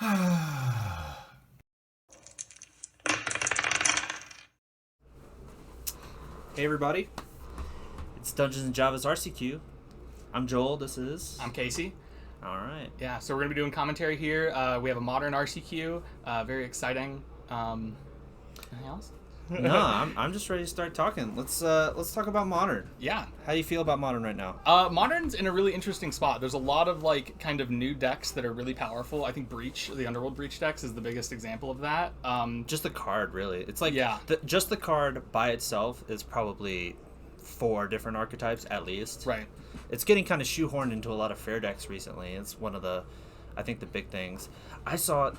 Hey everybody, it's Dungeons and Java's RCQ. I'm Joel, this is... I'm Casey. Alright. Yeah, so we're going to be doing commentary here. We have a modern RCQ, very exciting. Anything else? No, I'm just ready to start talking. Let's talk about Modern. Yeah. How do you feel about Modern right now? Modern's in a really interesting spot. There's a lot of kind of new decks that are really powerful. I think Breach, the Underworld Breach decks, is the biggest example of that. Just the card, really. It's like, yeah. Just the card by itself is probably 4 different archetypes at least. Right. It's getting kind of shoehorned into a lot of fair decks recently. It's one of the, I think, the big things.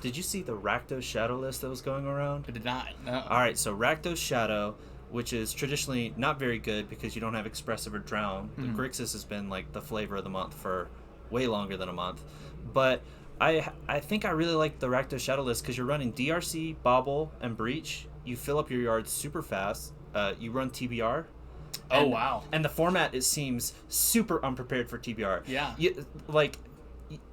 Did you see the Rakdos Shadow list that was going around? I did not. No. Alright, so Rakdos Shadow, which is traditionally not very good because you don't have Expressive or Drown. Mm-hmm. The Grixis has been like the flavor of the month for way longer than a month. But I think I really like the Rakdos Shadow list because you're running DRC, Bobble, and Breach. You fill up your yards super fast. You run TBR. Oh, wow. And the format, it seems super unprepared for TBR. Yeah.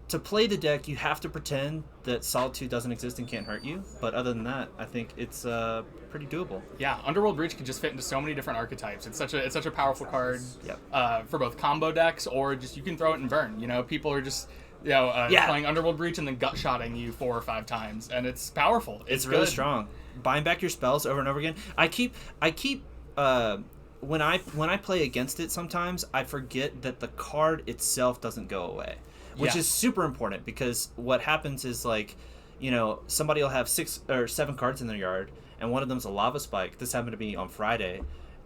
To play the deck, you have to pretend that Solitude doesn't exist and can't hurt you. But other than that, I think it's pretty doable. Yeah, Underworld Breach can just fit into so many different archetypes. It's such a powerful card. Yep. For both combo decks or just you can throw it and burn. You know, people are just playing Underworld Breach and then gut shotting you 4 or 5 times, and it's powerful. It's really good. strong. Buying back your spells over and over again. I keep when I play against it, sometimes I forget that the card itself doesn't go away. Which is super important because what happens is somebody will have 6 or 7 cards in their yard and one of them's a Lava Spike. This happened to me on Friday.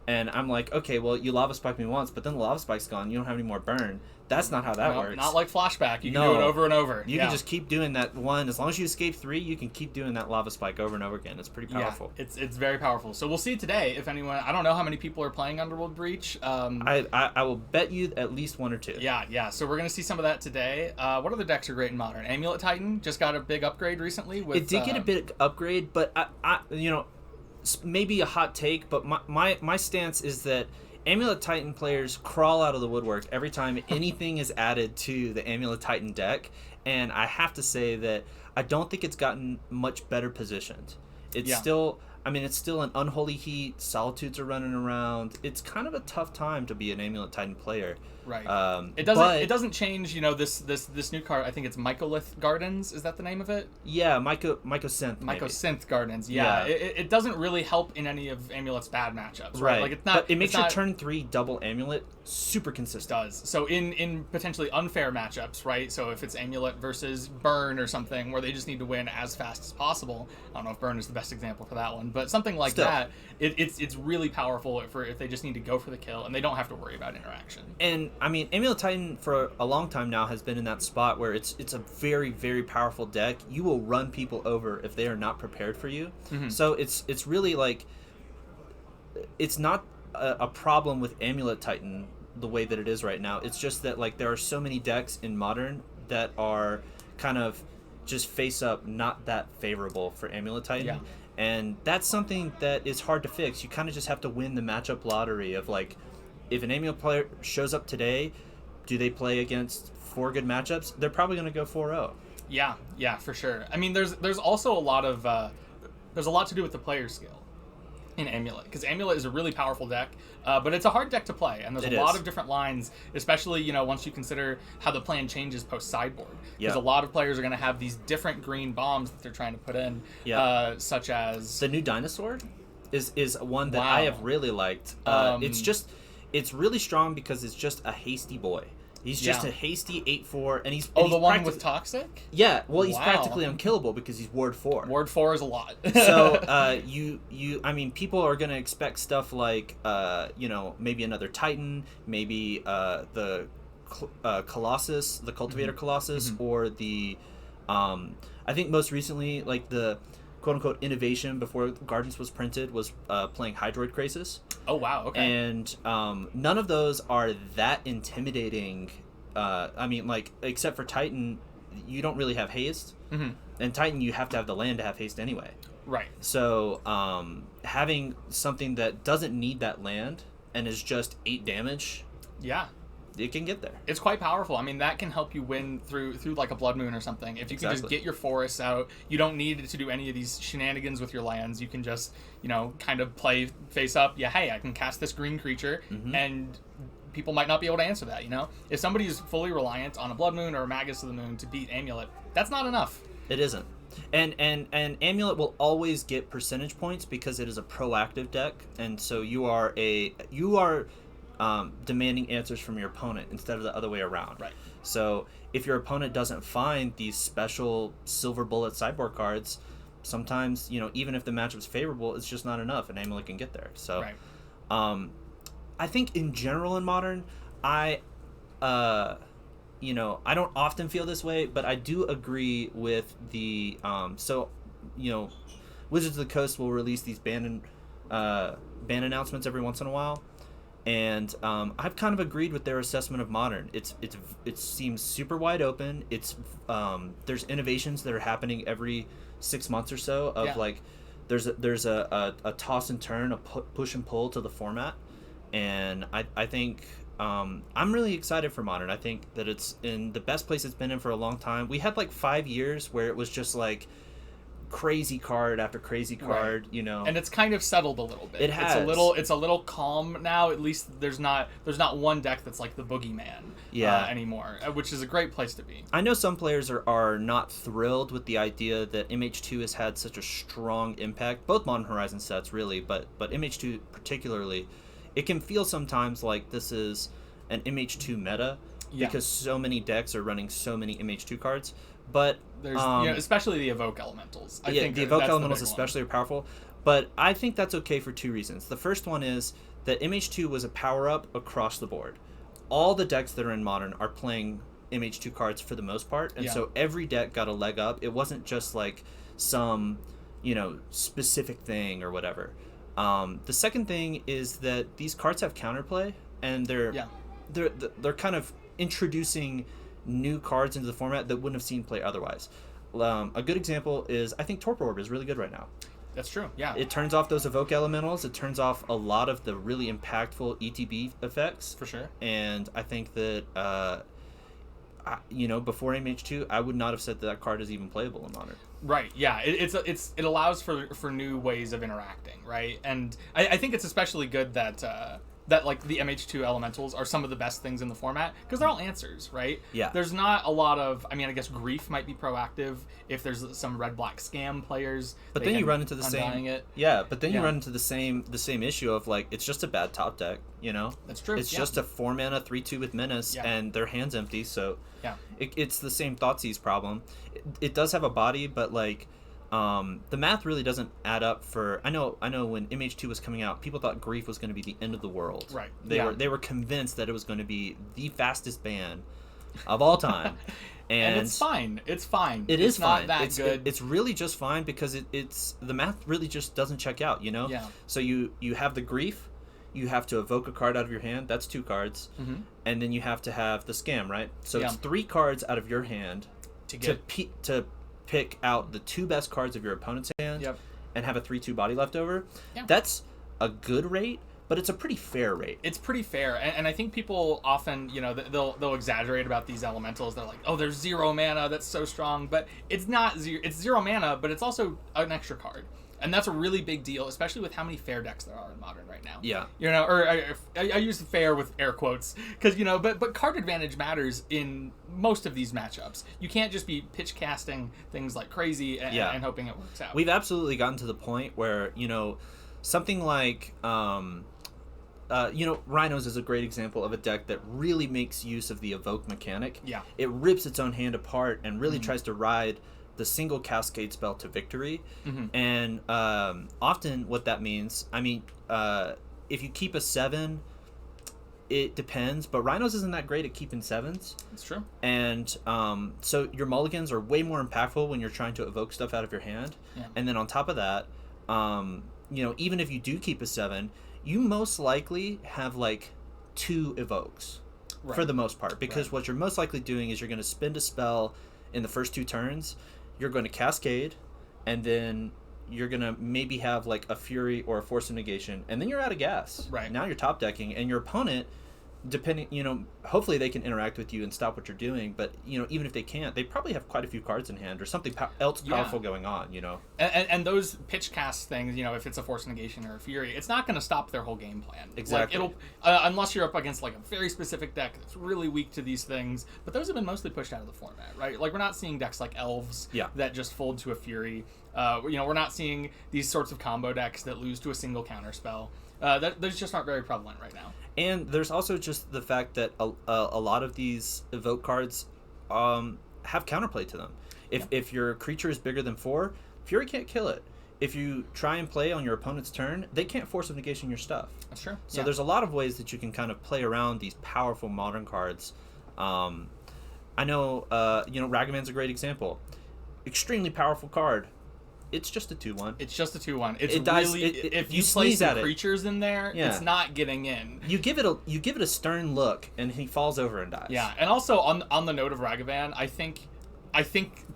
And I'm like, okay, well, you Lava Spike me once, but then the Lava Spike's gone. You don't have any more burn. That's not how that works. Not like Flashback. You can do it over and over. You can just keep doing that one. As long as you escape 3, you can keep doing that Lava Spike over and over again. It's pretty powerful. Yeah, it's very powerful. So we'll see today if anyone... I don't know how many people are playing Underworld Breach. I will bet you at least 1 or 2. Yeah. So we're going to see some of that today. What other decks are great in Modern? Amulet Titan just got a big upgrade recently. It did get a big upgrade, but maybe a hot take, but my stance is that Amulet Titan players crawl out of the woodwork every time anything is added to the Amulet Titan deck, and I have to say that I don't think it's gotten much better positioned. It's still an Unholy Heat, Solitudes are running around. It's kind of a tough time to be an Amulet Titan player. Right. It doesn't change, this new card. I think it's Mycolith Gardens. Is that the name of it? Yeah, Mycosynth. Mycosynth Gardens. Yeah. It doesn't really help in any of Amulet's bad matchups. Right. Like it's not. But it makes your turn 3 double Amulet super consistent. Does. So in potentially unfair matchups, right? So if it's Amulet versus Burn or something where they just need to win as fast as possible. I don't know if Burn is the best example for that one, but something like that. It's really powerful if they just need to go for the kill and they don't have to worry about interaction. And Amulet Titan for a long time now has been in that spot where it's a very, very powerful deck. You will run people over if they are not prepared for you. Mm-hmm. So it's really it's not a problem with Amulet Titan the way that it is right now. It's just that there are so many decks in Modern that are kind of just face up not that favorable for Amulet Titan. Yeah. And that's something that is hard to fix. You kind of just have to win the matchup lottery of if an Amulet player shows up today, do they play against 4 good matchups? They're probably going to go 4-0. Yeah, for sure. I mean, there's also a lot to do with the player skill in Amulet, because Amulet is a really powerful deck, but it's a hard deck to play, and there's a lot of different lines, especially once you consider how the plan changes post sideboard, because a lot of players are going to have these different green bombs that they're trying to put in, such as the new Dinosaur is one that I have really liked. It's really strong because it's just a hasty boy. He's just a hasty 8/4, and he's the one with Toxic? Yeah, well, he's practically unkillable because he's Ward 4. Ward 4 is a lot. So people are gonna expect stuff like maybe another Titan, maybe the Colossus, the Cultivator Colossus, or the I think most recently the quote-unquote innovation before Gardens was printed was playing Hydroid Krasis. Oh, wow, okay. And none of those are that intimidating. Except for Titan, you don't really have haste. Mm-hmm. And Titan, you have to have the land to have haste anyway. Right. So having something that doesn't need that land and is just 8 damage... Yeah. it can get there. It's quite powerful. I mean, that can help you win through like a Blood Moon or something. If you can just get your forests out, you don't need to do any of these shenanigans with your lands. You can just, kind of play face up. Yeah, hey, I can cast this green creature, and people might not be able to answer that, If somebody is fully reliant on a Blood Moon or a Magus of the Moon to beat Amulet, that's not enough. It isn't. And Amulet will always get percentage points because it is a proactive deck, and so you are demanding answers from your opponent instead of the other way around. Right. So if your opponent doesn't find these special silver bullet sideboard cards, sometimes, even if the matchup's favorable, it's just not enough, and Amulet can get there. So right. I think in general in Modern, I don't often feel this way, but I do agree with the Wizards of the Coast will release these ban announcements every once in a while, and I've kind of agreed with their assessment of Modern. It seems super wide open. It's there's innovations that are happening every 6 months or so of like there's a toss and turn, a push and pull to the format, and I think I'm really excited for Modern. I think that it's in the best place it's been in for a long time. We had like 5 years where it was just like crazy card after crazy card, right. And it's kind of settled a little bit. It has. It's a little calm now. At least there's not one deck that's like the boogeyman anymore, which is a great place to be. I know some players are not thrilled with the idea that MH2 has had such a strong impact, both Modern Horizon sets really, but MH2 particularly. It can feel sometimes like this is an MH2 meta because so many decks are running so many MH2 cards. But there's especially the Evoke Elementals. I think the Evoke Elementals especially are powerful. But I think that's okay for two reasons. The first one is that MH2 was a power-up across the board. All the decks that are in Modern are playing MH2 cards for the most part, and so every deck got a leg up. It wasn't just like some, specific thing or whatever. The second thing is that these cards have counterplay, and they're kind of introducing new cards into the format that wouldn't have seen play otherwise. A good example is I think Torpor Orb is really good right now. That's true. Yeah. It turns off those Evoke Elementals. It turns off a lot of the really impactful ETB effects. For sure. And I think that before MH2, I would not have said that card is even playable in Modern. Right. Yeah. It allows for new ways of interacting. Right. And I think it's especially good that like the MH2 Elementals are some of the best things in the format because they're all answers, right? Yeah. There's not a lot of, I guess Grief might be proactive if there's some red-black scam players. But then you run into the same. Yeah, but then you run into the same issue of like it's just a bad top deck, That's true. It's just a 4-mana 3/2 with Menace and their hand's empty, so it's the same Thoughtseize problem. It does have a body, but like. The math really doesn't add up for. I know when MH2 was coming out, people thought Grief was going to be the end of the world. Right. They were convinced that it was going to be the fastest ban of all time. And it's fine. It's fine. It's not fine. That good. It's really just fine because it's the math really just doesn't check out. Yeah. So you have the Grief, you have to evoke a card out of your hand. That's 2 cards, and then you have to have the Scam, right? So it's 3 cards out of your hand to pick out the 2 best cards of your opponent's hand and have a 3/2 body left over. That's a good rate, but it's a pretty fair rate. It's pretty fair, and I think people often, they'll exaggerate about these elementals. They're like, oh, there's 0 mana, that's so strong, but it's not zero. It's 0 mana, but it's also an extra card. And that's a really big deal, especially with how many fair decks there are in Modern right now. Yeah. Or I use fair with air quotes because, but card advantage matters in most of these matchups. You can't just be pitch casting things like crazy and hoping it works out. We've absolutely gotten to the point where, something like, Rhinos is a great example of a deck that really makes use of the evoke mechanic. Yeah. It rips its own hand apart and really tries to ride the single cascade spell to victory, and often what that means, if you keep a 7, it depends, but Rhinos isn't that great at keeping 7s. That's true. And so your mulligans are way more impactful when you're trying to evoke stuff out of your hand, and then on top of that, even if you do keep a 7, you most likely have like 2 evokes for the most part, because what you're most likely doing is you're going to spend a spell in the first 2 turns. You're going to cascade, and then you're going to maybe have like a Fury or a Force of Negation, and then you're out of gas. Right. Now you're top decking, and your opponent depending, hopefully they can interact with you and stop what you're doing. But even if they can't, they probably have quite a few cards in hand or something else powerful going on. And those pitch cast things, if it's a Force Negation or a Fury, it's not going to stop their whole game plan. Exactly. Like, it'll unless you're up against like a very specific deck that's really weak to these things. But those have been mostly pushed out of the format, right? Like we're not seeing decks like Elves that just fold to a Fury. We're not seeing these sorts of combo decks that lose to a single counter spell. Those just aren't very prevalent right now. And there's also just the fact that a lot of these evoke cards have counterplay to them. If your creature is bigger than 4, Fury can't kill it. If you try and play on your opponent's turn, they can't Force of Negation your stuff. That's true. So there's a lot of ways that you can kind of play around these powerful modern cards. I know, Ragavan's a great example. Extremely powerful card. It's just a 2/1. It's just a 2/1. It's it dies, really if you play sneeze some at it. creatures in there, Yeah. it's not getting in. You give it a stern look, and he falls over and dies. Yeah, and also on the note of Ragavan, I think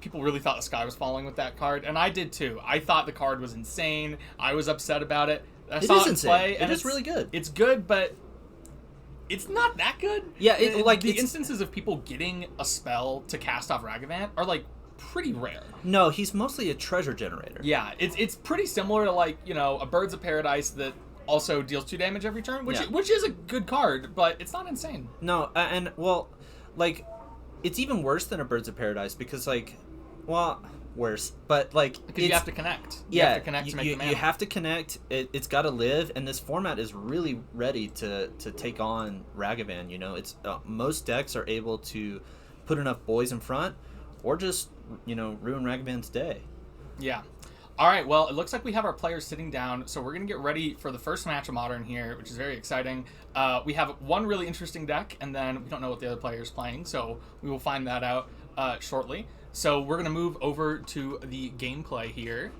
people really thought the sky was falling with that card, and I did too. I thought the card was insane. I was upset about it. I saw it in play, and it's really good. It's good, but it's not that good. Yeah, the instances of people getting a spell to cast off Ragavan are like pretty rare. No, he's mostly a treasure generator. Yeah, it's pretty similar to like a Birds of Paradise that also deals 2 damage every turn, which is a good card, but it's not insane. No, and it's even worse than a Birds of Paradise because worse, but because you have to connect. You have to connect to make the mana. You have to connect. It's got to live, and this format is really ready to take on Ragavan. It's most decks are able to put enough boys in front, or just ruin Ragavan's day. Yeah. All right, well, it looks like we have our players sitting down, so we're going to get ready for the first match of Modern here, which is very exciting. We have one really interesting deck, and then we don't know what the other player is playing, so we will find that out shortly. So we're going to move over to the gameplay here.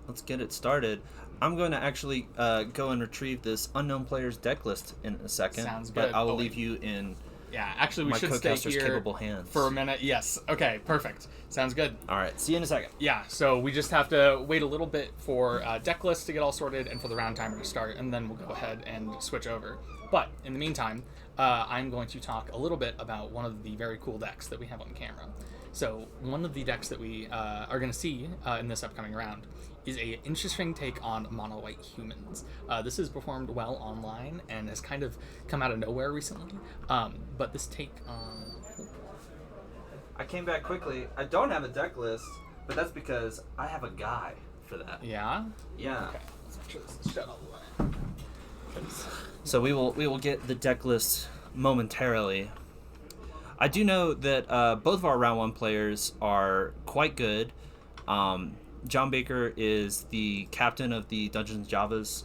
Let's get it started. I'm going to actually go and retrieve this unknown player's deck list in a second. Sounds good. But I will leave you in actually, we should stay here capable hands for a minute. Yes. Okay, perfect. Sounds good. All right, see you in a second. Yeah, so we just have to wait a little bit for deck lists to get all sorted and for the round timer to start, and then we'll go ahead and switch over. But in the meantime, I'm going to talk a little bit about one of the very cool decks that we have on camera. So one of the decks that we are going to see in this upcoming round is a interesting take on mono white humans. This has performed well online and has kind of come out of nowhere recently. But this take on... I came back quickly. I don't have a deck list, but that's because I have a guy for that. Yeah? Yeah. Okay, let's make sure this is shut all the way. So we will get the deck list momentarily. I do know that both of our round 1 players are quite good. John Baker is the captain of the Dungeons & Javas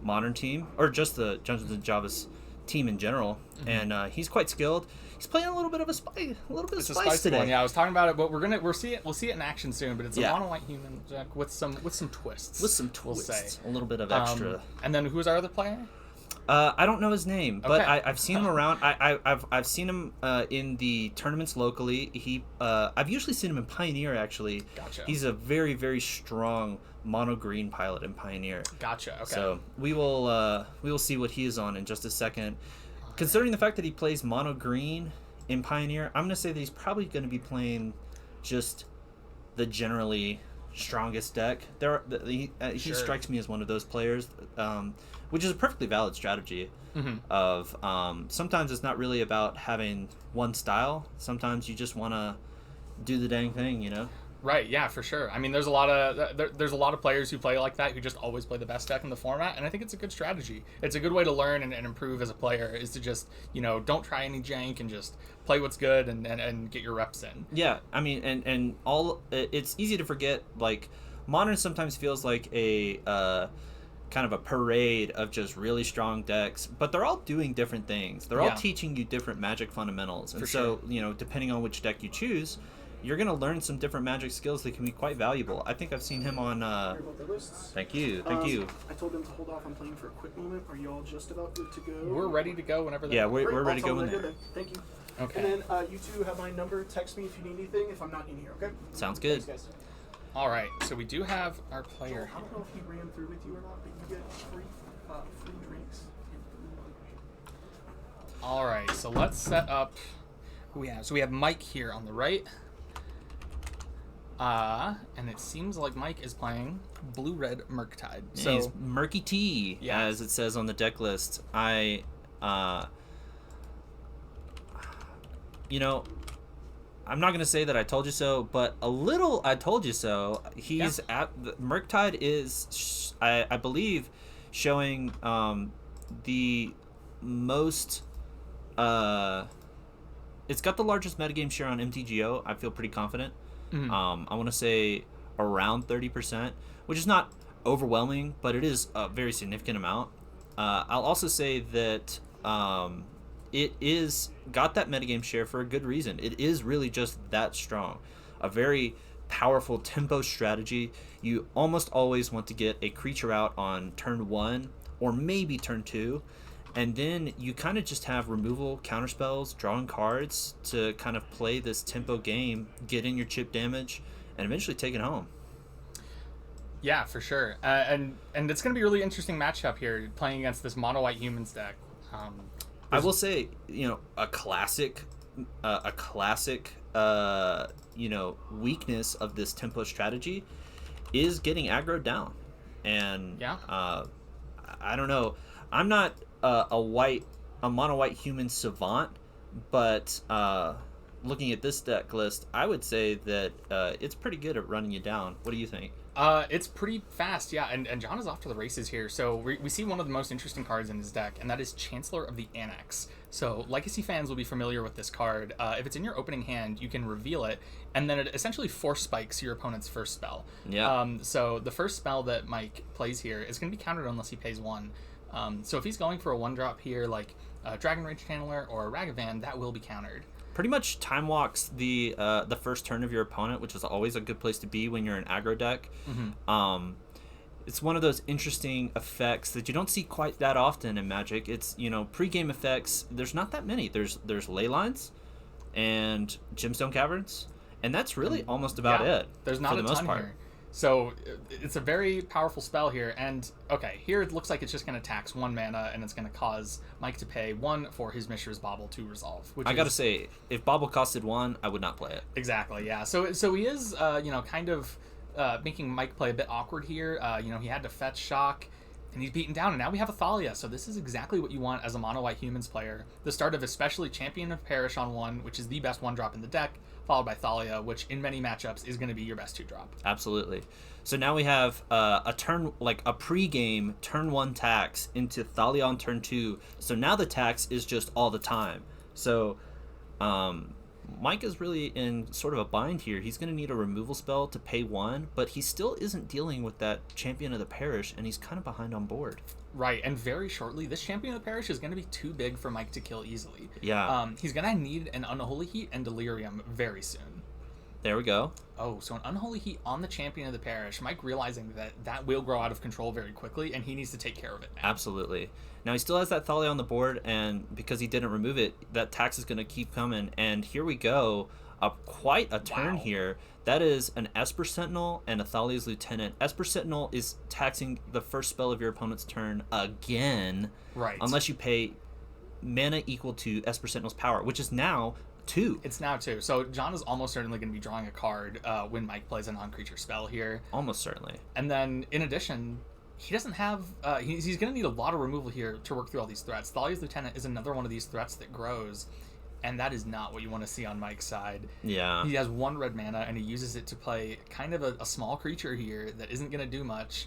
modern team, or just the Dungeons & Javas team in general, and he's quite skilled. He's playing a little bit of a spice today. One. Yeah, I was talking about it, but we'll see it in action soon. But it's a mono white human deck with some twists. With some twists, we'll say. A little bit of extra. And then who's our other player? I don't know his name, but okay. I've seen him around. I've seen him in the tournaments locally. I've usually seen him in Pioneer actually. Gotcha. He's a very, very strong mono green pilot in Pioneer. Gotcha. Okay. So we will see what he is on in just a second. Considering the fact that he plays mono green in Pioneer, I'm gonna say that he's probably gonna be playing just the generally strongest deck. He strikes me as one of those players, which is a perfectly valid strategy. Of sometimes it's not really about having one style. Sometimes you just want to do the dang thing, Right, yeah, for sure. I mean, there's a lot of players who play like that who just always play the best deck in the format, and I think it's a good strategy. It's a good way to learn and improve as a player, is to just, don't try any jank and just play what's good and get your reps in. Yeah, I mean, and it's easy to forget, like, Modern sometimes feels like a kind of a parade of just really strong decks, but they're all doing different things. They're all teaching you different Magic fundamentals, and so, depending on which deck you choose, you're going to learn some different Magic skills that can be quite valuable. I think I've seen him on... Thank you. I told them to hold off on playing for a quick moment. Are you all just about good to go? We're ready to go whenever they're... Yeah, we're ready to go when they're... Thank you. Okay. And then you two have my number. Text me if you need anything, if I'm not in here, okay? Sounds good. Thanks, guys. All right, so we do have our player. I don't know if he ran through with you or not, but you get free drinks. All right, so let's set up who we have. So we have Mike here on the right. And it seems like Mike is playing Blue-Red Murktide. So he's Murky T, as it says on the deck list. I'm not going to say that I told you so, but a little I told you so. He's Murktide is, I believe, showing the most... it's got the largest metagame share on MTGO. I feel pretty confident. I want to say around 30%, which is not overwhelming, but it is a very significant amount. I'll also say that it is got that metagame share for a good reason. It is really just that strong. A very powerful tempo strategy. You almost always want to get a creature out on turn 1 or maybe turn 2. And then you kind of just have removal, counterspells, drawing cards to kind of play this tempo game, get in your chip damage, and eventually take it home. Yeah, for sure. And it's going to be a really interesting matchup here, playing against this mono-white humans deck. I will say, a classic, weakness of this tempo strategy is getting aggroed down. And I don't know. I'm not a mono-white human savant, but looking at this deck list, I would say that it's pretty good at running you down. What do you think? It's pretty fast, yeah, and John is off to the races here. So we see one of the most interesting cards in his deck, and that is Chancellor of the Annex. So Legacy fans will be familiar with this card. If it's in your opening hand, you can reveal it, and then it essentially force spikes your opponent's first spell. Yeah. So the first spell that Mike plays here is going to be countered unless he pays 1. So if he's going for a 1-drop here, like a Dragon Rage Channeler or a Ragavan, that will be countered. Pretty much time walks the first turn of your opponent, which is always a good place to be when you're an aggro deck. It's one of those interesting effects that you don't see quite that often in Magic. It's pre-game effects. There's not that many. There's ley lines and Gemstone Caverns, and that's really almost about it. There's not a ton here. So it's a very powerful spell here, and okay, here it looks like it's just going to tax 1 mana, and it's going to cause Mike to pay 1 for his Mishra's Bauble to resolve. Which I gotta say, if Bauble costed 1, I would not play it. Exactly, yeah. So he is, kind of making Mike play a bit awkward here. He had to fetch Shock, and he's beaten down, and now we have a Thalia. So this is exactly what you want as a mono-white humans player. The start of especially Champion of Perish on 1, which is the best 1-drop in the deck, followed by Thalia, which in many matchups is going to be your best 2-drop. Absolutely. So now we have a pre-game turn 1 tax into Thalia on turn 2. So now the tax is just all the time. So Mike is really in sort of a bind here. He's going to need a removal spell to pay 1, but he still isn't dealing with that Champion of the Parish, and he's kind of behind on board. Right, and very shortly, this Champion of the Parish is going to be too big for Mike to kill easily. Yeah. He's going to need an Unholy Heat and Delirium very soon. There we go. Oh, so an Unholy Heat on the Champion of the Parish. Mike realizing that will grow out of control very quickly, and he needs to take care of it now. Absolutely. Now he still has that Thalia on the board, and because he didn't remove it, that tax is going to keep coming. And here we go. Quite a turn here. That is an Esper Sentinel and a Thalia's Lieutenant. Esper Sentinel is taxing the first spell of your opponent's turn again. Right. Unless you pay mana equal to Esper Sentinel's power, which is now 2. It's now 2. So John is almost certainly going to be drawing a card when Mike plays a non-creature spell here. Almost certainly. And then, in addition, he doesn't have... he's going to need a lot of removal here to work through all these threats. Thalia's Lieutenant is another one of these threats that grows, and that is not what you want to see on Mike's side. Yeah. He has 1 red mana, and he uses it to play kind of a small creature here that isn't going to do much.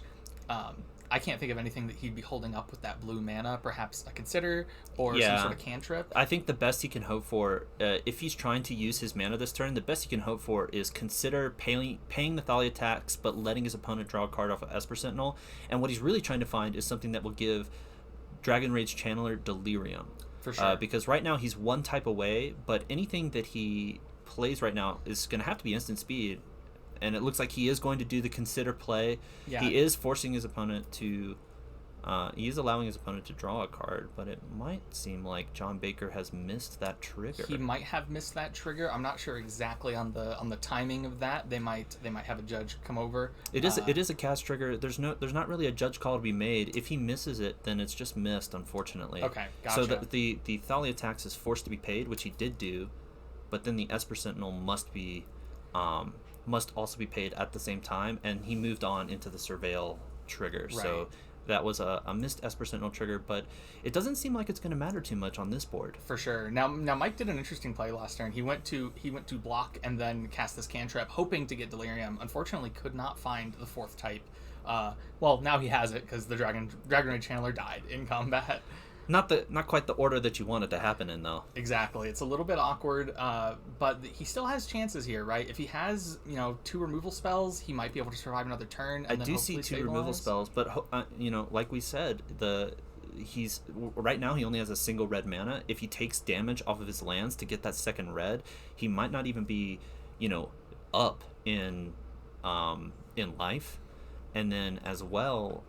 I can't think of anything that he'd be holding up with that blue mana. Perhaps a Consider or some sort of cantrip. I think the best he can hope for, if he's trying to use his mana this turn, the best he can hope for is Consider paying the Thalia tax, but letting his opponent draw a card off of Esper Sentinel. And what he's really trying to find is something that will give Dragon Rage Channeler Delirium. For sure. Because right now he's 1 type away, but anything that he plays right now is going to have to be instant speed. And it looks like he is going to do the Consider play. Yeah. He is forcing his opponent to He's allowing his opponent to draw a card, but it might seem like John Baker has missed that trigger. He might have missed that trigger. I'm not sure exactly on the timing of that. They might have a judge come over. It is a cast trigger. There's not really a judge call to be made. If he misses it, then it's just missed, unfortunately. Okay, gotcha. So the Thalia tax is forced to be paid, which he did do, but then the Esper Sentinel must also be paid at the same time, and he moved on into the Surveil trigger. Right. So that was a missed Esper Sentinel trigger, but it doesn't seem like it's going to matter too much on this board. For sure. Now Mike did an interesting play last turn. He went to block and then cast this cantrip, hoping to get Delirium. Unfortunately, could not find the 4th type. Well, now he has it because the Dragon Rage Channeler died in combat. Not quite the order that you want it to happen in, though. Exactly. It's a little bit awkward, but he still has chances here, right? If he has, 2 removal spells, he might be able to survive another turn. And I do see 2 removal spells, but like we said, he's right now he only has a single red mana. If he takes damage off of his lands to get that second red, he might not even be, up in life, and then as well.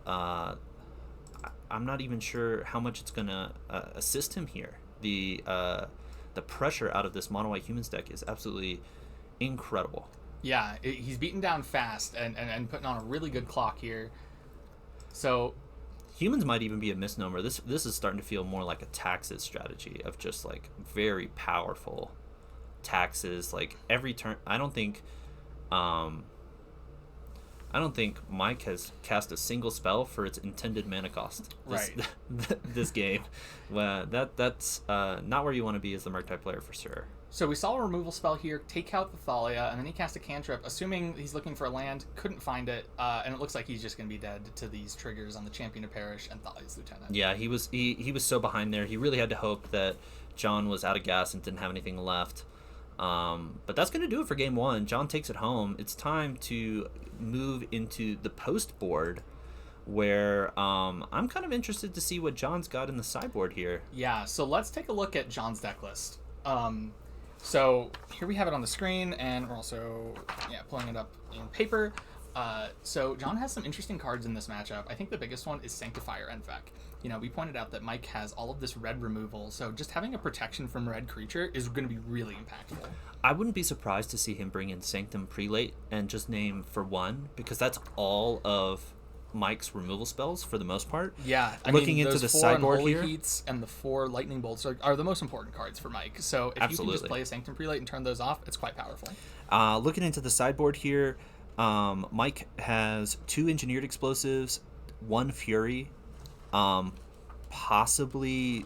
I'm not even sure how much it's gonna assist him here. The pressure out of this mono white humans deck is absolutely incredible. Yeah, he's beaten down fast and putting on a really good clock here. So humans might even be a misnomer. This is starting to feel more like a taxes strategy of just like very powerful taxes. Like every turn, I don't think Mike has cast a single spell for its intended mana cost this game. Well, that's not where you want to be as the Murktide player for sure. So we saw a removal spell here, take out the Thalia, and then he cast a cantrip, assuming he's looking for a land, couldn't find it, and it looks like he's just going to be dead to these triggers on the Champion of Perish and Thalia's Lieutenant. Yeah, he was so behind there. He really had to hope that John was out of gas and didn't have anything left. But that's going to do it for game 1. John takes it home. It's time to move into the post board, where I'm kind of interested to see what John's got in the sideboard here. Yeah, so let's take a look at John's deck list. So here we have it on the screen, and we're also pulling it up in paper. So John has some interesting cards in this matchup. I think the biggest one is Sanctifier Envec. We pointed out that Mike has all of this red removal, so just having a protection from red creature is going to be really impactful. I wouldn't be surprised to see him bring in Sanctum Prelate and just name for 1, because that's all of Mike's removal spells for the most part. Yeah, looking into the sideboard here, Heats and the 4 Lightning Bolts are the most important cards for Mike. So if you can just play a Sanctum Prelate and turn those off, it's quite powerful. Looking into the sideboard here, Mike has 2 Engineered Explosives, 1 Fury, possibly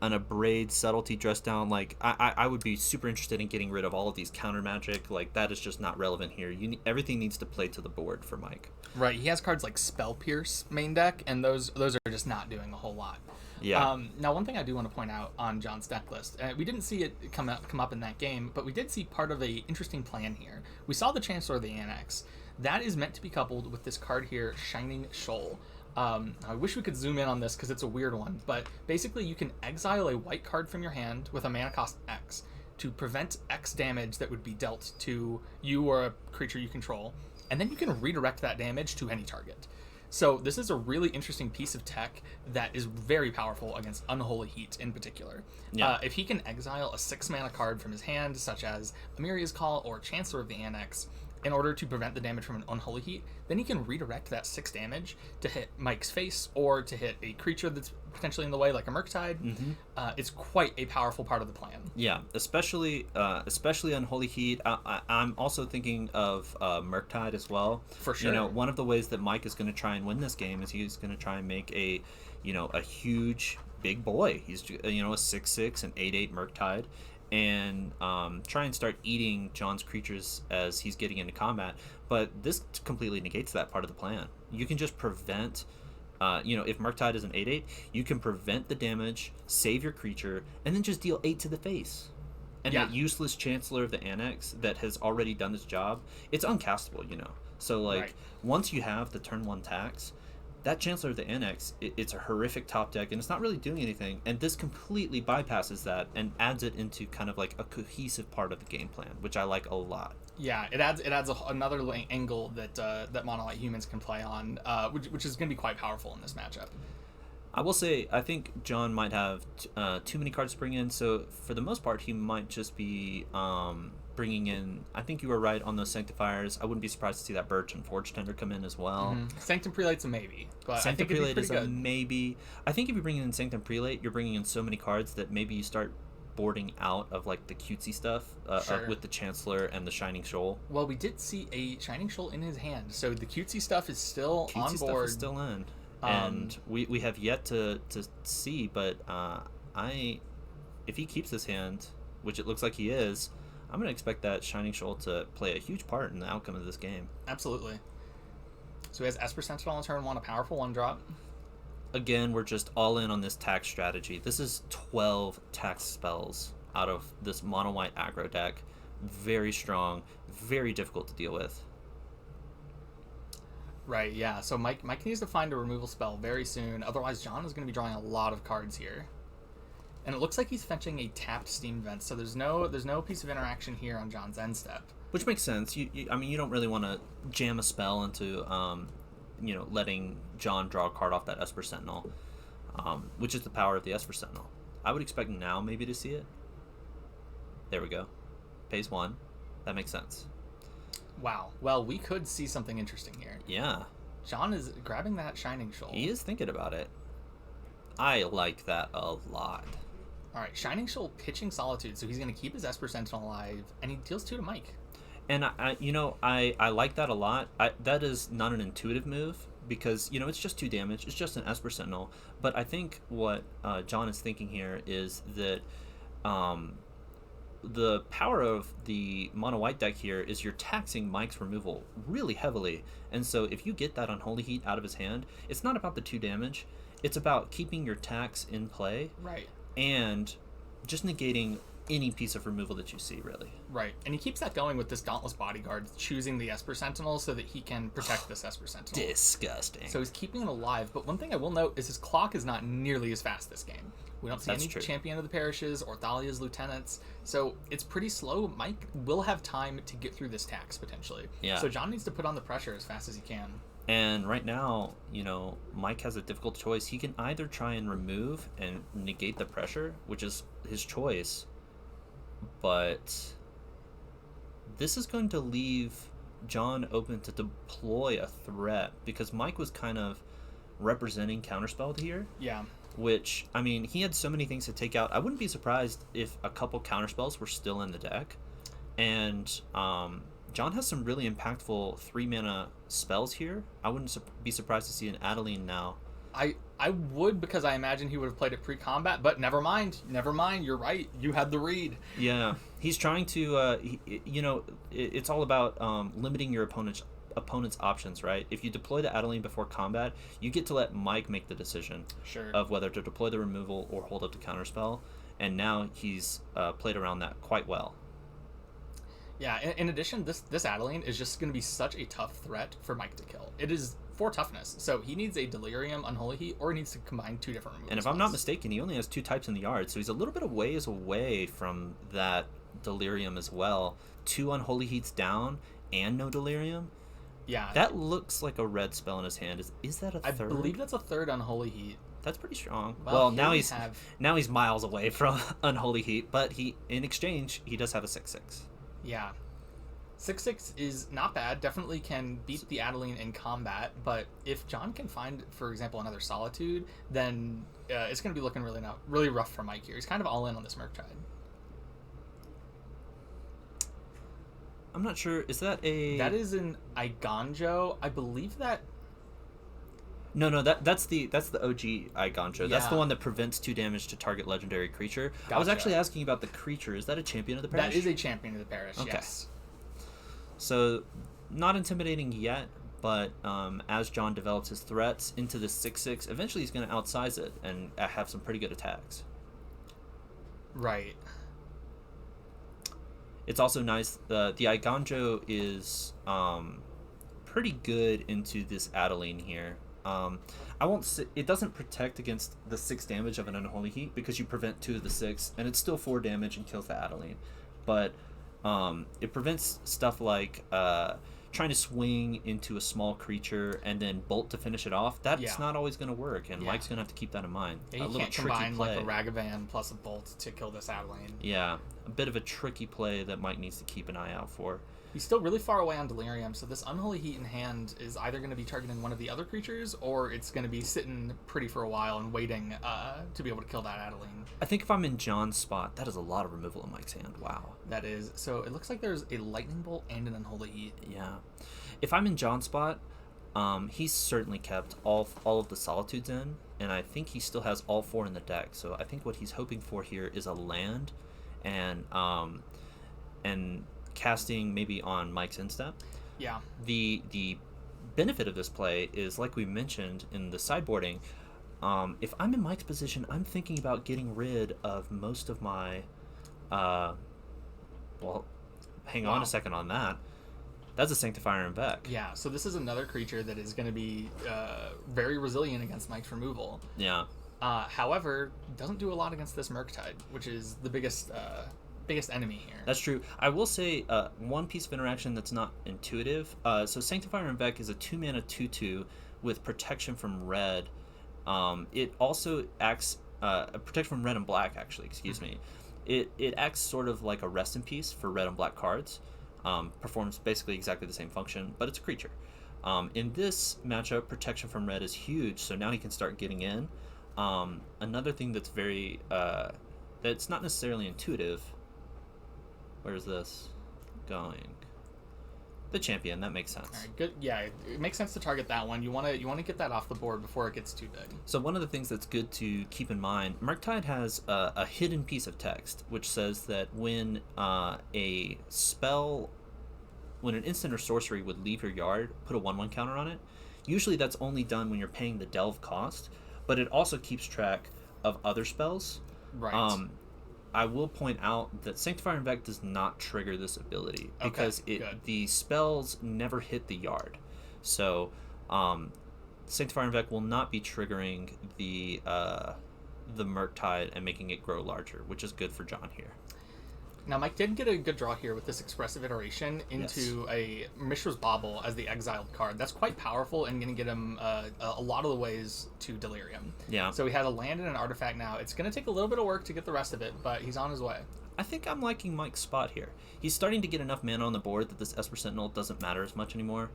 an Abrade Subtlety Dress Down. Like I would be super interested in getting rid of all of these counter magic. Like that is just not relevant here. Everything needs to play to the board for Mike. Right, he has cards like Spell Pierce main deck, and those are just not doing a whole lot. Yeah. Now, one thing I do want to point out on John's deck list, we didn't see it come up in that game, but we did see part of a interesting plan here. We saw the Chancellor of the Annex. That is meant to be coupled with this card here, Shining Shoal. I wish we could zoom in on this because it's a weird one, but basically you can exile a white card from your hand with a mana cost X to prevent X damage that would be dealt to you or a creature you control, and then you can redirect that damage to any target. So this is a really interesting piece of tech that is very powerful against Unholy Heat in particular. Yeah. If he can exile a 6-mana card from his hand, such as Amiria's Call or Chancellor of the Annex, in order to prevent the damage from an Unholy Heat, then he can redirect that 6 damage to hit Mike's face or to hit a creature that's potentially in the way, like a Murktide. Mm-hmm. It's quite a powerful part of the plan. Yeah, especially Unholy Heat. I'm also thinking of Murktide as well. For sure. One of the ways that Mike is going to try and win this game is he's going to try and make a huge big boy. He's a 6/6 and 8/8 Murktide, and try and start eating John's creatures as he's getting into combat. But this completely negates that part of the plan. You can just prevent, if Murktide is an 8/8, you can prevent the damage, save your creature, and then just deal 8 to the face. And that useless Chancellor of the Annex that has already done its job, it's uncastable, So, once you have the turn 1 tax, that Chancellor of the Annex, it's a horrific top deck, and it's not really doing anything. And this completely bypasses that and adds it into kind of like a cohesive part of the game plan, which I like a lot. Yeah, it adds another angle that that Mono White humans can play on, which is going to be quite powerful in this matchup. I will say, I think John might have too many cards to bring in, so for the most part, he might just be bringing in... I think you were right on those Sanctifiers. I wouldn't be surprised to see that Birch and Forge Tender come in as well. Sanctum Prelate's a maybe, but Sanctum I think Prelate it'd be is pretty a good. maybe. I think if you bring in Sanctum Prelate, you're bringing in so many cards that maybe you start boarding out of like the cutesy stuff Sure. with the Chancellor and the Shining Shoal. Well, we did see a Shining Shoal in his hand, so the cutesy stuff is still Cutesy on stuff board. is still in. And we have yet to see, but if he keeps this hand, which it looks like he is, I'm going to expect that Shining Shoal to play a huge part in the outcome of this game. Absolutely. So he has Esper Sentinel on turn 1, a powerful 1-drop. Again, we're just all in on this tax strategy. This is 12 tax spells out of this mono white aggro deck. Very strong, very difficult to deal with. Right, yeah. So Mike needs to find a removal spell very soon. Otherwise, John is going to be drawing a lot of cards here. And it looks like he's fetching a tapped Steam Vent, so there's no piece of interaction here on John's end step. Which makes sense. I mean, you don't really want to jam a spell into, letting John draw a card off that Esper Sentinel, which is the power of the Esper Sentinel. I would expect now maybe to see it. There we go. Pays 1. That makes sense. Wow. Well, we could see something interesting here. Yeah. John is grabbing that Shining Shoal. He is thinking about it. I like that a lot. All right, Shining Shoal pitching Solitude, so he's going to keep his Esper Sentinel alive, and he deals 2 to Mike. And I like that a lot. That is not an intuitive move because it's just 2 damage. It's just an Esper Sentinel. But I think what John is thinking here is that the power of the mono white deck here is you're taxing Mike's removal really heavily. And so if you get that Unholy Heat out of his hand, it's not about the 2 damage. It's about keeping your tax in play. Right. And just negating any piece of removal that you see, really. Right. And he keeps that going with this Dauntless Bodyguard, choosing the Esper Sentinel so that he can protect this Esper Sentinel. Disgusting. So he's keeping it alive. But one thing I will note is his clock is not nearly as fast this game. We don't see any Champion of the Parishes or Thalia's Lieutenants. So it's pretty slow. Mike will have time to get through this tax, potentially. Yeah. So John needs to put on the pressure as fast as he can. And right now, Mike has a difficult choice. He can either try and remove and negate the pressure, which is his choice, but this is going to leave John open to deploy a threat because Mike was kind of representing Counterspell here. Yeah. Which, I mean, he had so many things to take out. I wouldn't be surprised if a couple Counterspells were still in the deck. And John has some really impactful 3-mana spells here. I wouldn't be surprised to see an Adeline now. I would, because I imagine he would have played it pre-combat, but never mind, you're right, you had the read. Yeah, he's trying to, it's all about limiting your opponent's options, right? If you deploy the Adeline before combat, you get to let Mike make the decision of whether to deploy the removal or hold up the counterspell, and now he's played around that quite well. Yeah, in addition, this Adeline is just going to be such a tough threat for Mike to kill. It is 4 toughness, so he needs a Delirium, Unholy Heat, or he needs to combine 2 different removals. And if I'm not mistaken, he only has 2 types in the yard, so he's a little bit of ways away from that Delirium as well. 2 Unholy Heats down and no Delirium. Yeah. That looks like a red spell in his hand. Is that a third? I believe that's a 3rd Unholy Heat. That's pretty strong. Well, now he's miles away from Unholy Heat, but in exchange he does have a 6/6. Yeah. 6/6 is not bad. Definitely can beat the Adeline in combat, but if John can find, for example, another Solitude, then it's going to be looking really rough for Mike here. He's kind of all in on this Murktide. I'm not sure. Is that a... That is an Iganjo. I believe that... No, that's the OG Iganjo. Yeah. That's the one that prevents 2 damage to target legendary creature. Gotcha. I was actually asking about the creature. Is that a Champion of the Parish? That is a Champion of the Parish, okay. Yes. So, not intimidating yet, but as John develops his threats into the 6/6, eventually he's going to outsize it and have some pretty good attacks. Right. It's also nice, the Iganjo is pretty good into this Adeline here. I won't say, it doesn't protect against the 6 damage of an Unholy Heat because you prevent 2 of the 6, and it's still 4 damage and kills the Adeline. But it prevents stuff like trying to swing into a small creature and then bolt to finish it off. That's not always going to work, and Mike's going to have to keep that in mind. Yeah, you can't combine like a Ragavan plus a bolt to kill this Adeline. Yeah, a bit of a tricky play that Mike needs to keep an eye out for. He's still really far away on Delirium, so this Unholy Heat in hand is either going to be targeting one of the other creatures, or it's going to be sitting pretty for a while and waiting to be able to kill that Adeline. I think if I'm in John's spot, that is a lot of removal in Mike's hand. Wow. That is. So it looks like there's a Lightning Bolt and an Unholy Heat. Yeah. If I'm in John's spot, he's certainly kept all of the Solitudes in, and I think he still has all 4 in the deck. So I think what he's hoping for here is a land, and casting maybe on Mike's instep. Yeah. The benefit of this play is, like we mentioned in the sideboarding, if I'm in Mike's position, I'm thinking about getting rid of most of my hang on a second on that. That's a Sanctifier and Vec. Yeah, so this is another creature that is going to be very resilient against Mike's removal. Yeah. However, doesn't do a lot against this Murktide, which is the biggest enemy here. That's true. I will say one piece of interaction that's not intuitive. So Sanctifier and Vec is a 2-mana 2/2 with protection from red. It also acts protection from red and black. Actually, excuse me. It acts sort of like a rest in peace for red and black cards. Performs basically exactly the same function, but it's a creature. In this matchup, protection from red is huge, so now he can start getting in. Another thing that's very that's not necessarily intuitive. Where's this going? The champion. That makes sense. All right, good. Yeah, it makes sense to target that one. You want to get that off the board before it gets too big. So one of the things that's good to keep in mind, Murktide has a hidden piece of text which says that when a spell, when an instant or sorcery would leave your yard, put a 1/1 counter on it. Usually that's only done when you're paying the delve cost, but it also keeps track of other spells. Right. I will point out that Sanctifier and Vec does not trigger this ability because the spells never hit the yard. So Sanctifier and Vec will not be triggering the Murktide and making it grow larger, which is good for John here. Now, Mike did get a good draw here with this Expressive Iteration into a Mishra's Bauble as the exiled card. That's quite powerful and going to get him a lot of the ways to Delirium. Yeah. So he has a land and an artifact now. It's going to take a little bit of work to get the rest of it, but he's on his way. I think I'm liking Mike's spot here. He's starting to get enough mana on the board that this Esper Sentinel doesn't matter as much anymore.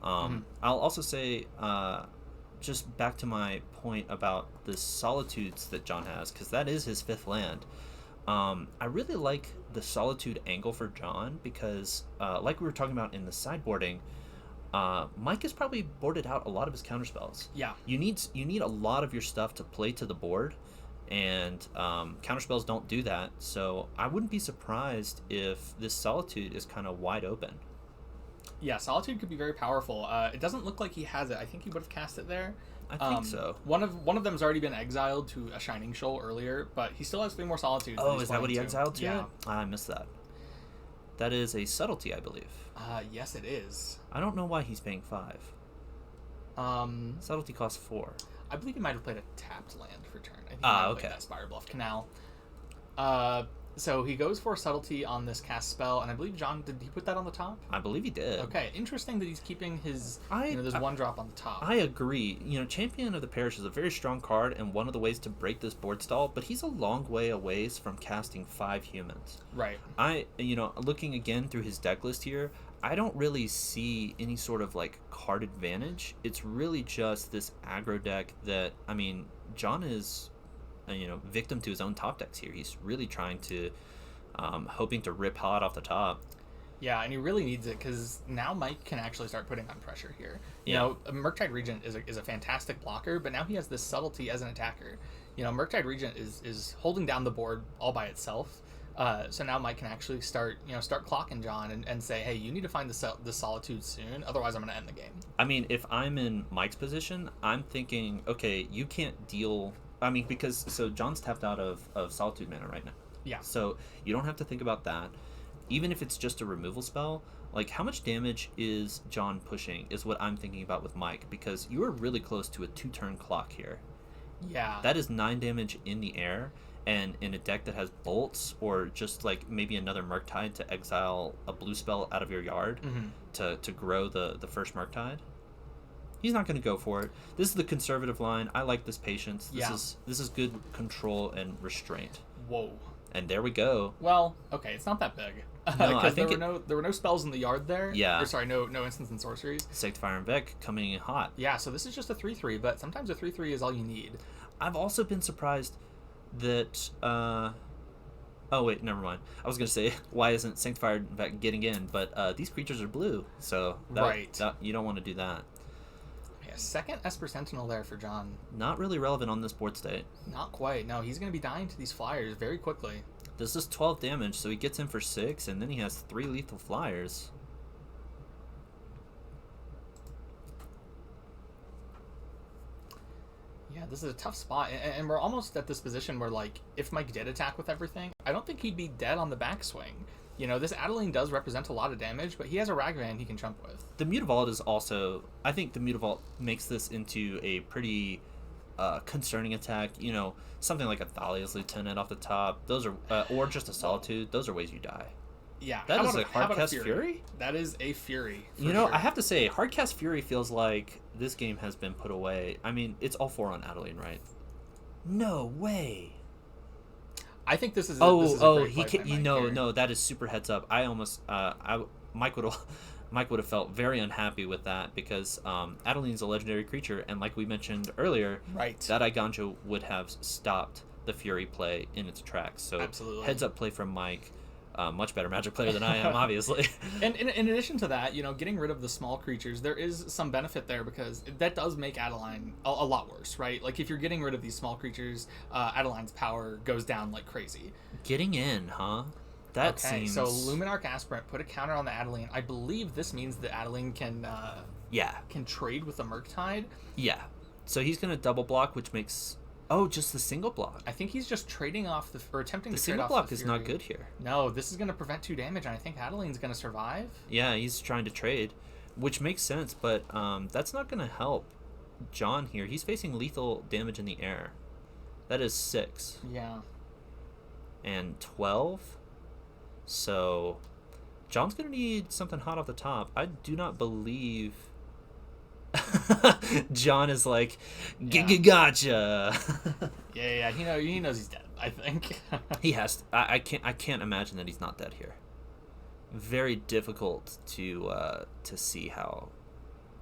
I'll also say, just back to my point about the Solitudes that John has, because that is his 5th land. I really like the Solitude angle for John because, like we were talking about in the sideboarding, Mike has probably boarded out a lot of his counterspells. Yeah. You need a lot of your stuff to play to the board, and counterspells don't do that. So I wouldn't be surprised if this Solitude is kind of wide open. Yeah, Solitude could be very powerful. It doesn't look like he has it. I think he would have cast it there. I think so. One of them's already been exiled to a Shining Shoal earlier, but he still has 3 more Solitudes. Oh, is that what he exiled to? Yeah. I missed that. That is a subtlety, I believe. Yes, it is. I don't know why he's paying 5. Subtlety costs 4. I believe he might have played a tapped land for turn. I think he Ah, might have okay. played that Spire Bluff Canal. So he goes for subtlety on this cast spell, and I believe John, did he put that on the top? I believe he did. Okay, interesting that he's keeping his, there's 1 drop on the top. I agree. Champion of the Parish is a very strong card and one of the ways to break this board stall, but he's a long way away from casting 5 humans. Right. Looking again through his deck list here, I don't really see any sort of card advantage. It's really just this aggro deck that, John is victim to his own top decks here. He's really trying to hoping to rip hot off the top. Yeah, and he really needs it because now Mike can actually start putting on pressure here. Murktide Regent is a fantastic blocker, but now he has this subtlety as an attacker. Murktide Regent is holding down the board all by itself. So now Mike can actually start clocking John and say, hey, you need to find the Solitude soon, otherwise I'm going to end the game. If I'm in Mike's position, I'm thinking, okay, you can't deal. Because John's tapped out of Solitude mana right now. Yeah. So you don't have to think about that. even if it's just a removal spell, like how much damage is John pushing is what I'm thinking about with Mike, because you are really close to a 2-turn clock here. Yeah. That is 9 damage in the air, and in a deck that has bolts or just like maybe another Murktide to exile a blue spell out of your yard to grow the first Murktide. He's not going to go for it. This is the conservative line. I like this patience. This is good control and restraint. Whoa. And there we go. Well, okay, it's not that big. No, I think there were no spells in the yard there. Yeah. Or sorry, no instants and sorceries. Sanctifier and Vec coming in hot. Yeah, so this is just a 3/3, but sometimes a 3/3 is all you need. I've also been surprised that oh wait, never mind. I was gonna say, why isn't Sanctifier and Vec getting in? But these creatures are blue, so that, you don't want to do that. Yeah, second Esper Sentinel there for John. Not really relevant on this board state. Not quite. No, he's going to be dying to these flyers very quickly. This is 12 damage, so he gets in for 6, and then he has 3 lethal flyers. Yeah, this is a tough spot, and we're almost at this position where, like, if Mike did attack with everything, I don't think he'd be dead on the backswing. You know, this Adeline does represent a lot of damage, but he has a Ragavan he can jump with. The Mutavault is also... I think the Mutavault makes this into a pretty concerning attack. You know, something like a Thalia's Lieutenant off the top. Those are... or just a Solitude. Those are ways you die. Yeah. That is a Hardcast Fury? That is a Fury. You know, sure. I have to say, Hardcast Fury feels like this game has been put away. I mean, it's all 4 on Adeline, right? No way. I think this is. He can. No, that is super heads up. I almost, Mike would have felt very unhappy with that because Adeline's a legendary creature, and like we mentioned earlier, right, that Eiganjo would have stopped the Fury play in its tracks. So absolutely, heads up play from Mike. Much better Magic player than I am, obviously. And in addition to that, you know, getting rid of the small creatures, there is some benefit there because that does make Adeline a lot worse, right? Like, if you're getting rid of these small creatures, Adeline's power goes down like crazy. Getting in, huh? That seems... So Luminarch Aspirant put a counter on the Adeline. I believe this means that Adeline can trade with the Murktide. Yeah. So he's going to double block, which makes... Oh, just the single attempting I think he's just trading off the trade off the single block is not good here. No, this is going to prevent 2 damage, and I think Adeline's going to survive. Yeah, he's trying to trade, which makes sense, but that's not going to help John here. He's facing lethal damage in the air. That is 6. Yeah. And 12. So John's going to need something hot off the top. I do not believe... John is like, gotcha. Yeah. He knows he's dead. I think he has to. I can't imagine that he's not dead here. Very difficult to see how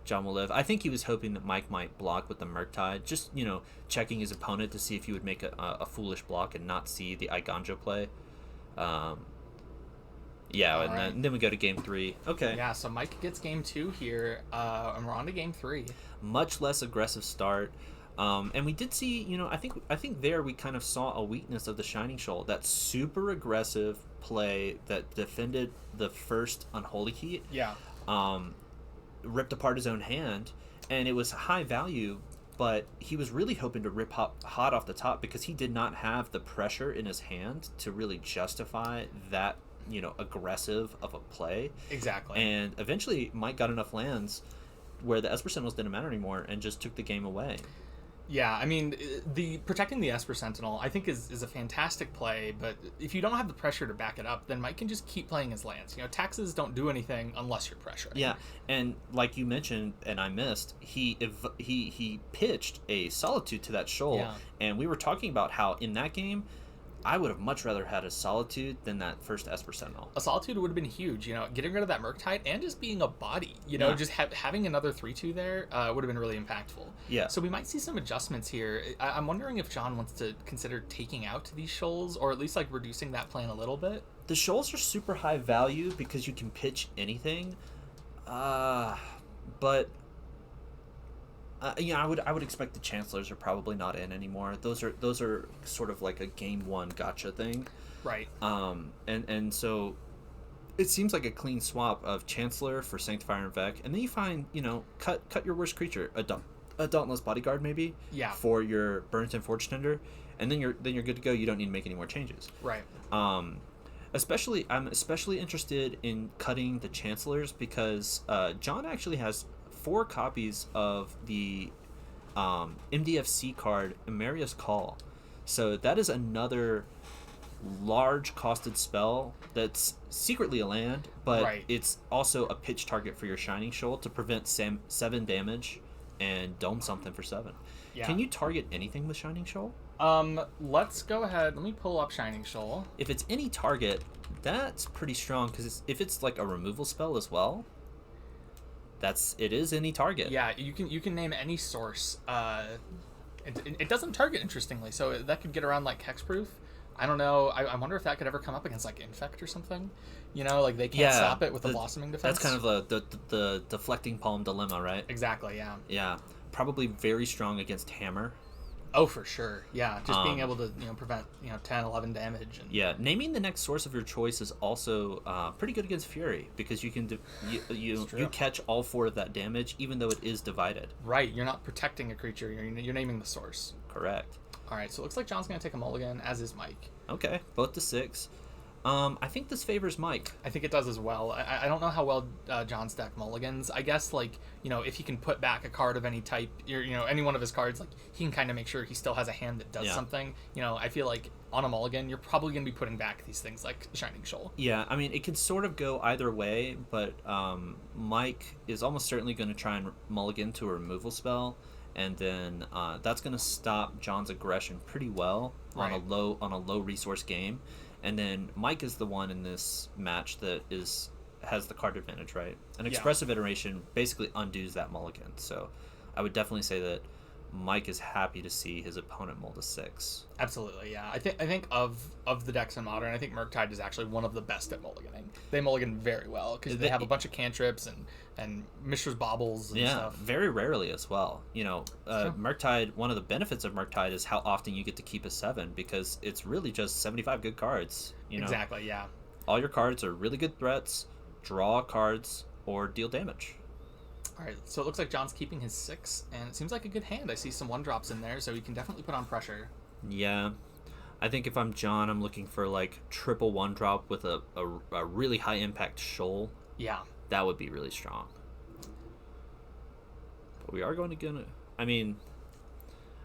John will live. I think he was hoping that Mike might block with the Murktide, just checking his opponent to see if he would make a foolish block and not see the Eiganjo play. Yeah, and then we go to game 3. Okay. Yeah, so Mike gets game 2 here, and we're on to game 3. Much less aggressive start. And we did see, I think there we kind of saw a weakness of the Shining Shoal. That super aggressive play that defended the first Unholy Heat. Yeah. Ripped apart his own hand, and it was high value, but he was really hoping to rip hot off the top because he did not have the pressure in his hand to really justify that aggressive of a play. Exactly. And eventually Mike got enough lands where the Esper Sentinels didn't matter anymore and just took the game away. Yeah, I mean, the protecting the Esper Sentinel I think is a fantastic play, but if you don't have the pressure to back it up, then Mike can just keep playing his lands. Taxes don't do anything unless you're pressuring. Yeah, and like you mentioned, and I missed, he pitched a Solitude to that shoal, and we were talking about how in that game I would have much rather had a Solitude than that first Esper Sentinel. A Solitude would have been huge, getting rid of that Murktide and just being a body, just having another 3/2 there would have been really impactful. Yeah. So we might see some adjustments here. I'm wondering if John wants to consider taking out these shoals or at least like reducing that plan a little bit. The shoals are super high value because you can pitch anything, but... I would expect the Chancellors are probably not in anymore. Those are sort of like a game 1 gotcha thing, right? And so it seems like a clean swap of Chancellor for Sanctifier and Vec, and then you find cut your worst creature, a Dauntless Bodyguard maybe, for your Burnt and Forge Tender, and then you're good to go. You don't need to make any more changes, right? I'm especially interested in cutting the Chancellors because John actually has 4 copies of the MDFC card Emeria's Call. So that is another large costed spell that's secretly a land, but it's also a pitch target for your Shining Shoal to prevent 7 damage and dome something for 7. Yeah. Can you target anything with Shining Shoal? Let's go ahead. Let me pull up Shining Shoal. If it's any target, that's pretty strong because if it's like a removal spell as well, it is any target. Yeah, you can name any source. It doesn't target, interestingly, so that could get around like hexproof. I don't know. I wonder if that could ever come up against like Infect or something. You know, like they can't stop it with the blossoming defense. That's kind of the deflecting palm dilemma, right? Exactly. Yeah. Yeah, probably very strong against Hammer. Oh, for sure. Yeah, just being able to prevent 10, 11 damage. And... Yeah, naming the next source of your choice is also pretty good against Fury because you can you catch all 4 of that damage even though it is divided. Right, you're not protecting a creature. You're naming the source. Correct. All right, so it looks like John's going to take a mulligan, as is Mike. Okay, both to 6. I think this favors Mike. I think it does as well. I don't know how well John's deck mulligans. I guess, if he can put back a card of any type, any one of his cards, he can kind of make sure he still has a hand that does something. I feel like on a mulligan, you're probably going to be putting back these things like Shining Shoal. Yeah, I mean, it can sort of go either way, but Mike is almost certainly going to try and mulligan to a removal spell. And then that's going to stop John's aggression pretty well on a low resource game. And then Mike is the one in this match that has the card advantage, right? An expressive iteration basically undoes that mulligan. So I would definitely say that Mike is happy to see his opponent mull to 6. Absolutely, yeah. I think of the decks in Modern, I think Murktide is actually one of the best at mulliganing. They mulligan very well because they have a bunch of cantrips and Mishra's Baubles and stuff. Yeah, very rarely as well. Murktide, one of the benefits of Murktide is how often you get to keep a 7 because it's really just 75 good cards. Exactly, yeah. All your cards are really good threats, draw cards, or deal damage. All right, so it looks like John's keeping his 6, and it seems like a good hand. I see some 1-drops in there, so he can definitely put on pressure. Yeah. I think if I'm John, I'm looking for triple 1-drop with a really high impact shoal. Yeah. That would be really strong. But we are I mean,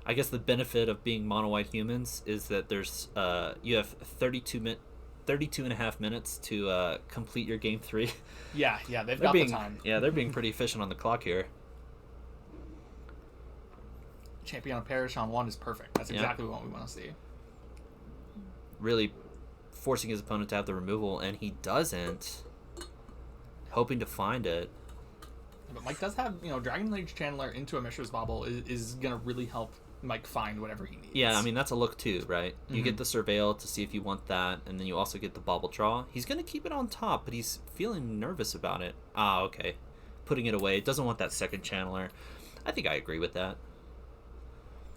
I guess the benefit of being mono-white humans is that there's you have 32 and a half minutes to complete your game 3. Yeah, they've got the time. Yeah, they're being pretty efficient on the clock here. Champion of Perish on 1 is perfect. That's exactly what we want to see. Really forcing his opponent to have the removal, and he doesn't. Hoping to find it. But Mike does have, Dragon Age Channeler into a Mishra's Bauble is going to really help Mike find whatever he needs. Yeah, I mean, that's a look too, right? Mm-hmm. You get the Surveil to see if you want that, and then you also get the Bauble Draw. He's going to keep it on top, but he's feeling nervous about it. Okay. Putting it away. Doesn't want that second Channeler. I think I agree with that.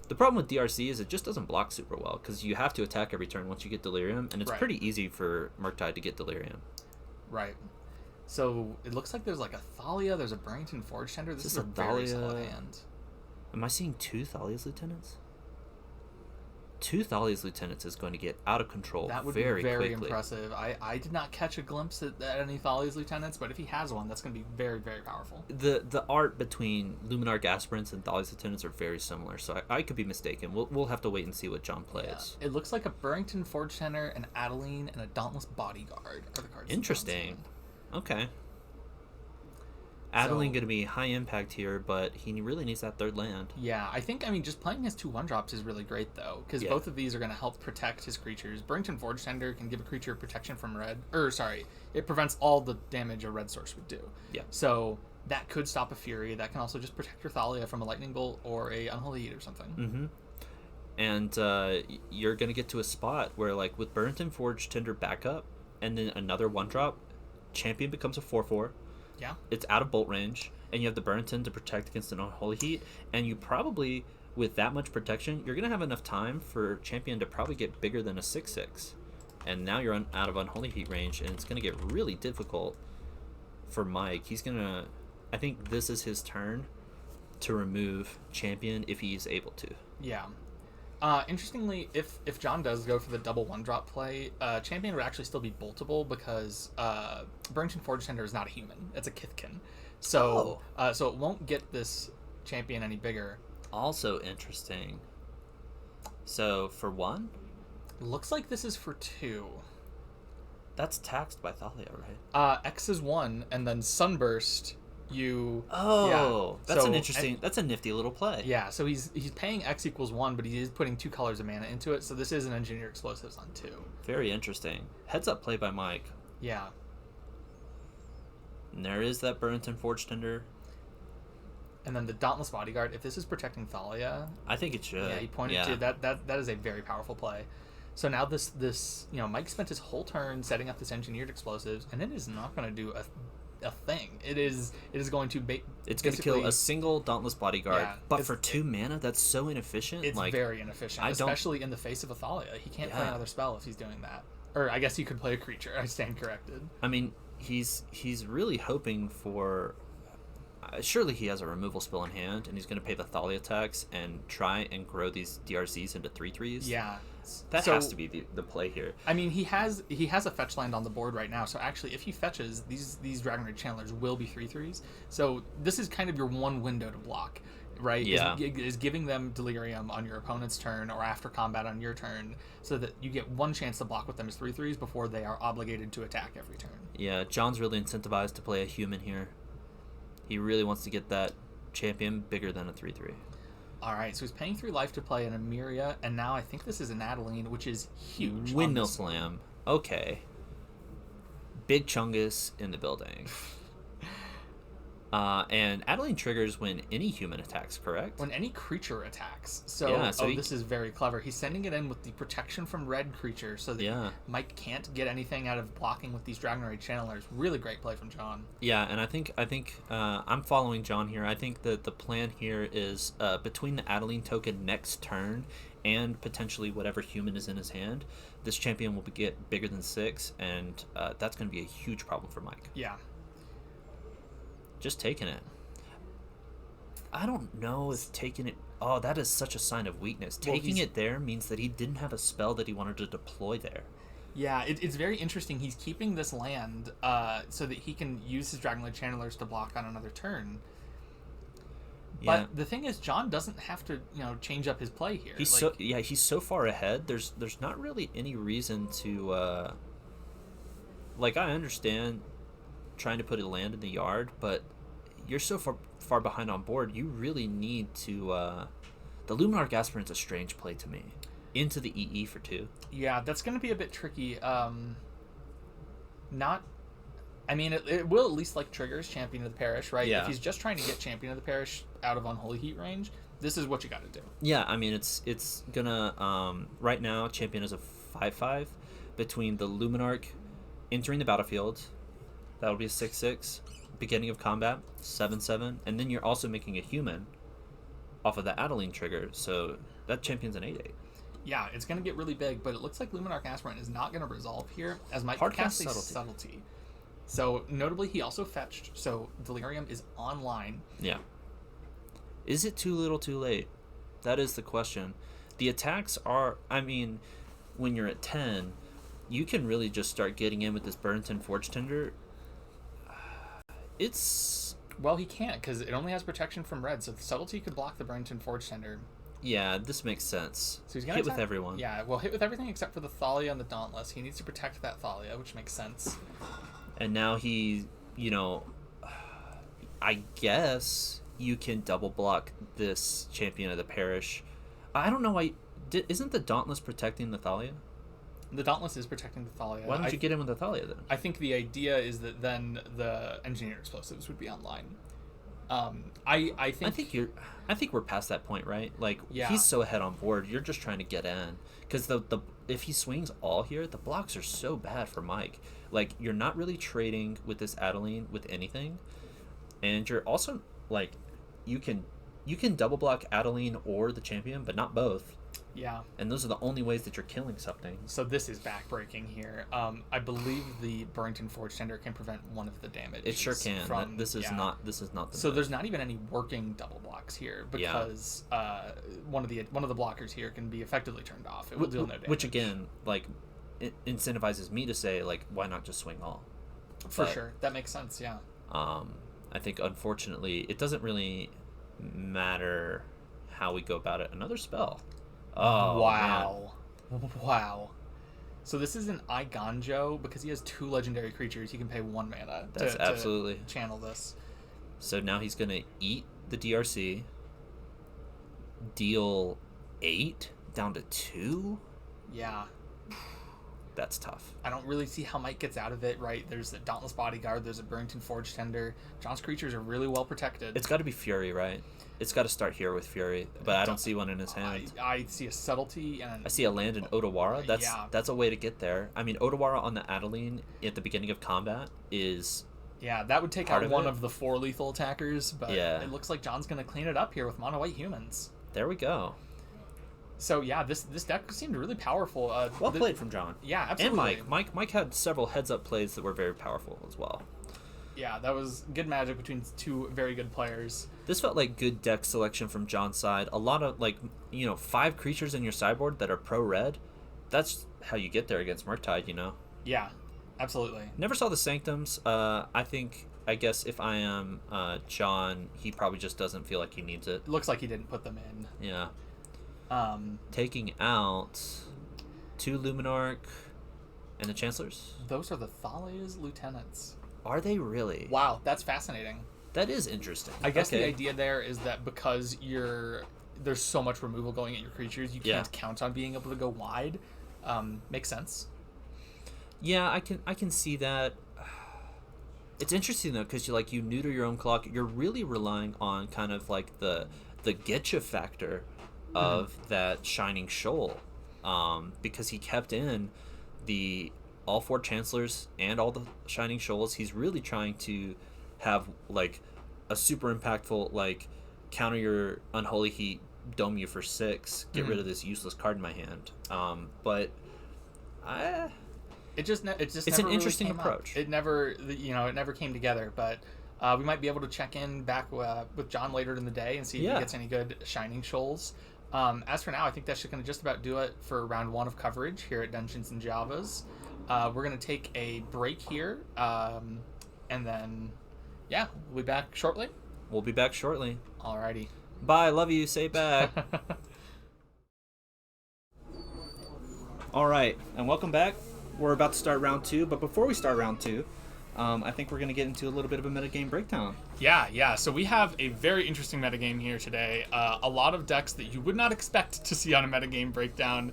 The problem with DRC is it just doesn't block super well, because you have to attack every turn once you get Delirium, and it's pretty easy for Murktide to get Delirium. Right. So, it looks like there's a Thalia, there's a Burrington Forge Tender. This is a very solid hand. Am I seeing 2 Thalia's Lieutenants? 2 Thalia's Lieutenants is going to get out of control that would very be very quickly. Impressive. I did not catch a glimpse at any Thalia's Lieutenants, but if he has one, that's going to be very, very powerful. The art between Luminarch Aspirants and Thalia's Lieutenants are very similar, so I could be mistaken. We'll have to wait and see what John plays. Yeah. It looks like a Burrington Forge Tender, an Adeline, and a Dauntless Bodyguard are the cards. Interesting. Okay. Adeline going to be high impact here, but he really needs that 3rd land. Yeah, I think, just playing his 2 1-drops is really great, though, because both of these are going to help protect his creatures. Burrington Forge Tender can give a creature protection from red. It prevents all the damage a red source would do. Yeah. So that could stop a Fury. That can also just protect your Thalia from a Lightning Bolt or a Unholy Heat or something. Mm-hmm. And you're going to get to a spot where, with Burrington Forge Tender backup, and then another 1-drop, Champion becomes a 4/4. Yeah. It's out of bolt range, and you have the Burrington to protect against an Unholy Heat, and you probably, with that much protection, you're going to have enough time for Champion to probably get bigger than a 6/6. And now you're out of Unholy Heat range, and it's going to get really difficult for Mike. He's going to... I think this is his turn to remove Champion if he's able to. Yeah. Interestingly, if John does go for the double 1-drop play, Champion would actually still be boltable because Burrington Forge Tender is not a human. It's a Kithkin. So so it won't get this Champion any bigger. Also interesting. So for 1? Looks like this is for 2. That's taxed by Thalia, right? X is 1, and then Sunburst, that's an interesting, that's a nifty little play. Yeah, so he's paying X equals 1, but he is putting 2 colors of mana into it, so this is an Engineer Explosives on 2. Very interesting. Heads up play by Mike. Yeah. And there is that Burrington Forge Tender. And then the Dauntless Bodyguard, if this is protecting Thalia... I think it should. Yeah, he pointed to that is a very powerful play. So now this Mike spent his whole turn setting up this Engineered Explosives, and it is not going to do a thing. It is going to it's going to kill a single Dauntless Bodyguard, but for 2 mana, that's so inefficient. It's very inefficient, especially in the face of a Thalia. He can't play another spell if he's doing that. Or I guess he could play a creature. I stand corrected. I mean, he's really hoping for... surely he has a removal spell in hand, and he's going to pay the Thalia tax and try and grow these DRCs into 3/3s. Yeah. That has to be the play here. I mean, he has a fetch land on the board right now, so actually if he fetches, these Dragonrage Channelers will be 3/3s. So this is kind of your one window to block, right? Yeah. Is giving them Delirium on your opponent's turn or after combat on your turn, so that you get one chance to block with them as 3/3s before they are obligated to attack every turn. Yeah, John's really incentivized to play a human here. He really wants to get that champion bigger than a 3/3. Alright, so he's paying 3 life to play an Emiria, and now I think this is an Adeline, which is huge. Windmill Slam. Okay. Big Chungus in the building. And Adeline triggers when any human attacks, correct? When any creature attacks. So, this is very clever. He's sending it in with the protection from red creature so that Mike can't get anything out of blocking with these Dragonrage Channelers. Really great play from John. Yeah, and I think I'm following John here. I think that the plan here is between the Adeline token next turn and potentially whatever human is in his hand, this champion will get bigger than 6, and that's going to be a huge problem for Mike. Yeah. Just taking it. I don't know if taking it... Oh, that is such a sign of weakness. Taking it there means that he didn't have a spell that he wanted to deploy there. Yeah, it's very interesting. He's keeping this land so that he can use his Dragonlord Channelers to block on another turn. Yeah. But the thing is, John doesn't have to, change up his play here. He's he's so far ahead. There's not really any reason to... I understand trying to put a land in the yard, but you're so far behind on board, you really need to the Luminarch Aspirant's a strange play to me. Into the EE for 2. Yeah, that's going to be a bit tricky. It will at least triggers Champion of the Parish, right? Yeah. If he's just trying to get Champion of the Parish out of Unholy Heat range, this is what you got to do. Yeah, I mean, it's gonna right now Champion is a 5/5 between the Luminarch entering the battlefield. That'll be a 6/6. Beginning of combat, 7/7, and then you're also making a human off of the Adeline trigger, so that champion's an 8/8. Yeah, it's going to get really big, but it looks like Luminarch Aspirant is not going to resolve here, as Mike casts a subtlety. So, notably, he also fetched, so Delirium is online. Yeah. Is it too little too late? That is the question. The attacks are, when you're at 10, you can really just start getting in with this Burrington Forge Tender. Well, he can't, because it only has protection from red, so the subtlety could block the Burrington Forge Tender. Yeah, this makes sense. So he's gonna hit with everyone. Yeah, well, hit with everything except for the Thalia and the Dauntless. He needs to protect that Thalia, which makes sense. And now he, I guess you can double block this Champion of the Parish. I don't know why. Isn't the Dauntless protecting the Thalia? The Dauntless is protecting the Thalia. Why don't you get in with the Thalia then? I think the idea is that then the Engineer Explosives would be online. I think we're past that point, right? He's so ahead on board. You're just trying to get in because if he swings all here, the blocks are so bad for Mike. You're not really trading with this Adeline with anything, and you're also you can double block Adeline or the champion, but not both. Yeah. And those are the only ways that you're killing something. So this is backbreaking here. I believe the Burrington Forge Tender can prevent one of the damage. It sure can. This is not the So there's not even any working double blocks here because one of the blockers here can be effectively turned off. It will deal no damage. Which again, like, it incentivizes me to say, like, why not just swing all? For sure. That makes sense, yeah. I think unfortunately it doesn't really matter how we go about it. Another spell. Oh, wow. Man. Wow. So this is an Iganjo because he has 2 legendary creatures. He can pay 1 mana to channel this. So now he's going to eat the DRC, deal 8 down to 2? Yeah. That's tough. I don't really see how Mike gets out of it, right? There's a Dauntless Bodyguard, there's a Burrington Forge Tender. John's creatures are really well protected. It's got to be Fury, right? It's got to start here with Fury, but I don't see one in his hand. I see a Subtlety and I see a land in Otawara. That's a way to get there. I mean, Otawara on the Adeline at the beginning of combat is... Yeah, that would take out one of the 4 lethal attackers, but it looks like John's going to clean it up here with mono white humans. There we go. So yeah, this deck seemed really powerful. Well played from John. Yeah, absolutely. And Mike had several heads-up plays that were very powerful as well. Yeah, that was good magic between 2 very good players. This felt like good deck selection from John's side. A lot of 5 creatures in your sideboard that are pro-red. That's how you get there against Murktide, Yeah, absolutely. Never saw the Sanctums. I guess if I am John, he probably just doesn't feel like he needs it. Looks like he didn't put them in. Yeah. Taking out 2 Luminarch and the Chancellors. Those are the Thalia's lieutenants. Are they really? Wow, that's fascinating. That is interesting. I guess the idea there is that because there's so much removal going at your creatures, you can't count on being able to go wide. Makes sense. Yeah, I can see that. It's interesting though, because you neuter your own clock. You're really relying on kind of like the getcha factor of that Shining Shoal, because he kept in all 4 Chancellors and all the Shining Shoals. He's really trying to have like a super impactful counter your Unholy Heat, dome you for 6, get rid of this useless card in my hand. But it's an interesting approach. It never came together, but we might be able to check in back with John later in the day and see if he gets any good Shining Shoals. As for now, I think that's going to just about do it for round 1 of coverage here at Dungeons and Javas. We're going to take a break here, and then, we'll be back shortly. We'll be back shortly. Alrighty. Bye. Love you. Say back. All right, and welcome back. We're about to start round 2, but before we start round 2, I think we're going to get into a little bit of a metagame breakdown. Yeah. So we have a very interesting metagame here today. A lot of decks that you would not expect to see on a metagame breakdown.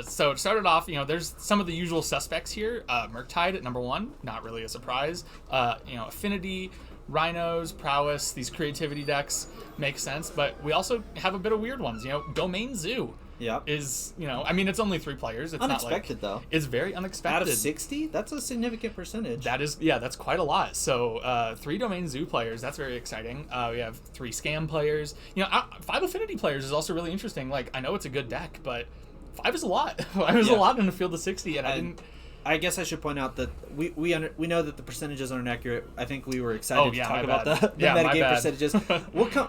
So it started off, there's some of the usual suspects here. Murktide at number 1, not really a surprise. Affinity, Rhinos, Prowess, these creativity decks make sense, but we also have a bit of weird ones. Domain Zoo. Yeah. Is, it's only 3 players. It's unexpected, though. It's very unexpected. Out of 60? That's a significant percentage. That's quite a lot. So 3 Domain Zoo players, that's very exciting. We have 3 Scam players. 5 Affinity players is also really interesting. I know it's a good deck, but 5 is a lot. 5 is a lot in a field of 60, and I guess I should point out that we know that the percentages aren't accurate. I think we were excited to talk about the metagame percentages.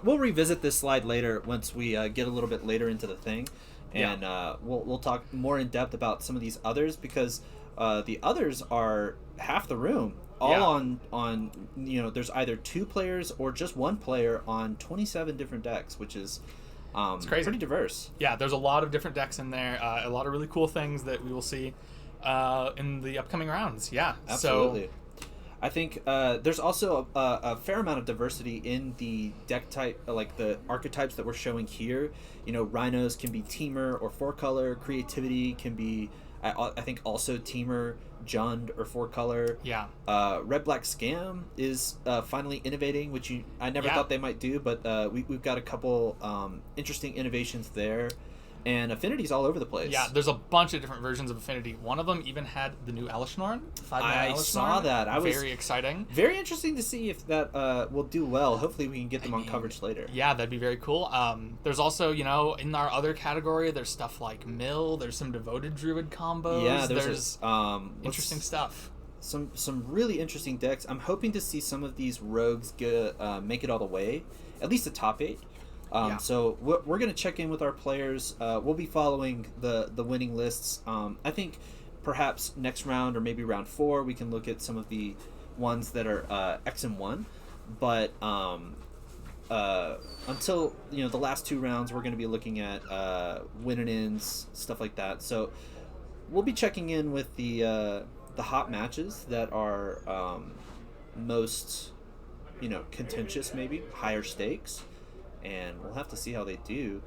We'll revisit this slide later once we get a little bit later into the thing, and we'll talk more in depth about some of these others, because the others are half the room. On there's either 2 players or just 1 player on 27 different decks, which is it's crazy. Pretty diverse. Yeah, there's a lot of different decks in there. A lot of really cool things that we will see in the upcoming rounds. Yeah, absolutely. So, I think there's also a fair amount of diversity in the deck type, like the archetypes that we're showing here. Rhinos can be Teamer or 4-color. Creativity can be, I think, also Teamer, Jund, or 4-color. Yeah. Red Black Scam is finally innovating, which I never thought they might do, but we've got a couple interesting innovations there. And Affinity's all over the place. Yeah, there's a bunch of different versions of Affinity. One of them even had the new Elishnorn. I saw that. I was very exciting. Very interesting to see if that will do well. Hopefully we can get them on coverage later. Yeah, that'd be very cool. There's also, in our other category, there's stuff like Mill. There's some Devoted Druid combos. Yeah, there's interesting stuff. Some really interesting decks. I'm hoping to see some of these rogues make it all the way, at least the top 8. So we're going to check in with our players. We'll be following the winning lists. I think perhaps next round or maybe round 4 we can look at some of the ones that are X and 1. But until the last 2 rounds, we're going to be looking at win and ins, stuff like that. So we'll be checking in with the hot matches that are most contentious, maybe higher stakes. And we'll have to see how they do.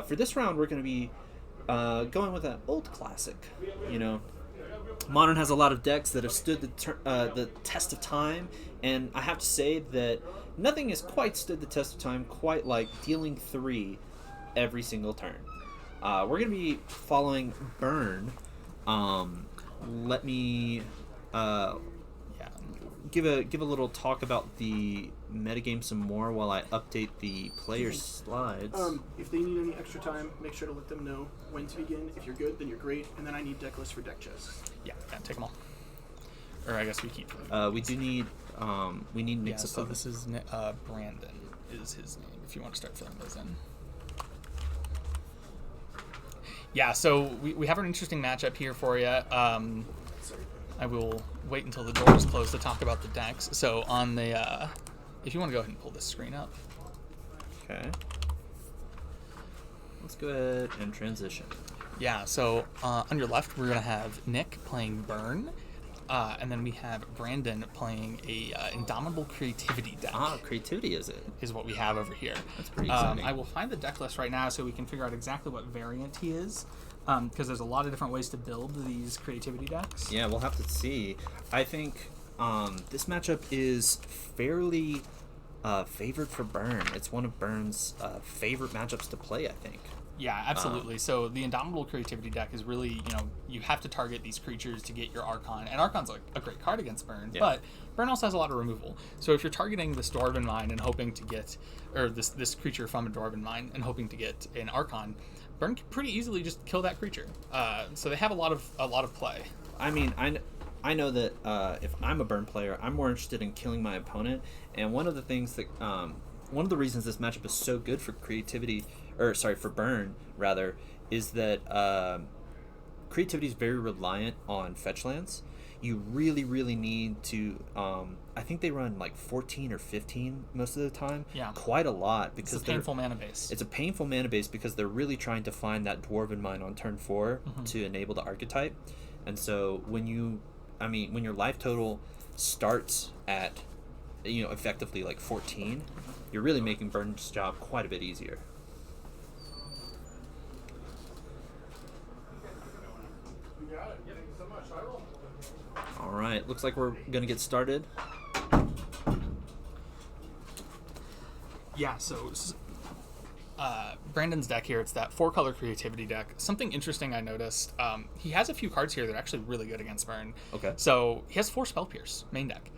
For this round, we're going to be going with an old classic. Modern has a lot of decks that have stood the test of time, and I have to say that nothing has quite stood the test of time quite like dealing 3 every single turn. We're going to be following Burn. Let me give a little talk about the metagame some more while I update the player slides. If they need any extra time, make sure to let them know when to begin. If you're good, then you're great, and then I need deck lists for deck chests. Yeah, take them all. Or I guess we keep we do need Nick's so this is Brandon is his name, if you want to start filling those in. Yeah, so we have an interesting matchup here for you. I will wait until the door is closed to talk about the decks. So on the, if you want to go ahead and pull this screen up. Okay. Let's go ahead and transition. Yeah, so on your left, we're going to have Nick playing Burn. And then we have Brandon playing a Indomitable Creativity deck. Creativity is what we have over here. That's pretty exciting. I will find the deck list right now so we can figure out exactly what variant he is. Because there's a lot of different ways to build these creativity decks. Yeah, we'll have to see. I think this matchup is fairly favored for Burn. It's one of Burn's favorite matchups to play, I think. Yeah, absolutely. So the Indomitable Creativity deck is really, you have to target these creatures to get your Archon. And Archon's a great card against Burn, but Burn also has a lot of removal. So if you're targeting this Dwarven Mine and hoping to get, or this creature from a Dwarven Mine and hoping to get an Archon, Burn can pretty easily just kill that creature. So they have a lot of play. I mean, I know that if I'm a Burn player, I'm more interested in killing my opponent. And one of the things that one of the reasons this matchup is so good for for Burn rather, is that creativity is very reliant on fetch lands. You really, really need to. I think they run like 14 or 15 most of the time. Yeah, quite a lot because it's a painful mana base. It's a painful mana base because they're really trying to find that Dwarven Mine on turn 4 to enable the archetype. And so when your life total starts at, effectively like 14, you're really making Burn's job quite a bit easier. All right, looks like we're gonna get started. Yeah, so Brandon's deck here, it's that 4-color creativity deck. Something interesting I noticed, he has a few cards here that are actually really good against Burn. Okay. So he has 4 Spell Pierce, main deck.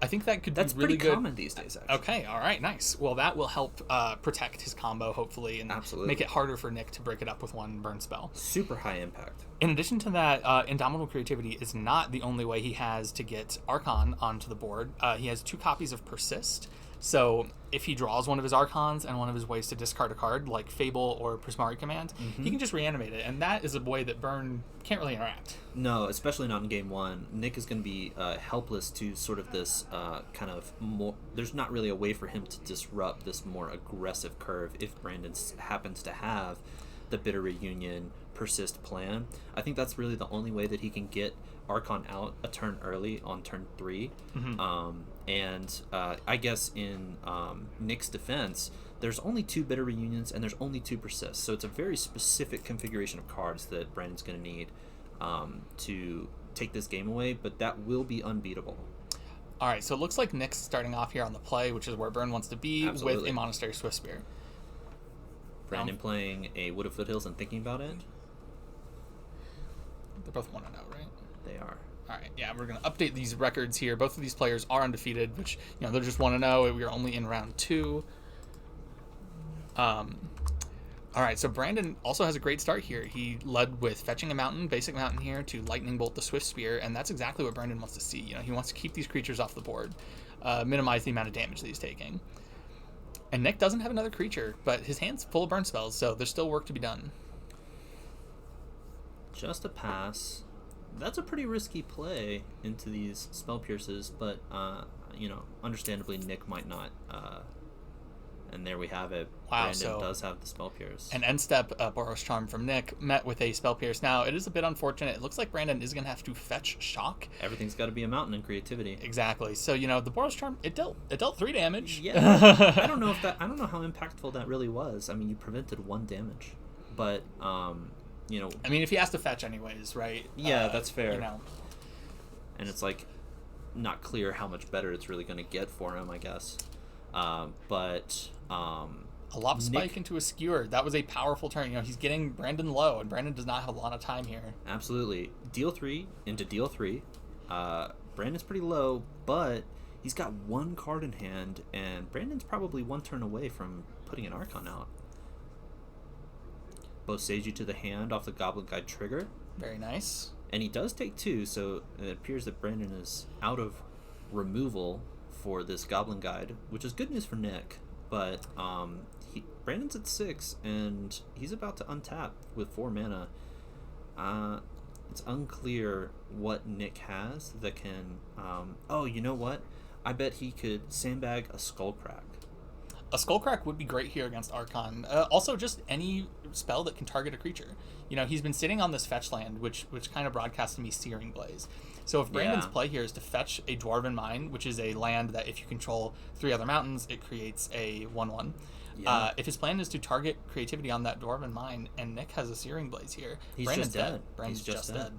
I think that could be really good. That's pretty common these days, actually. Okay, all right, nice. Well, that will help protect his combo, hopefully, and make it harder for Nick to break it up with one Burn spell. Super high impact. In addition to that, Indomitable Creativity is not the only way he has to get Archon onto the board. He has 2 copies of Persist. So if he draws one of his Archons and one of his ways to discard a card, like Fable or Prismari Command, he can just reanimate it. And that is a way that Burn can't really interact. No, especially not in game 1. Nick is going to be helpless to sort of this kind of more... There's not really a way for him to disrupt this more aggressive curve if Brandon happens to have the Bitter Reunion Persist plan. I think that's really the only way that he can get Archon out a turn early on turn 3. I guess in Nick's defense, there's only 2 Bitter Reunions and there's only 2 Persists, so it's a very specific configuration of cards that Brandon's going to need to take this game away, but that will be unbeatable. All right, so it looks like Nick's starting off here on the play, which is where Burn wants to be. Absolutely. With a Monastery Swiftspear. Brandon playing a Wood of Foothills and thinking about it. They're both 1-0, right? They are. All right, yeah, we're going to update these records here. Both of these players are undefeated, which, they're just 1-0. We are only in round 2. All right, so Brandon also has a great start here. He led with fetching a mountain, basic mountain here, to lightning bolt the Swift Spear, and that's exactly what Brandon wants to see. He wants to keep these creatures off the board, minimize the amount of damage that he's taking. And Nick doesn't have another creature, but his hand's full of burn spells, so there's still work to be done. Just a pass. That's a pretty risky play into these spell pierces, but understandably Nick might not. And there we have it. Wow, Brandon does have the spell pierce. An end step Boros Charm from Nick met with a spell pierce. Now it is a bit unfortunate. It looks like Brandon is going to have to fetch shock. Everything's got to be a mountain in creativity. Exactly. So the Boros Charm it dealt 3 damage. Yeah. I don't know how impactful that really was. I mean, you prevented 1 damage, but I mean, if he has to fetch anyways, right? Yeah, that's fair. And it's like not clear how much better it's really going to get for him, I guess. But a lob spike into a skewer. That was a powerful turn. He's getting Brandon low, and Brandon does not have a lot of time here. Absolutely. Deal 3 into deal 3. Brandon's pretty low, but he's got 1 card in hand, and Brandon's probably 1 turn away from putting an Archon out. Boseiju to the hand off the Goblin Guide trigger. Very nice. And he does take 2, so it appears that Brandon is out of removal for this Goblin Guide, which is good news for Nick. But Brandon's at 6, and he's about to untap with 4 mana. It's unclear what Nick has that can... you know what? I bet he could sandbag a Skullcrack. A Skullcrack would be great here against Archon. Also, just any spell that can target a creature. He's been sitting on this fetch land, which kind of broadcasts to me Searing Blaze. So if Brandon's play here is to fetch a Dwarven Mine, which is a land that if you control 3 other mountains, it creates a 1/1. Yeah. If his plan is to target creativity on that Dwarven Mine, and Nick has a Searing Blaze here, Brandon's just dead. Brandon's just dead.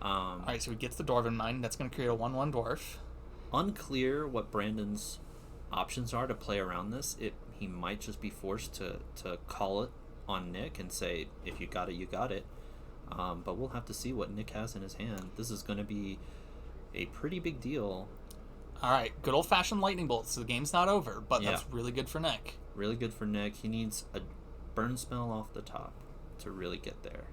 All right, so he gets the Dwarven Mine. That's going to create a 1/1 dwarf. Unclear what Brandon's options are to play around this. He might just be forced to call it on Nick and say, if you got it, you got it. But we'll have to see what Nick has in his hand. This is going to be a pretty big deal. All right, good old-fashioned lightning bolts. So the game's not over, but that's really good for Nick. Really good for Nick. He needs a burn spell off the top to really get there.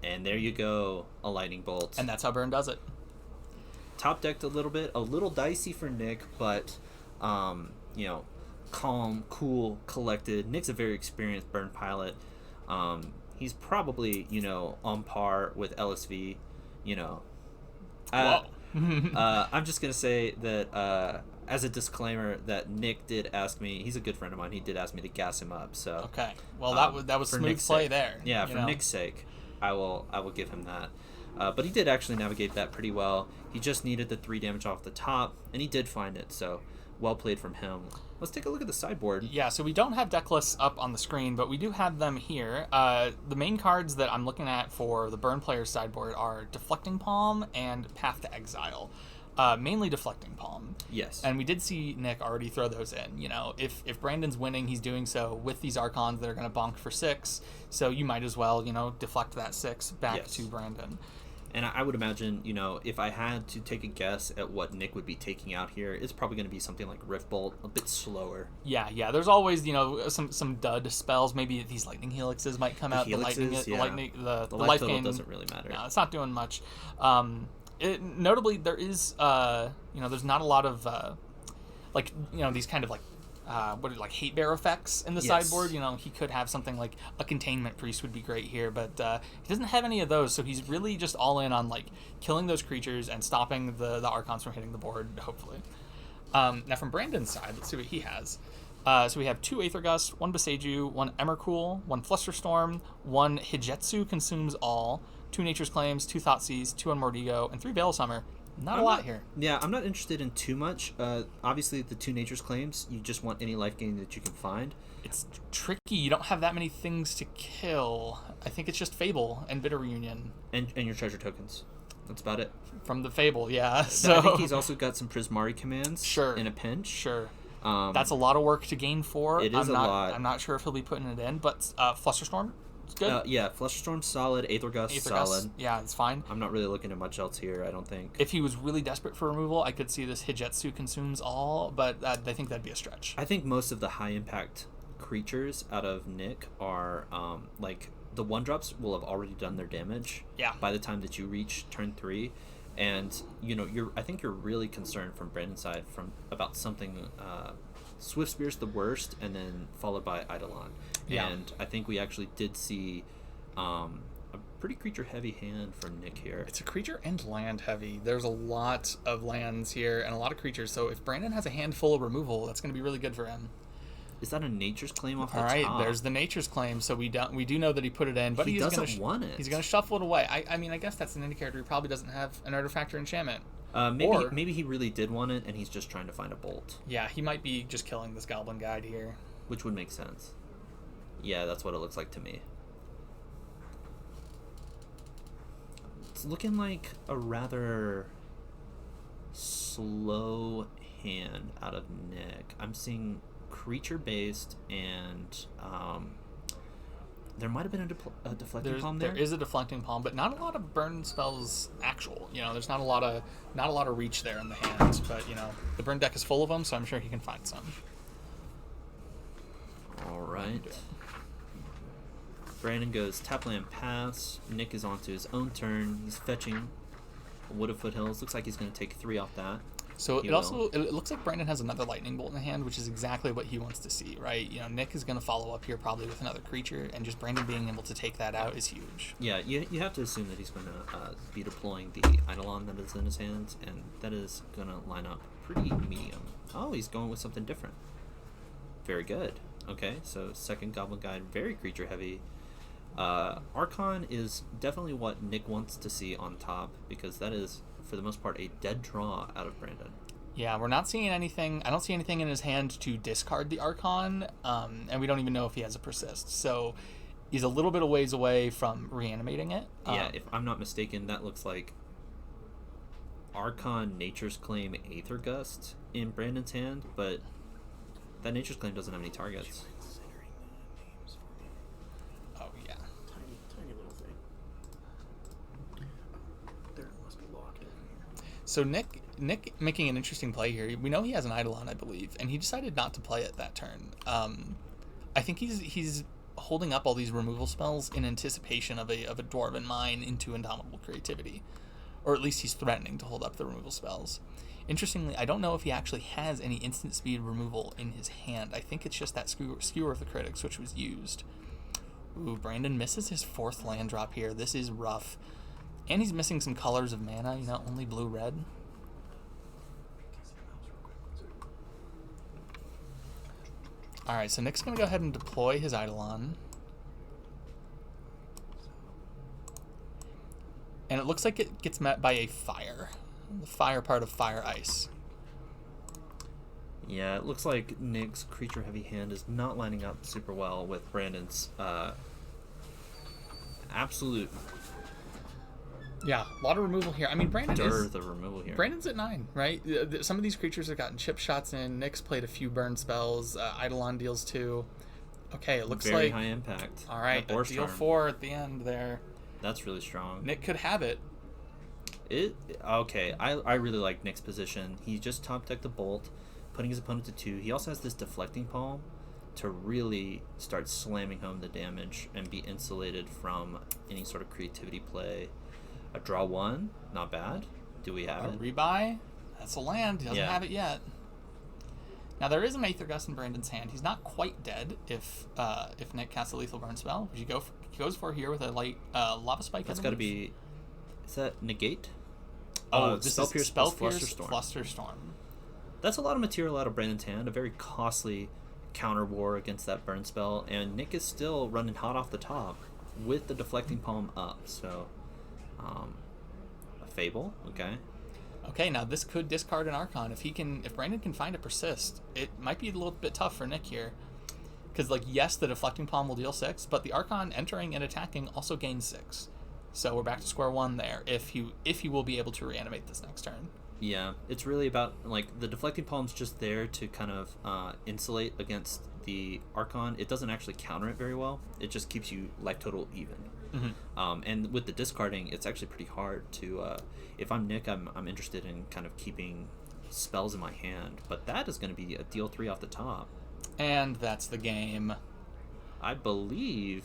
And there you go, a lightning bolt. And that's how Burn does it. Top decked a little dicey for Nick, but calm, cool, collected. Nick's a very experienced burn pilot. He's probably on par with LSV. I'm just gonna say that as a disclaimer that Nick did ask me. He's a good friend of mine. He did ask me to gas him up. So okay, well that was smooth Nick's play sake. there. Yeah, for Nick's sake, I will give him that. But he did actually navigate that pretty well. He just needed the 3 damage off the top, and he did find it, so well played from him. Let's take a look at the sideboard. Yeah, so we don't have deck lists up on the screen, but we do have them here. The main cards that I'm looking at for the Burn player's sideboard are Deflecting Palm and Path to Exile. Mainly Deflecting Palm. Yes. And we did see Nick already throw those in. If Brandon's winning, he's doing so with these Archons that are going to bonk for 6, so you might as well, deflect that 6 back to Brandon. And I would imagine, if I had to take a guess at what Nick would be taking out here, it's probably going to be something like Rift Bolt, a bit slower. Yeah. There's always, some dud spells. Maybe these Lightning Helixes might come out. The life gain doesn't really matter. No, it's not doing much. Notably, there is, there's not a lot of, these kind of hate bear effects in the sideboard. He could have something like a Containment Priest would be great here, but he doesn't have any of those, so he's really just all in on killing those creatures and stopping the Archons from hitting the board, hopefully. Now from Brandon's side, let's see what he has. So we have 2 Aether Gust, 1 Boseiju, 1 Emrakul, 1 Flusterstorm, 1 Hijetsu Consumes All, 2 Nature's Claims, 2 Thoughtseize, 2 Unmordigo, and 3 Veil Summer. Not a lot here. Yeah, I'm not interested in too much. Obviously, the 2 Nature's Claims, you just want any life gain that you can find. It's tricky. You don't have that many things to kill. I think it's just Fable and Bitter Reunion. And your treasure tokens. That's about it. From the Fable, yeah. So I think he's also got some Prismari commands in a pinch. Sure. That's a lot of work to gain 4. It is a lot. I'm not sure if he'll be putting it in, but Flusterstorm, it's good. Yeah, Flusterstorm's solid. Aether Gust, solid. Yeah, it's fine. I'm not really looking at much else here, I don't think. If he was really desperate for removal, I could see this Hijetsu consumes all, but I think that'd be a stretch. I think most of the high impact creatures out of Nick are like the 1-drops will have already done their damage by the time that you reach turn 3. And I think you're really concerned from Brandon's side about something. Swift Spear's the worst, and then followed by Eidolon. Yeah. And I think we actually did see a pretty creature heavy hand from Nick here. It's a creature and land heavy. There's a lot of lands here and a lot of creatures. So if Brandon has a handful of removal, that's going to be really good for him. Is that a Nature's Claim off the top? top? All right, there's the Nature's Claim. So we do know that he put it in, but he doesn't want it. He's going to shuffle it away. I mean, I guess that's an indicator he probably doesn't have an artifact or enchantment. Maybe he really did want it, and he's just trying to find a bolt. Yeah, he might be just killing this Goblin Guide here. Which would make sense. Yeah, that's what it looks like to me. It's looking like a rather slow hand out of Nick. I'm seeing creature-based, and there might have been a deflecting palm there. There is a deflecting palm, but not a lot of burn spells actual. There's not a lot of reach there in the hand, but the burn deck is full of them, so I'm sure he can find some. All right. Brandon goes tap land pass. Nick is onto his own turn. He's fetching Wood of Foothills. Looks like he's going to take 3 off that. So it looks like Brandon has another lightning bolt in the hand, which is exactly what he wants to see, right? Nick is going to follow up here probably with another creature, and just Brandon being able to take that out is huge. Yeah, you have to assume that he's going to be deploying the Eidolon that is in his hands, and that is going to line up pretty medium. Oh, he's going with something different. Very good. Okay, so second Goblin Guide, very creature heavy. Archon is definitely what Nick wants to see on top, because that is, for the most part, a dead draw out of Brandon. Yeah, we're not seeing anything. I don't see anything in his hand to discard the Archon, and we don't even know if he has a persist. So he's a little bit of ways away from reanimating it. Yeah, if I'm not mistaken, that looks like Archon, Nature's Claim, Aether Gust in Brandon's hand, but that Nature's Claim doesn't have any targets. Oh, yeah. Tiny little thing. There must be locked in here. So Nick making an interesting play here. We know he has an Eidolon, I believe, and he decided not to play it that turn. I think he's holding up all these removal spells in anticipation of a Dwarven Mine into Indomitable Creativity, or at least he's threatening to hold up the removal spells. Interestingly, I don't know if he actually has any instant speed removal in his hand. I think it's just that Skewer of the Critics, which was used. Ooh, Brandon misses his 4th land drop here. This is rough. And he's missing some colors of mana, only blue-red. Alright, so Nick's going to go ahead and deploy his Eidolon. And it looks like it gets met by a fire. The fire part of Fire Ice. Yeah, it looks like Nick's creature-heavy hand is not lining up super well with Brandon's absolute... Yeah, a lot of removal here. I mean, dearth of removal here. Brandon's at 9, right? Some of these creatures have gotten chip shots in. Nick's played a few burn spells. Eidolon deals 2. Okay, it looks very like... high impact. All right, deal 4 at the end there. That's really strong. Nick could have it. Okay, I really like Nick's position. He just top-decked the Bolt, putting his opponent to 2. He also has this Deflecting Palm to really start slamming home the damage and be insulated from any sort of creativity play. A draw 1, not bad. Do we have it? Rebuy? That's a land. He doesn't have it yet. Now there is an Aether Gust in Brandon's hand. He's not quite dead if Nick casts a lethal burn spell, which he goes for here with a light Lava Spike. That's got to be... Is that negate? This is Spell Pierce Flusterstorm. That's a lot of material out of Brandon's hand. A very costly counter war against that burn spell, and Nick is still running hot off the top with the Deflecting Palm up. So, a Fable, okay. Okay, now this could discard an Archon if Brandon can find a persist. It might be a little bit tough for Nick here, because yes, the Deflecting Palm will deal 6, but the Archon entering and attacking also gains 6. So we're back to square one there. If he will be able to reanimate this next turn. Yeah, it's really about, like, the Deflecting Palm's just there to kind of insulate against the Archon. It doesn't actually counter it very well. It just keeps you life total even. And with the discarding, it's actually pretty hard to... if I'm Nick, I'm interested in kind of keeping spells in my hand. But that is going to be a deal 3 off the top. And that's the game. I believe...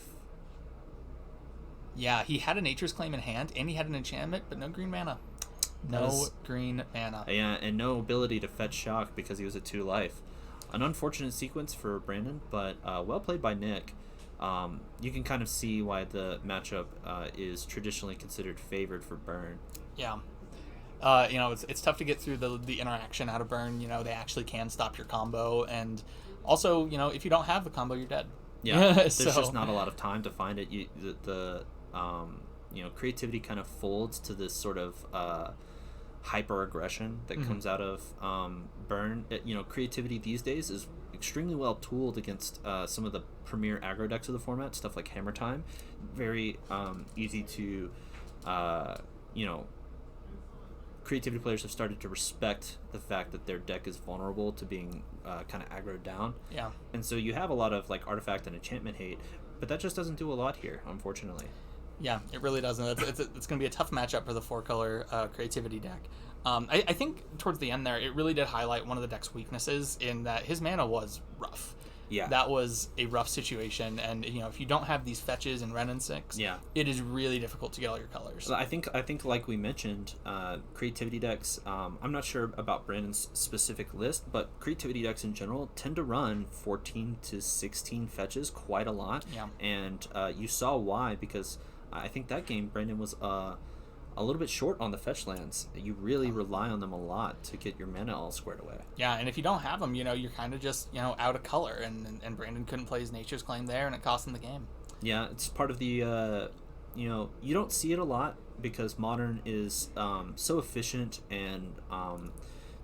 Yeah, he had a Nature's Claim in hand, and he had an enchantment, but no green mana. Green mana. Yeah, and no ability to fetch shock because he was at 2 life. An unfortunate sequence for Brandon, but well played by Nick. You can kind of see why the matchup is traditionally considered favored for Burn. Yeah. It's tough to get through the interaction out of Burn. They actually can stop your combo, and also, if you don't have the combo, you're dead. Yeah, there's just not a lot of time to find it. Creativity kind of folds to this sort of hyper aggression that comes out of Burn. Creativity these days is extremely well tooled against some of the premier aggro decks of the format, stuff like Hammer Time. Very easy to, creativity players have started to respect the fact that their deck is vulnerable to being kind of aggroed down. Yeah. And so you have a lot of like artifact and enchantment hate, but that just doesn't do a lot here, unfortunately. Yeah, it really doesn't. It's going to be a tough matchup for the 4-color creativity deck. I think towards the end there, it really did highlight one of the deck's weaknesses in that his mana was rough. Yeah. That was a rough situation, and if you don't have these fetches and Ren and 6, it is really difficult to get all your colors. I think like we mentioned, creativity decks, I'm not sure about Brandon's specific list, but creativity decks in general tend to run 14 to 16 fetches quite a lot. Yeah. And you saw why, because I think that game Brandon was a little bit short on the fetch lands. You really rely on them a lot to get your mana all squared away. Yeah, and if you don't have them, you're kind of just, out of color, and Brandon couldn't play his Nature's Claim there, and it cost him the game. Yeah, it's part of the, you don't see it a lot because Modern is so efficient and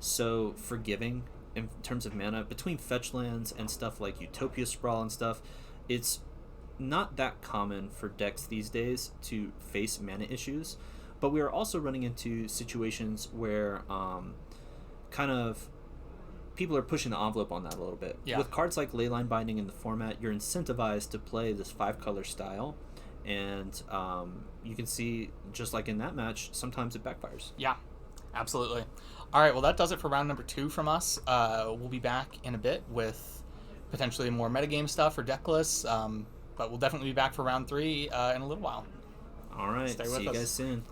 so forgiving in terms of mana. Between fetch lands and stuff like Utopia Sprawl and stuff, it's not that common for decks these days to face mana issues. But we are also running into situations where kind of people are pushing the envelope on that a little bit. Yeah. With cards like Leyline Binding in the format, you're incentivized to play this 5-color style. And you can see, just like in that match, sometimes it backfires. Yeah, absolutely. All right, well, that does it for round number 2 from us. We'll be back in a bit with potentially more metagame stuff or deck lists. But we'll definitely be back for round 3 in a little while. All right, see you guys soon.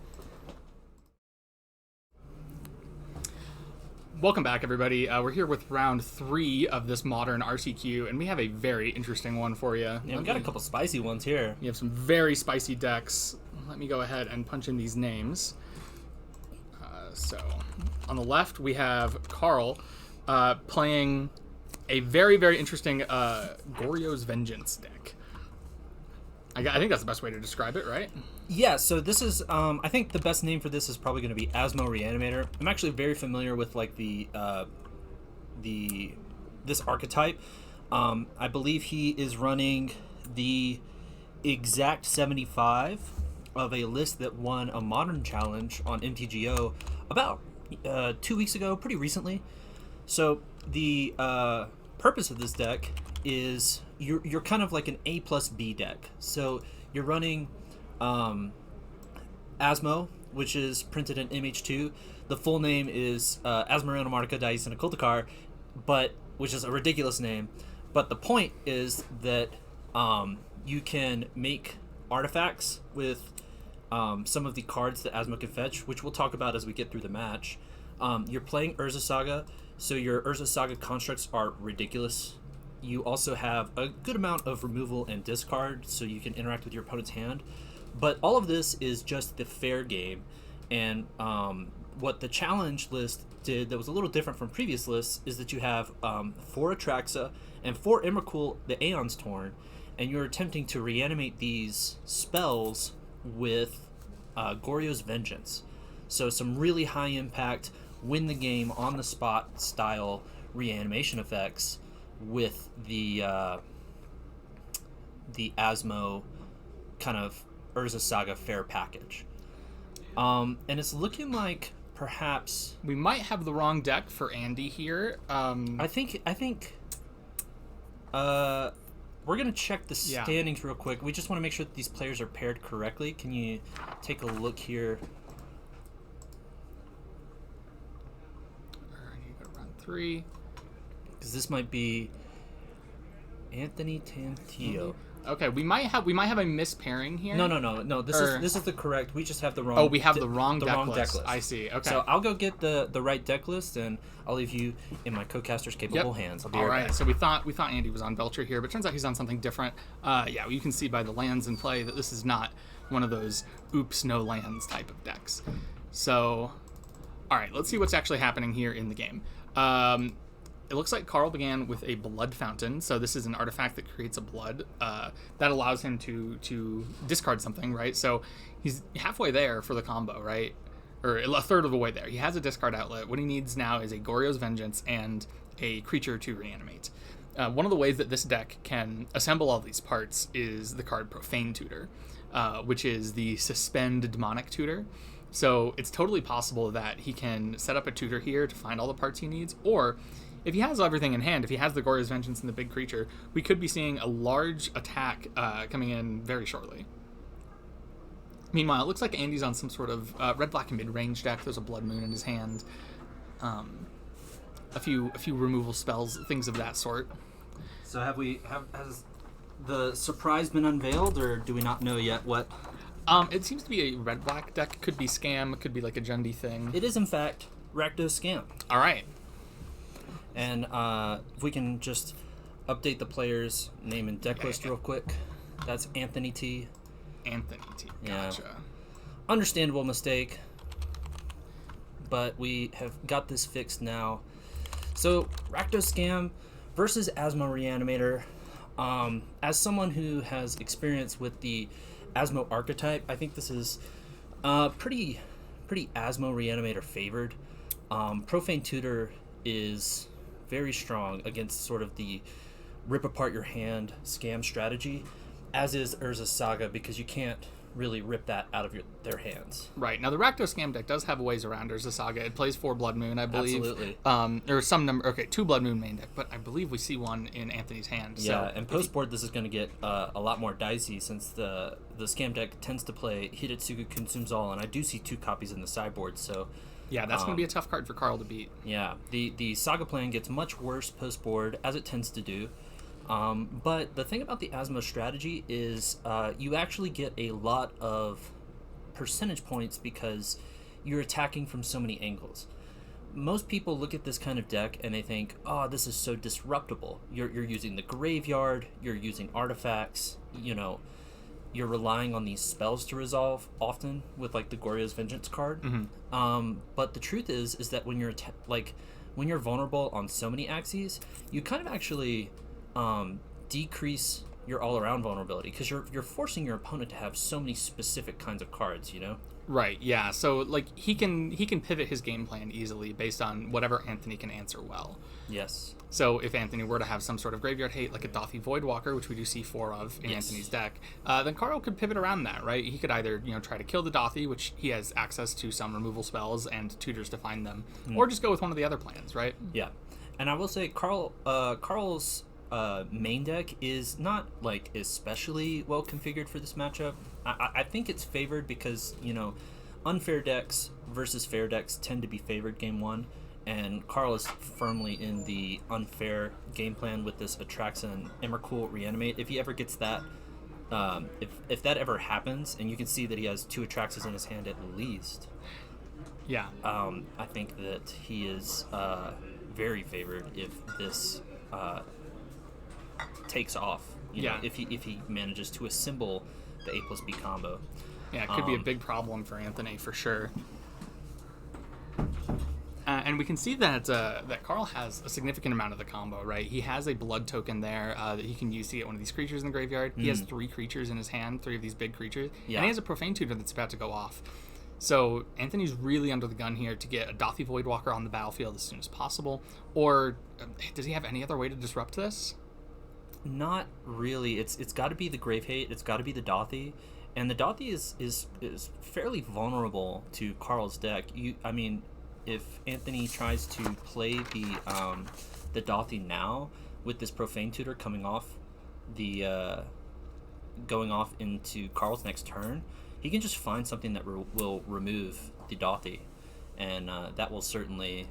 Welcome back, everybody. We're here with round 3 of this Modern RTQ, and we have a very interesting one for you. Yeah, we got a couple spicy ones here. You have some very spicy decks. Let me go ahead and punch in these names. So, on the left, we have Carl playing a very, very interesting Goryo's Vengeance deck. I think that's the best way to describe it, right? Yeah, so this is, I think the best name for this is probably going to be Asmo Reanimator. I'm actually very familiar with, like, this archetype. I believe he is running the exact 75 of a list that won a Modern Challenge on MTGO about 2 weeks ago, pretty recently. So the purpose of this deck is you're kind of like an A plus B deck. So you're running Asmo, which is printed in MH2. The full name is Asmariana Martica Diacena Kultakar, which is a ridiculous name. But the point is that you can make artifacts with some of the cards that Asmo can fetch, which we'll talk about as we get through the match. You're playing Urza Saga, so your Urza Saga constructs are ridiculous. You also have a good amount of removal and discard, so you can interact with your opponent's hand. But all of this is just the fair game. And what the challenge list did that was a little different from previous lists is that you have 4 Atraxa and 4 Emrakul, the Aeon's Torn, and you're attempting to reanimate these spells with Goryo's Vengeance. So some really high impact, win the game on the spot style reanimation effects with the Asmo kind of Urza Saga fair package. And it's looking like perhaps we might have the wrong deck for Andy here. I think we're gonna check the standings real quick. We just want to make sure that these players are paired correctly. Can you take a look here? I need to run 3 because this might be Anthony Tantillo. Okay, we might have a mispairing here. No. This is the correct. We just have the wrong. Oh, we have the wrong deck list. I see. Okay. So I'll go get the right deck list, and I'll leave you in my co-caster's capable hands. I'll be all right right. back. So we thought Andy was on Belcher here, but turns out he's on something different. Yeah, you can see by the lands in play that this is not one of those oops no lands type of decks. So, all right, let's see what's actually happening here in the game. It looks like Carl began with a blood fountain, so this is an artifact that creates a blood that allows him to discard something, right? So he's halfway there for the combo, right? Or a third of the way there. He has a discard outlet. What he needs now is a Goryo's Vengeance and a creature to reanimate. One of the ways that this deck can assemble all these parts is the card Profane Tutor, which is the suspend demonic tutor. So it's totally possible that he can set up a tutor here to find all the parts he needs, or if he has everything in hand, if he has the Goryo's Vengeance and the big creature, we could be seeing a large attack coming in very shortly. Meanwhile, it looks like Andy's on some sort of red-black mid-range deck. There's a Blood Moon in his hand. A few removal spells, things of that sort. So has the surprise been unveiled, or do we not know yet what? It seems to be a red-black deck. Could be Scam. It could be like a Jundi thing. It is, in fact, Rakdos Scam. All right. And if we can just update the player's name and deck list real quick. That's Anthony T. Anthony T. Gotcha. Yeah. Understandable mistake, but we have got this fixed now. So, Rakdos Scam versus Asmo Reanimator. As someone who has experience with the Asmo archetype, I think this is pretty Asmo Reanimator favored. Profane Tutor is very strong against sort of the rip apart your hand scam strategy, as is Urza's Saga, because you can't really rip that out of their hands. Right. Now, the Rakdos Scam deck does have ways around Urza's Saga. It plays 4 Blood Moon, I believe. Absolutely. Or some number. Okay, 2 Blood Moon main deck, but I believe we see one in Anthony's hand. Yeah, and post-board this is going to get a lot more dicey, since the Scam deck tends to play Hidetsugu Consumes All, and I do see 2 copies in the sideboard, so... Yeah, that's going to be a tough card for Carl to beat. Yeah, the Saga plan gets much worse post-board, as it tends to do. But the thing about the Asmo strategy is you actually get a lot of percentage points because you're attacking from so many angles. Most people look at this kind of deck and they think, oh, this is so disruptible. You're using the graveyard, you're using artifacts, you're relying on these spells to resolve often with like the Goryo's Vengeance card. Mm-hmm. But the truth is that when you're vulnerable on so many axes, you kind of actually decrease your all-around vulnerability, because you're forcing your opponent to have so many specific kinds of cards, Right, yeah. So like he can pivot his game plan easily based on whatever Anthony can answer well. Yes. So if Anthony were to have some sort of graveyard hate, like a Dothy Voidwalker, which we do see 4 of in Anthony's deck, then Carl could pivot around that, right? He could either try to kill the Dothy, which he has access to some removal spells and tutors to find them, or just go with one of the other plans, right? Yeah. And I will say Carl's main deck is not like especially well configured for this matchup. I think it's favored because unfair decks versus fair decks tend to be favored game 1, and Carl is firmly in the unfair game plan with this Atraxa Emrakul Reanimate. If he ever gets that, if that ever happens, and you can see that he has 2 Atraxas in his hand at least, I think that he is very favored if this takes off. If he manages to assemble the A+B combo. Yeah, it could be a big problem for Anthony for sure. And we can see that Carl has a significant amount of the combo, right? He has a blood token there that he can use to get one of these creatures in the graveyard. He has 3 creatures in his hand, 3 of these big creatures. Yeah. And he has a Profane Tutor that's about to go off. So Anthony's really under the gun here to get a Dothy Voidwalker on the battlefield as soon as possible. Or does he have any other way to disrupt this? Not really. It's got to be the Grave Hate. It's got to be the Dothy. And the Dothi is fairly vulnerable to Carl's deck. If Anthony tries to play the Dothi now with this Profane Tutor coming off going off into Carl's next turn, he can just find something that will remove the Dothi, and that will certainly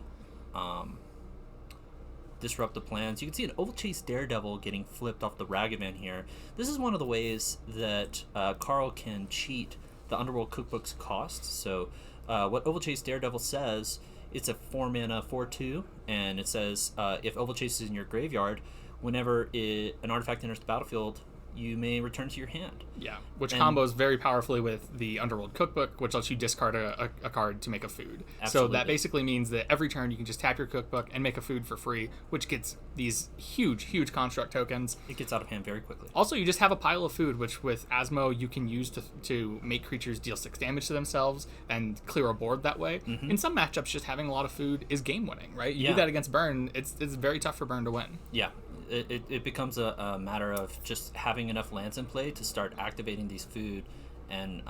disrupt the plans. You can see an Ovalchase Daredevil getting flipped off the Ragavan here. This is one of the ways that Carl can cheat the Underworld Cookbook's cost. So what Ovalchase Daredevil says, it's a 4-mana 4/2, and it says if Ovalchase is in your graveyard, whenever an artifact enters the battlefield, you may return to your hand. Yeah, which combos very powerfully with the Underworld Cookbook, which lets you discard a card to make a food. Absolutely. So that basically means that every turn you can just tap your Cookbook and make a food for free, which gets these huge construct tokens. It gets out of hand very quickly. Also, you just have a pile of food, which with Asmo you can use to make creatures deal 6 damage to themselves and clear a board that way. Mm-hmm. In some matchups, just having a lot of food is game winning, right? You do that against Burn, it's very tough for Burn to win. Yeah. It becomes a matter of just having enough lands in play to start activating these food, and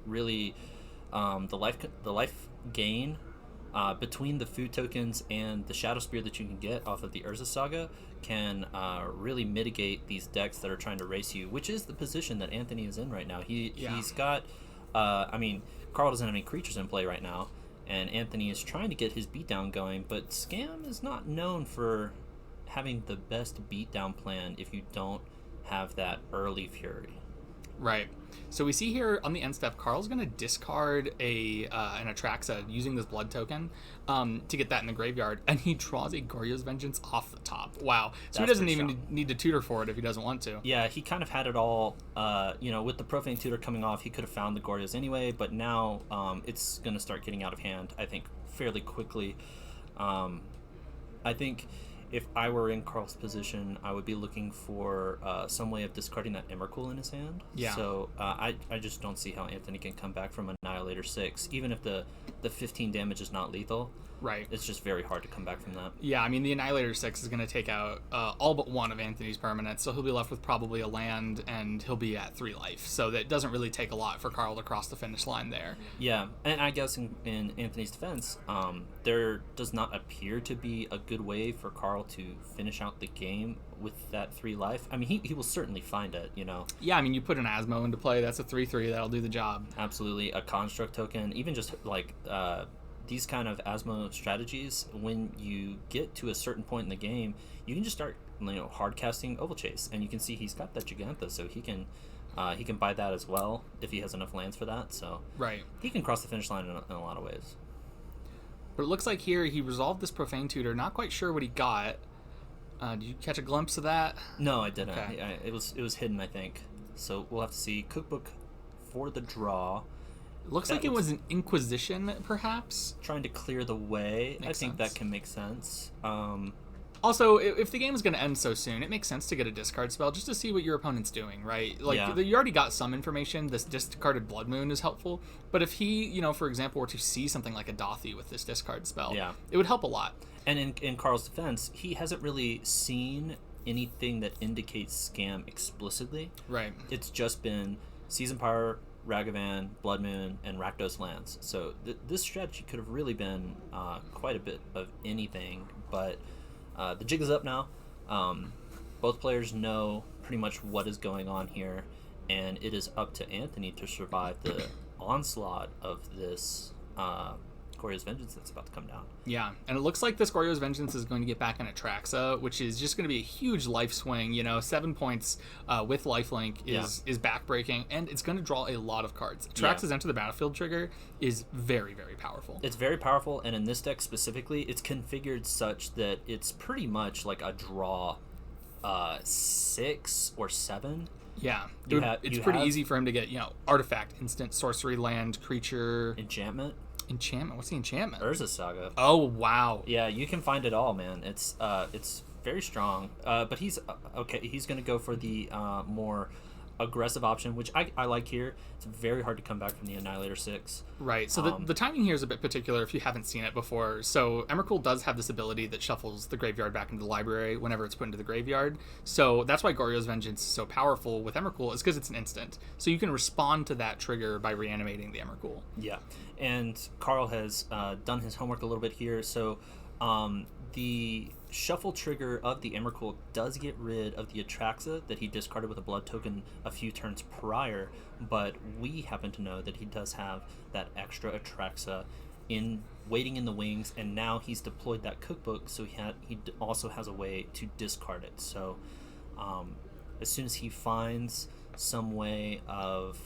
really the life gain between the food tokens and the Shadow Spear that you can get off of the Urza Saga can really mitigate these decks that are trying to race you, which is the position that Anthony is in right now. He's got Carl doesn't have any creatures in play right now, and Anthony is trying to get his beatdown going, but Scam is not known for having the best beatdown plan if you don't have that early Fury. Right. So we see here on the end step, Carl's going to discard an Atraxa using this blood token to get that in the graveyard, and he draws a Goryo's Vengeance off the top. Wow. So he doesn't even need to tutor for it if he doesn't want to. Yeah, he kind of had it all. With the Profane Tutor coming off, he could have found the Goryo's anyway, but now it's going to start getting out of hand, I think, fairly quickly. I think if I were in Carl's position, I would be looking for some way of discarding that Emrakul in his hand. Yeah. So I just don't see how Anthony can come back from Annihilator 6, even if the 15 damage is not lethal. Right. It's just very hard to come back from that. Yeah, I mean, the Annihilator 6 is going to take out all but one of Anthony's permanents, so he'll be left with probably a land, and he'll be at 3 life. So that doesn't really take a lot for Carl to cross the finish line there. Yeah, and I guess in Anthony's defense, there does not appear to be a good way for Carl to finish out the game with that 3 life. I mean, he will certainly find it, Yeah, I mean, you put an Asmo into play, that's a 3/3, that'll do the job. Absolutely. A Construct token, even just like these kind of Asmo strategies, when you get to a certain point in the game, you can just start hard casting Ovalchase, and you can see he's got that Gigantha, so he can buy that as well if he has enough lands for that. So right, he can cross the finish line in a lot of ways. But it looks like here he resolved this Profane Tutor. Not quite sure what he got. Did you catch a glimpse of that? No, I didn't. Okay. It was hidden, I think. So we'll have to see. Cookbook for the draw. Looks like it was an Inquisition, perhaps. Trying to clear the way. Makes I think sense. that can make sense. Also, if the game is going to end so soon, it makes sense to get a discard spell just to see what your opponent's doing, right? Like, you already got some information. This discarded Blood Moon is helpful. But if he, for example, were to see something like a Dothi with this discard spell, it would help a lot. And in Carl's defense, he hasn't really seen anything that indicates Scam explicitly. Right. It's just been Season Power, Ragavan, Blood Moon, and Rakdos lands. So this strategy could have really been quite a bit of anything, but the jig is up now. Both players know pretty much what is going on here, and it is up to Anthony to survive the onslaught of this Goryo's Vengeance that's about to come down. Yeah, and it looks like this Goryo's Vengeance is going to get back in Atraxa, which is just going to be a huge life swing. 7 points with lifelink is backbreaking, and it's going to draw a lot of cards. Atraxa's Enter the Battlefield trigger is very, very powerful. It's very powerful, and in this deck specifically, it's configured such that it's pretty much like a draw 6 or 7. Yeah, it's pretty easy for him to get, artifact, instant, sorcery, land, creature. Enchantment. What's the enchantment? Urza Saga. Oh, wow. Yeah, you can find it all, man. It's very strong. But he's okay. He's going to go for the more aggressive option, which I like here. It's very hard to come back from the Annihilator 6. Right, so the timing here is a bit particular if you haven't seen it before. So Emrakul does have this ability that shuffles the graveyard back into the library whenever it's put into the graveyard. So that's why Goryo's Vengeance is so powerful with Emrakul, is because it's an instant. So you can respond to that trigger by reanimating the Emrakul. Yeah, and Carl has done his homework a little bit here. So the shuffle trigger of the Emrakul does get rid of the Atraxa that he discarded with a blood token a few turns prior, but we happen to know that he does have that extra Atraxa waiting in the wings, and now he's deployed that cookbook, so he also has a way to discard it. So as soon as he finds some way of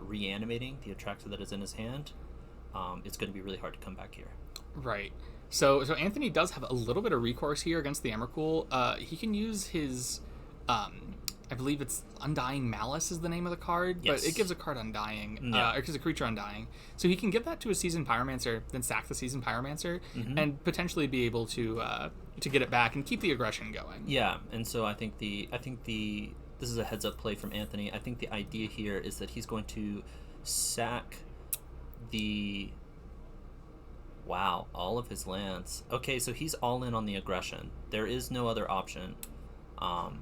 reanimating the Atraxa that is in his hand, it's going to be really hard to come back here. Right. So Anthony does have a little bit of recourse here against the Emrakul. He can use his, I believe it's Undying Malice is the name of the card, yes. But it gives a card Undying, Yeah. Or gives a creature Undying. So he can give that to a Seasoned Pyromancer, then sack the Seasoned Pyromancer, and potentially be able to get it back and keep the aggression going. Yeah, and so I think this is a heads up play from Anthony. I think the idea here is that he's going to sack the. Wow, all of his lands. Okay, so he's all in on the aggression. There is no other option. I'm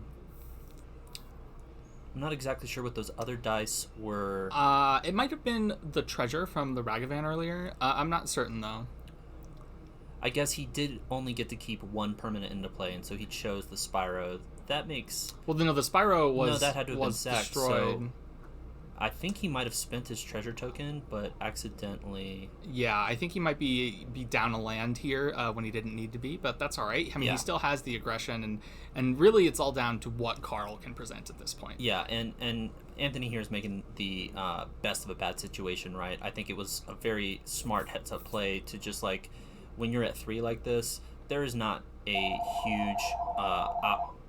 not exactly sure what those other dice were. It might have been the treasure from the Ragavan earlier. I'm not certain, though. I guess he did only get to keep one permanent into play, and so he chose the Spyro. That makes... Well, no, the Spyro was, that had to have been sacked, destroyed. So I think he might have spent his treasure token, but accidentally... Yeah, I think he might be down a land here when he didn't need to be, but that's all right. I mean, He still has the aggression, and really it's all down to what Carl can present at this point. Yeah, and Anthony here is making the best of a bad situation, right? I think it was a very smart heads-up play to just, like, when you're at 3 like this, there is not a huge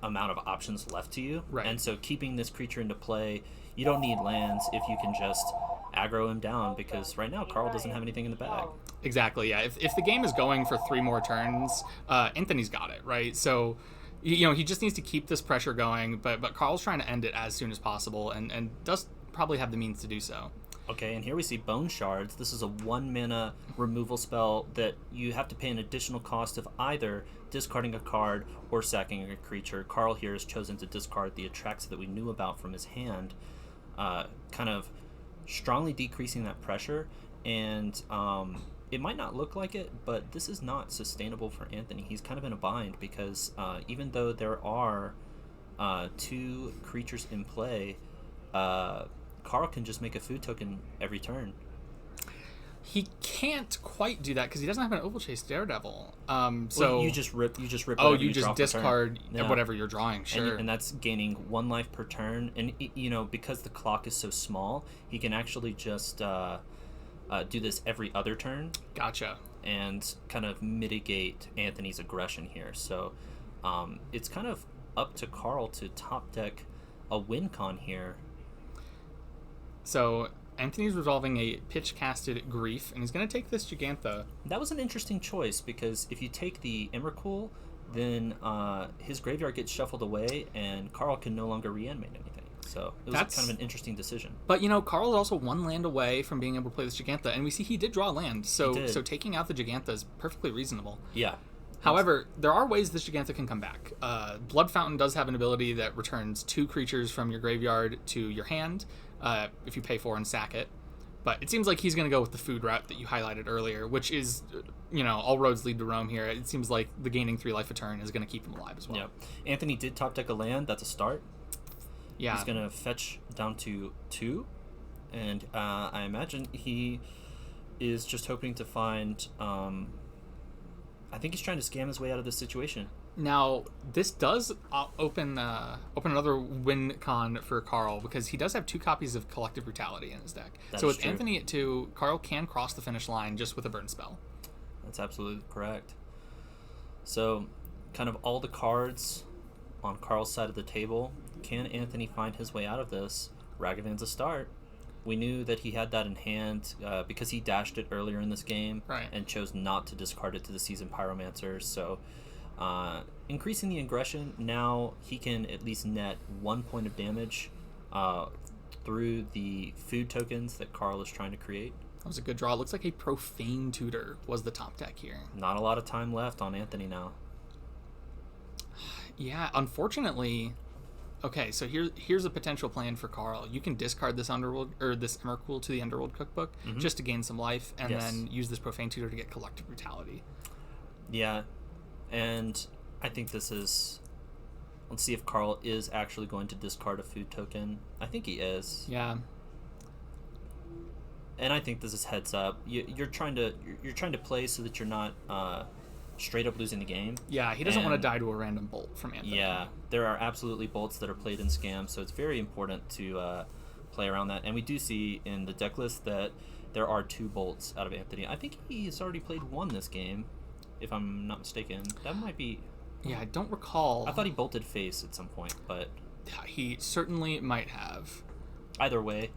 amount of options left to you. Right. And so keeping this creature into play... You don't need lands if you can just aggro him down, because right now Carl doesn't have anything in the bag. Exactly, yeah. If the game is going for 3 more turns, Anthony's got it, right? So, he just needs to keep this pressure going, but Carl's trying to end it as soon as possible, and does probably have the means to do so. Okay, and here we see Bone Shards. This is a 1-mana removal spell that you have to pay an additional cost of either discarding a card or sacking a creature. Carl here has chosen to discard the Atraxa that we knew about from his hand, kind of strongly decreasing that pressure, and it might not look like it, but this is not sustainable for Anthony. He's kind of in a bind because even though there are 2 creatures in play, Carl can just make a food token every turn. He can't quite do that because he doesn't have an Ovalchase Daredevil. So you just rip. Oh, you just discard whatever you're drawing. Sure, and that's gaining 1 life per turn. And because the clock is so small, he can actually just do this every other turn. Gotcha. And kind of mitigate Anthony's aggression here. So it's kind of up to Carl to top deck a win con here. So Anthony's resolving a pitch-casted Grief, and he's going to take this Gigantha. That was an interesting choice, because if you take the Emrakul, then his graveyard gets shuffled away, and Carl can no longer reanimate anything. So it was kind of an interesting decision. But, Carl is also 1 land away from being able to play this Gigantha, and we see he did draw land, so taking out the Gigantha is perfectly reasonable. Yeah. However, there are ways this Gigantha can come back. Blood Fountain does have an ability that returns 2 creatures from your graveyard to your hand, if you pay 4 and sack it. But it seems like he's going to go with the food route that you highlighted earlier, which is, all roads lead to Rome here. It seems like the gaining 3 life a turn is going to keep him alive as well. Yep. Anthony did top deck a land. That's a start. Yeah. He's going to fetch down to 2. And I imagine he is just hoping to find... I think he's trying to scam his way out of this situation. Now, this does open another win con for Carl, because he does have 2 copies of Collective Brutality in his deck. So with Anthony at 2, Carl can cross the finish line just with a burn spell. That's absolutely correct. So, kind of all the cards on Carl's side of the table. Can Anthony find his way out of this? Ragavan's a start. We knew that he had that in hand because he dashed it earlier in this game, right, and chose not to discard it to the Seasoned Pyromancer. So increasing the aggression, now he can at least net 1 point of damage through the food tokens that Carl is trying to create. That was a good draw. It looks like a Profane Tutor was the top deck here. Not a lot of time left on Anthony now. Yeah, unfortunately. Okay, so here's a potential plan for Carl. You can discard this Underworld or this Emrakul to the Underworld Cookbook just to gain some life, and then use this Profane Tutor to get Collective Brutality. Yeah, and I think this is. Let's see if Carl is actually going to discard a food token. I think he is. Yeah. And I think this is heads up. You're trying to play so that you're not straight up losing the game. Yeah, he doesn't want to die to a random bolt from Anthony. Yeah, there are absolutely bolts that are played in Scam, so it's very important to play around that. And we do see in the deck list that there are 2 bolts out of Anthony. I think he's already played 1 this game, if I'm not mistaken. That might be... Yeah, I don't recall. I thought he bolted face at some point, but... Yeah, he certainly might have. Either way,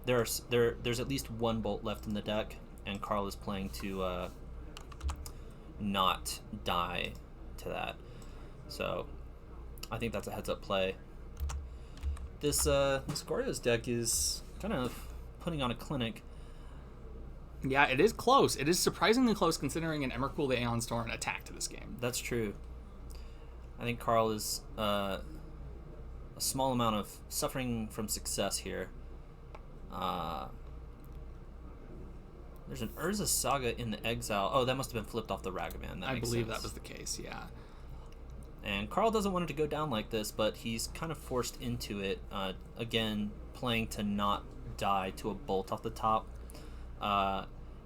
there's at least 1 bolt left in the deck, and Carl is playing to not die to that. So I think that's a heads up play. This Goryo's deck is kind of putting on a clinic. Yeah, it is close. It is surprisingly close considering an Emrakul the Aeon Storm attack to this game. That's true. I think Carl is a small amount of suffering from success here. There's an Urza Saga in the exile. Oh, that must have been flipped off the Ragavan. I believe that was the case, yeah. And Carl doesn't want it to go down like this, but he's kind of forced into it. Again, playing to not die to a bolt off the top.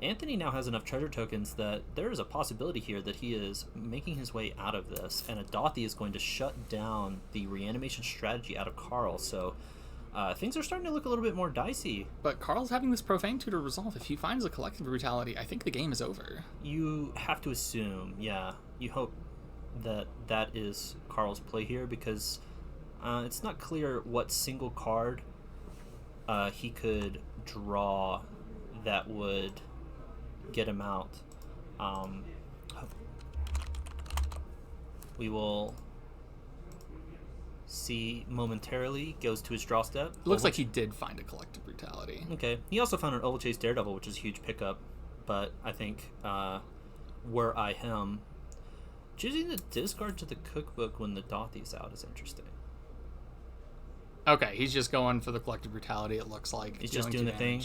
Anthony now has enough treasure tokens that there is a possibility here that he is making his way out of this, and Adathi is going to shut down the reanimation strategy out of Carl. So things are starting to look a little bit more dicey. But Carl's having this Profane Tutor resolve. If he finds a Collective Brutality, I think the game is over. You have to assume, yeah. You hope that that is Carl's play here, because it's not clear what single card he could draw that would get him out. We will see momentarily. Goes to his draw step. Looks like he did find a Collective Brutality. Okay. He also found an Ovalchase Daredevil, which is a huge pickup. But I think, were I him, choosing the discard to the cookbook when the Dothy's out is interesting. Okay, he's just going for the Collective Brutality, it looks like. He's just doing the thing.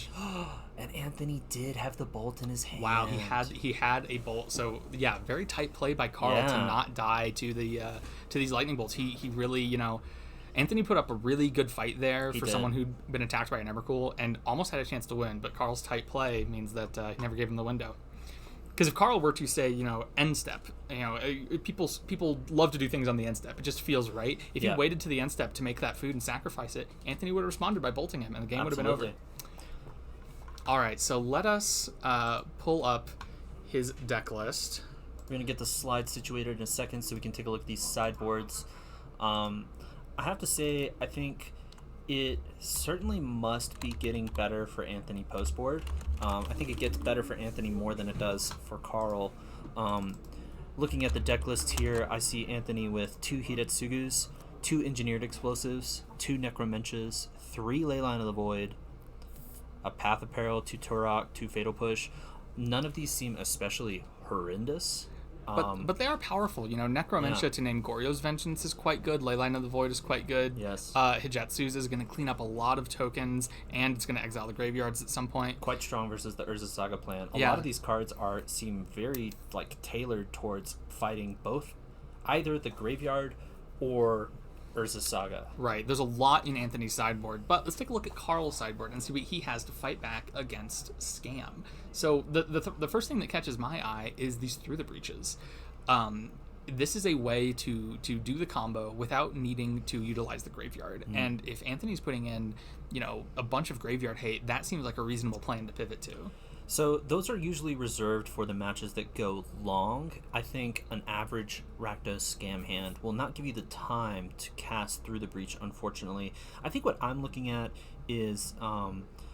And Anthony did have the bolt in his hand. Wow, he had a bolt. So yeah, very tight play by Carl to not die to the to these lightning bolts. He really, Anthony put up a really good fight there for someone who'd been attacked by an Emrakul and almost had a chance to win, but Carl's tight play means that he never gave him the window. Because if Carl were to say, end step, people love to do things on the end step. It just feels right. If he waited to the end step to make that food and sacrifice it, Anthony would have responded by bolting him, and the game would have been over. All right, so let us pull up his deck list. We're going to get the slide situated in a second so we can take a look at these sideboards. I have to say, I think it certainly must be getting better for Anthony postboard. I think it gets better for Anthony more than it does for Carl. Looking at the deck list here, I see Anthony with 2 Hidetsugus, 2 Engineered Explosives, 2 Necromenches, 3 Leyline of the Void, a Path of Peril, 2 Turok, 2 Fatal Push. None of these seem especially horrendous. But they are powerful. Necromentia to name Goryo's Vengeance is quite good. Leyline of the Void is quite good. Yes. Hijetsu's is going to clean up a lot of tokens, and it's going to exile the graveyards at some point. Quite strong versus the Urza Saga plan. A lot of these cards seem very tailored towards fighting both either the graveyard or Urza Saga. Right. There's a lot in Anthony's sideboard, but let's take a look at Carl's sideboard and see what he has to fight back against Scam. So the first thing that catches my eye is these Through the Breaches. This is a way to do the combo without needing to utilize the graveyard. And if Anthony's putting in, a bunch of graveyard hate, that seems like a reasonable plan to pivot to. So those are usually reserved for the matches that go long. I think an average Rakdos Scam hand will not give you the time to cast Through the Breach, unfortunately. I think what I'm looking at is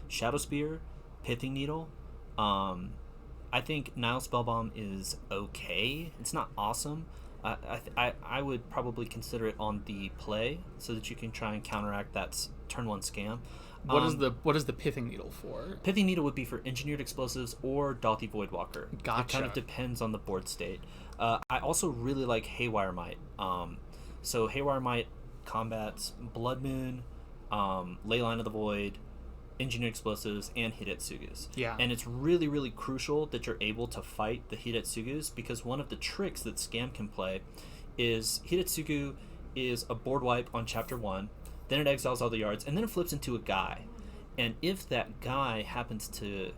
Shadow Spear, Pithing Needle. I think Nile Spellbomb is okay. It's not awesome. I would probably consider it on the play so that you can try and counteract that turn 1 scam. What is the pithing needle for? Pithing needle would be for engineered explosives or Dalthy Voidwalker. Gotcha. It kind of depends on the board state. I also really like Haywire Might. So Haywire Might combats Blood Moon, Leyline of the Void, engineered explosives, and Hidetsugus. Yeah. And it's really, really crucial that you're able to fight the Hidetsugus, because one of the tricks that Scam can play is Hidetsugu is a board wipe on Chapter 1, then it exiles all the yards, and then it flips into a guy. And if that guy happens to,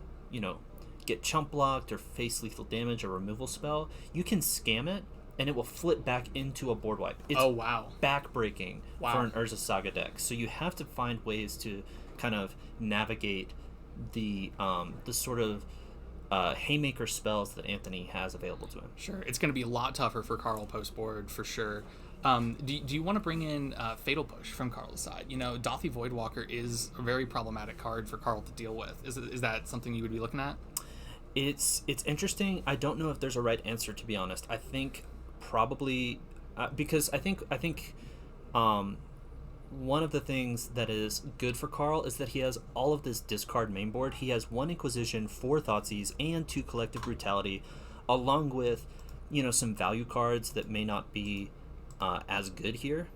get chump blocked or face lethal damage or removal spell, you can scam it, and it will flip back into a board wipe. It's backbreaking for an Urza Saga deck. So you have to find ways to kind of navigate the sort of haymaker spells that Anthony has available to him. Sure, it's going to be a lot tougher for Carl post board for sure. Do you want to bring in Fatal Push from Carl's side? Dalthy Voidwalker is a very problematic card for Carl to deal with. Is that something you would be looking at? It's interesting. I don't know if there's a right answer, to be honest. I think probably because I think one of the things that is good for Carl is that he has all of this discard main board. He has 1 Inquisition, 4 Thoughtseize, and 2 Collective Brutality, along with some value cards that may not be as good here.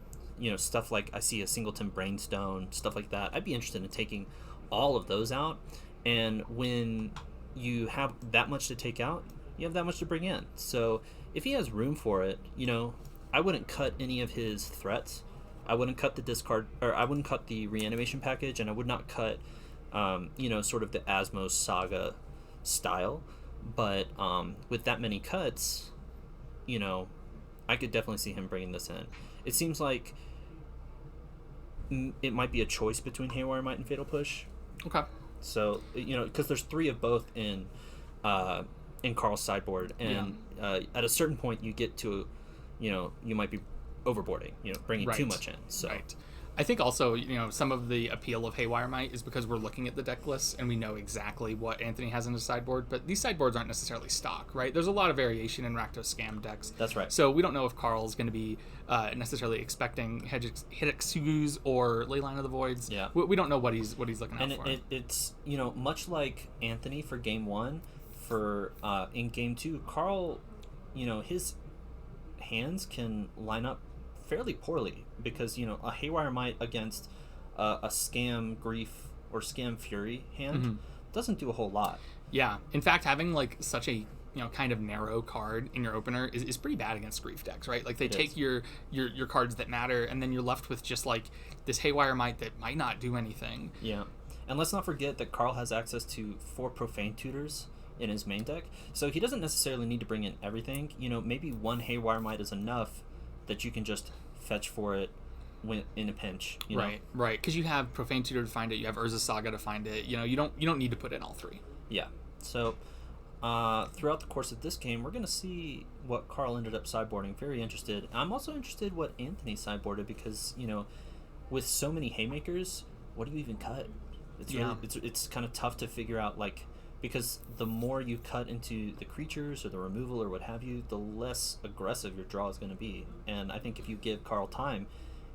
Stuff like I see a Singleton Brainstone, stuff like that. I'd be interested in taking all of those out, and when you have that much to take out, you have that much to bring in. So if he has room for it, I wouldn't cut any of his threats. I wouldn't cut the discard, or I wouldn't cut the reanimation package, and I would not cut sort of the Asmos Saga style. But with that many cuts, I could definitely see him bringing this in. It seems like it might be a choice between Haywire Might and Fatal Push. Okay. So, because there's 3 of both in Carl's sideboard, and at a certain point you get to, you might be overboarding, bringing too much in. So. Right. I think also, some of the appeal of Haywire Might is because we're looking at the deck list and we know exactly what Anthony has in his sideboard, but these sideboards aren't necessarily stock, right? There's a lot of variation in Rakdos Scam decks. That's right. So we don't know if Carl's going to be necessarily expecting Hidetsugus or Leyline of the Voids. Yeah. We don't know what he's looking out for. And it's, much like Anthony for Game 1, for in Game 2, Carl, his hands can line up fairly poorly, because a Haywire Might against a Scam Grief or Scam Fury hand doesn't do a whole lot. Yeah, in fact, having such a kind of narrow card in your opener is pretty bad against Grief decks, right? Like they take your cards that matter, and then you're left with just this Haywire Might that might not do anything. Yeah, and let's not forget that Carl has access to 4 Profane Tutors in his main deck, so he doesn't necessarily need to bring in everything. Maybe 1 Haywire Might is enough that you can just fetch for it when in a pinch. Right, because you have Profane Tutor to find it, you have Urza Saga to find it. You don't need to put in all 3. Yeah. So throughout the course of this game, we're going to see what Carl ended up sideboarding. Very interested. I'm also interested what Anthony sideboarded, because with so many haymakers, what do you even cut? It's really, it's kind of tough to figure out, because the more you cut into the creatures or the removal or what have you, the less aggressive your draw is going to be. And I think if you give Carl time,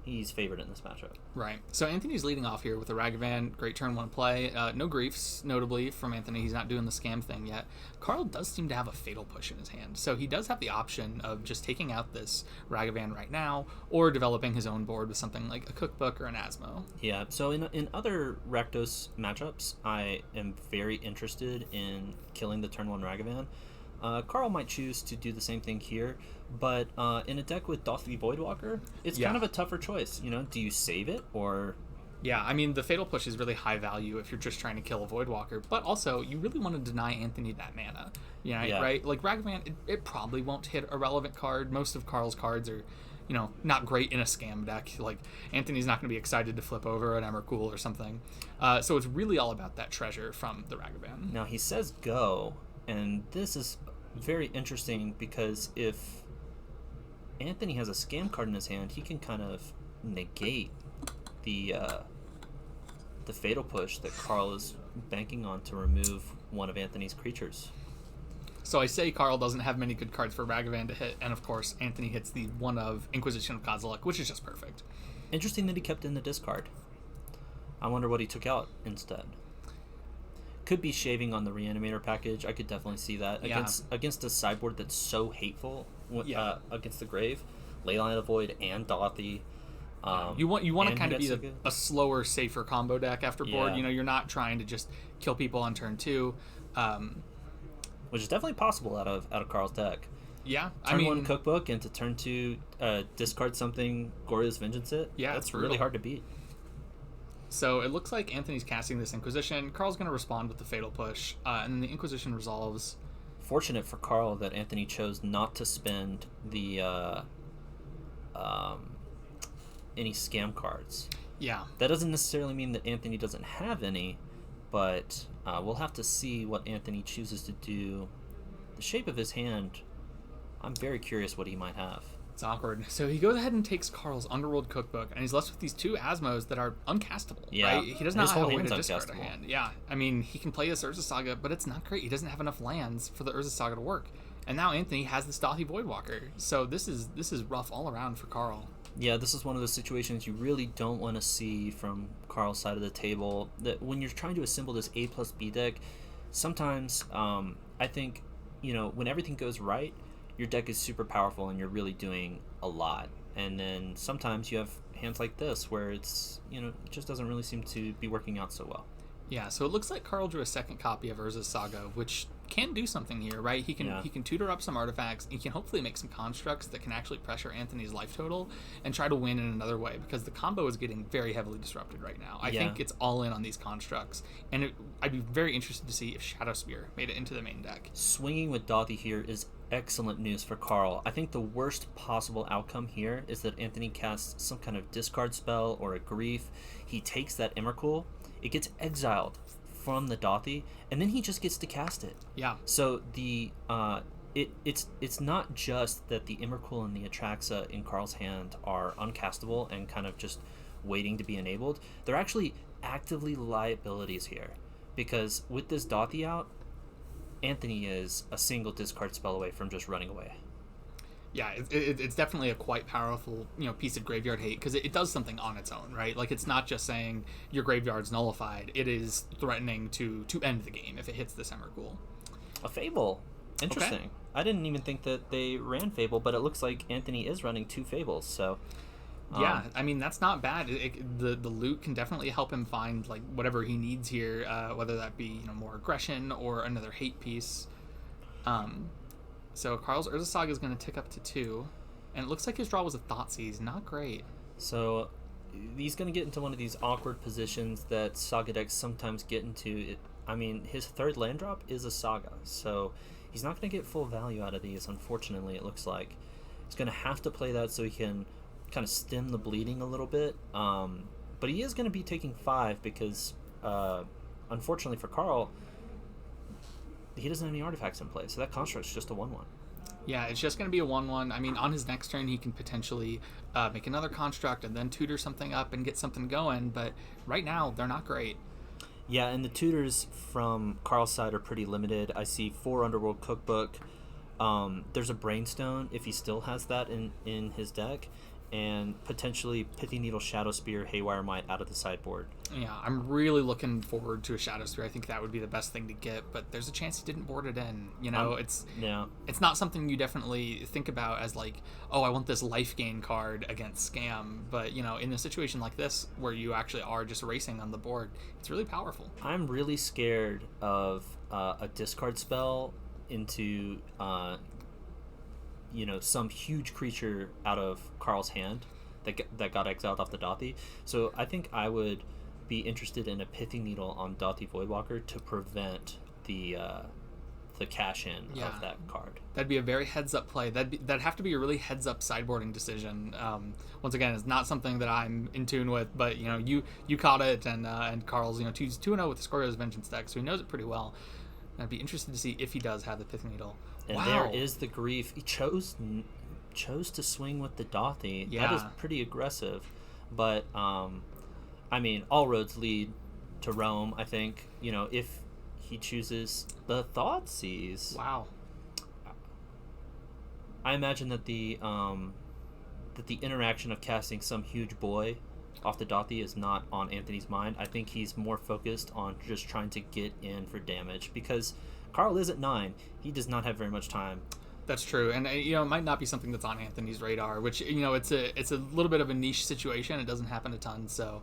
he's favored in this matchup. Right. So Anthony's leading off here with a Ragavan. Great turn 1 play. No griefs, notably, from Anthony. He's not doing the scam thing yet. Carl does seem to have a Fatal Push in his hand. So he does have the option of just taking out this Ragavan right now, or developing his own board with something like a Cookbook or an Asmo. Yeah. So in other Rakdos matchups, I am very interested in killing the turn 1 Ragavan. Carl might choose to do the same thing here, but in a deck with Dalthy Voidwalker, it's kind of a tougher choice. Do you save it, or... Yeah, I mean, the Fatal Push is really high value if you're just trying to kill a Voidwalker, but also, you really want to deny Anthony that mana, right? Like, Ragavan, it probably won't hit a relevant card. Most of Carl's cards are, not great in a scam deck. Like, Anthony's not going to be excited to flip over an Emrakul or something. So it's really all about that treasure from the Ragavan. Now, he says go, and this is very interesting, because if Anthony has a scam card in his hand, he can kind of negate the Fatal Push that Carl is banking on to remove one of Anthony's creatures. So I say Carl doesn't have many good cards for Ragavan to hit, and of course Anthony hits the one of Inquisition of Kozilek, which is just perfect. Interesting that he kept in the discard. I wonder what he took out instead. Could be shaving on the Reanimator package. I could definitely see that. Yeah. Against a sideboard that's so hateful against the Grave, Leyline of the Void and Dothy. You want to kind of be a slower, safer combo deck after board. Yeah. You know, you're not trying to just kill people on turn 2. Which is definitely possible out of Carl's deck. Yeah, Turn 1 Cookbook into turn 2 discard something Gorya's Vengeance it. Yeah, that's really hard to beat. So it looks like Anthony's casting this Inquisition. Carl's going to respond with the Fatal Push, and then the Inquisition resolves. Fortunate for Carl that Anthony chose not to spend the any scam cards. Yeah. That doesn't necessarily mean that Anthony doesn't have any, but we'll have to see what Anthony chooses to do. The shape of his hand, I'm very curious what he might have. It's awkward. So he goes ahead and takes Carl's Underworld Cookbook, and he's left with these 2 Asmos that are uncastable. Yeah. Right? He doesn't have a way to discard a uncastable. hand. Yeah. I mean, he can play this Urza Saga, but it's not great. He doesn't have enough lands for the Urza Saga to work. And now Anthony has this Dothy Voidwalker. So this is rough all around for Carl. Yeah, this is one of those situations you really don't want to see from Carl's side of the table. That when you're trying to assemble this A plus B deck, sometimes I think, when everything goes right, your deck is super powerful and you're really doing a lot. And then sometimes you have hands like this where it's, it just doesn't really seem to be working out so well. Yeah, so it looks like Carl drew a second copy of Urza's Saga, which can do something here, right? He can tutor up some artifacts. He can hopefully make some constructs that can actually pressure Anthony's life total and try to win in another way, because the combo is getting very heavily disrupted right now. I think it's all in on these constructs, and I'd be very interested to see if Shadow Spear made it into the main deck. Swinging with Dothy here is excellent news for Carl. I think the worst possible outcome here is that Anthony casts some kind of discard spell or a grief. He takes that Emrakul. It gets exiled from the Dothy, and then he just gets to cast it. Yeah. So the it's not just that the Emrakul and the Atraxa in Carl's hand are uncastable and kind of just waiting to be enabled. They're actually actively liabilities here, because with this Dothy out, Anthony is a single discard spell away from just running away. Yeah, it's definitely a quite powerful, piece of graveyard hate, because it does something on its own, right? Like, it's not just saying your graveyard's nullified. It is threatening to end the game if it hits this Emrakul. A Fable. Interesting. Okay. I didn't even think that they ran Fable, but it looks like Anthony is running 2 Fables, so... Yeah, I mean, that's not bad. The loot can definitely help him find, like, whatever he needs here, whether that be, more aggression or another hate piece. So Carl's Urza Saga is going to tick up to 2, and it looks like his draw was a Thoughtseize. Not great. So he's going to get into one of these awkward positions that Saga decks sometimes get into. His third land drop is a Saga, so he's not going to get full value out of these, unfortunately, it looks like. He's going to have to play that so he can kind of stem the bleeding a little bit. But he is going to be taking 5 because, unfortunately for Carl, he doesn't have any artifacts in play, so that construct's just a 1/1. Yeah, it's just going to be a 1/1. I mean, on his next turn, he can potentially make another construct and then tutor something up and get something going, but right now, they're not great. Yeah, and the tutors from Carl's side are pretty limited. I see 4 Underworld Cookbook. There's a Brainstone, if he still has that in his deck, and potentially Pithy Needle, Shadow Spear, Haywire Might out of the sideboard. Yeah, I'm really looking forward to a Shadow Spear. I think that would be the best thing to get, but there's a chance he didn't board it in. It's not something you definitely think about as like, oh, I want this life gain card against Scam, but in a situation like this where you actually are just racing on the board, it's really powerful. I'm really scared of a discard spell into some huge creature out of Carl's hand that got exiled off the Dothy. So I think I would be interested in a Pithy Needle on Dothy Voidwalker to prevent the cash-in of that card. That'd be a very heads-up play. That'd have to be a really heads-up sideboarding decision. Once again, it's not something that I'm in tune with, but you caught it, and Carl's 2-0 with the Gorya's Vengeance deck, so he knows it pretty well. I'd be interested to see if he does have the Pithy Needle. And there is the grief. He chose to swing with the Dothy. Yeah. That is pretty aggressive. But, all roads lead to Rome, I think. If he chooses the Thoughtseize. Wow. I imagine that the interaction of casting some huge boy off the Dothy is not on Anthony's mind. I think he's more focused on just trying to get in for damage, because Carl is at 9. He does not have very much time. That's true, and it might not be something that's on Anthony's radar, which it's a little bit of a niche situation. It doesn't happen a ton, so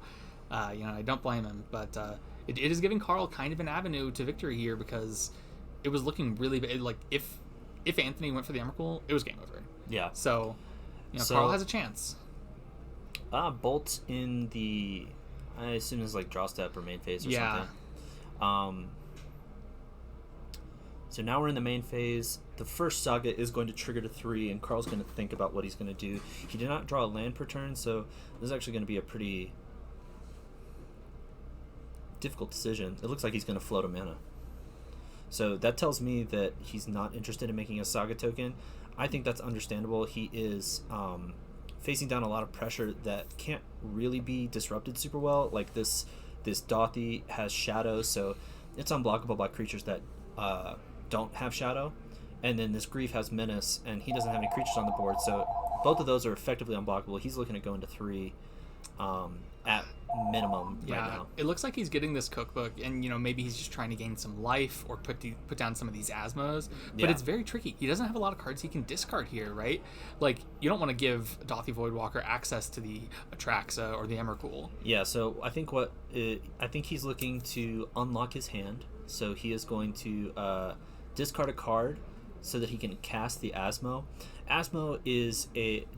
I don't blame him. But it is giving Carl kind of an avenue to victory here, because it was looking really bad. Like if Anthony went for the Emrakul, it was game over. Yeah. So Carl has a chance. Bolt in the, I assume it's like draw step or main phase or something. So now we're in the main phase. The first Saga is going to trigger to 3, and Carl's going to think about what he's going to do. He did not draw a land per turn, so this is actually going to be a pretty difficult decision. It looks like he's going to float a mana. So that tells me that he's not interested in making a Saga token. I think that's understandable. He is facing down a lot of pressure that can't really be disrupted super well. Like this Dothy has Shadow, so it's unblockable by creatures that don't have Shadow. And then this Grief has Menace, and he doesn't have any creatures on the board, so both of those are effectively unblockable. He's looking to go into 3 at minimum right now. It looks like he's getting this cookbook, and maybe he's just trying to gain some life or put down some of these Asmos, but it's very tricky. He doesn't have a lot of cards he can discard here, right? Like, you don't want to give Dothy Voidwalker access to the Atraxa or the Emrakul. Yeah, so I think he's looking to unlock his hand, so he is going to discard a card so that he can cast the Asmo. Asmo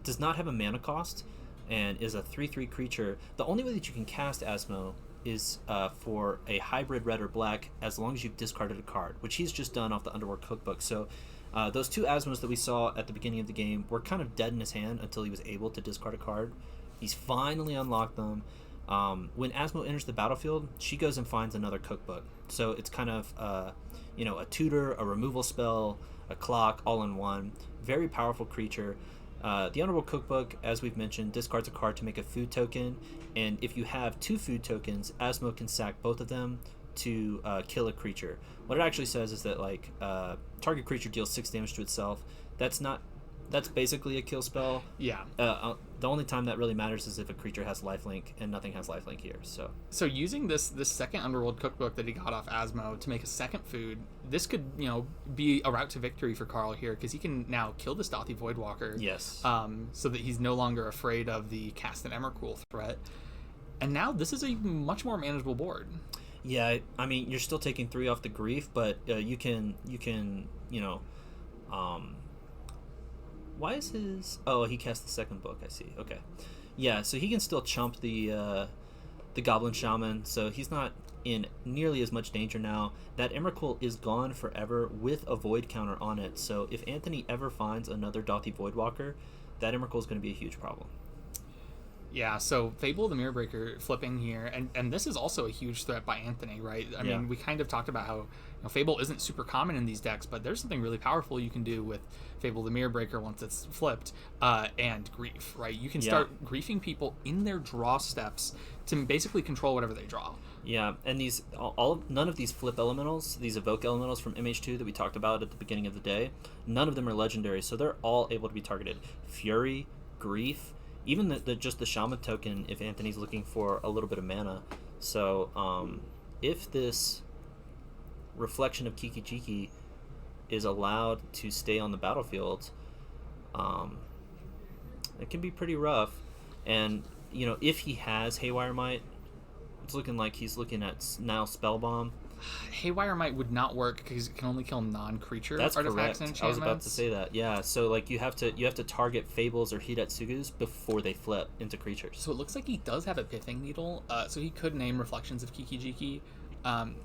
does not have a mana cost and is a 3/3 creature. The only way that you can cast Asmo is for a hybrid red or black, as long as you've discarded a card, which he's just done off the Underworld Cookbook. So those 2 Asmos that we saw at the beginning of the game were kind of dead in his hand until he was able to discard a card. He's finally unlocked them. When Asmo enters the battlefield, she goes and finds another cookbook. So it's kind of a tutor, a removal spell, a clock, all in one. Very powerful creature. The Underworld Cookbook, as we've mentioned, discards a card to make a food token, and if you have 2 food tokens, Asmo can sack both of them to kill a creature. What it actually says is that target creature deals 6 damage to itself. That's basically a kill spell. Yeah. The only time that really matters is if a creature has lifelink, and nothing has lifelink here. So using this second Underworld Cookbook that he got off Asmo to make a second food, this could be a route to victory for Carl here, because he can now kill this Dothy Voidwalker. Yes. So that he's no longer afraid of the cast an Emrakul threat, and now this is a much more manageable board. Yeah, I mean, you're still taking 3 off the Grief, but you can why is his... Oh, he cast the second book, I see. Okay. Yeah, so he can still chump the Goblin Shaman, so he's not in nearly as much danger now. That Emrakul is gone forever with a Void counter on it, so if Anthony ever finds another Dothy Voidwalker, that Emrakul is going to be a huge problem. Yeah, so Fable the Mirror Breaker flipping here, and this is also a huge threat by Anthony, right? I mean, we kind of talked about how Fable isn't super common in these decks, but there's something really powerful you can do with Fable the Mirror Breaker once it's flipped, and Grief, right? You can start griefing people in their draw steps to basically control whatever they draw. Yeah, and none of these flip elementals, these evoke elementals from MH2 that we talked about at the beginning of the day, none of them are legendary, so they're all able to be targeted. Fury, Grief, even just the Shaman token if Anthony's looking for a little bit of mana. So if this Reflection of Kiki Jiki is allowed to stay on the battlefield, it can be pretty rough. And if he has Haywire Might, it's looking like he's looking at now Spellbomb. Haywire Might would not work because it can only kill non-creature artifacts and enchantments. I was about to say that. Yeah, so you have to target Fables or Hidatsugus before they flip into creatures. So it looks like he does have a Pithing Needle, so he could name Reflections of Kiki Jiki.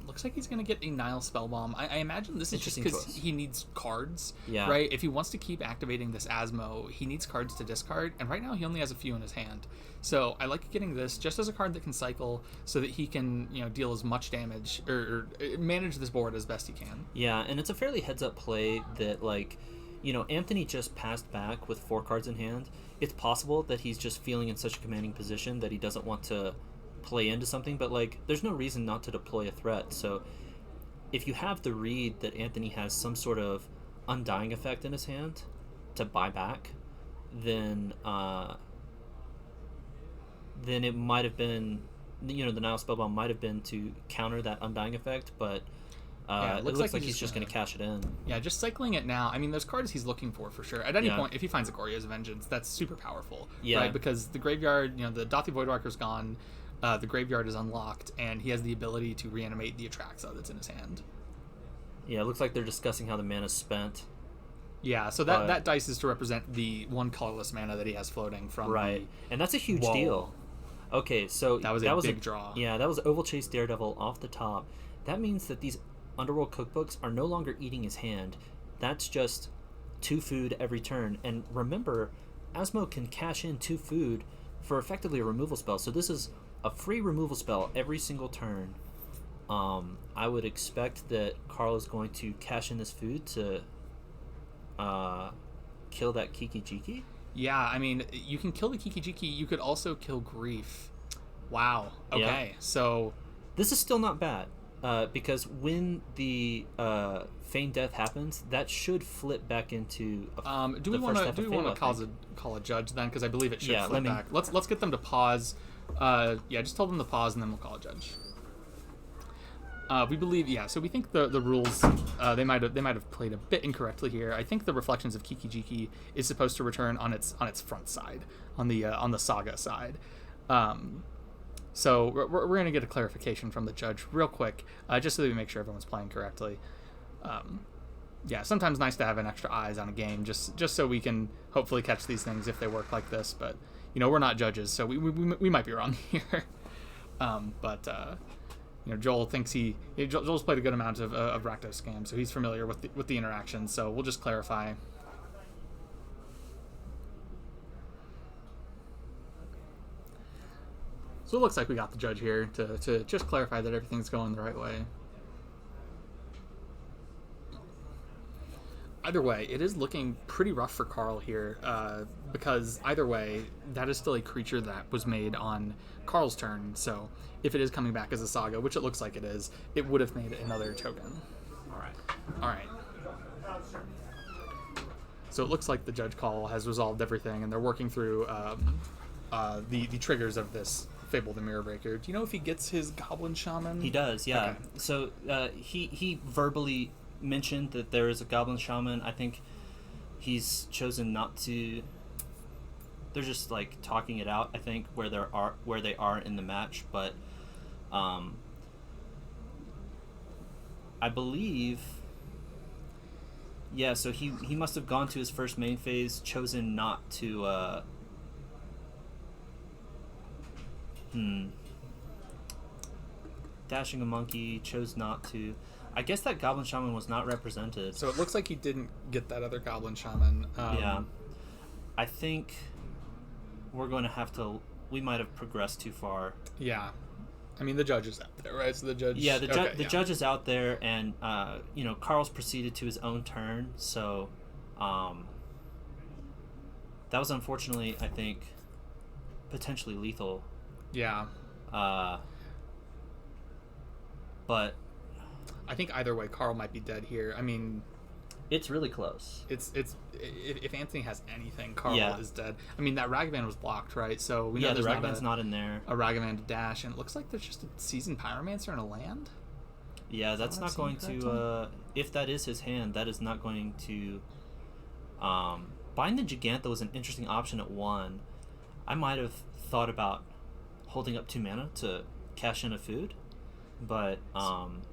Looks like he's going to get a Nile Spellbomb. I imagine this is just because he needs cards, right? If he wants to keep activating this Asmo, he needs cards to discard, and right now he only has a few in his hand. So I like getting this just as a card that can cycle so that he can deal as much damage or manage this board as best he can. Yeah, and it's a fairly heads-up play that, Anthony just passed back with 4 cards in hand. It's possible that he's just feeling in such a commanding position that he doesn't want to play into something, but there's no reason not to deploy a threat. So if you have the read that Anthony has some sort of Undying effect in his hand to buy back, then it might have been, the Nile Spellbound might have been to counter that Undying effect, but it looks like he's just going to cash it in. Yeah, just cycling it now. I mean, there's cards he's looking for sure. At any point, if he finds Agoria's Vengeance, that's super powerful. Yeah. Right? Because the graveyard, the Dothi Voidwalker's gone, the graveyard is unlocked, and he has the ability to reanimate the Atraxa that's in his hand. Yeah, it looks like they're discussing how the mana's spent. Yeah, so that dice is to represent the 1 colorless mana that he has floating from and that's a huge wall. deal. Okay, so that was a big draw. Yeah, that was Oval Chase Daredevil off the top. That means that these Underworld cookbooks are no longer eating his hand. That's just 2 food every turn. And remember, Asmo can cash in 2 food for effectively a removal spell. So this is a free removal spell every single turn. I would expect that Carl is going to cash in this food to kill that Kiki Jiki. Yeah, I mean, you can kill the Kiki Jiki. You could also kill Grief. Wow. Okay, so this is still not bad. Because when the Feign Death happens, that should flip back into. Do we want to call a judge then? Because I believe it should flip back. Let's get them to pause. Just tell them to pause and then we'll call a judge. We believe, so we think the rules they might have played a bit incorrectly here. I think the Reflections of Kiki Jiki is supposed to return on its front side, on the Saga side. So we're going to get a clarification from the judge real quick, just so that we make sure everyone's playing correctly. Sometimes nice to have an extra eyes on a game, just so we can hopefully catch these things if they work like this. But we're not judges, so we might be wrong here. Joel thinks Joel's played a good amount of Rakdos Scam, so he's familiar with the interaction. So we'll just clarify. So it looks like we got the judge here to just clarify that everything's going the right way. Either way, it is looking pretty rough for Carl here, because either way, that is still a creature that was made on Carl's turn. So if it is coming back as a Saga, which it looks like it is, it would have made another token. All right. So it looks like the judge call has resolved everything, and they're working through the triggers of this Fable the Mirror Breaker. Do you know if he gets his Goblin Shaman? He does, yeah. Okay. So he verbally mentioned that there is a Goblin Shaman. I think he's chosen not to. They're just like talking it out, I think, where they are in the match, but I believe so he must have gone to his first main phase, chosen not to Dashing a Monkey, chose not to. I guess that Goblin Shaman was not represented. So it looks like he didn't get that other Goblin Shaman. I think we're going to have to. We might have progressed too far. Yeah. I mean, the judge is out there, right? So the judge. Yeah, the judge is out there, and Carl's proceeded to his own turn. So, that was unfortunately, I think, potentially lethal. Yeah. But I think either way, Carl might be dead here. I mean, it's really close. It's if Anthony has anything, Carl is dead. I mean, that Ragavan was blocked, right? So we know the Ragavan's not in there. A Ragavan to dash, and it looks like there's just a Seasoned Pyromancer and a land. Yeah, that's not going to. If that is his hand, that is not going to. Bind the Gigantha was an interesting option at 1. I might have thought about holding up 2 mana to cash in a food, but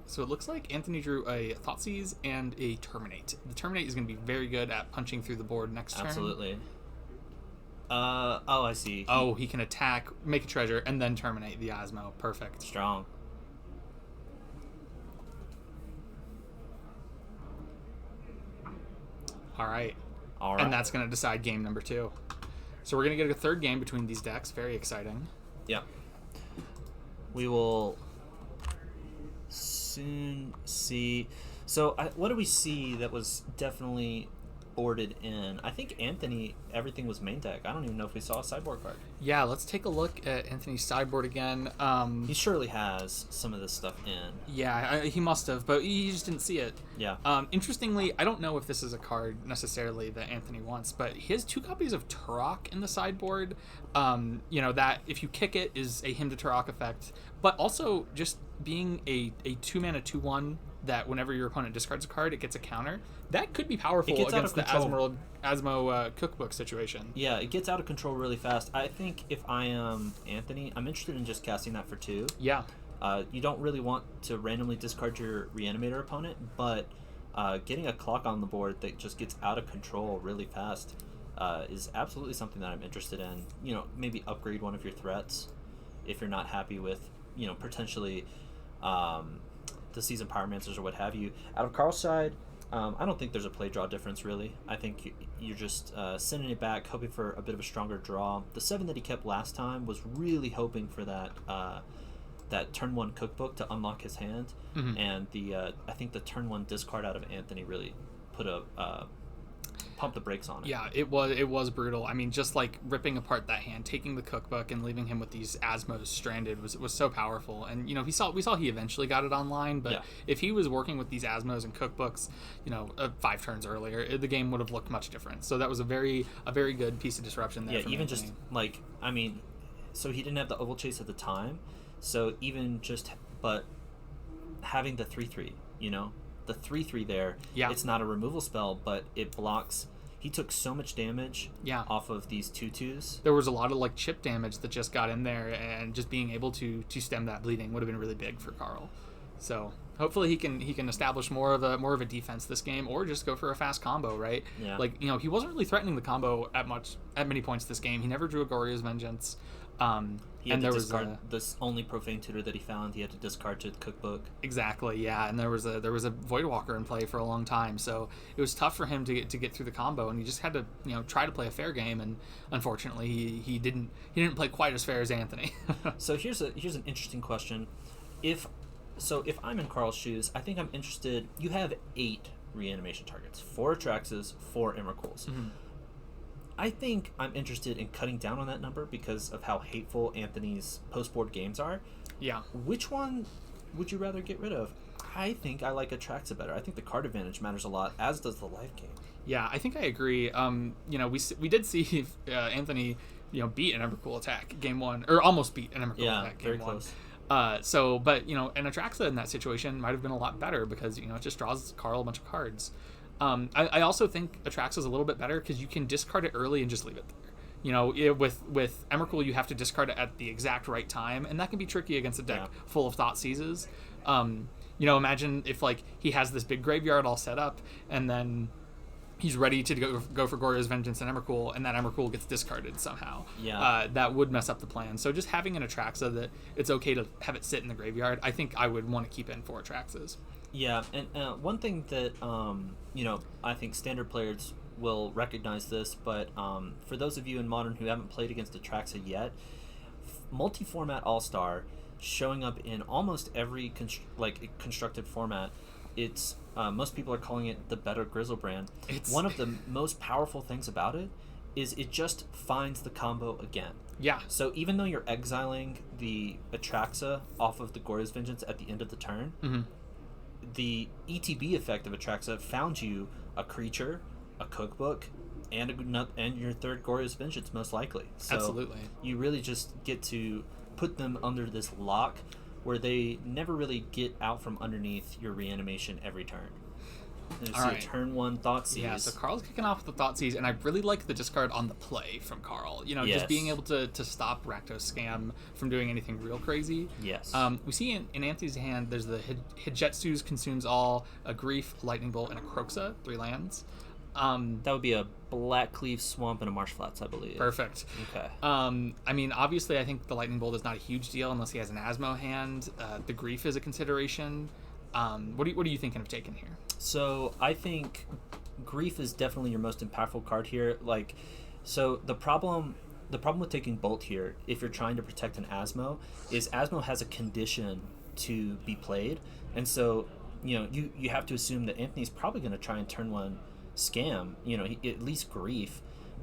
so it looks like Anthony drew a Thoughtseize and a Terminate. The Terminate is going to be very good at punching through the board next turn. Absolutely. I see. He can attack, make a treasure, and then terminate the Asmo. Perfect. Strong. All right. And that's going to decide game number 2. So we're going to get a third game between these decks. Very exciting. Yep. We will soon see. So what do we see that was definitely boarded in. I think Anthony, everything was main deck. I don't even know if we saw a sideboard card. Yeah, let's take a look at Anthony's sideboard again. He surely has some of this stuff in. Yeah, he must have, but he just didn't see it. Yeah. Interestingly, I don't know if this is a card necessarily that Anthony wants, but he has 2 copies of Turok in the sideboard. That if you kick it is a Hymn to Turok effect, but also just being a 2-mana 2/1 that whenever your opponent discards a card, it gets a counter. That could be powerful against the Asmo cookbook situation. Yeah, it gets out of control really fast. I think if I am Anthony, I'm interested in just casting that for 2. Yeah. You don't really want to randomly discard your Reanimator opponent, but getting a clock on the board that just gets out of control really fast is absolutely something that I'm interested in. Maybe upgrade one of your threats if you're not happy with, potentially the Seasoned Pyromancers or what have you. Out of Carl's side, I don't think there's a play draw difference really. I think you're just sending it back, hoping for a bit of a stronger draw. The 7 that he kept last time was really hoping for that turn 1 cookbook to unlock his hand, and I think the turn 1 discard out of Anthony really put pump the brakes on it. Yeah, it was brutal. I mean, just like ripping apart that hand, taking the cookbook and leaving him with these Asmos stranded was so powerful. And we saw he eventually got it online, but if he was working with these Asmos and cookbooks, 5 turns earlier, the game would have looked much different. So that was a very good piece of disruption there. Yeah, even Anthony. just so he didn't have the Oval Chase at the time. So even but having the 3/3, the 3/3 there, it's not a removal spell, but it blocks. He took so much damage off of these 2/2s. There was a lot of chip damage that just got in there, and just being able to stem that bleeding would have been really big for Carl. So hopefully he can establish more of a defense this game, or just go for a fast combo, right? Yeah. He wasn't really threatening the combo at many points this game. He never drew a Gorya's Vengeance. He had to discard this only Profane Tutor that he found. He had to discard to the cookbook. Exactly, yeah, and there was a Voidwalker in play for a long time, so it was tough for him to get through the combo, and he just had to try to play a fair game, and unfortunately he didn't play quite as fair as Anthony. So here's an interesting question. If I'm in Carl's shoes, I think I'm interested. You have 8 reanimation targets, 4 Atraxas, 4 Emrakuls. Mm-hmm. I think I'm interested in cutting down on that number because of how hateful Anthony's post-board games are. Yeah. Which one would you rather get rid of? I think I like Atraxa better. I think the card advantage matters a lot, as does the life gain. Yeah, I think I agree. We did see Anthony, beat an Emrakul attack game 1, or almost beat an Emrakul attack game 1. Very close. An Atraxa in that situation might have been a lot better because, it just draws Carl a bunch of cards. I also think Atraxa is a little bit better because you can discard it early and just leave it there. With Emrakul, you have to discard it at the exact right time, and that can be tricky against a deck full of Thought Seizes. Imagine if he has this big graveyard all set up, and then he's ready to go for Gorya's Vengeance and Emrakul, and that Emrakul gets discarded somehow. Yeah. That would mess up the plan. So just having an Atraxa that it's okay to have it sit in the graveyard, I think I would want to keep in 4 Atraxas. Yeah, and one thing that, I think standard players will recognize this, but for those of you in Modern who haven't played against Atraxa yet, multi-format All-Star showing up in almost every constructed format, it's most people are calling it the better Grizzlebrand. One of the most powerful things about it is it just finds the combo again. Yeah. So even though you're exiling the Atraxa off of the Gorya's Vengeance at the end of the turn, the ETB effect of Atraxa found you a creature, a cookbook, and your 3rd Gorya's Vengeance most likely. So absolutely. You really just get to put them under this lock where they never really get out from underneath your reanimation every turn. There's a turn 1 Thought Seize. Yeah, so Carl's kicking off with the Thought Seize, and I really like the discard on the play from Carl. Just being able to stop Rakdos Scam from doing anything real crazy. Yes. We see in Anthony's hand, there's the Hijetsu's Consumes All, a Grief, a Lightning Bolt, and a Kroxa, 3 lands. That would be a Blackcleave Swamp and a Marsh Flats, I believe. Perfect. Okay. Obviously, I think the Lightning Bolt is not a huge deal unless he has an Asmo hand. The Grief is a consideration. What are you thinking of taking here? So I think Grief is definitely your most impactful card here. So the problem with taking Bolt here, if you're trying to protect an Asmo, is Asmo has a condition to be played, and so you have to assume that Anthony's probably going to try and turn 1 scam, at least grief,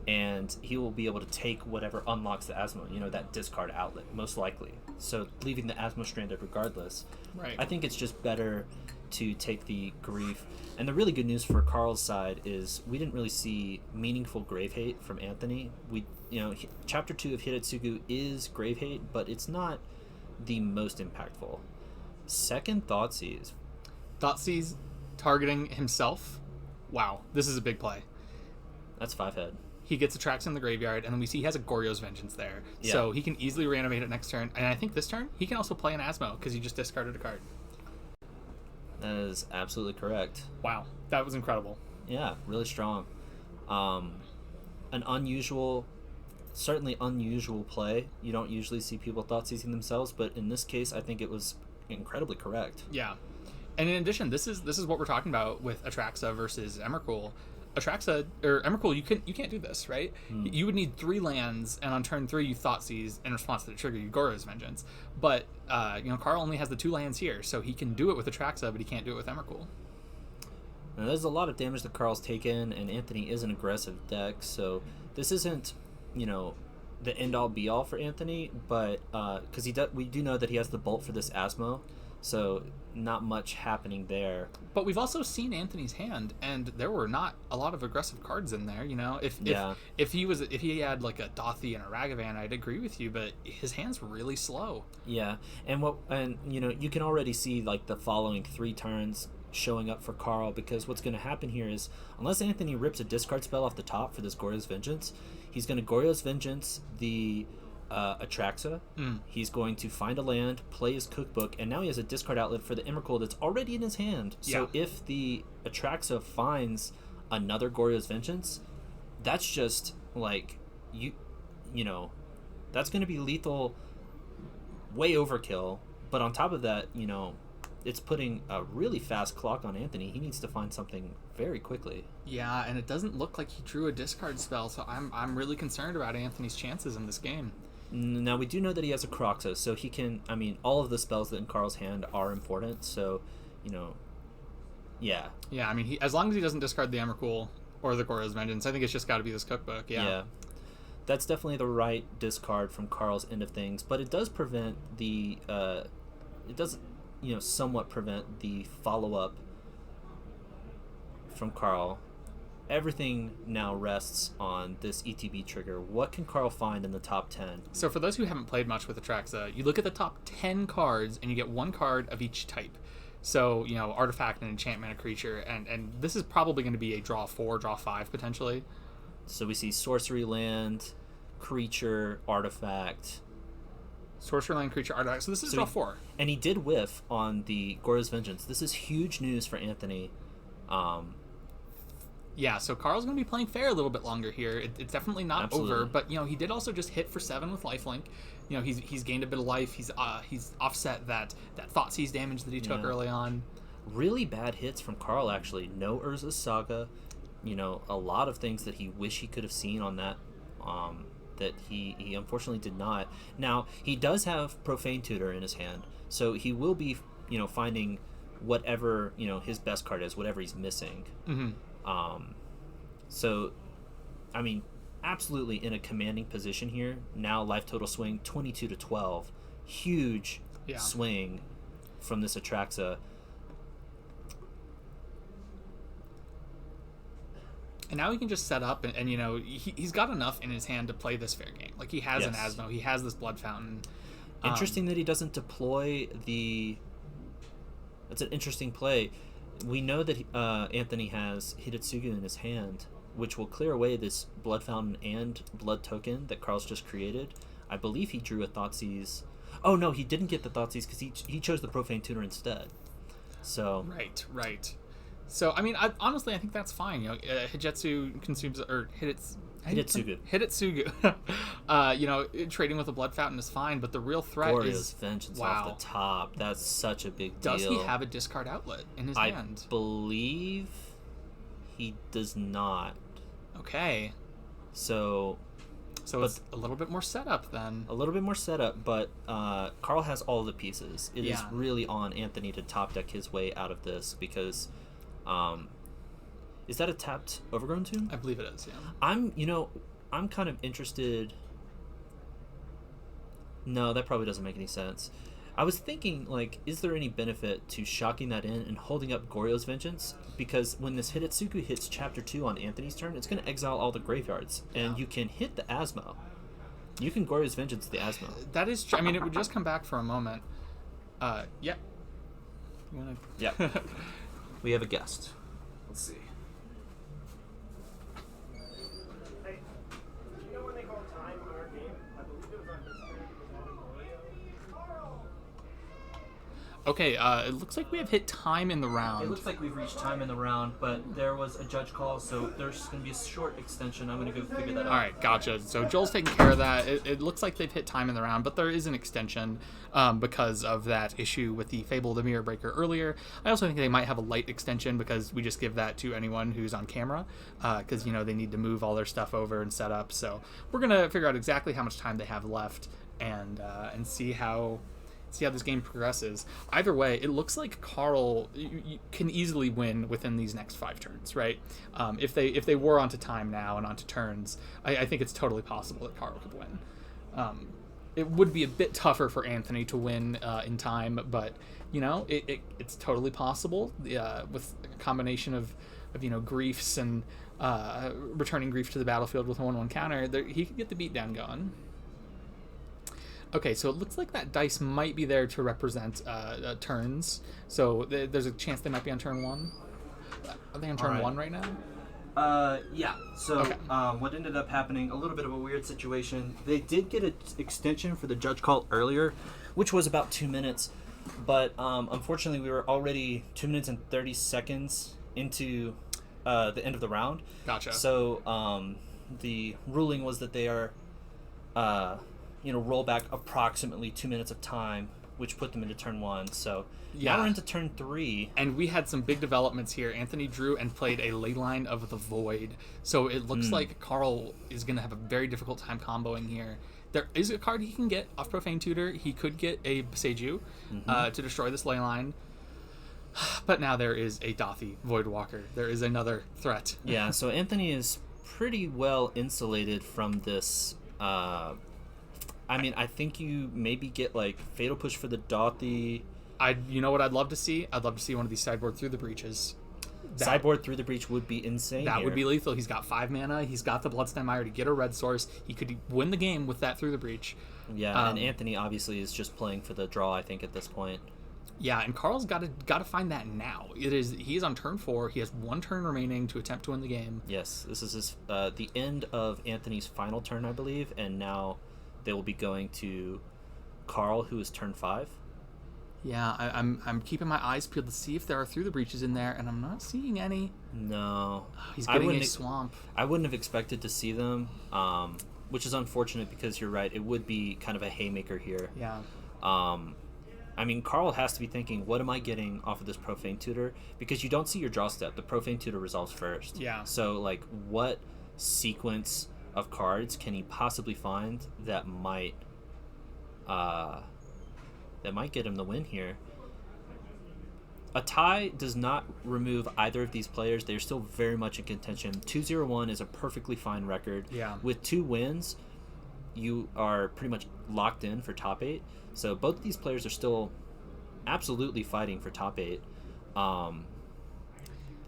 and he will be able to take whatever unlocks the Asmo, that discard outlet, most likely. So leaving the Asmo stranded regardless. Right. I think it's just better to take the grief. And the really good news for Carl's side is we didn't really see meaningful grave hate from Anthony. Chapter 2 of Hiretsugu is grave hate, but it's not the most impactful. Second, Thoughtseize. Thoughtseize targeting himself. Wow, this is a big play. That's 5-head. He gets Atraxa in the graveyard, and then we see he has a Goryo's Vengeance there. Yeah. So he can easily reanimate it next turn. And I think this turn, he can also play an Asmo, because he just discarded a card. That is absolutely correct. Wow, that was incredible. Yeah, really strong. An certainly unusual play. You don't usually see people Thoughtseizing themselves, but in this case, I think it was incredibly correct. Yeah. And in addition, this is what we're talking about with Atraxa versus Emrakul. Atraxa or Emrakul, you can't do this, right? You would need 3 lands, and on turn 3 you Thoughtseize in response to the trigger, you Goryo's Vengeance. But Carl only has the 2 lands here, so he can do it with Atraxa, but he can't do it with Emrakul. Now, there's a lot of damage that Carl's taken, and Anthony is an aggressive deck, so this isn't, the end-all be-all for Anthony, but because we do know that he has the bolt for this Asmo, so not much happening there. But we've also seen Anthony's hand, and there were not a lot of aggressive cards in there. If he had like a Dothy and a Ragavan, I'd agree with you, but his hand's really slow. Yeah, and you can already see like the following 3 turns showing up for Carl, because what's going to happen here is, unless Anthony rips a discard spell off the top for this Goryo's Vengeance, he's going to Goryo's Vengeance the Atraxa. He's going to find a land, play his cookbook, and now he has a discard outlet for the Emrakul that's already in his hand. So if the Atraxa finds another Goryo's Vengeance, that's just like that's going to be lethal, way overkill. But on top of that, it's putting a really fast clock on Anthony. He needs to find something very quickly. Yeah, and it doesn't look like he drew a discard spell, so I'm really concerned about Anthony's chances in this game. Now, we do know that he has a Croxa, so he can... all of the spells that in Carl's hand are important, so, yeah. Yeah, as long as he doesn't discard the Emrakul or the Goryo's Vengeance, I think it's just got to be this cookbook, yeah. That's definitely the right discard from Carl's end of things, but it does prevent the... it does, somewhat prevent the follow-up from Carl. Everything now rests on this ETB trigger. What can Carl find in the top 10? So for those who haven't played much with Atraxa, you look at the top 10 cards and you get 1 card of each type. So, artifact, an enchantment, a creature, and this is probably going to be a draw 4, draw 5 potentially. So we see sorcery land, creature, artifact. Sorcery land, creature, artifact. So this is draw 4. And he did whiff on the Goryo's Vengeance. This is huge news for Anthony. Yeah, so Carl's going to be playing fair a little bit longer here. It's definitely not over, but he did also just hit for 7 with lifelink. He's gained a bit of life. He's offset that Thoughtseize damage that he took early on. Really bad hits from Carl, actually. No Urza's Saga. A lot of things that he wish he could have seen on that that he unfortunately did not. Now, he does have Profane Tutor in his hand, so he will be finding whatever his best card is, whatever he's missing. So, absolutely in a commanding position here. Now life total swing 22-12, huge swing from this Atraxa. And now he can just set up and he's got enough in his hand to play this fair game. Like, he has an Asmo, he has this Blood Fountain. Interesting that he doesn't deploy that's an interesting play. We know that Anthony has Hiretsugu in his hand, which will clear away this Blood Fountain and Blood Token that Carl's just created. I believe he drew a Thoughtseize. Oh, no, he didn't get the Thoughtseizes because he chose the Profane Tutor instead. So Right. So, honestly, I think that's fine. Higetsu consumes... or Hiretsugu. Trading with a Blood Fountain is fine, but the real threat Goryo's Vengeance off the top. That's such a big deal. Does he have a discard outlet in his hand? I believe he does not. Okay. So it's a little bit more setup then. A little bit more setup, but Carl has all the pieces. It is really on Anthony to top deck his way out of this, because Is that a tapped Overgrown Tomb? I believe it is, yeah. I'm kind of interested... No, that probably doesn't make any sense. I was thinking, like, is there any benefit to shocking that in and holding up Goryo's Vengeance? Because when this Hidetsugu hits Chapter 2 on Anthony's turn, it's going to exile all the graveyards. And you can hit the Asmo. You can Goryo's Vengeance the Asmo. That is true. I mean, it would just come back for a moment. Yeah. You wanna... Yeah. We have a guest. Let's see. Hey, do you know when they call time on our game? I believe it was on this turn. Okay, it looks like we have hit time in the round. It looks like we've reached time in the round, but there was a judge call, so there's going to be a short extension. I'm going to go figure that out. All right, gotcha. So Joel's taking care of that. It looks like they've hit time in the round, but there is an extension because of that issue with the Fable the Mirror Breaker earlier. I also think they might have a light extension because we just give that to anyone who's on camera because, they need to move all their stuff over and set up. So we're going to figure out exactly how much time they have left and see how this game progresses. Either way, it looks like Carl you can easily win within these next 5 turns, right? If they were onto time now and onto turns, I think it's totally possible that Carl could win. It would be a bit tougher for Anthony to win in time, but it's totally possible with a combination of griefs and returning grief to the battlefield with a 1/1 counter. He could get the beatdown going. Okay, so it looks like that dice might be there to represent turns. So there's a chance they might be on turn 1. Are they on turn 1 right now? Yeah. So Okay. What ended up happening, a little bit of a weird situation. They did get an extension for the judge call earlier, which was about 2 minutes. But unfortunately, we were already 2 minutes and 30 seconds into the end of the round. Gotcha. So the ruling was that they are... roll back approximately 2 minutes of time, which put them into turn 1. So now we're into turn 3. And we had some big developments here. Anthony drew and played a Leyline of the Void. So it looks like Carl is going to have a very difficult time comboing here. There is a card he can get off Profane Tutor. He could get a Seiju to destroy this Leyline. But now there is a Dothy Voidwalker. There is another threat. Yeah, so Anthony is pretty well insulated from this... I think you maybe get like Fatal Push for the Dothy. You know what I'd love to see? I'd love to see one of these sideboard through the breaches. Sideboard through the breach would be insane. That would be lethal. He's got 5 mana. He's got the Bloodstain Mire to get a red source. He could win the game with that through the breach. Yeah, and Anthony obviously is just playing for the draw, I think, at this point. Yeah, and Carl's got to find that now. He's on turn 4. He has 1 turn remaining to attempt to win the game. Yes, this is the end of Anthony's final turn, I believe, and now they will be going to Carl, who is turn 5. Yeah, I'm keeping my eyes peeled to see if there are through the breaches in there, and I'm not seeing any. No. He's getting a swamp. I wouldn't have expected to see them, which is unfortunate because you're right. It would be kind of a haymaker here. Yeah. Carl has to be thinking, what am I getting off of this Profane Tutor? Because you don't see your draw step. The Profane Tutor resolves first. Yeah. So, what sequence of cards can he possibly find that might get him the win here? A tie does not remove either of these players. They're still very much in contention. 2-0-1 is a perfectly fine record. Yeah. With 2 wins, you are pretty much locked in for top 8. So both of these players are still absolutely fighting for top 8.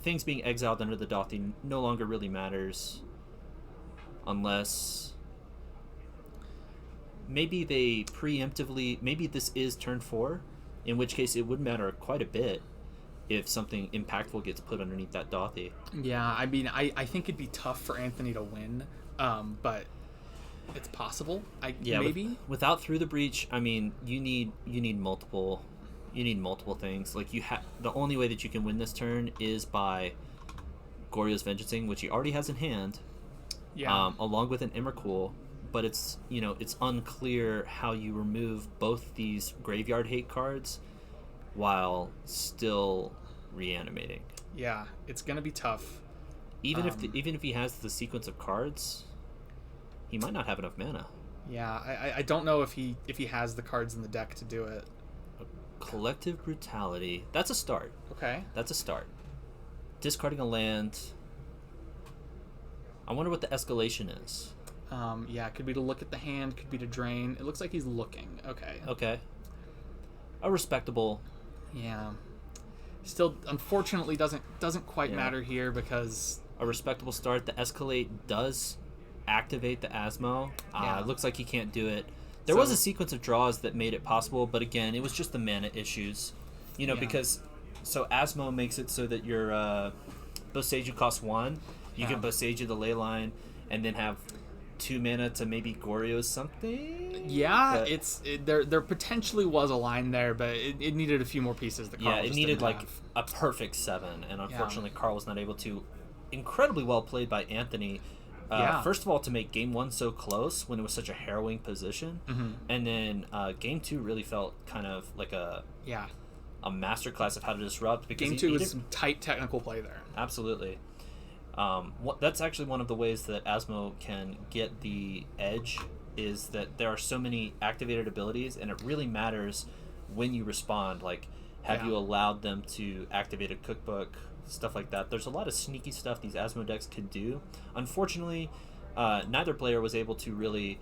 Things being exiled under the Dothy no longer really matters. Unless maybe they preemptively... Maybe this is turn 4, in which case it would matter quite a bit if something impactful gets put underneath that Dothy. Yeah, I think it'd be tough for Anthony to win, but it's possible. Maybe without Through the Breach, you need multiple things. The only way that you can win this turn is by Goryo's Vengeancing, which he already has in hand. Yeah. Along with an Emrakul, but it's unclear how you remove both these graveyard hate cards while still reanimating. Yeah, it's gonna be tough. Even if he has the sequence of cards, he might not have enough mana. Yeah, I don't know if he has the cards in the deck to do it. Collective Brutality. That's a start. Okay. That's a start. Discarding a land. I wonder what the escalation is. Yeah, it could be to look at the hand, could be to drain. It looks like he's looking. Okay. Okay. A respectable. Yeah. Still, unfortunately, doesn't quite matter here because a respectable start. The escalate does activate the Asmo. It looks like he can't do it. There was a sequence of draws that made it possible, but again, it was just the mana issues. Because Asmo makes it so that your Boseiju costs 1. You can Boseiju the ley line and then have 2 mana to maybe Goryo something. Yeah, there potentially was a line there, but it needed a few more pieces. That Carl it needed like a perfect 7, and unfortunately Carl was not able to. Incredibly well played by Anthony. First of all, to make game 1 so close when it was such a harrowing position, and then game 2 really felt kind of like a masterclass of how to disrupt. Because game 2 was some tight technical play there. Absolutely. That's actually one of the ways that Asmo can get the edge, is that there are so many activated abilities, and it really matters when you respond. Like, have you allowed them to activate a cookbook, stuff like that. There's a lot of sneaky stuff these Asmo decks could do. Unfortunately, neither player was able to really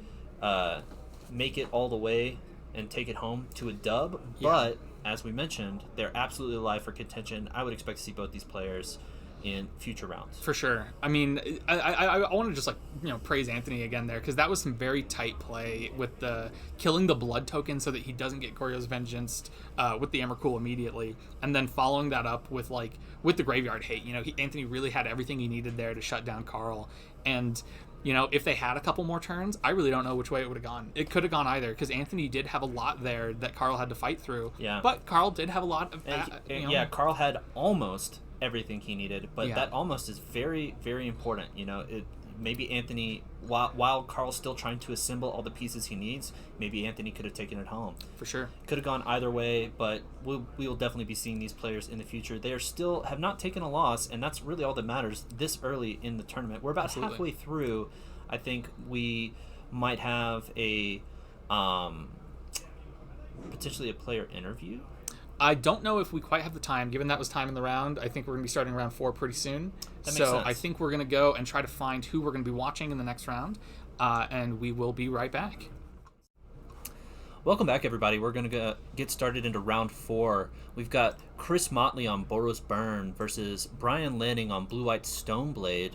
make it all the way and take it home to a dub, but as we mentioned, they're absolutely alive for contention. I would expect to see both these players in future rounds. For sure. I mean, I want to just praise Anthony again there, because that was some very tight play with the killing the blood token so that he doesn't get Goryo's Vengeance with the Emrakul immediately, and then following that up with the Graveyard Hate. Anthony really had everything he needed there to shut down Carl, and if they had a couple more turns, I really don't know which way it would have gone. It could have gone either, because Anthony did have a lot there that Carl had to fight through. Yeah. But Carl did have a lot of... Carl had almost everything he needed, but that almost is very, very important. Maybe Anthony, while Carl's still trying to assemble all the pieces he needs, maybe Anthony could have taken it home. For sure. Could have gone either way, but we will definitely be seeing these players in the future. They have not taken a loss, and that's really all that matters this early in the tournament. We're about halfway through. I think we might have a potentially a player interview. I don't know if we quite have the time, given that was time in the round. I think we're going to be starting round 4 pretty soon. That makes sense. I think we're going to go and try to find who we're going to be watching in the next round, and we will be right back. Welcome back, everybody. We're going to get started into round 4. We've got Chris Motley on Boros Burn versus Brian Lanning on Blue-White Stoneblade.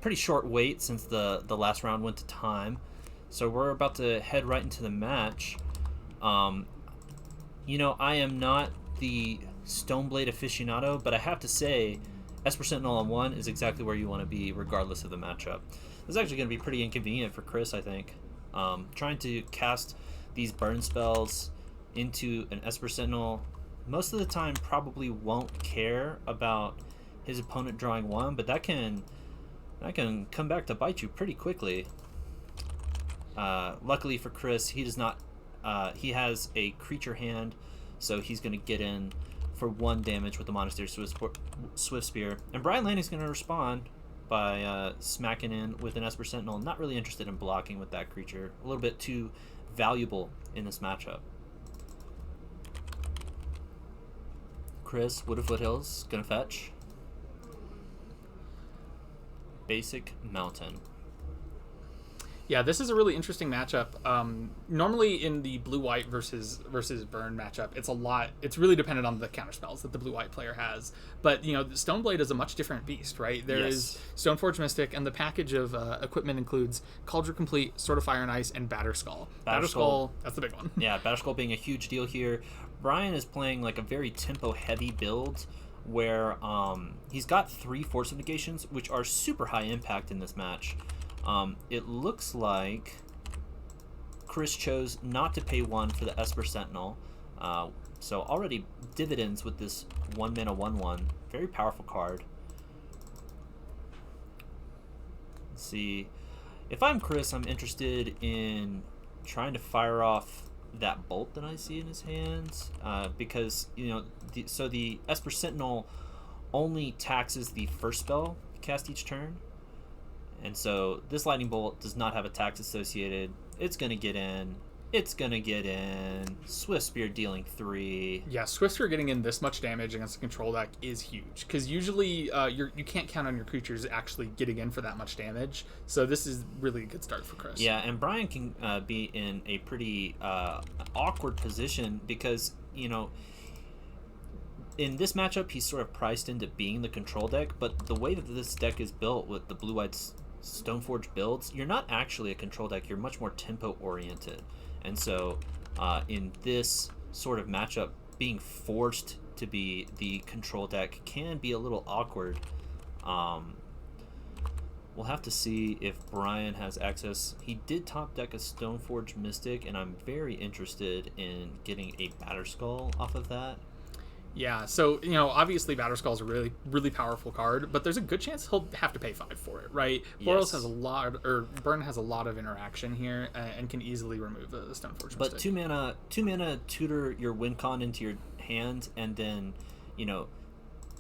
Pretty short wait since the last round went to time. So we're about to head right into the match. I am not the Stoneblade aficionado, but I have to say, Esper Sentinel on 1 is exactly where you want to be, regardless of the matchup. This is actually going to be pretty inconvenient for Chris, I think. Trying to cast these burn spells into an Esper Sentinel, most of the time probably won't care about his opponent drawing 1, but that can come back to bite you pretty quickly. Luckily for Chris, he does not. He has a creature hand, so he's going to get in for 1 damage with the Monastery Swift Spear. And Brian Lanning's going to respond by smacking in with an Esper Sentinel. Not really interested in blocking with that creature. A little bit too valuable in this matchup. Chris, Wood of Foothills, going to fetch. Basic Mountain. Yeah, this is a really interesting matchup. Normally in the blue-white versus burn matchup, it's really dependent on the counterspells that the blue-white player has. But, Stoneblade is a much different beast, right? There is Stoneforge Mystic, and the package of equipment includes Cauldron Complete, Sword of Fire and Ice, and Batterskull. Batterskull, that's the big one. Yeah, Batterskull being a huge deal here. Brian is playing like a very tempo-heavy build where he's got 3 Force of Negations, which are super high impact in this match. It looks like Chris chose not to pay 1 for the Esper Sentinel. So already dividends with this 1 mana 1/1. Very powerful card. Let's see. If I'm Chris, I'm interested in trying to fire off that bolt that I see in his hands. Because, the Esper Sentinel only taxes the first spell you cast each turn. And so this lightning bolt does not have a tax associated. It's going to get in. It's gonna get in. Swift Spear dealing 3. Yeah, Swiftspear getting in this much damage against a control deck is huge, because usually you can't count on your creatures actually getting in for that much damage. So this is really a good start for Chris. Yeah, and Brian can be in a pretty awkward position because, you know, in this matchup, he's sort of priced into being the control deck, but the way that this deck is built with the blue-white Stoneforge builds, you're not actually a control deck. You're much more tempo-oriented. And so in this sort of matchup, being forced to be the control deck can be a little awkward. We'll have to see if Brian has access. He did top deck a Stoneforge Mystic, and I'm very interested in getting a Batterskull off of that. Yeah, so, you know, obviously Batterskull is a really, really powerful card, but there's a good chance he'll have to pay 5 for it, right? Boros has a lot, or Burn has a lot of interaction here, and can easily remove the Stoneforge But Mystic. 2 mana tutor your win con into your hand, and then, you know,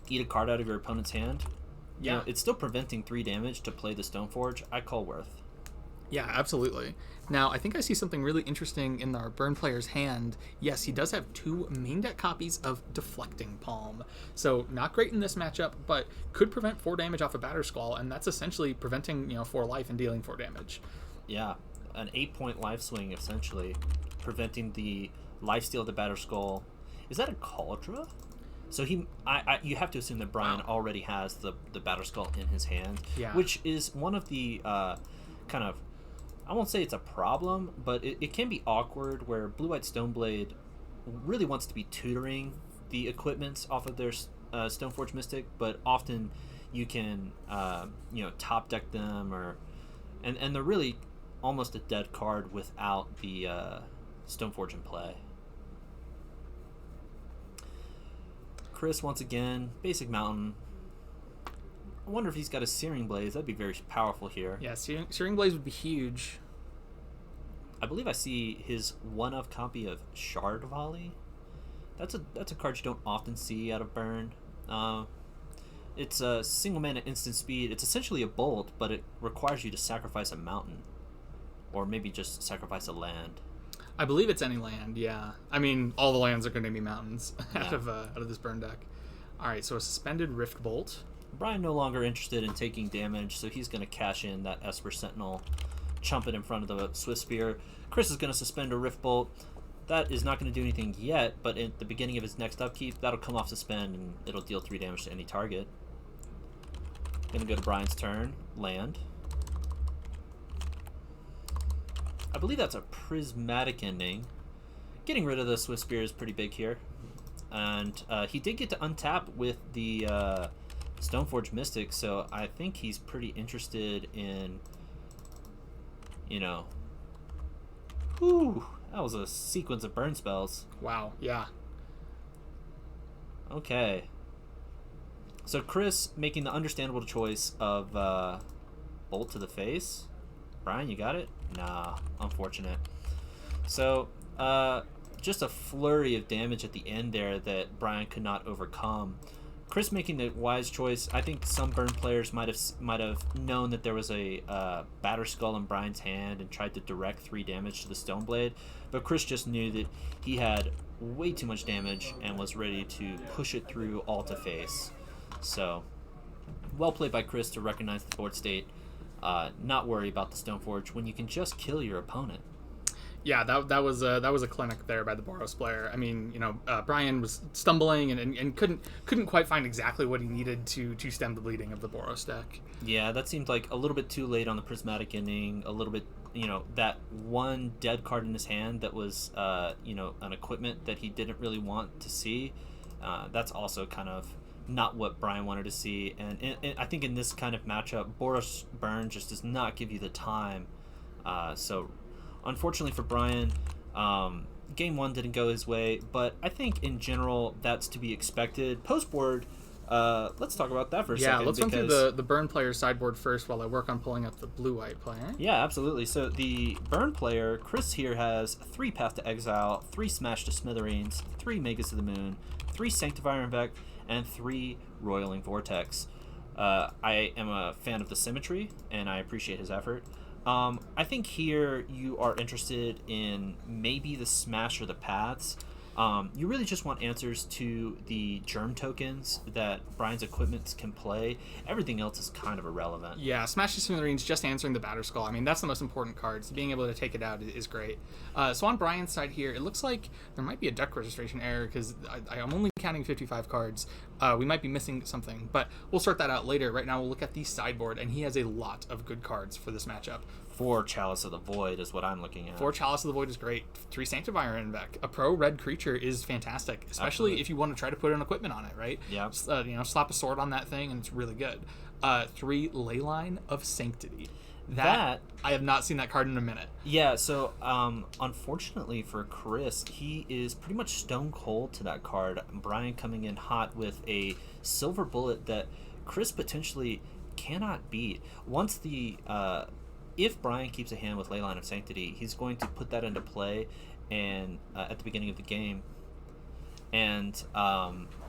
eat a card out of your opponent's hand. Yeah. You know, it's still preventing 3 damage to play the Stoneforge. I call worth. Yeah, absolutely. Now, I think I see something really interesting in our Burn player's hand. Yes, he does have 2 main deck copies of Deflecting Palm. So, not great in this matchup, but could prevent 4 damage off a Batterskull, and that's essentially preventing, 4 life and dealing 4 damage. Yeah, an 8-point life swing, essentially. Preventing the lifesteal of the Batterskull. Is that a Cauldra? So you have to assume that Brian already has the Batterskull in his hand, which is one of the kind of, I won't say it's a problem, but it can be awkward where Blue-White Stoneblade really wants to be tutoring the equipments off of their Stoneforge Mystic, but often you can top deck them, and they're really almost a dead card without the Stoneforge in play. Chris, once again, basic mountain. I wonder if he's got a Searing Blaze. That'd be very powerful here. Yeah, Searing Blaze would be huge. I believe I see his one-of copy of Shard Volley. That's a card you don't often see out of Burn. It's a single mana instant speed. It's essentially a bolt, but it requires you to sacrifice a mountain, or maybe just sacrifice a land. I believe it's any land, yeah. I mean, all the lands are going to be mountains out of this Burn deck. All right, so a Suspended Rift Bolt. Brian no longer interested in taking damage, so he's going to cash in that Esper Sentinel, chump it in front of the Swift Spear. Chris is going to suspend a Rift Bolt. That is not going to do anything yet, but at the beginning of his next upkeep, that'll come off suspend, and it'll deal 3 damage to any target. Going to go to Brian's turn. Land. I believe that's a Prismatic Ending. Getting rid of the Swift Spear is pretty big here. And he did get to untap with the Stoneforge Mystic, so I think he's pretty interested in, Whew, that was a sequence of burn spells. Wow, yeah. Okay. So Chris making the understandable choice of Bolt to the face. Brian, you got it? Nah, unfortunate. So, just a flurry of damage at the end there that Brian could not overcome. Chris making the wise choice. I think some Burn players might have known that there was a Batterskull in Brian's hand and tried to direct 3 damage to the Stoneblade, but Chris just knew that he had way too much damage and was ready to push it through all to face. So, well played by Chris to recognize the board state. Not worry about the Stoneforge when you can just kill your opponent. Yeah, that was a clinic there by the Boros player. I mean, Brian was stumbling and couldn't quite find exactly what he needed to stem the bleeding of the Boros deck. Yeah, that seemed like a little bit too late on the Prismatic Ending. A little bit, that one dead card in his hand that was, an equipment that he didn't really want to see. That's also kind of not what Brian wanted to see. And I think in this kind of matchup, Boros Burn just does not give you the time. So unfortunately for Brian, game 1 didn't go his way, but I think in general that's to be expected. Post-board, let's talk about that for a second. Yeah, let's run through the Burn player's sideboard first while I work on pulling up the blue-white player. Yeah, absolutely. So the Burn player, Chris here, has 3 Path to Exile, 3 Smash to Smithereens, 3 Magus of the Moon, 3 Sanctifier Infect, and 3 Roiling Vortex. I am a fan of the symmetry, and I appreciate his effort. I think here you are interested in maybe the Smash or the Paths. You really just want answers to the germ tokens that Brian's equipment can play. Everything else is kind of irrelevant. Yeah, Smash the Smithereens, just answering the Batter Skull. I mean, that's the most important card, so being able to take it out is great. So on Brian's side here, it looks like there might be a deck registration error because I'm only counting 55 cards. We might be missing something, but we'll sort that out later. Right now, we'll look at the sideboard, and he has a lot of good cards for this matchup. 4 Chalice of the Void is what I'm looking at. 4 Chalice of the Void is great. 3 Sanctifier in deck. A pro red creature is fantastic, especially Absolutely. if you want to try to put an equipment on it, right? Yeah. Slap a sword on that thing, and it's really good. 3 Leyline of Sanctity. That I have not seen that card in a minute. Yeah, so unfortunately for Chris, he is pretty much stone cold to that card. Brian coming in hot with a silver bullet that Chris potentially cannot beat. Once the if Brian keeps a hand with Leyline of Sanctity, he's going to put that into play and at the beginning of the game. And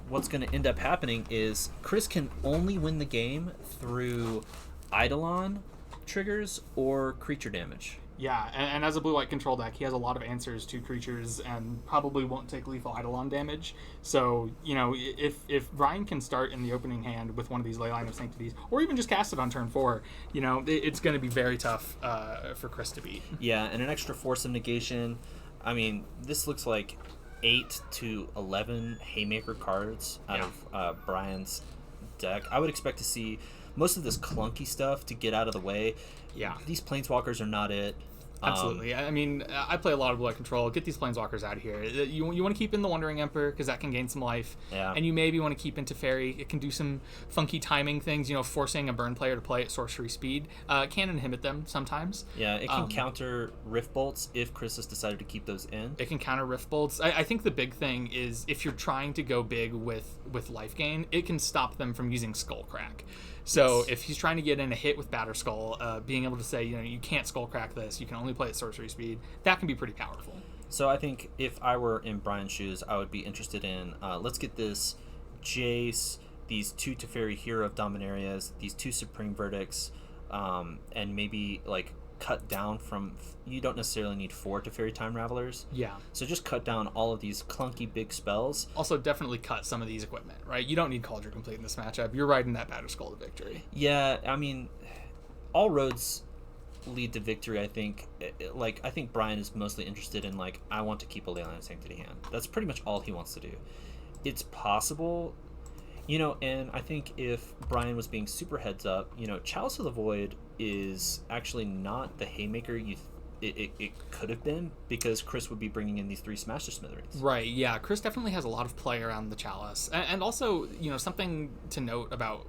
what's going to end up happening is Chris can only win the game through Eidolon triggers or creature damage. Yeah, and as a blue-white control deck, he has a lot of answers to creatures and probably won't take lethal Eidolon damage. So, if Brian can start in the opening hand with one of these Leyline of Sanctities, or even just cast it on turn 4, it's going to be very tough for Chris to beat. Yeah, and an extra Force of Negation. I mean, this looks like 8 to 11 Haymaker cards out of Brian's deck. I would expect to see most of this clunky stuff to get out of the way. Yeah. These Planeswalkers are not it. Absolutely. I mean, I play a lot of Blue-White Control. Get these Planeswalkers out of here. You want to keep in the Wandering Emperor because that can gain some life. Yeah. And you maybe want to keep into Fairy. It can do some funky timing things, forcing a burn player to play at sorcery speed. It can inhibit them sometimes. Yeah, it can counter Rift Bolts if Chris has decided to keep those in. It can counter Rift Bolts. I think the big thing is if you're trying to go big with life gain, it can stop them from using Skullcrack. So if he's trying to get in a hit with Batter Skull, being able to say, you can't Skullcrack this, you can only play at sorcery speed, that can be pretty powerful. So I think if I were in Brian's shoes, I would be interested in, let's get this Jace, these 2 Teferi Hero of Dominarias, these 2 Supreme Verdicts, and maybe cut down from, you don't necessarily need 4 Teferi Time Ravelers. Yeah. So just cut down all of these clunky big spells. Also, definitely cut some of these equipment, right? You don't need Cauldron Complete in this matchup. You're riding that Batter Skull to victory. Yeah, I mean, all roads lead to victory, I think. I think Brian is mostly interested in, I want to keep a Leyline of Sanctity hand. That's pretty much all he wants to do. It's possible, and I think if Brian was being super heads up, Chalice of the Void is actually not the Haymaker it could have been, because Chris would be bringing in these 3 Smash the Smithereens. Right, yeah. Chris definitely has a lot of play around the Chalice. And also, something to note about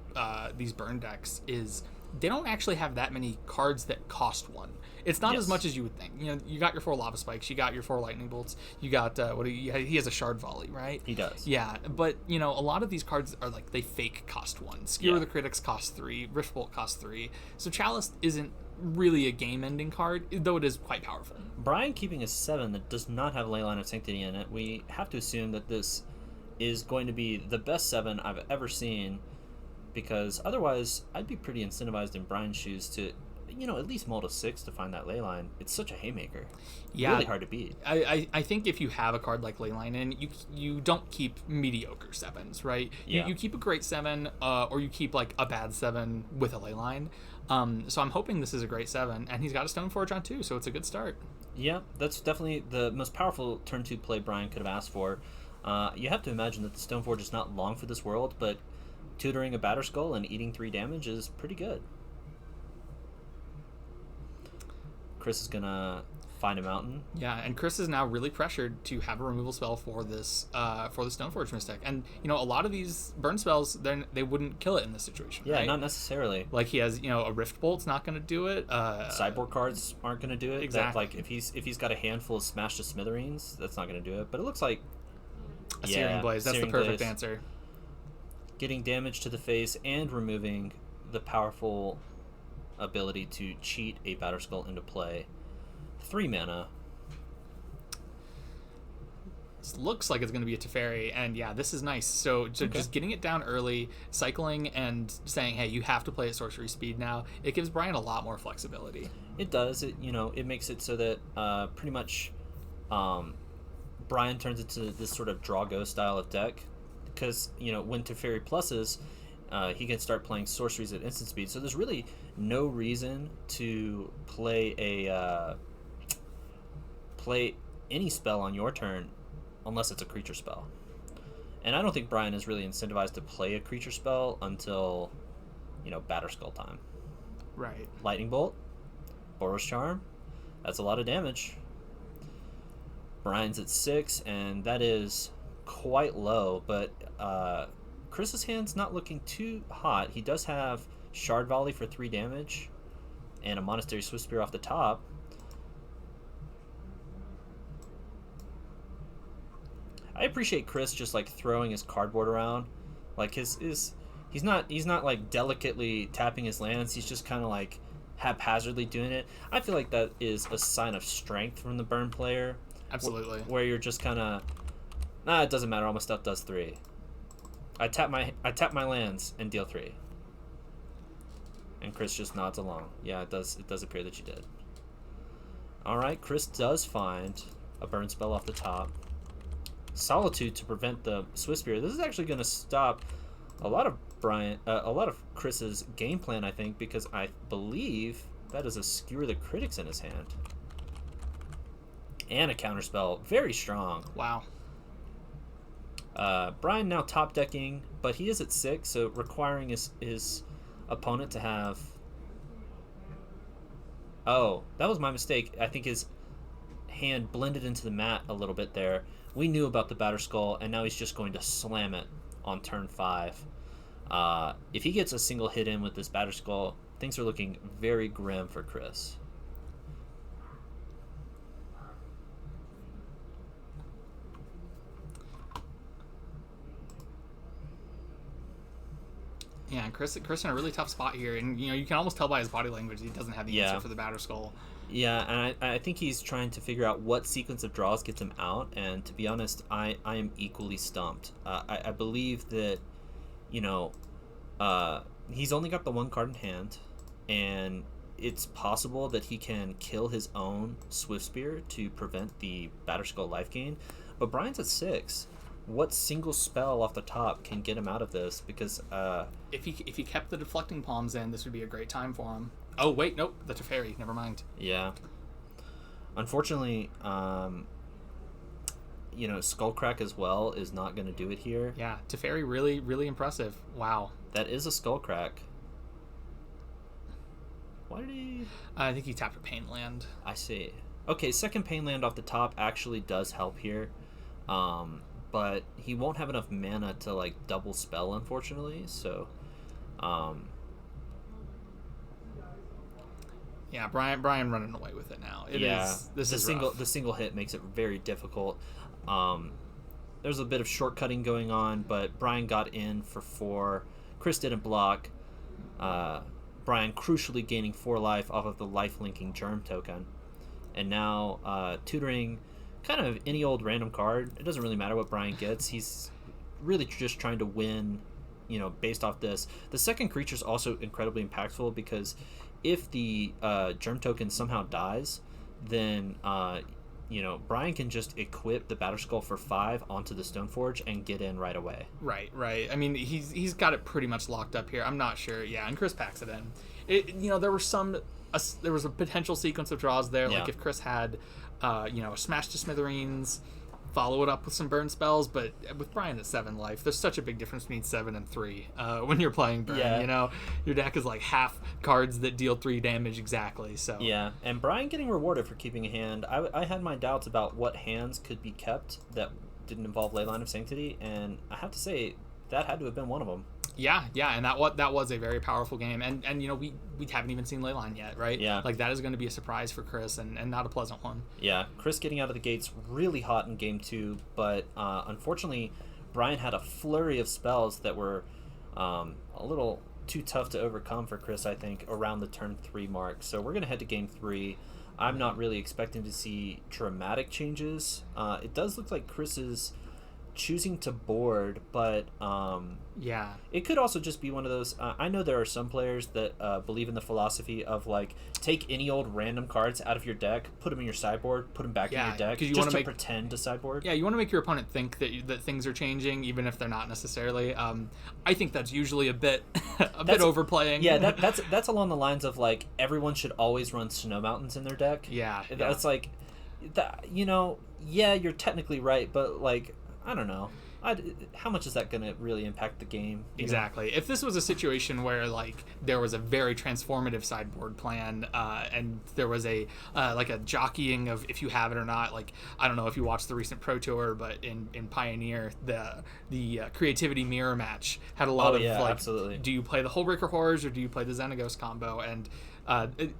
these burn decks is they don't actually have that many cards that cost 1. It's not as much as you would think. You got your 4 Lava Spikes, you got your 4 Lightning Bolts, you got, he has a Shard Volley, right? He does. Yeah, but, a lot of these cards are they fake cost 1. Skewer the Critics cost 3, Rift Bolt cost 3. So Chalice isn't really a game-ending card, though it is quite powerful. Brian keeping a 7 that does not have Leyline of Sanctity in it, we have to assume that this is going to be the best 7 I've ever seen, because otherwise I'd be pretty incentivized in Brian's shoes to, at least mull to 6 to find that Leyline. It's such a Haymaker. Yeah, really hard to beat. I think if you have a card like Leyline in, you don't keep mediocre 7s, right? Yeah. You keep a great 7, or you keep a bad 7 with a Leyline. So I'm hoping this is a great 7, and he's got a Stoneforge on 2, so it's a good start. Yeah, that's definitely the most powerful turn 2 play Brian could have asked for. You have to imagine that the Stoneforge is not long for this world, but tutoring a Batter Skull and eating 3 damage is pretty good. Chris is gonna find a mountain. Yeah, and Chris is now really pressured to have a removal spell for this for the Stoneforge Mystic. And a lot of these burn spells, they wouldn't kill it in this situation. Yeah, right? not necessarily. He has a Rift Bolt's not going to do it. Sideboard cards aren't going to do it. Exactly. That, if he's got a handful of Smash to Smithereens, that's not going to do it. But it looks like a Searing Blaze. That's Searing the perfect Blaze. answer. Getting damage to the face and removing the powerful ability to cheat a Batter Skull into play. 3 mana. This looks like it's going to be a Teferi, and yeah, this is nice. So just getting it down early, cycling, and saying, hey, you have to play at sorcery speed now, it gives Brian a lot more flexibility. It does. It makes it so that pretty much Brian turns into this sort of draw-go style of deck because, when Teferi pluses, he can start playing sorceries at instant speed. So there's really no reason to play any spell on your turn unless it's a creature spell. And I don't think Brian is really incentivized to play a creature spell until, Batterskull time. Right. Lightning Bolt, Boros Charm, that's a lot of damage. Brian's at 6, and that is quite low, but Chris's hand's not looking too hot. He does have Shard Volley for 3 damage and a Monastery Swift Spear off the top. I appreciate Chris just like throwing his cardboard around. Like he's not like delicately tapping his lands. He's just kind of like haphazardly doing it. I feel like that is a sign of strength from the burn player. Absolutely. Where you're just kind of, it doesn't matter. All my stuff does 3. I tap my lands and deal 3. And Chris just nods along. Yeah, it does appear that you did. All right, Chris does find a burn spell off the top. Solitude to prevent the Swift Spear. This is actually going to stop a lot of Chris's game plan, I think, because I believe that is a Skewer the Critics in his hand. And a counterspell. Very strong. Wow. Brian now top decking, but he is at 6, so requiring his opponent to have... Oh, that was my mistake. I think his hand blended into the mat a little bit there. We knew about the Batterskull, and now he's just going to slam it on turn 5. If he gets a single hit in with this Batterskull, things are looking very grim for Chris. Yeah, and Chris in a really tough spot here, and you can almost tell by his body language he doesn't have the answer for the Batterskull. Yeah, and I think he's trying to figure out what sequence of draws gets him out, and to be honest, I am equally stumped. I believe that, he's only got the 1 card in hand, and it's possible that he can kill his own Swift Spear to prevent the Batterskull life gain, but Brian's at 6. What single spell off the top can get him out of this? Because if he kept the Deflecting Palms in, this would be a great time for him. Oh wait, nope, the Teferi. Never mind. Yeah. Unfortunately, Skullcrack as well is not going to do it here. Yeah, Teferi really, really impressive. Wow. That is a Skullcrack. Why did he... I think he tapped a Pain Land. I see. Okay, second Pain Land off the top actually does help here. But he won't have enough mana to, like, double spell, unfortunately, so... Yeah, Brian running away with it now. The single hit makes it very difficult. There's a bit of shortcutting going on, but Brian got in for 4. Chris didn't block. Brian crucially gaining 4 life off of the life-linking Germ token. And now tutoring kind of any old random card. It doesn't really matter what Brian gets. He's really just trying to win, based off this. The second creature is also incredibly impactful because if the Germ token somehow dies, then Brian can just equip the Batterskull for 5 onto the Stoneforge and get in right away. Right. I mean, he's got it pretty much locked up here. I'm not sure. Yeah, and Chris packs it in. There was a potential sequence of draws there. Yeah. Like if Chris had, a Smash to Smithereens, follow it up with some burn spells, but with Brian at 7 life, there's such a big difference between 7 and 3 when you're playing burn. Yeah. Your deck is like half cards that deal 3 damage exactly. So yeah, and Brian getting rewarded for keeping a hand. I had my doubts about what hands could be kept that didn't involve Leyline of Sanctity, and I have to say that had to have been one of them. Yeah, and that was a very powerful game, and we haven't even seen Leyline yet, right? Yeah, like that is going to be a surprise for Chris, and not a pleasant one. Yeah, Chris getting out of the gates really hot in game 2, but unfortunately, Brian had a flurry of spells that were a little too tough to overcome for Chris, I think, around the turn 3 mark. So we're going to head to game 3. I'm not really expecting to see dramatic changes. It does look like Chris is choosing to board, but yeah, it could also just be one of those. I know there are some players that believe in the philosophy of like take any old random cards out of your deck, put them in your sideboard, put them back in your deck, you just to pretend to sideboard. Yeah, you want to make your opponent think that things are changing, even if they're not necessarily. I think that's usually a bit bit overplaying. Yeah, that's along the lines of like everyone should always run Snow Mountains in their deck. Yeah, that's like, yeah, you're technically right, but like I don't know. How much is that going to really impact the game? Exactly. If this was a situation where like there was a very transformative sideboard plan, and there was a like a jockeying of if you have it or not. Like I don't know if you watched the recent Pro Tour, but in Pioneer, the creativity mirror match had a lot of like, absolutely. Do you play the Hullbreaker Horrors or do you play the Xenagos combo? And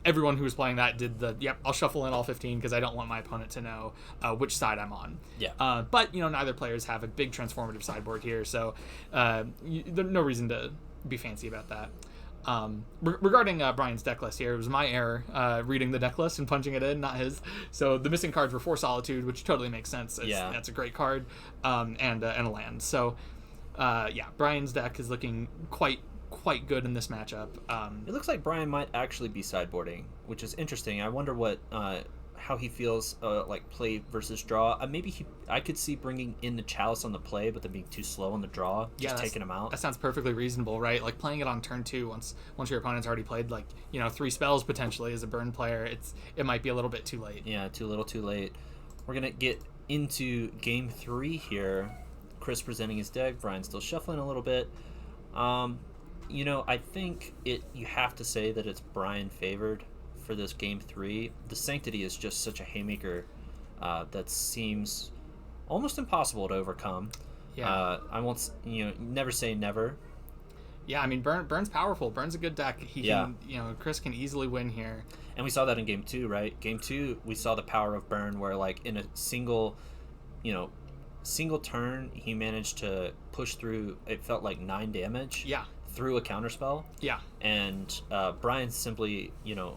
everyone who was playing that did I'll shuffle in all 15 because I don't want my opponent to know which side I'm on. Yeah. But neither players have a big transformative sideboard here, so there's no reason to be fancy about that. Regarding Brian's deck list here, it was my error reading the deck list and punching it in, not his. So the missing cards were 4 Solitude, which totally makes sense. That's a great card, and a land. So Brian's deck is looking quite good in this matchup. It looks like Brian might actually be sideboarding, which is interesting. I wonder what how he feels like play versus draw. I could see bringing in the Chalice on the play, but then being too slow on the draw, just taking him out. That sounds perfectly reasonable, right? Like playing it on turn 2 once your opponent's already played 3 spells potentially as a burn player. It might be a little bit too late. Yeah, too late. We're gonna get into game 3 here. Chris presenting his deck. Brian still shuffling a little bit. I think you have to say that it's Brian favored for this game 3. The Sanctity is just such a haymaker that seems almost impossible to overcome. Yeah. I won't, never say never. Yeah, I mean, Burn's powerful. Burn's a good deck. Chris can easily win here. And we saw that in game 2, right? Game 2, we saw the power of Burn where, like, in a single turn, he managed to push through, it felt like 9 damage. Yeah. Through a counterspell. Yeah. And Brian simply,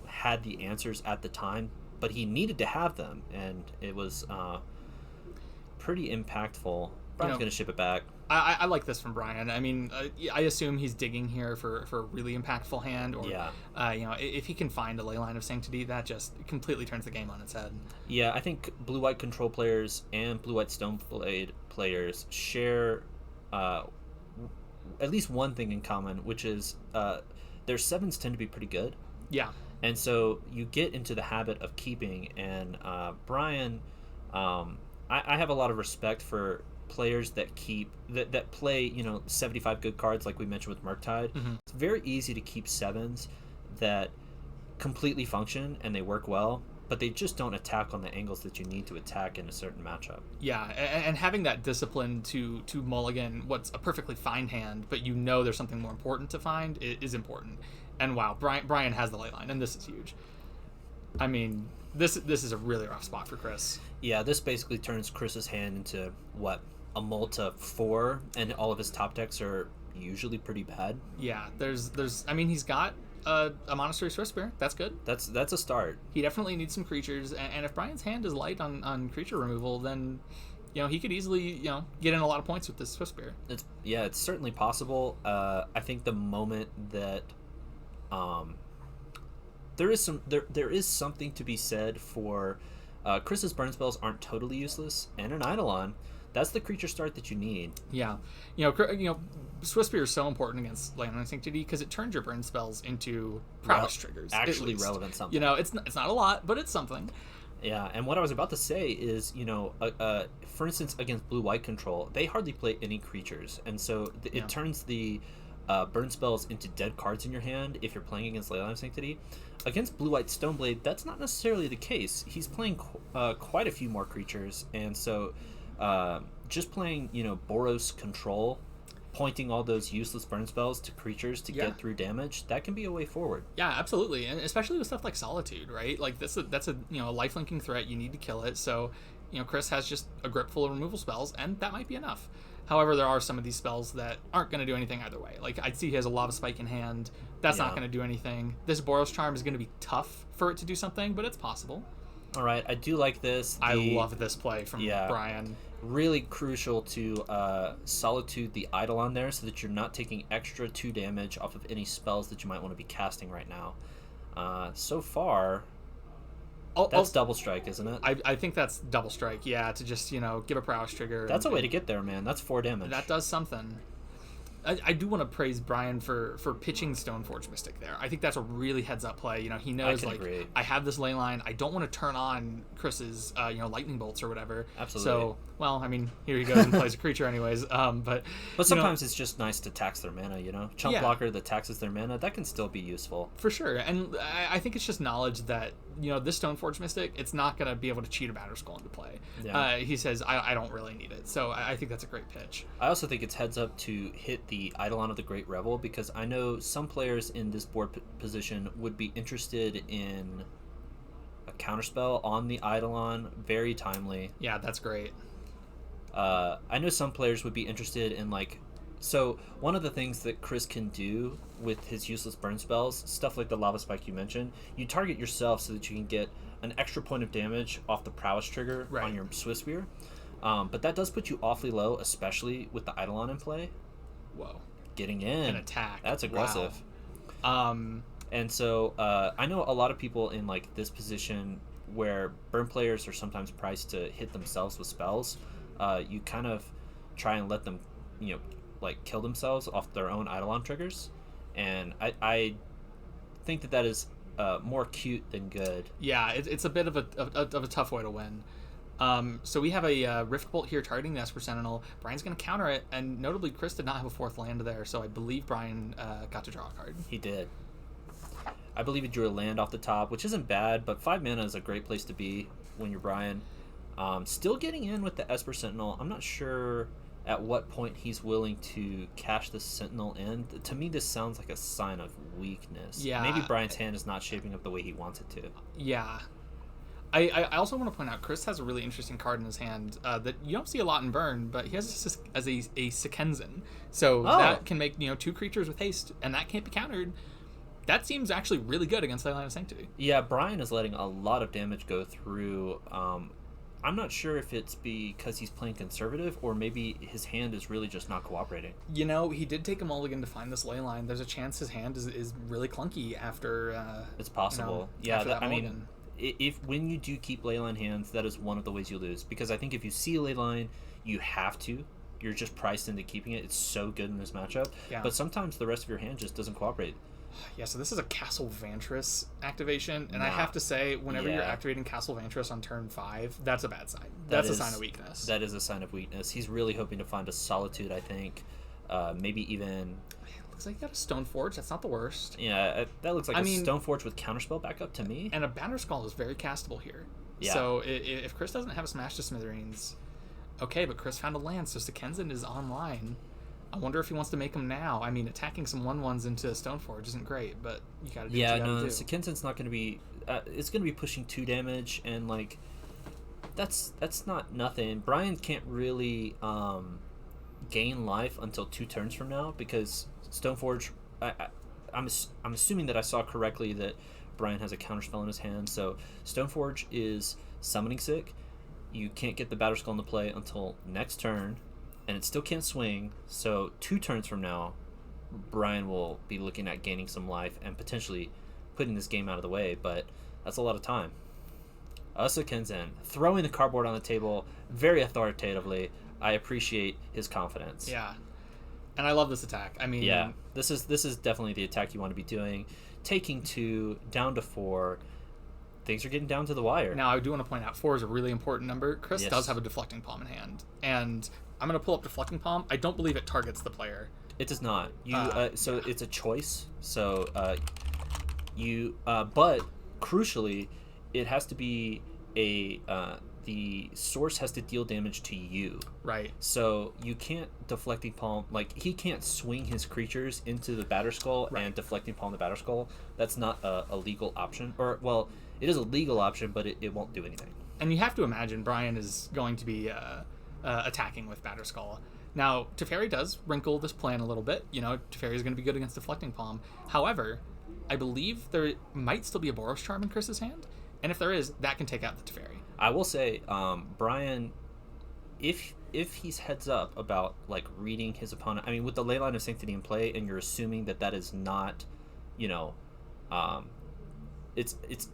had the answers at the time, but he needed to have them, and it was pretty impactful. Brian's going to ship it back. I like this from Brian. I mean, I assume he's digging here for a really impactful hand, or if he can find a Leyline of Sanctity, that just completely turns the game on its head. Yeah, I think blue-white control players and blue-white Stoneblade players share at least one thing in common, which is their 7s tend to be pretty good. Yeah. And so you get into the habit of keeping, and Brian, I have a lot of respect for players that play 75 good cards like we mentioned with Murktide. Mm-hmm. It's very easy to keep 7s that completely function and they work well, but they just don't attack on the angles that you need to attack in a certain matchup. Yeah, and having that discipline to mulligan what's a perfectly fine hand, but there's something more important to find is important. And wow, Brian has the Leyline, and this is huge. I mean, this is a really rough spot for Chris. Yeah, this basically turns Chris's hand into a Multa 4, and all of his top decks are usually pretty bad. Yeah, he's got a Monastery Swiftspear. That's good. That's a start. He definitely needs some creatures, and if Brian's hand is light on creature removal, then he could easily get in a lot of points with this Swiftspear. It's certainly possible. I think the moment that there is something to be said for Chris's burn spells aren't totally useless, and an Eidolon, that's the creature start that you need. Yeah, Swiftspear is so important against Leyline Sanctity because it turns your burn spells into prowess triggers. Actually relevant something. It's not a lot, but it's something. Yeah, and what I was about to say is, for instance, against blue-white control, they hardly play any creatures, and so it turns the burn spells into dead cards in your hand if you're playing against Leyline Sanctity. Against blue-white Stoneblade, that's not necessarily the case. He's playing quite a few more creatures, and so just playing, Boros control, pointing all those useless burn spells to creatures to get through damage, that can be a way forward. Yeah, absolutely, and especially with stuff like Solitude, right? Like that's a lifelinking threat. You need to kill it, so Chris has just a grip full of removal spells, and that might be enough. However, there are some of these spells that aren't going to do anything either way. Like I'd see he has a Lava Spike in hand. That's not going to do anything. This Boros Charm is going to be tough for it to do something, but it's possible. All right, I do like this. I love this play from Brian. really crucial to Solitude the Eidolon there so that you're not taking extra 2 damage off of any spells that you might want to be casting right now. So far, that's double strike, isn't it? I think that's double strike, yeah, to just, give a prowess trigger. That's a way to get there, man. That's 4 damage. That does something. I do want to praise Brian for pitching Stoneforge Mystic there. I think that's a really heads-up play. He knows, agree. I have this ley line. I don't want to turn on Chris's, lightning bolts or whatever. Absolutely. So, here he goes and plays a creature anyways. But sometimes it's just nice to tax their mana, Chump blocker that taxes their mana, that can still be useful. For sure. And I think it's just knowledge that, this Stoneforge Mystic, it's not going to be able to cheat a Batterskull into play. Yeah. He says, I don't really need it. So I think that's a great pitch. I also think it's heads up to hit the Eidolon of the Great Revel, because I know some players in this board position would be interested in a counterspell on the Eidolon. Very timely. Yeah, that's great. I know some players would be interested in, so one of the things that Chris can do with his useless burn spells, stuff like the Lava Spike you mentioned, you target yourself so that you can get an extra point of damage off the prowess trigger on your Swift Spear. But that does put you awfully low, especially with the Eidolon in play. Whoa. Getting in. An attack. That's aggressive. Wow. And so I know a lot of people in this position where burn players are sometimes priced to hit themselves with spells. You kind of try and let them, kill themselves off their own Eidolon triggers. And I think that is more cute than good. Yeah, it's a bit of a tough way to win. So we have a Rift Bolt here targeting the Esper Sentinel. Brian's going to counter it, and notably, Chris did not have a 4th land there, so I believe Brian got to draw a card. He did. I believe he drew a land off the top, which isn't bad, but 5 mana is a great place to be when you're Brian. Still getting in with the Esper Sentinel. I'm not sure at what point he's willing to cash the Sentinel in. To me, this sounds like a sign of weakness. Yeah. Maybe Brian's hand is not shaping up the way he wants it to. Yeah. I also want to point out, Chris has a really interesting card in his hand that you don't see a lot in Burn, but he has this as a Sekenzan. So that can make 2 creatures with haste, and that can't be countered. That seems actually really good against Leyline of Sanctity. Yeah, Brian is letting a lot of damage go through. I'm not sure if it's because he's playing conservative or maybe his hand is really just not cooperating. He did take a mulligan to find this leyline. There's a chance his hand is really clunky after. It's possible. If when you do keep leyline hands, that is one of the ways you lose. Because I think if you see a leyline, you have to. You're just priced into keeping it. It's so good in this matchup. Yeah. But sometimes the rest of your hand just doesn't cooperate. Yeah, so this is a Castle Vantress activation, and I have to say, whenever you're activating Castle Vantress on turn 5, that's a bad sign. That's a sign of weakness. That is a sign of weakness. He's really hoping to find a Solitude, I think. Maybe even... Looks like you got a Stoneforge. That's not the worst. Yeah, that looks like a Stoneforge with Counterspell backup to me. And a Batterskull is very castable here. Yeah. So if Chris doesn't have a Smash to Smithereens, okay, but Chris found a land, so Sekenzan is online. I wonder if he wants to make them now. I mean, attacking some 1/1s into Stoneforge isn't great, but you gotta do what you gotta do. Sekenzan's not going to be... it's going to be pushing 2 damage, and, that's not nothing. Brian can't really gain life until 2 turns from now, because Stoneforge... I'm assuming that I saw correctly that Brian has a counterspell in his hand, so Stoneforge is summoning sick. You can't get the Batterskull into play until next turn, and it still can't swing, so 2 turns from now, Brian will be looking at gaining some life and potentially putting this game out of the way, but that's a lot of time. Sekenzan, throwing the cardboard on the table very authoritatively. I appreciate his confidence. Yeah. And I love this attack. I mean... Yeah, this is definitely the attack you want to be doing. Taking 2, down to 4... Things are getting down to the wire. Now, I do want to point out 4 is a really important number. Chris does have a Deflecting Palm in hand. And I'm going to pull up Deflecting Palm. I don't believe it targets the player. It does not. So it's a choice. So but crucially, it has to be the source has to deal damage to you. Right. So you can't Deflecting Palm, he can't swing his creatures into the Batterskull and Deflecting Palm the Batterskull. That's not a legal option. Or, well, it is a legal option, but it won't do anything. And you have to imagine Brian is going to be attacking with Batterskull. Now, Teferi does wrinkle this plan a little bit. Teferi is going to be good against Deflecting Palm. However, I believe there might still be a Boros Charm in Chris's hand. And if there is, that can take out the Teferi. I will say, Brian, if he's heads up about like reading his opponent, I mean, with the Leyline of Sanctity in play, and you're assuming that is not, you know, it's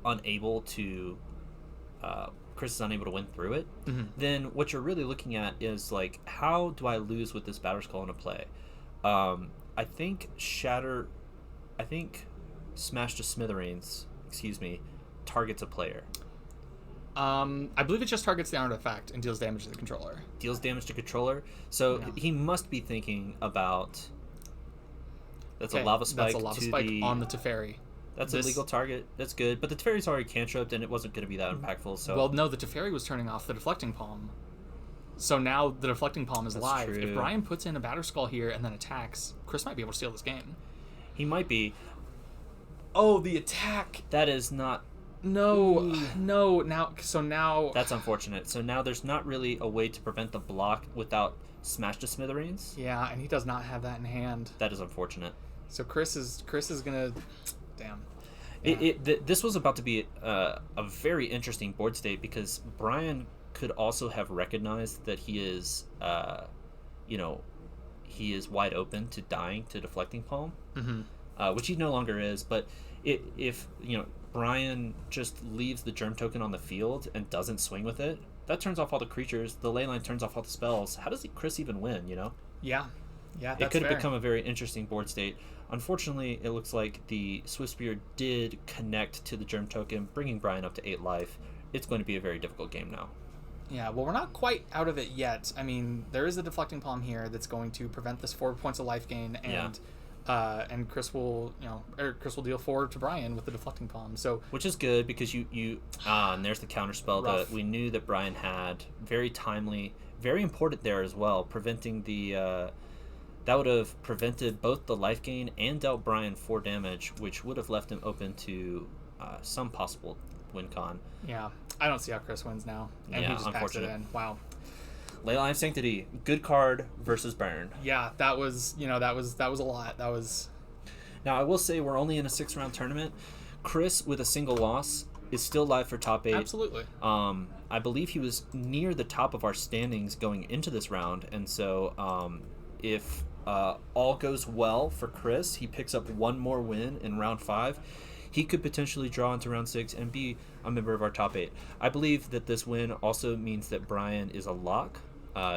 unable to, Chris is unable to win through it, then what you're really looking at is like, how do I lose with this Batterskull Skull in a play? I think Smash to Smithereens, targets a player. I believe it just targets the artifact and deals damage to the controller. Deals damage to controller. So he must be thinking about. That's a lava spike. That's a lava spike on the Teferi. That's a legal target. That's good. But the Teferi's already cantripped, and it wasn't going to be that impactful. So well, no, the Teferi was turning off the Deflecting Palm. So now the Deflecting Palm is live. True. If Brian puts in a Batterskull here and then attacks, Chris might be able to steal this game. He might be. Oh, the attack! That is not. No. Now, that's unfortunate. So now there's not really a way to prevent the block without Smash to Smithereens. Yeah, and he does not have that in hand. That is unfortunate. So Chris is gonna. Damn. Yeah. This was about to be a very interesting board state because Brian could also have recognized that he is, he is wide open to dying to Deflecting Palm, which he no longer is. But if Brian just leaves the Germ Token on the field and doesn't swing with it, that turns off all the creatures. The Leyline turns off all the spells. How does Chris even win? Yeah. That's it could have fair. become a very interesting board state. Unfortunately, it looks like the Swiftspear did connect to the Germ Token, bringing Brian up to 8 life. It's going to be a very difficult game now. Yeah, well, we're not quite out of it yet. I mean, there is a Deflecting Palm here that's going to prevent this 4 points of life gain, and Chris will, Chris will deal 4 to Brian with the Deflecting Palm. So, which is good because and there's the counter spell that we knew that Brian had. Very timely, very important there as well, preventing the. That would have prevented both the life gain and dealt Brian 4 damage, which would have left him open to some possible win con. Yeah, I don't see how Chris wins now. And he just packs it in. Wow. Leyline of Sanctity, good card versus burn. Yeah, that was a lot. That was. Now I will say we're only in a 6-round tournament. Chris with a single loss is still live for top 8. Absolutely. I believe he was near the top of our standings going into this round, and so if all goes well for Chris, he picks up one more win in round 5. He could potentially draw into round 6 and be a member of our top 8. I believe that this win also means that Brian is a lock.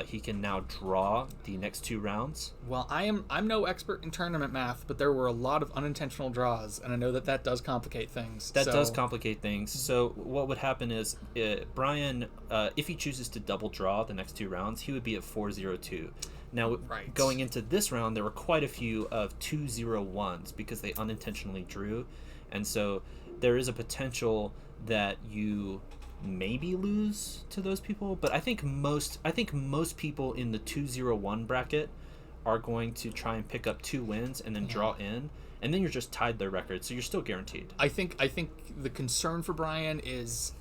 He can now draw the next 2 rounds. Well, I'm no expert in tournament math, but there were a lot of unintentional draws, and I know that does complicate things. That does complicate things. So what would happen is Brian, if he chooses to double draw the next 2 rounds, he would be at 4-0-2. Now, going into this round, there were quite a few of 2-0-1s because they unintentionally drew. And so there is a potential that you maybe lose to those people. But I think most people in the 2-0-1 bracket are going to try and pick up 2 wins and then draw in. And then you're just tied their record. So you're still guaranteed. I think the concern for Brian is,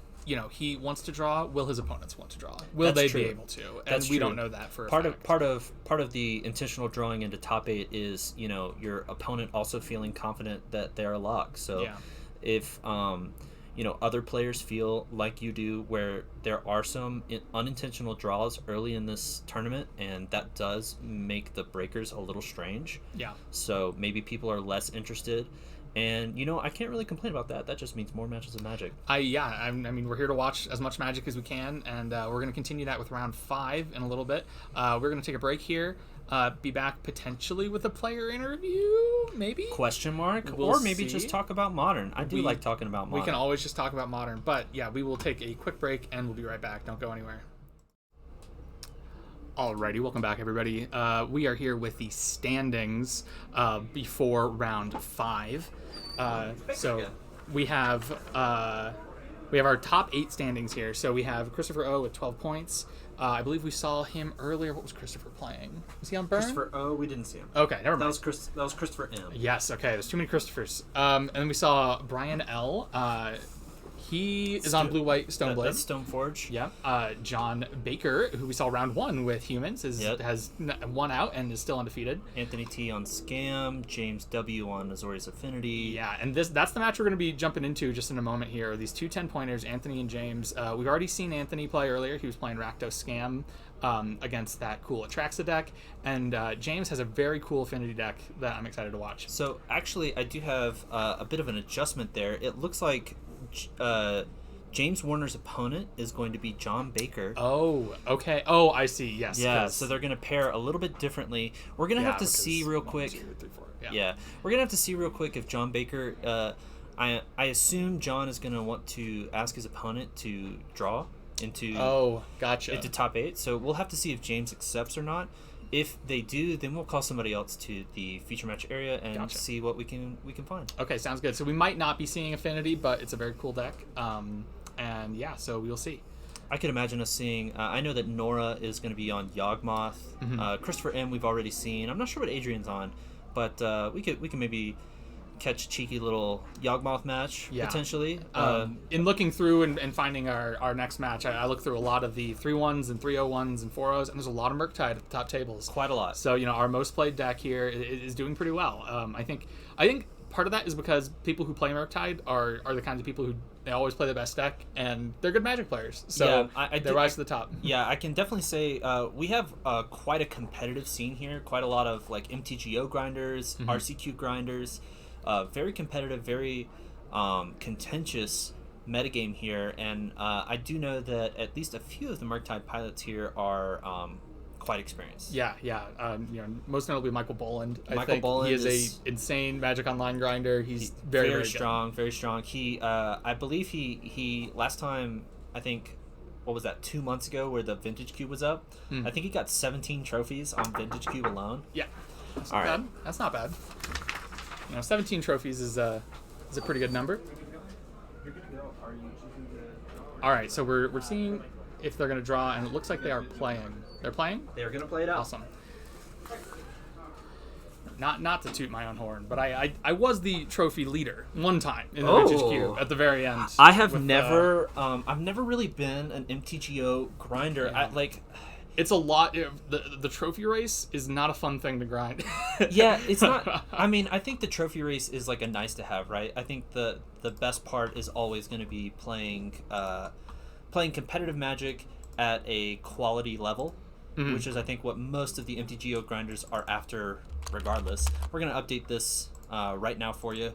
he wants to draw. Will his opponents want to draw? Will they be able to? And we don't know that for a fact. Part of the intentional drawing into top 8 is your opponent also feeling confident that they're a lock. So if other players feel like you do, where there are some unintentional draws early in this tournament, and that does make the breakers a little strange. Yeah. So maybe people are less interested. And, I can't really complain about that. That just means more matches of Magic. I mean, we're here to watch as much Magic as we can, and we're going to continue that with round 5 in a little bit. We're going to take a break here, be back potentially with a player interview, maybe? Question mark? Or maybe just talk about Modern. I do like talking about Modern. We can always just talk about Modern. But, yeah, we will take a quick break, and we'll be right back. Don't go anywhere. Alrighty, welcome back, everybody. We are here with the standings before round 5. So we have our top 8 standings here. So we have Christopher O with 12 points. I believe we saw him earlier. What was Christopher playing? Was he on Burn? Christopher O, we didn't see him. Okay, never mind. That was Christopher M. Yes, okay. There's too many Christophers. And then we saw Brian L. He is on blue-white Stoneblade. That's Stoneforge. Yeah. John Baker, who we saw round 1 with humans, has won out and is still undefeated. Anthony T on Scam. James W on Azorius Affinity. Yeah, and that's the match we're going to be jumping into just in a moment here. These two 10-pointers, Anthony and James. We've already seen Anthony play earlier. He was playing Rakdos Scam against that cool Atraxa deck. And James has a very cool Affinity deck that I'm excited to watch. So, actually, I do have a bit of an adjustment there. It looks like James Warner's opponent is going to be John Baker. Oh, okay. Oh, I see. Yes. Yeah, so they're going to pair a little bit differently. We're going to have to see real quick. 1, 2, 3, 4. Yeah, we're going to have to see real quick if John Baker... I assume John is going to want to ask his opponent to draw into... Oh, gotcha. Into top 8. So we'll have to see if James accepts or not. If they do, then we'll call somebody else to the feature match area and see what we can find. Okay, sounds good. So we might not be seeing Affinity, but it's a very cool deck. And yeah, so we'll see. I could imagine us seeing... I know that Nora is going to be on Yawgmoth. Mm-hmm. Christopher M. we've already seen. I'm not sure what Adrian's on, but we can maybe catch a cheeky little Yawgmoth match potentially. In looking through and finding our next match, I looked through a lot of the 3-1s and 3-0-1s and 4-0s, and there's a lot of Murktide at the top tables. Quite a lot. So our most played deck here is doing pretty well. I think part of that is because people who play Murktide are the kinds of people who they always play the best deck, and they're good Magic players. So they rise to the top. Yeah, I can definitely say we have quite a competitive scene here. Quite a lot of like MTGO grinders, RCQ grinders. Very competitive, very contentious metagame here, and I do know that at least a few of the Murktide pilots here are quite experienced. Yeah. Most notably Michael Boland. Michael I think Boland he is a insane Magic Online grinder. He's very strong, very strong. He, I believe he last time, I think, what was that, 2 months ago, where the Vintage Cube was up? I think he got 17 trophies on Vintage Cube alone. Yeah, that's not bad. That's not bad. 17 trophies is a pretty good number. All right, so we're seeing if they're going to draw, and it looks like they are playing. They're playing? They're going to play it out. Awesome. Not to toot my own horn, but I was the trophy leader one time in the Vintage Cube at the very end. I have never I've never really been an MTGO grinder. Yeah. It's a lot. The trophy race is not a fun thing to grind. Yeah, it's not. I mean, I think the trophy race is like a nice to have, right? I think the best part is always going to be playing competitive Magic at a quality level, which is I think what most of the MTGO grinders are after. Regardless, we're going to update this right now for you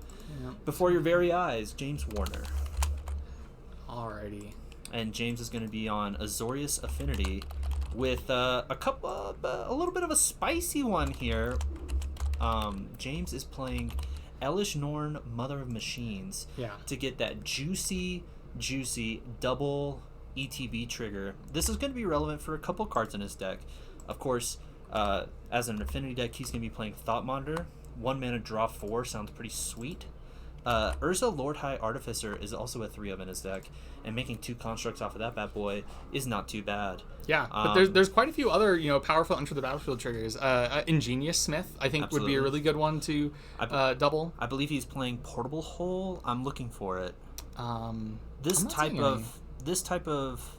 before your very eyes. James Warner. Alrighty. And James is going to be on Azorius Affinity. With a little bit of a spicy one here. James is playing Elish Norn, Mother of Machines, to get that juicy double ETB trigger. This is going to be relevant for a couple cards in his deck. Of course, as an Affinity deck, he's going to be playing Thought Monitor. 1 mana, draw 4 sounds pretty sweet. Urza Lord High Artificer is also a 3 of in his deck, and making 2 constructs off of that bad boy is not too bad. Yeah, but there's quite a few other powerful enter the battlefield triggers. Ingenious Smith, I think, would be a really good one to double. I believe he's playing Portable Hole. I'm looking for it. This type of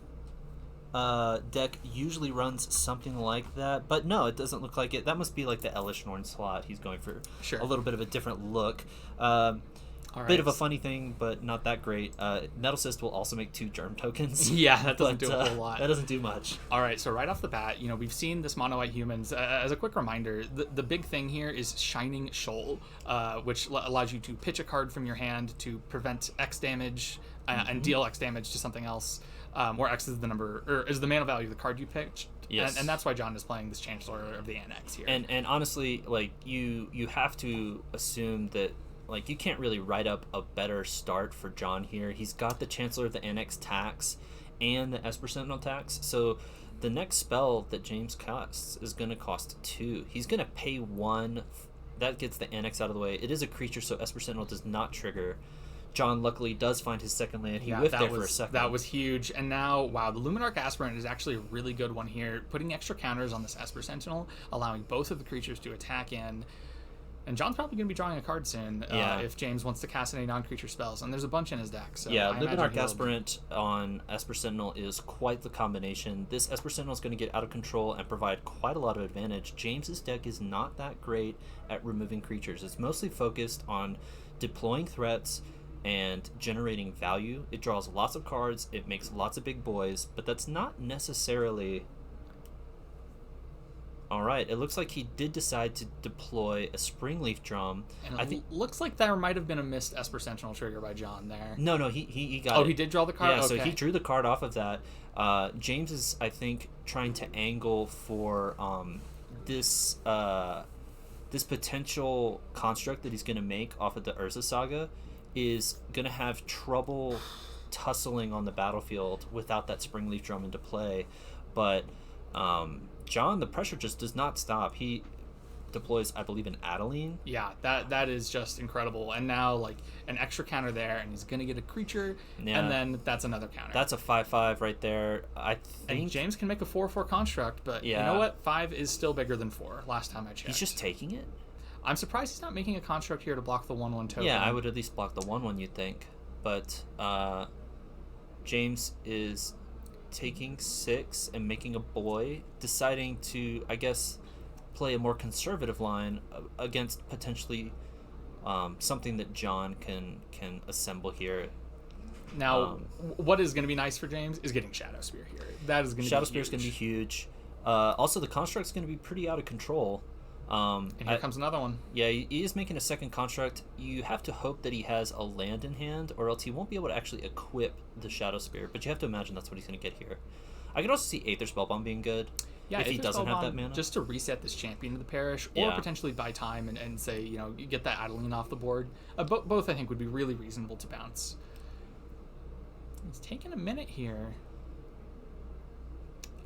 deck usually runs something like that, but no, it doesn't look like it. That must be like the Elish Norn slot. He's going for a little bit of a different look. Bit of a funny thing, but not that great. Metal Cyst will also make 2 germ tokens. Yeah, that doesn't do a whole lot. That doesn't do much. All right, so right off the bat, we've seen this mono white humans. As a quick reminder, the big thing here is Shining Shoal, which allows you to pitch a card from your hand to prevent X damage and deal X damage to something else, where X is the number or is the mana value of the card you pitched. Yes. And that's why John is playing this Chancellor of the Annex here. And honestly, like you have to assume that. Like, you can't really write up a better start for John here. He's got the Chancellor of the Annex tax and the Esper Sentinel tax. So the next spell that James casts is going to cost 2. He's going to pay 1. That gets the Annex out of the way. It is a creature, so Esper Sentinel does not trigger. John luckily does find his second land. He whiffed there for a second. That was huge. And now, wow, the Luminarch Aspirant is actually a really good one here. Putting extra counters on this Esper Sentinel, allowing both of the creatures to attack in. And John's probably going to be drawing a card soon if James wants to cast any non-creature spells. And there's a bunch in his deck. So yeah, Living Arc Aspirant on Esper Sentinel is quite the combination. This Esper Sentinel is going to get out of control and provide quite a lot of advantage. James's deck is not that great at removing creatures. It's mostly focused on deploying threats and generating value. It draws lots of cards. It makes lots of big boys. But that's not necessarily... All right, it looks like he did decide to deploy a Springleaf Drum. And I think looks like there might have been a missed Esper Sentinel trigger by John there. No, he got it. Oh, he did draw the card? Yeah, okay. So he drew the card off of that. James is, I think, trying to angle for this potential construct that he's going to make off of the Urza Saga is going to have trouble tussling on the battlefield without that Springleaf Drum into play. But... John, the pressure just does not stop. He deploys, I believe, an Adeline. Yeah, that is just incredible. And now, like, an extra counter there, and he's going to get a creature, and then that's another counter. That's a 5/5 right there. I think... And James can make a 4/4 construct, but you know what? 5 is still bigger than 4, last time I checked. He's just taking it? I'm surprised he's not making a construct here to block the 1/1 token. Yeah, I would at least block the 1/1, you'd think. But James is... taking 6 and making a boy, deciding to, I guess, play a more conservative line against potentially something that John can assemble here. Now, what is going to be nice for James is getting Shadow Spear here. That is going to be Shadow Spear is going to be huge. Also, the construct's going to be pretty out of control. And here comes another one. Yeah, he is making a second construct. You have to hope that he has a land in hand, or else he won't be able to actually equip the Shadow Spear. But you have to imagine that's what he's going to get here. I could also see Aether Spellbomb being good. Yeah, if he doesn't have that mana. Just to reset this champion of the parish, or potentially buy time and say, you know, you get that Adeline off the board. Both, I think, would be really reasonable to bounce. It's taking a minute here.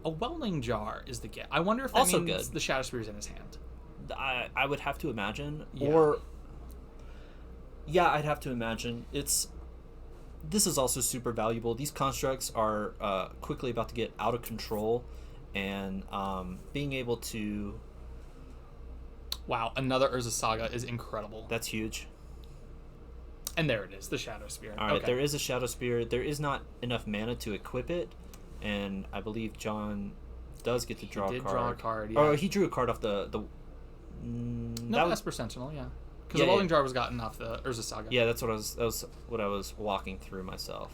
A Welding Jar is the get. I wonder if that also means good. The Shadow Spear is in his hand. I would have to imagine, Yeah. I'd have to imagine. This is also super valuable. These constructs are quickly about to get out of control, and being able to... Wow, another Urza Saga is incredible. That's huge. And there it is, the Shadow Spear. All right, there is a Shadow Spear. There is not enough mana to equip it, and I believe John does get to draw a card. He did draw a card, yeah. Oh, he drew a card off the No, Esper Sentinel, yeah. Because the Welding Jar was gotten off the Urza Saga. Yeah, that was what I was walking through myself.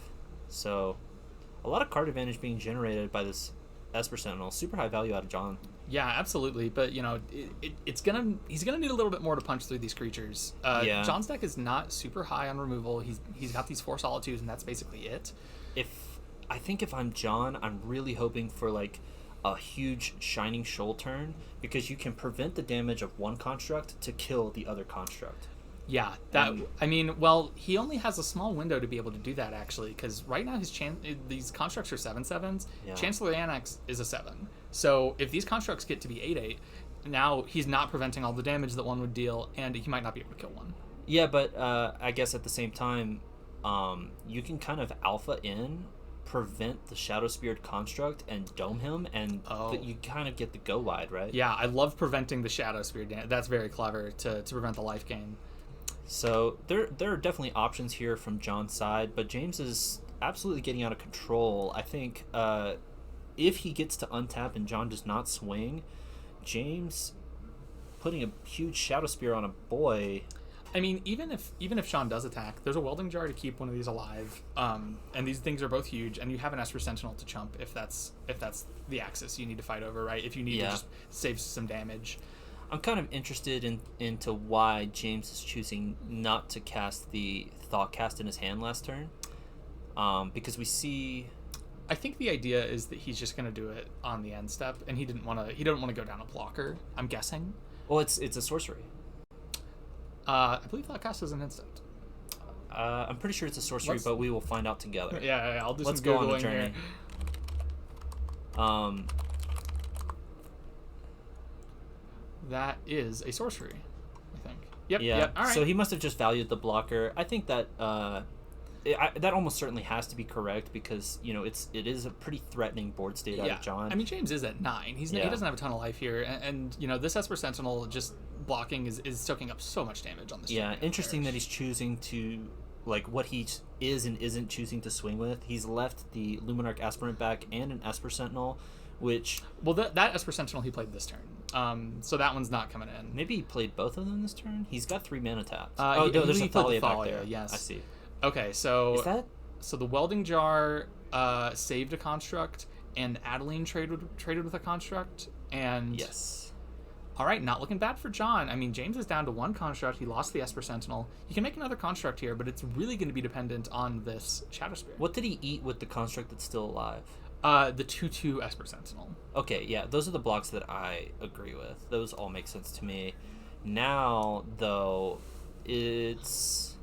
So, a lot of card advantage being generated by this Esper Sentinel. Super high value out of John. Yeah, absolutely. But you know, he's gonna need a little bit more to punch through these creatures. John's deck is not super high on removal. He's got these 4 Solitudes, and that's basically it. I think if I'm John, I'm really hoping for like a huge Shining Shoal turn, because you can prevent the damage of one construct to kill the other construct. Yeah, he only has a small window to be able to do that, actually, because right now these constructs are 7/7s. Yeah. Chancellor Annex is a 7. So if these constructs get to be 8/8, now he's not preventing all the damage that one would deal, and he might not be able to kill one. Yeah, but I guess at the same time, you can kind of alpha in, prevent the Shadow Speared construct, and dome him, and you kind of get the go wide, right? Yeah, I love preventing the Shadow Spear damage. That's very clever to prevent the life gain. So there are definitely options here from John's side, but James is absolutely getting out of control. I think if he gets to untap and John does not swing, James putting a huge Shadow Spear on a boy. I mean, even if Sean does attack, there's a Welding Jar to keep one of these alive, and these things are both huge, and you have an Esper Sentinel to chump if that's the axis you need to fight over, right? If you need to just save some damage. I'm kind of interested into why James is choosing not to cast the Thoughtcast in his hand last turn, because we see... I think the idea is that he's just going to do it on the end step, and he didn't want to go down a blocker, I'm guessing. Well, it's a sorcery. I believe Thoughtcast is an instant. I'm pretty sure it's a sorcery, but we will find out together. Yeah, I'll do Let's some go Googling on the journey. Here. That is a sorcery, I think. Yep. Yeah. Yep. All right. So he must have just valued the blocker. I think that that almost certainly has to be correct because it is a pretty threatening board state out of John. I mean, James is at 9. He doesn't have a ton of life here, and this Esper Sentinel just blocking is soaking up so much damage on this. Yeah, interesting that he's choosing to what he is and isn't choosing to swing with. He's left the Luminarch Aspirant back and an Esper Sentinel, which that Esper Sentinel he played this turn, so that one's not coming in. Maybe he played both of them this turn. He's got 3 mana tapped. There's a Thalia back there. Yes, I see. Okay, so is that so the Welding Jar saved a construct, and Adeline traded with a construct, and yes. All right, not looking bad for John. I mean, James is down to 1 construct. He lost the Esper Sentinel. He can make another construct here, but it's really going to be dependent on this Shadow Spirit. What did he eat with the construct that's still alive? The 2/2 Esper Sentinel. Okay, yeah, those are the blocks that I agree with. Those all make sense to me. Now, though, is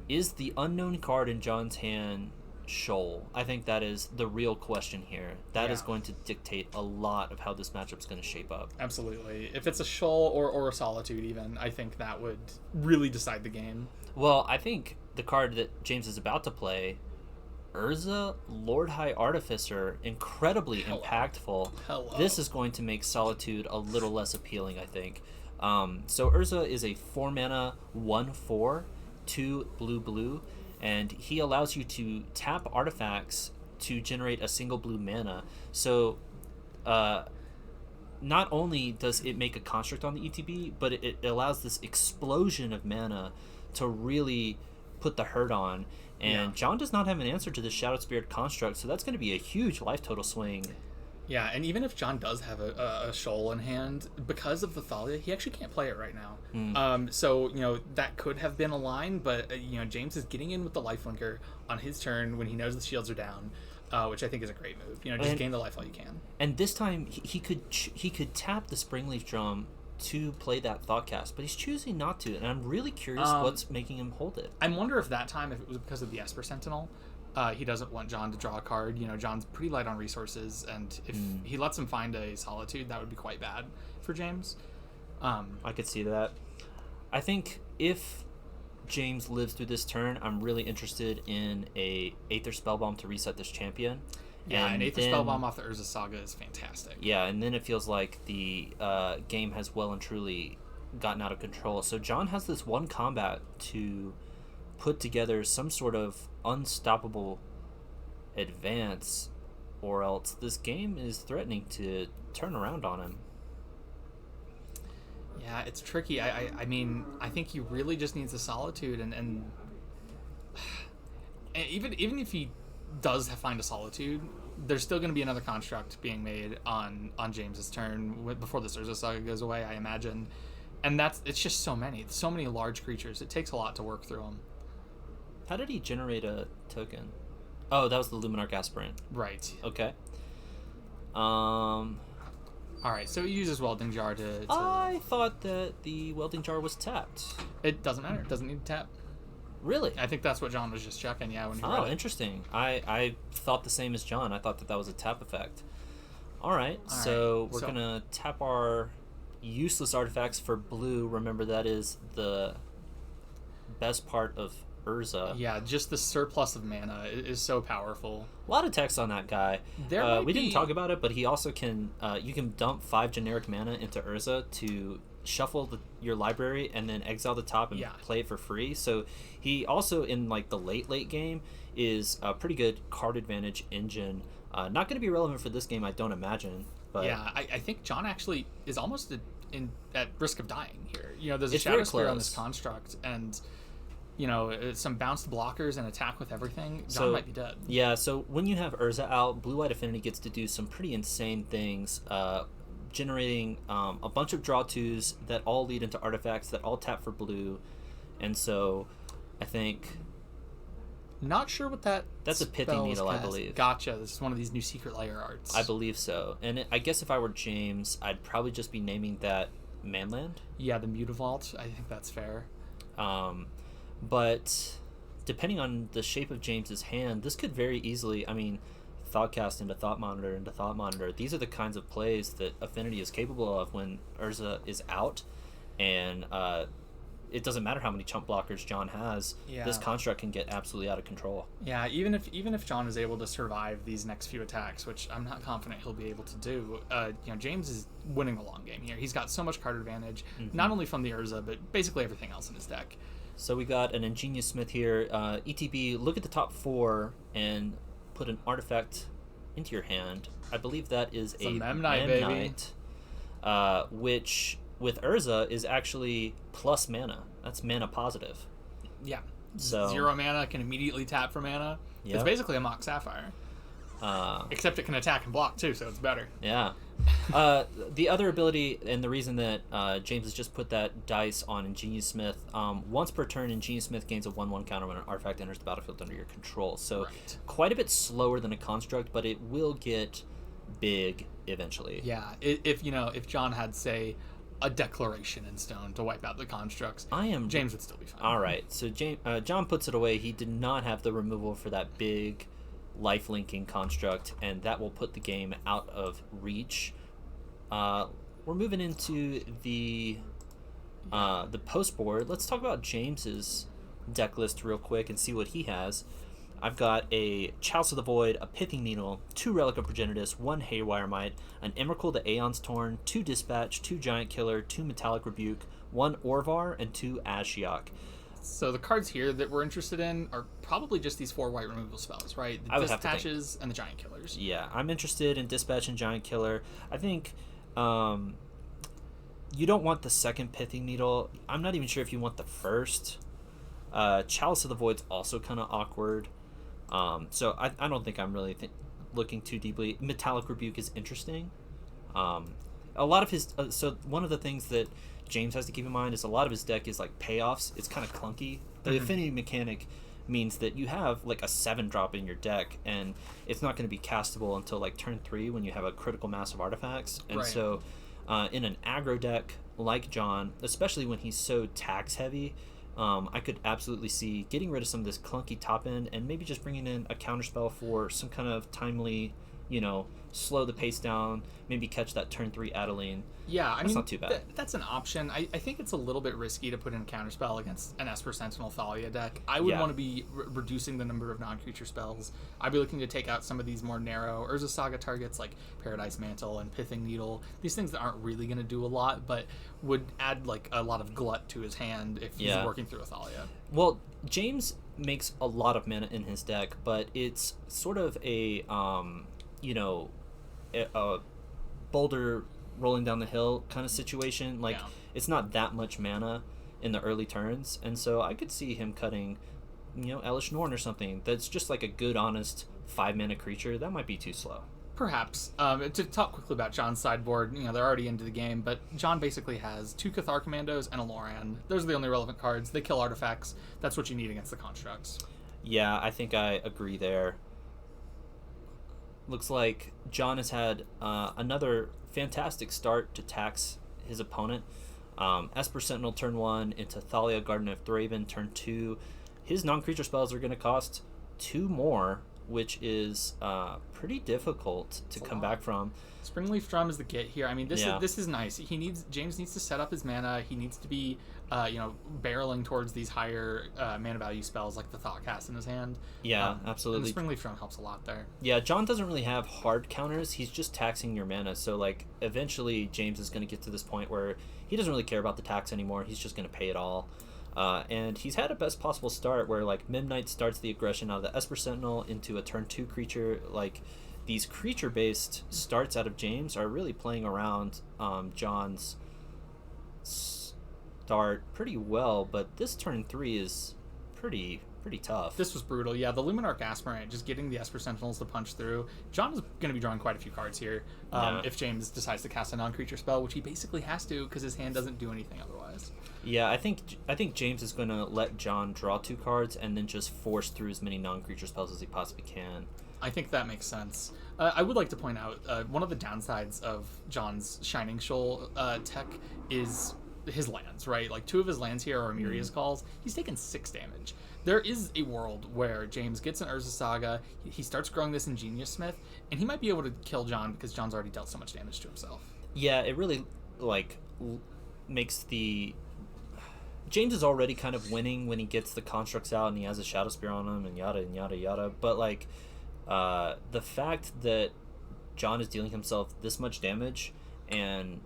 the unknown card in John's hand Shoal? I think that is the real question here. That is going to dictate a lot of how this matchup's going to shape up. Absolutely. If it's a Shoal or a Solitude even, I think that would really decide the game. Well, I think the card that James is about to play, Urza, Lord High Artificer, incredibly impactful. Hello. This is going to make Solitude a little less appealing, I think. So Urza is a 4-mana 1/4, 2 blue, and he allows you to tap artifacts to generate a single blue mana. So not only does it make a construct on the ETB, but it allows this explosion of mana to really put the hurt on. And John does not have an answer to the Shadow Spirit construct, so that's going to be a huge life total swing. Yeah, and even if John does have a Shoal in hand, because of the Thalia, he actually can't play it right now. So, that could have been a line, but, James is getting in with the Lifelinker on his turn when he knows the shields are down, which I think is a great move. Just gain the life while you can. And this time, he could tap the Springleaf Drum to play that Thoughtcast, but he's choosing not to, and I'm really curious what's making him hold it. I wonder if that time, if it was because of the Esper Sentinel, he doesn't want John to draw a card. John's pretty light on resources, and if he lets him find a Solitude, that would be quite bad for James. I could see that. I think if James lives through this turn, I'm really interested in a Aether Spellbomb to reset this champion. Yeah, and Aether Spellbomb off the Urza Saga is fantastic. Yeah, and then it feels like the game has well and truly gotten out of control. So John has this one combat to put together some sort of unstoppable advance, or else this game is threatening to turn around on him. Yeah, it's tricky. I mean, I think he really just needs a Solitude, and even if he does find a Solitude, there's still going to be another construct being made on James's turn before this Urza Saga goes away, I imagine. And it's just so many large creatures. It takes a lot to work through them. How did he generate a token? Oh, that was the Luminarch Aspirant. Right. Okay. All right, so he uses Welding Jar to... I thought that the Welding Jar was tapped. It doesn't matter. It doesn't need to tap. Really? I think that's what John was just checking, when he read it. Interesting. I thought the same as John. I thought that was a tap effect. All right, so we're going to tap our useless artifacts for blue. Remember, that is the best part of Urza. Yeah, just the surplus of mana is so powerful. A lot of text on that guy. We didn't talk about it, but he also can... you can dump 5 generic mana into Urza to shuffle your library and then exile the top and play it for free. So he also, in the late game, is a pretty good card advantage engine. Not going to be relevant for this game, I don't imagine. But yeah, I think John actually is almost at risk of dying here. There's a Shadow Spear on this construct, and... some bounced blockers and attack with everything, John might be dead. Yeah, so when you have Urza out, Blue-White Affinity gets to do some pretty insane things, generating a bunch of draw twos that all lead into artifacts that all tap for blue. And so I think... Not sure what that's a Pithy Needle, I believe. Gotcha. This is one of these new secret layer arts. I believe so. And I guess if I were James, I'd probably just be naming that Manland. Yeah, the Mutavault. I think that's fair. But depending on the shape of James's hand, this could very easily, Thoughtcast into Thought Monitor into Thought Monitor. These are the kinds of plays that Affinity is capable of when Urza is out, and it doesn't matter how many chump blockers John has. Yeah. This construct can get absolutely out of control. Yeah, even if John is able to survive these next few attacks, which I'm not confident he'll be able to do, James is winning the long game here. He's got so much card advantage, not only from the Urza, but basically everything else in his deck. So we got an Ingenious Smith here. ETB, look at the top 4 and put an artifact into your hand. I believe that is a Memnite, baby. Which with Urza is actually plus mana. That's mana positive. Yeah. So 0 mana, can immediately tap for mana. Yep. It's basically a Mock Sapphire. Except it can attack and block too, so it's better. Yeah. The other ability, and the reason that James has just put that dice on Ingenious Smith, once per turn, Ingenious Smith gains a 1/1 counter when an artifact enters the battlefield under your control. So quite a bit slower than a construct, but it will get big eventually. Yeah. If John had, say, a declaration in stone to wipe out the constructs, James would still be fine. All right. So John puts it away. He did not have the removal for that big life-linking construct, and that will put the game out of reach. We're moving into the post board. Let's talk about James's deck list real quick and see what he has. I've got a Chalice of the Void, a Pithing Needle, 2 Relic of Progenitus, 1 Haywire Might, an Emrakul the Aeon's Torn, 2 Dispatch, 2 Giant Killer, 2 Metallic Rebuke, 1 Orvar, and 2 Ashiok. So the cards here that we're interested in are probably just these 4 white removal spells, right? The Dispatches and the Giant Killers. Yeah, I'm interested in Dispatch and Giant Killer. I think you don't want the second Pithing Needle. I'm not even sure if you want the first. Chalice of the Void's also kind of awkward. So I don't think I'm really looking too deeply. Metallic Rebuke is interesting. A lot of his so one of the things that James has to keep in mind is a lot of his deck is like payoffs. It's kind of clunky. The affinity mechanic means that you have like a 7-drop in your deck, and it's not going to be castable until like turn 3 when you have a critical mass of artifacts. And so in an aggro deck like John, especially when he's so tax heavy, I could absolutely see getting rid of some of this clunky top end and maybe just bringing in a counterspell for some kind of timely, slow the pace down, maybe catch that turn 3 Adeline. Yeah, That's not too bad. That's an option. I think it's a little bit risky to put in a counterspell against an Esper Sentinel Thalia deck. I would want to be reducing the number of non-creature spells. I'd be looking to take out some of these more narrow Urza Saga targets like Paradise Mantle and Pithing Needle. These things that aren't really going to do a lot, but would add like a lot of glut to his hand if he's working through a Thalia. Well, James makes a lot of mana in his deck, but it's sort of a boulder rolling down the hill kind of situation. Like, it's not that much mana in the early turns, and so I could see him cutting, Elish Norn or something that's just like a good, honest 5-mana creature. That might be too slow. Perhaps. To talk quickly about John's sideboard, they're already into the game, but John basically has 2 Cathar Commandos and a Loran. Those are the only relevant cards. They kill artifacts. That's what you need against the constructs. Yeah, I think I agree there. Looks like John has had another fantastic start to tax his opponent. Esper Sentinel turn 1 into Thalia Garden of Thraben turn 2. His non-creature spells are going to cost 2 more, which is pretty difficult to come back from. Springleaf Drum is the get here. I mean, this is nice. James needs to set up his mana. He needs to be barreling towards these higher mana value spells like the Thoughtcast in his hand. Yeah, absolutely. And the Springleaf Drum helps a lot there. Yeah, John doesn't really have hard counters. He's just taxing your mana. So like eventually James is going to get to this point where he doesn't really care about the tax anymore. He's just going to pay it all. And he's had a best possible start where like Memnite starts the aggression out of the Esper Sentinel into a turn 2 creature. Like these creature based starts out of James are really playing around John's start pretty well, but this turn 3 is pretty tough. This was brutal. Yeah, the Luminarch Aspirant, just getting the Esper Sentinels to punch through. John is going to be drawing quite a few cards here if James decides to cast a non-creature spell, which he basically has to because his hand doesn't do anything otherwise. Yeah, I think James is going to let John draw 2 cards and then just force through as many non-creature spells as he possibly can. I think that makes sense. I would like to point out one of the downsides of John's Shining Shoal tech is his lands, right? Like 2 of his lands here are Amiria's Calls. He's taken 6 damage. There is a world where James gets an Urza Saga, he starts growing this Ingenious Smith, and he might be able to kill John because John's already dealt so much damage to himself. Yeah, it really makes the James is already kind of winning when he gets the constructs out and he has a Shadow Spear on him and yada and yada yada. But like, the fact that John is dealing himself this much damage and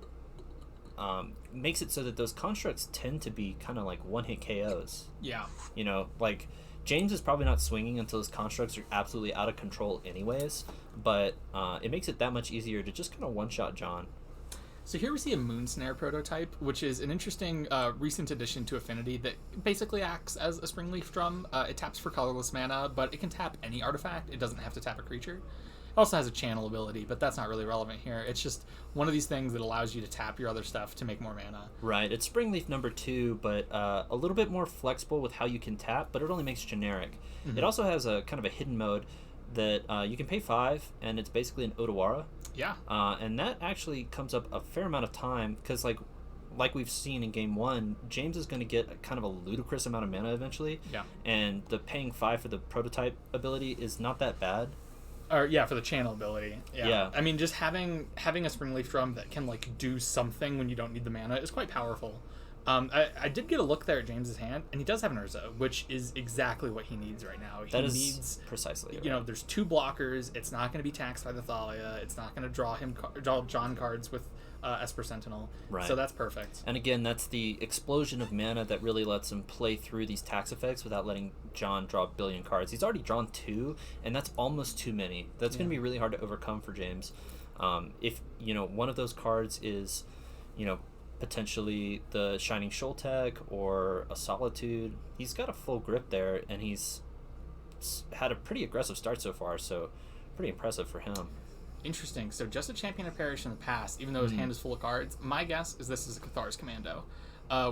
makes it so that those constructs tend to be kind of like one-hit KOs. Yeah. You know, like James is probably not swinging until his constructs are absolutely out of control anyways, but it makes it that much easier to just kind of one-shot John. So here we see a Moon Snare prototype, which is an interesting recent addition to Affinity that basically acts as a Springleaf Drum. It taps for colorless mana, but it can tap any artifact. It doesn't have to tap a creature. It also has a channel ability, but that's not really relevant here. It's just one of these things that allows you to tap your other stuff to make more mana. Right. It's Springleaf number 2, but a little bit more flexible with how you can tap, but it only makes generic. Mm-hmm. It also has a kind of a hidden mode that you can pay 5, and it's basically an Odawara. Yeah. And that actually comes up a fair amount of time, because like we've seen in Game 1, James is going to get kind of a ludicrous amount of mana eventually. Yeah. And the paying 5 for the prototype ability is not that bad. Or yeah, for the channel ability. Yeah. I mean, just having a Springleaf Drum that can like do something when you don't need the mana is quite powerful. I did get a look there at James's hand, and he does have an Urza, which is exactly what he needs right now. He needs precisely. You know, there's 2 blockers. It's not going to be taxed by the Thalia. It's not going to draw John cards with Esper Sentinel. Right. So that's perfect. And again, that's the explosion of mana that really lets him play through these tax effects without letting John draw a billion cards. He's already drawn 2, and that's almost too many. That's going to be really hard to overcome for James. If, you know, one of those cards is, you know, potentially the Shining Shoaltech or a Solitude, he's got a full grip there, and he's had a pretty aggressive start so far, so pretty impressive for him. Interesting. So just a Champion of Perish in the past, even though his hand is full of cards, my guess is this is a Cathar's Commando,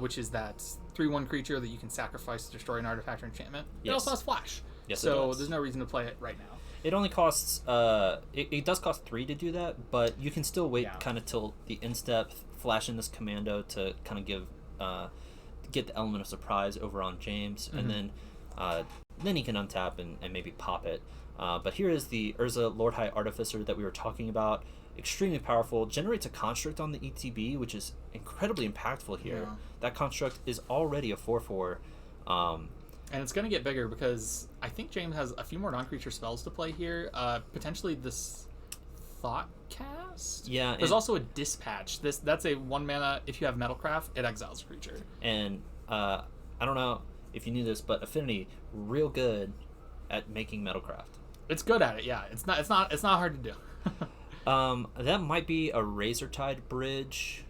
which is that 3/1 creature that you can sacrifice to destroy an artifact or enchantment. Yes. It also has flash. Yes, so there's no reason to play it right now. It only costs, it does cost 3 to do that, but you can still wait kind of till the instep, flash in this commando to kind of get the element of surprise over on James, and then he can untap and maybe pop it. But here is the Urza Lord High Artificer that we were talking about. Extremely powerful, generates a construct on the ETB, which is incredibly impactful here. Yeah. That construct is already a 4/4. And it's going to get bigger because I think James has a few more non-creature spells to play here. Potentially this Thoughtcast? Yeah. There's also a Dispatch. That's a 1 mana, if you have Metalcraft, it exiles a creature. And I don't know if you knew this, but Affinity, real good at making Metalcraft. It's good at it, yeah. It's not hard to do. That might be a Razortide Bridge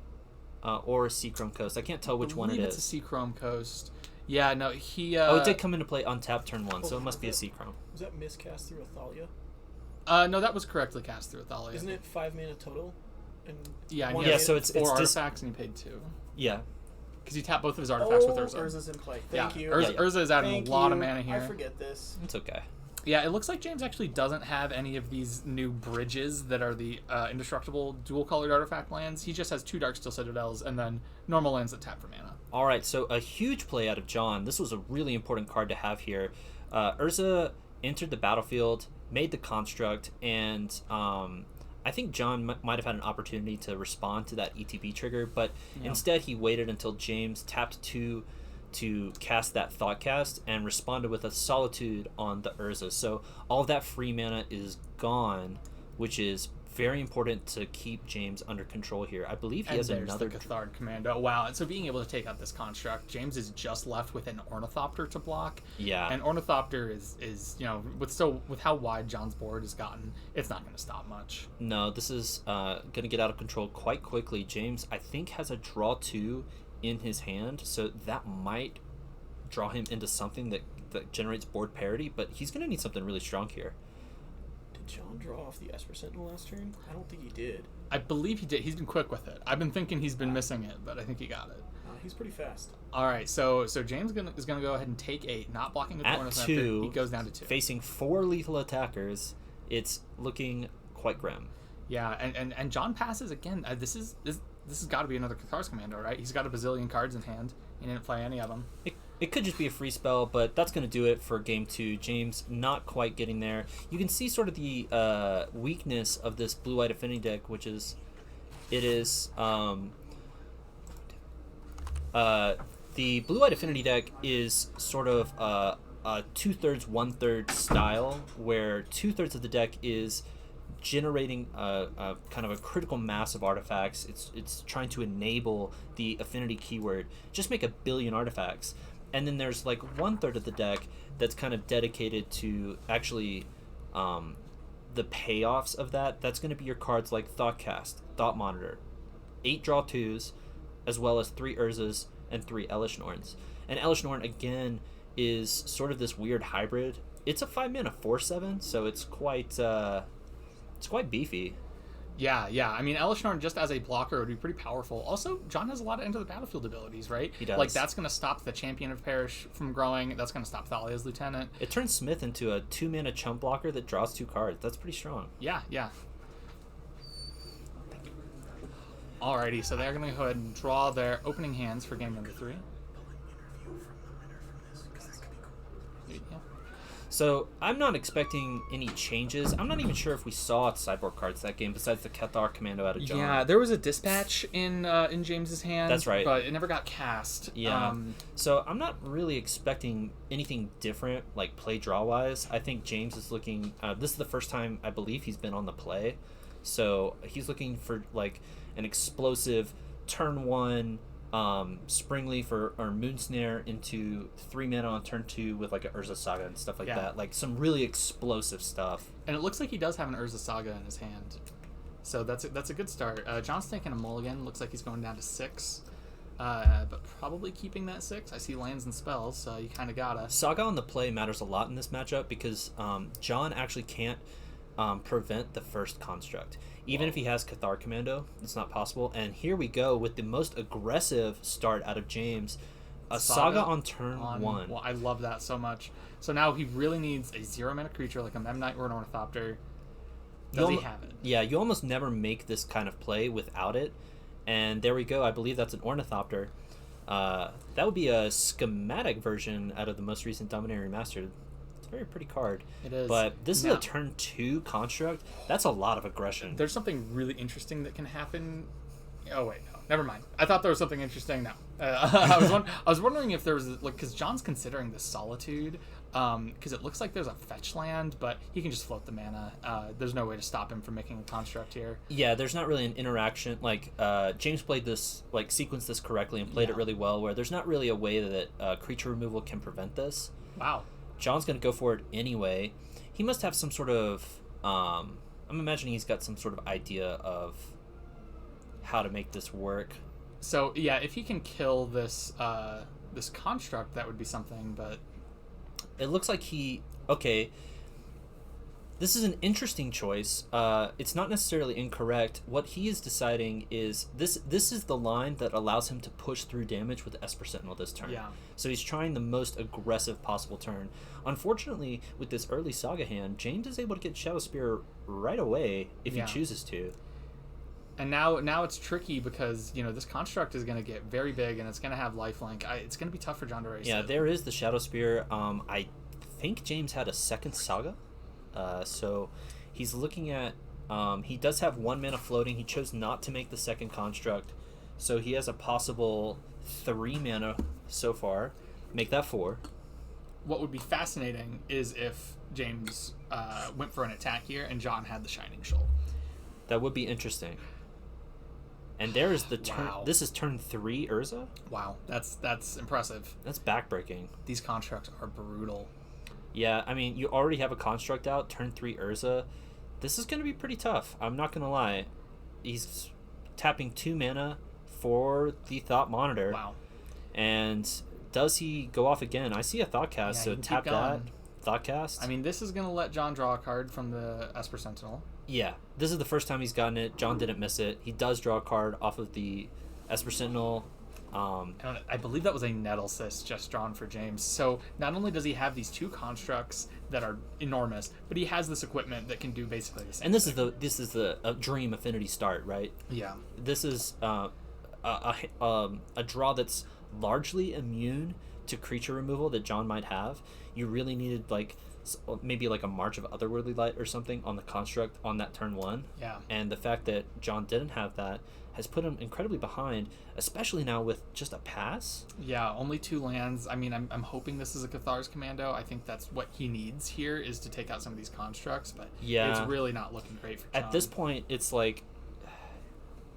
or a Seachrome Coast. I can't tell which one it is. It's a Seachrome Coast. Yeah, no, he... it did come into play on tap turn 1, so it must be a Seachrome. Was that miscast through Athalia? No, that was correctly cast through Athalia. Isn't it 5 mana total? And yeah, so it's artifacts and he paid 2. Yeah. Because you tap both of his artifacts with Urza. Urza's in play. Thank you. Urza is adding a lot of mana here. I forget this. It's okay. Yeah, it looks like James actually doesn't have any of these new bridges that are the indestructible dual-colored artifact lands. He just has 2 Darksteel Citadels and then normal lands that tap for mana. All right, so a huge play out of John. This was a really important card to have here. Urza entered the battlefield, made the construct, and I think John might have had an opportunity to respond to that ETB trigger, but instead he waited until James tapped 2 to cast that Thoughtcast and responded with a Solitude on the Urza. So all of that free mana is gone, which is very important to keep James under control here. I believe he has another... the Cathard Commando. Wow, and so being able to take out this construct, James is just left with an Ornithopter to block. Yeah. And Ornithopter is you know, with how wide John's board has gotten, it's not going to stop much. No, this is going to get out of control quite quickly. James, I think, has a draw 2 in his hand, so that might draw him into something that generates board parity, but he's going to need something really strong here. Did John draw off the Esper Sentinel last turn? I don't think he did. I believe he did. He's been quick with it. I've been thinking he's been missing it, but I think he got it. He's pretty fast. All right, so James is gonna go ahead and take 8, not blocking with At 2, he goes down to 2. Facing 4 lethal attackers, it's looking quite grim. Yeah, and John passes again. This has got to be another Cathar's Commando, right? He's got a bazillion cards in hand. He didn't play any of them. It could just be a free spell, but that's going to do it for Game 2. James not quite getting there. You can see sort of the weakness of this blue-white Affinity deck, which is... It is... The blue-white affinity deck is sort of a 2/3, 1/3 style, where 2/3 of the deck is generating a kind of a critical mass of artifacts. It's trying to enable the affinity keyword, just make 1 billion artifacts. And then there's like 1/3 of the deck that's kind of dedicated to actually the payoffs of that. That's going to be your cards like Thoughtcast, Thought Monitor, 8 draw 2s, as well as 3 Urzas and 3 Elish Norns. And Elish Norn, again, is sort of this weird hybrid. It's a 5-mana 4/7, so it's quite beefy. Yeah. I mean, Elish Norn just as a blocker would be pretty powerful. Also, John has a lot of Enter the Battlefield abilities, right? He does. Like, that's going to stop the Champion of Perish from growing. That's going to stop Thalia's Lieutenant. It turns Smith into a 2-mana chump blocker that draws 2 cards. That's pretty strong. Yeah. Alrighty, so they're going to go ahead and draw their opening hands for game number 3. Yeah. So I'm not expecting any changes. I'm not even sure if we saw sideboard cards that game besides the Cathar Commando out of John. Yeah, there was a Dispatch in James's hand. That's right. But it never got cast. Yeah. So I'm not really expecting anything different, like play draw wise. I think James is looking. This is the first time I believe he's been on the play, so he's looking for like an explosive turn 1. Springleaf or Moonsnare into 3 mana on turn 2 with like an Urza Saga and stuff like that. Like some really explosive stuff. And it looks like he does have an Urza Saga in his hand. So that's a good start. John's taking a mulligan. Looks like he's going down to 6. But probably keeping that 6. I see lands and spells, so you kind of gotta. Saga on the play matters a lot in this matchup because John actually can't prevent the first construct. Even if he has Cathar Commando, it's not possible. And here we go with the most aggressive start out of James. A Saga on turn 1. Well, I love that so much. So now he really needs a 0-mana creature like a Memnite or an Ornithopter. Does he have it? Yeah, you almost never make this kind of play without it. And there we go. I believe that's an Ornithopter. That would be a schematic version out of the most recent Dominaria Remastered. Very pretty card. It is. But this is a turn 2 construct. That's a lot of aggression. There's something really interesting that can happen. Oh wait, no, never mind. I thought there was something interesting. No, I was wondering if there was like because John's considering this Solitude because it looks like there's a fetch land, but he can just float the mana. There's no way to stop him from making a construct here. Yeah, there's not really an interaction. Like James played this, like sequenced this correctly and played it really well. Where there's not really a way that creature removal can prevent this. Wow. John's going to go for it anyway. He must have some sort of... I'm imagining he's got some sort of idea of how to make this work. So, yeah, if he can kill this this construct, that would be something, but... It looks like he... Okay. This is an interesting choice. It's not necessarily incorrect. What he is deciding is... This is the line that allows him to push through damage with Esper Sentinel this turn. Yeah. So he's trying the most aggressive possible turn. Unfortunately, with this early Saga hand, James is able to get Shadow Spear right away if he chooses to. And now it's tricky because, you know, this construct is going to get very big and it's going to have lifelink. It's going to be tough for John to race. Yeah, there is the Shadow Spear. I think James had a second Saga. So he's looking at... he does have 1 mana floating. He chose not to make the second construct. So he has a possible 3 mana so far. Make that 4. What would be fascinating is if James went for an attack here and John had the Shining Shoal. That would be interesting. And there is the turn. Wow. This is turn 3 Urza? Wow, that's impressive. That's backbreaking. These constructs are brutal. Yeah, I mean, you already have a construct out, turn 3 Urza. This is going to be pretty tough. I'm not going to lie. He's tapping 2 mana for the Thought Monitor. Wow. And does he go off again? I see a Thoughtcast, so tap that. Thoughtcast. I mean, this is going to let John draw a card from the Esper Sentinel. Yeah, this is the first time he's gotten it. John didn't miss it. He does draw a card off of the Esper Sentinel. I believe that was a Nettlecyst just drawn for James. So not only does he have these 2 constructs that are enormous, but he has this equipment that can do basically the same. And this is the dream affinity start, right? Yeah. This is a draw that's largely immune to creature removal that John might have. You really needed like maybe like a March of Otherworldly Light or something on the construct on that turn 1. Yeah. And the fact that John didn't have that has put him incredibly behind, especially now with just a pass. Yeah, only 2 lands. I mean, I'm hoping this is a Cathar's Commando. I think that's what he needs here, is to take out some of these constructs, but it's really not looking great for John. At this point, it's like,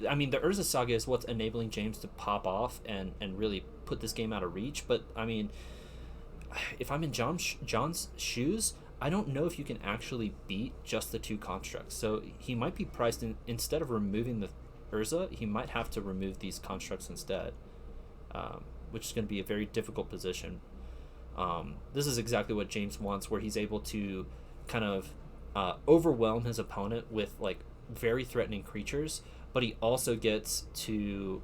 I mean, the Urza Saga is what's enabling James to pop off and really put this game out of reach, but I mean, if I'm in John's shoes, I don't know if you can actually beat just the 2 constructs. So he might be priced in, instead of removing the Urza, he might have to remove these constructs instead, which is going to be a very difficult position. This is exactly what James wants, where he's able to kind of overwhelm his opponent with like very threatening creatures, but he also gets to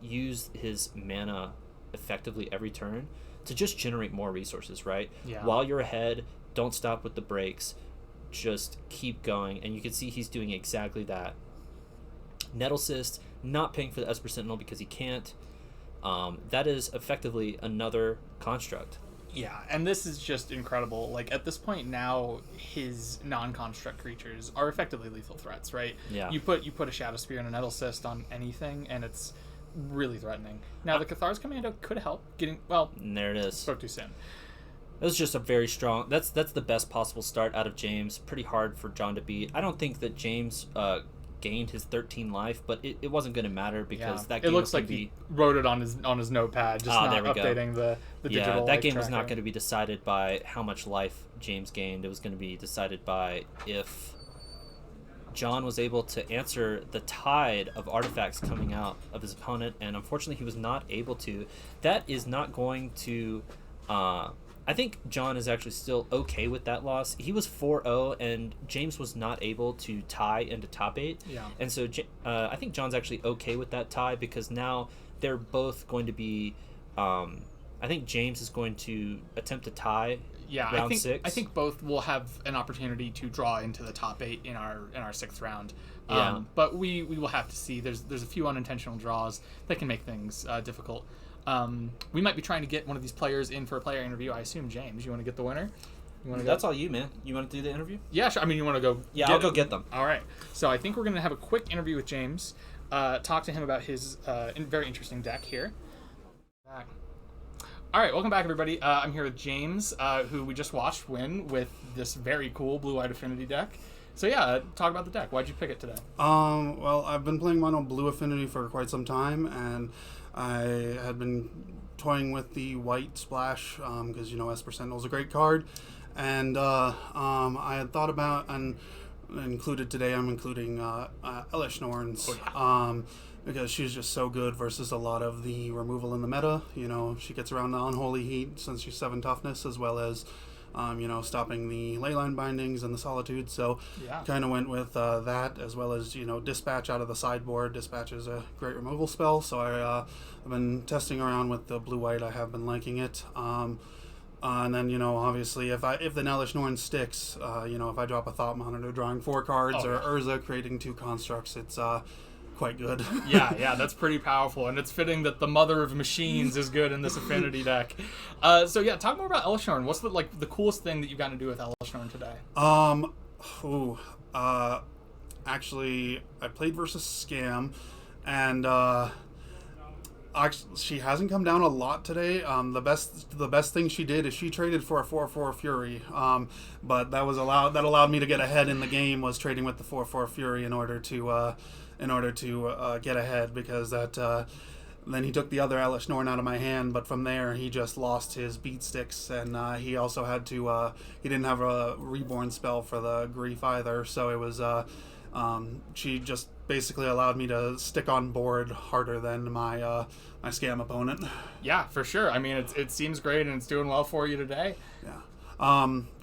use his mana effectively every turn to just generate more resources, right? Yeah. While you're ahead, don't stop with the breaks, just keep going. And you can see he's doing exactly that. Nettlecyst, not paying for the Esper Sentinel because he can't. That is effectively another construct. Yeah, and this is just incredible. Like, at this point now, his non-construct creatures are effectively lethal threats, right? Yeah. You put a Shadow Spear and a Nettlecyst on anything, and it's really threatening. Now, the Cathar's Commando could help getting... Well, and there it is. Spoke too soon. It was just a very strong... That's the best possible start out of James. Pretty hard for John to beat. I don't think that James gained his 13 life, but it wasn't going to matter because that game it looks like he wrote it on his notepad, just not updating the digital life that game was tracker. not going to be decided by how much life James gained. It was going to be decided by if John was able to answer the tide of artifacts coming out of his opponent, and unfortunately he was not able to. That is not going to... I think John is actually still okay with that loss. He was 4-0, and James was not able to tie into top 8. Yeah. And so I think John's actually okay with that tie, because now they're both going to be... I think James is going to attempt to tie round 6. I think both will have an opportunity to draw into the top 8 in our 6th round. Yeah. But we will have to see. There's a few unintentional draws that can make things difficult. We might be trying to get one of these players in for a player interview. I assume, James, you want to get the winner? That's all you, man. You want to do the interview? Yeah, sure. I mean, you want to go? Yeah, I'll go get them. All right. So I think we're going to have a quick interview with James. Talk to him about his very interesting deck here. All right, welcome back, everybody. I'm here with James, who we just watched win with this very cool Blue-White Affinity deck. So yeah, talk about the deck. Why'd you pick it today? Well, I've been playing mono Blue Affinity for quite some time, and I had been toying with the white splash because Esper Sentinel is a great card, and I had thought about and included today. I'm including Elish Norns. Because she's just so good versus a lot of the removal in the meta. She gets around the Unholy Heat since she's 7 toughness, as well as, stopping the Leyline bindings and the Solitude. So kind of went with that, as well as, Dispatch out of the sideboard. Dispatch is a great removal spell, so I've been testing around with the blue-white. I have been liking it. And then, obviously, if the Elish Norn sticks, if I drop a Thought Monitor drawing 4 cards, or Urza creating 2 constructs, it's... quite good. yeah, that's pretty powerful, and it's fitting that the mother of machines is good in this affinity deck. So yeah, talk more about Elish Norn. What's the coolest thing that you've gotten to do with Elish Norn today? Actually, I played versus Scam, and actually, she hasn't come down a lot today. The best thing she did is she traded for a 4/4 Fury, but that allowed me to get ahead in the game. Was trading with the 4/4 Fury in order to get ahead, because then he took the other Elish Norn out of my hand, but from there he just lost his beat sticks, and he also had to he didn't have a reborn spell for the Grief either, so it was she just basically allowed me to stick on board harder than my my Scam opponent. Yeah, for sure. I mean, it seems great, and it's doing well for you today. Yeah.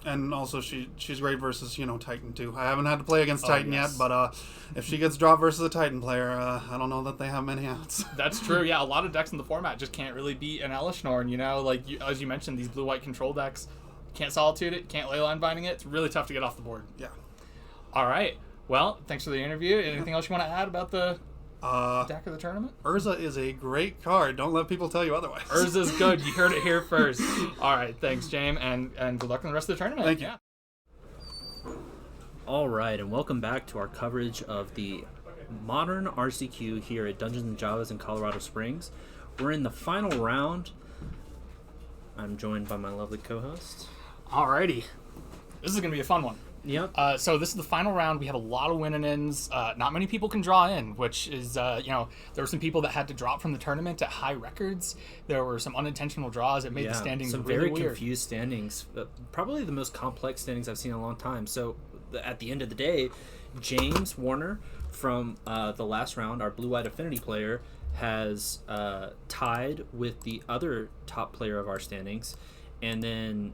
And also she's great versus, Titan too. I haven't had to play against Titan yet, but if she gets dropped versus a Titan player, I don't know that they have many outs. That's true. Yeah, a lot of decks in the format just can't really beat an Elish Norn, as you mentioned, these blue-white control decks, can't Solitude it, can't Leyline binding it. It's really tough to get off the board. Yeah. All right. Well, thanks for the interview. Anything else you want to add about the deck of the tournament? Urza is a great card. Don't let people tell you otherwise. Urza's good. You heard it here first. All right. Thanks, James, and good luck in the rest of the tournament. Thank you. Yeah. All right, and welcome back to our coverage of the Modern RCQ here at Dungeons and Javas in Colorado Springs. We're in the final round. I'm joined by my lovely co-host. Alrighty. This is going to be a fun one. Yep. So this is the final round. We have a lot of win-and-ins. Not many people can draw in, which is, there were some people that had to drop from the tournament at high records. There were some unintentional draws that made the standings some really very weird. confused standings. Probably the most complex standings I've seen in a long time. So at the end of the day, James Warner from the last round, our Blue-White Affinity player, has tied with the other top player of our standings. And then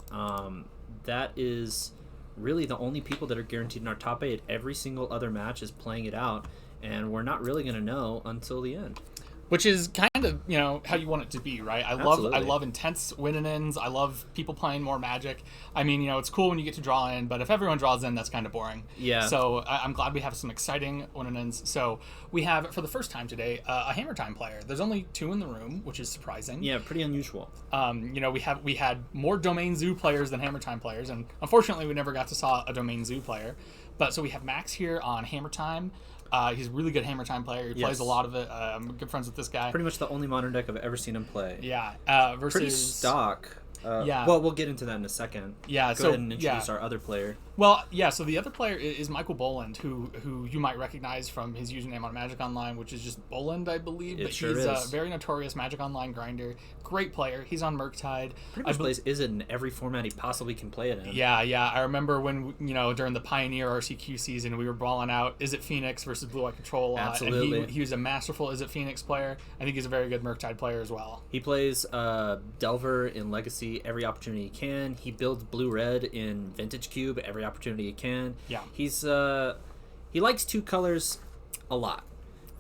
that is really the only people that are guaranteed in our top 8. Every single other match is playing it out, and we're not really going to know until the end. Which is kind of, how you want it to be, right? I love intense win-and-ins. I love people playing more Magic. I mean, it's cool when you get to draw in, but if everyone draws in, that's kind of boring. Yeah. So I'm glad we have some exciting win-and-ins. So we have, for the first time today, a Hammer Time player. There's only 2 in the room, which is surprising. Yeah, pretty unusual. We had more Domain Zoo players than Hammer Time players, and unfortunately we never got to saw a Domain Zoo player. But so we have Max here on Hammer Time. He's a really good Hammer Time player. He plays a lot of it. I'm good friends with this guy. Pretty much the only modern deck I've ever seen him play. Yeah. Versus pretty stock. Yeah. Well, we'll get into that in a second. Yeah. Go ahead and introduce our other player. Well, yeah. So the other player is Michael Boland, who you might recognize from his username on Magic Online, which is just Boland, I believe. But he's a very notorious Magic Online grinder. Great player. He's on Murktide. Pretty much plays Izzet in every format he possibly can play it in. Yeah. I remember when during the Pioneer RCQ season, we were brawling out Izzet Phoenix versus Blue Eye Control a lot. Absolutely. And he was a masterful Izzet Phoenix player. I think he's a very good Murktide player as well. He plays Delver in Legacy every opportunity he can. He builds Blue-Red in Vintage Cube every opportunity he can. Yeah. He's he likes 2 colors a lot.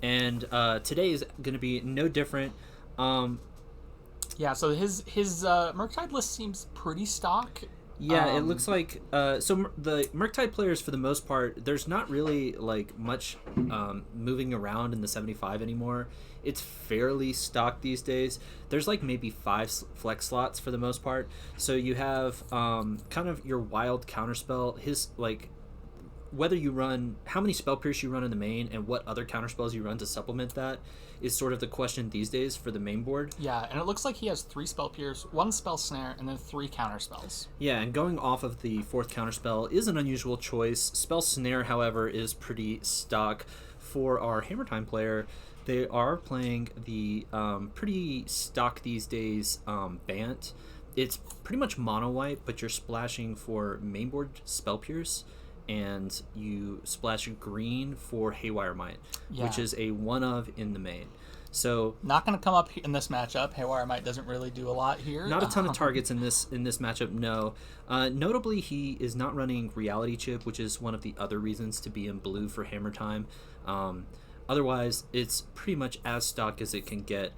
And today is going to be no different. Yeah, so his Murktide list seems pretty stock. Yeah, it looks like the Murktide players, for the most part, there's not really much moving around in the 75 anymore. It's fairly stock these days. There's maybe 5 flex slots for the most part. So you have kind of your wild counterspell. His whether you run how many Spell Pierce you run in the main and what other counterspells you run to supplement that is sort of the question these days for the main board. Yeah, and it looks like he has 3 Spell Pierce, 1 Spell Snare, and then 3 counterspells. Yeah, and going off of the 4th counterspell is an unusual choice. Spell Snare, however, is pretty stock for our Hammer Time player. They are playing the pretty stock these days Bant. It's pretty much mono white, but you're splashing for mainboard Spell Pierce, and you splash green for Haywire Might, which is a 1-of in the main. So not going to come up in this matchup. Haywire Might doesn't really do a lot here. Not a ton of targets in this matchup, no. Notably, he is not running Reality Chip, which is one of the other reasons to be in blue for Hammer Time. Otherwise, it's pretty much as stock as it can get.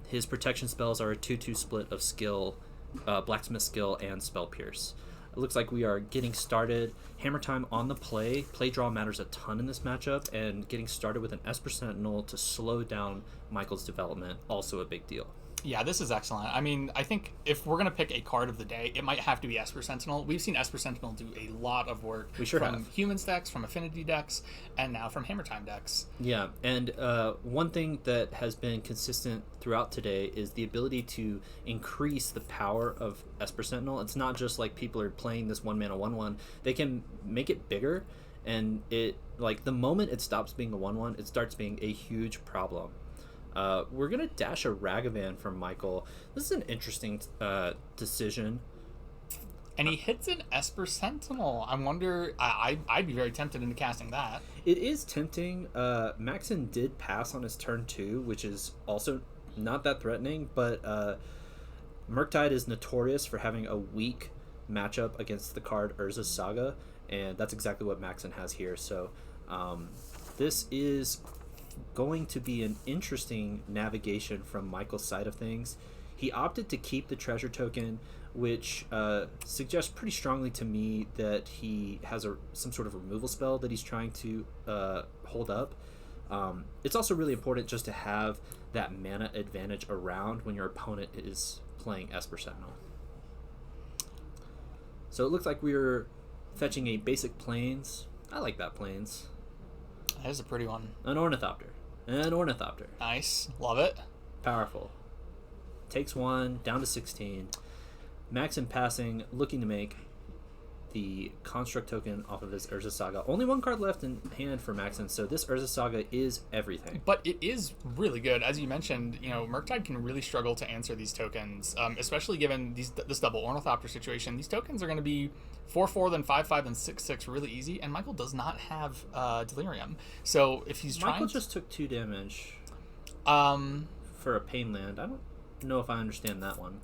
His protection spells are a 2-2 split of skill, Blacksmith skill, and Spell Pierce. It looks like we are getting started. Hammer Time on the play. Play draw matters a ton in this matchup, and getting started with an Esper Sentinel to slow down Michael's development, also a big deal. Yeah, this is excellent. I mean, I think if we're going to pick a card of the day, it might have to be Esper Sentinel. We've seen Esper Sentinel do a lot of work from Humans decks, from Affinity decks, and now from Hammer Time decks. Yeah, and one thing that has been consistent throughout today is the ability to increase the power of Esper Sentinel. It's not just people are playing this 1-mana 1/1. They can make it bigger, and it the moment it stops being a 1/1, it starts being a huge problem. We're going to dash a Ragavan from Michael. This is an interesting decision. And he hits an Esper Sentinel. I wonder, I'd be very tempted into casting that. It is tempting. Maxon did pass on his turn 2, which is also not that threatening, but Murktide is notorious for having a weak matchup against the card Urza's Saga, and that's exactly what Maxon has here. So this is going to be an interesting navigation from Michael's side of things. He opted to keep the treasure token, which suggests pretty strongly to me that he has some sort of removal spell that he's trying to hold up. It's also really important just to have that mana advantage around when your opponent is playing Esper Sentinel. So it looks like we're fetching a basic Plains. I like that Plains. That is a pretty one. An Ornithopter. Nice. Love it. Powerful. Takes 1, down to 16. Max in passing, looking to make the Construct token off of his Urza Saga. Only 1 card left in hand for Maxon, so this Urza Saga is everything. But it is really good. As you mentioned, Murktide can really struggle to answer these tokens, especially given this double Ornithopter situation. These tokens are going to be 4/4, then 5/5, then 6/6 really easy, and Michael does not have Delirium. So if he's trying... Michael just took 2 damage for a Pain Land. I don't know if I understand that one.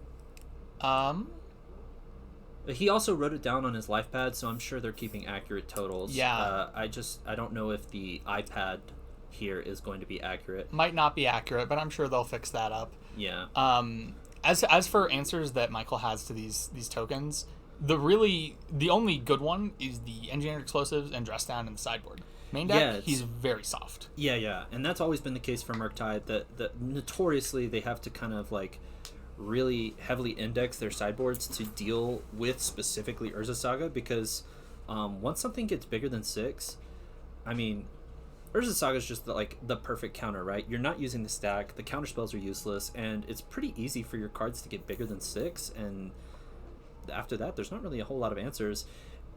He also wrote it down on his life pad, so I'm sure they're keeping accurate totals. Yeah. I don't know if the iPad here is going to be accurate. Might not be accurate, but I'm sure they'll fix that up. Yeah. As for answers that Michael has to these tokens, the only good one is the Engineered Explosives and Dress Down in the sideboard. Main deck, he's very soft. Yeah, and that's always been the case for Murktide. That notoriously they have to kind of like really heavily index their sideboards to deal with specifically Urza Saga, because once something gets bigger than 6, I mean, Urza Saga is just the perfect counter, right? You're not using the stack, the counter spells are useless, and it's pretty easy for your cards to get bigger than 6, and after that there's not really a whole lot of answers.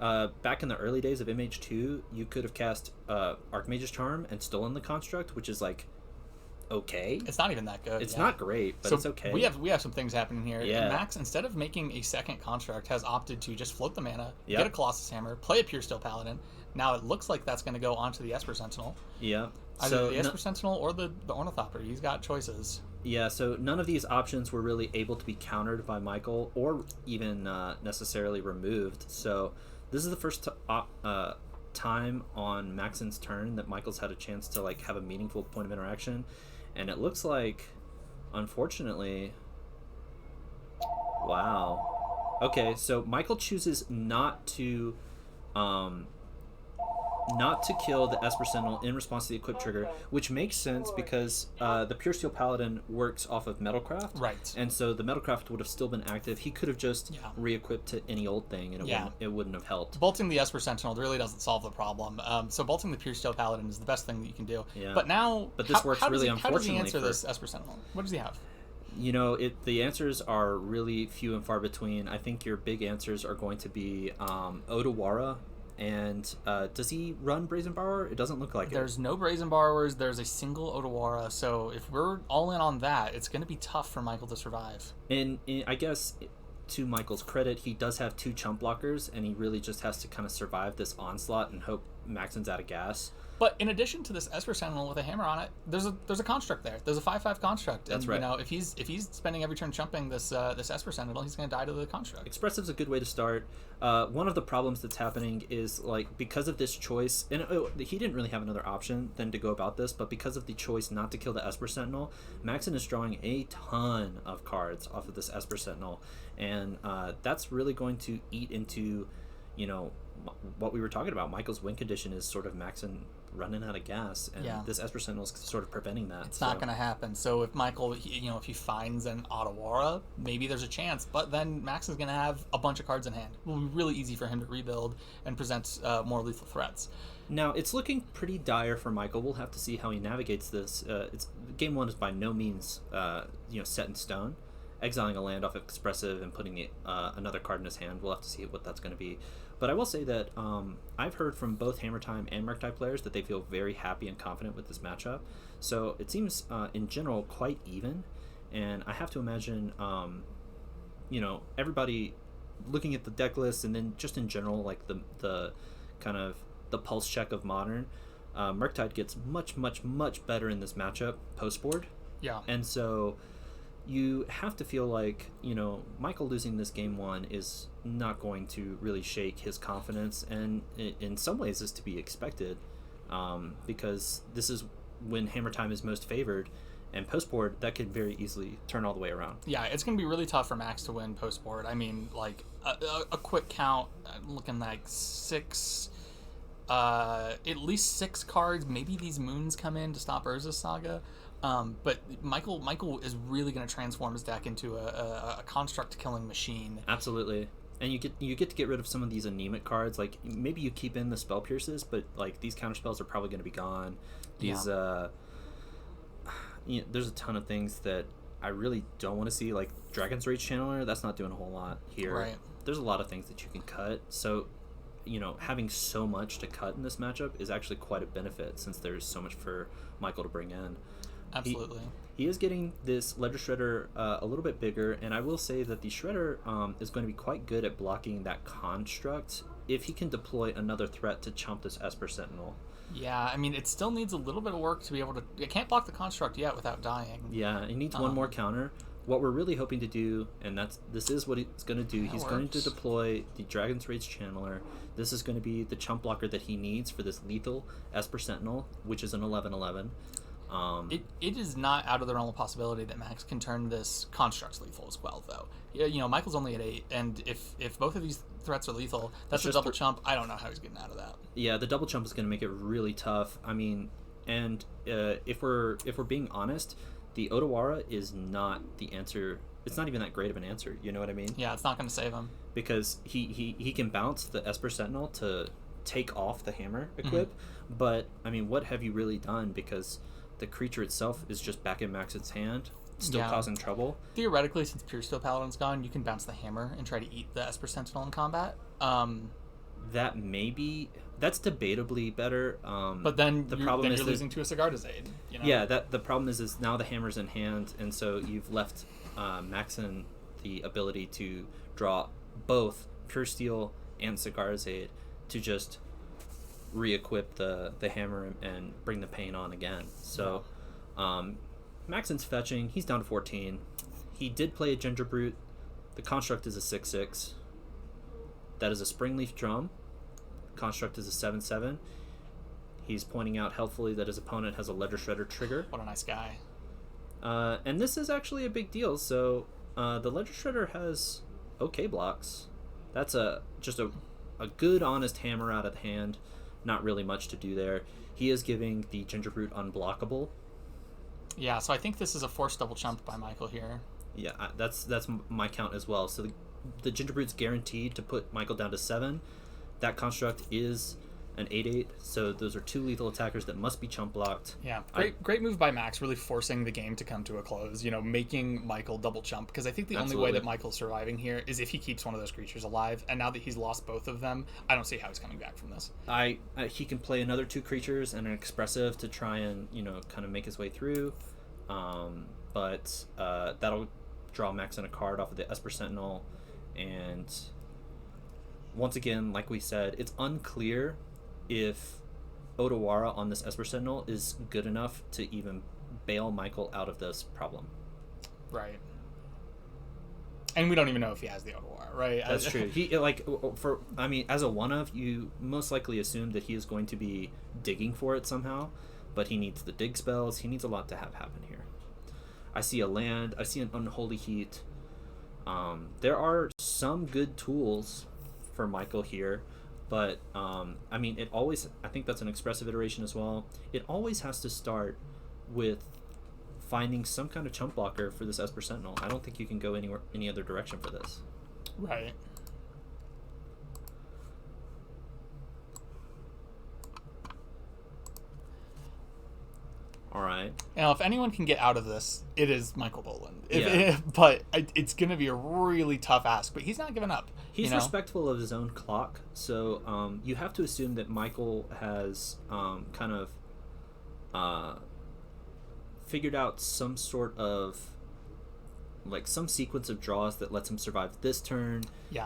Back in the early days of MH2, you could have cast Archmage's Charm and stolen the Construct, which is like okay. It's not even that good. It's not great, but it's okay. We have some things happening here. Yeah. Max, instead of making a second Construct, has opted to just float the mana, Yep. get a Colossus Hammer, play a Pure Steel Paladin. Now it looks like that's going to go onto the Esper Sentinel. Yeah. Either the Esper Sentinel or the Ornithopter. He's got choices. Yeah, so none of these options were really able to be countered by Michael or even necessarily removed. So this is the first time on Maxon's turn that Michael's had a chance to have a meaningful point of interaction. And it looks like, unfortunately... Wow. Okay, so Michael chooses not to kill the Esper Sentinel in response to the equip trigger, which makes sense because the Pure Steel Paladin works off of Metalcraft. Right. And so the Metalcraft would have still been active. He could have just re-equipped to any old thing, and it wouldn't have helped. Bolting the Esper Sentinel really doesn't solve the problem. So bolting the Pure Steel Paladin is the best thing that you can do. Yeah. But this works really How does he unfortunately answer this Esper Sentinel? What does he have? The answers are really few and far between. I think your big answers are going to be Odawara. And does he run Brazen Borrower? It doesn't look like it. There's no Brazen Borrowers. There's a single Odawara. So if we're all in on that, it's going to be tough for Michael to survive. And I guess, to Michael's credit, he does have 2 chump blockers, and he really just has to kind of survive this onslaught and hope Maxon's out of gas. But in addition to this Esper Sentinel with a hammer on it, there's a construct there. There's a 5/5 construct. That's and, right. If he's spending every turn chumping this Esper Sentinel, he's going to die to the construct. Expressive's a good way to start. One of the problems that's happening is because of this choice, and he didn't really have another option than to go about this, but because of the choice not to kill the Esper Sentinel, Maxon is drawing a ton of cards off of this Esper Sentinel, and that's really going to eat into, what we were talking about. Michael's win condition is sort of Maxon running out of gas, and this Esper Sentinel is sort of preventing that. It's not going to happen. So if Michael, if he finds an Odawara, maybe there's a chance, but then Max is going to have a bunch of cards in hand. It will be really easy for him to rebuild and present more lethal threats. Now, it's looking pretty dire for Michael. We'll have to see how he navigates this. Game 1 is by no means set in stone. Exiling a land off Expressive and putting another card in his hand, we'll have to see what that's going to be. But I will say that I've heard from both Hammer Time and Murktide players that they feel very happy and confident with this matchup. So it seems, in general, quite even. And I have to imagine, everybody looking at the deck list, and then just in general, the kind of the pulse check of Modern, Murktide gets much, much, much better in this matchup post-board. Yeah. And so you have to feel like, Michael losing this game 1 is not going to really shake his confidence, and in some ways is to be expected, because this is when Hammer Time is most favored, and post-board, that could very easily turn all the way around. Yeah, it's going to be really tough for Max to win post-board. I mean, a quick count, I'm looking like 6... at least 6 cards. Maybe these moons come in to stop Urza's Saga. But Michael is really going to transform his deck into a construct killing machine. Absolutely. And you get to get rid of some of these anemic cards. Like maybe you keep in the spell pierces, but like these counter spells are probably going to be gone. These there's a ton of things that I really don't want to see. Like Dragon's Rage Channeler, that's not doing a whole lot here. Right. There's a lot of things that you can cut. So, having so much to cut in this matchup is actually quite a benefit since there's so much for Michael to bring in. Absolutely. He is getting this Ledger Shredder a little bit bigger, and I will say that the Shredder is going to be quite good at blocking that construct if he can deploy another threat to chump this Esper Sentinel. Yeah, I mean, it still needs a little bit of work to be able to... It can't block the construct yet without dying. Yeah, it needs one more counter. What we're really hoping to do, and this is what he's going to do, he's going to deploy the Dragon's Rage Channeler. This is going to be the chump blocker that he needs for this lethal Esper Sentinel, which is an 11/11. It is not out of the realm of possibility that Max can turn this construct lethal as well, though. Michael's only at 8, and if both of these threats are lethal, that's a double chump. I don't know how he's getting out of that. Yeah, the double chump is going to make it really tough. I mean, and if we're being honest, the Odawara is not the answer. It's not even that great of an answer. You know what I mean? Yeah, it's not going to save him because he can bounce the Esper Sentinel to take off the hammer equip, but I mean, what have you really done? Because the creature itself is just back in Max's hand, still causing trouble. Theoretically, since Pure Steel Paladin's gone, you can bounce the hammer and try to eat the Esper Sentinel in combat. That's debatably better. But then you're losing to a Sagardazade. Yeah, the problem is now the hammer's in hand, and so you've left Maxon the ability to draw both Pure Steel and Sagardazade to just re-equip the hammer and bring the pain on again. So Maxon's fetching. He's down to 14. He did play a Ginger Brute. The construct is a 6/6. That is a Springleaf Drum. Construct is a 7/7. He's pointing out helpfully that his opponent has a Ledger Shredder trigger. What a nice guy. And this is actually a big deal. So the Ledger Shredder has okay blocks. That's just a good, honest hammer out of the hand. Not really much to do there. He is giving the Ginger Brute unblockable. Yeah, so I think this is a forced double chump by Michael here. Yeah, that's my count as well. So the Ginger Brute's guaranteed to put Michael down to 7. That construct is an 8/8, so those are 2 lethal attackers that must be chump blocked. Yeah, great move by Max, really forcing the game to come to a close, making Michael double chump, because I think the only way that Michael's surviving here is if he keeps one of those creatures alive, and now that he's lost both of them, I don't see how he's coming back from this. He can play another 2 creatures and an expressive to try and, kind of make his way through, but that'll draw Max in a card off of the Esper Sentinel, and once again, like we said, it's unclear if Odawara on this Esper Sentinel is good enough to even bail Michael out of this problem. Right. And we don't even know if he has the Odawara, right? That's true. He as a one-of, you most likely assume that he is going to be digging for it somehow, but he needs the dig spells. He needs a lot to have happen here. I see a land. I see an Unholy Heat. There are some good tools for Michael here, but it always, I think that's an expressive iteration as well. It always has to start with finding some kind of chump blocker for this Esper Sentinel. I don't think you can go any other direction for this. Right. All right. Now, if anyone can get out of this, it is Michael Boland. Yeah. But it's going to be a really tough ask. But he's not giving up. He's respectful of his own clock. So you have to assume that Michael has kind of figured out some sort of some sequence of draws that lets him survive this turn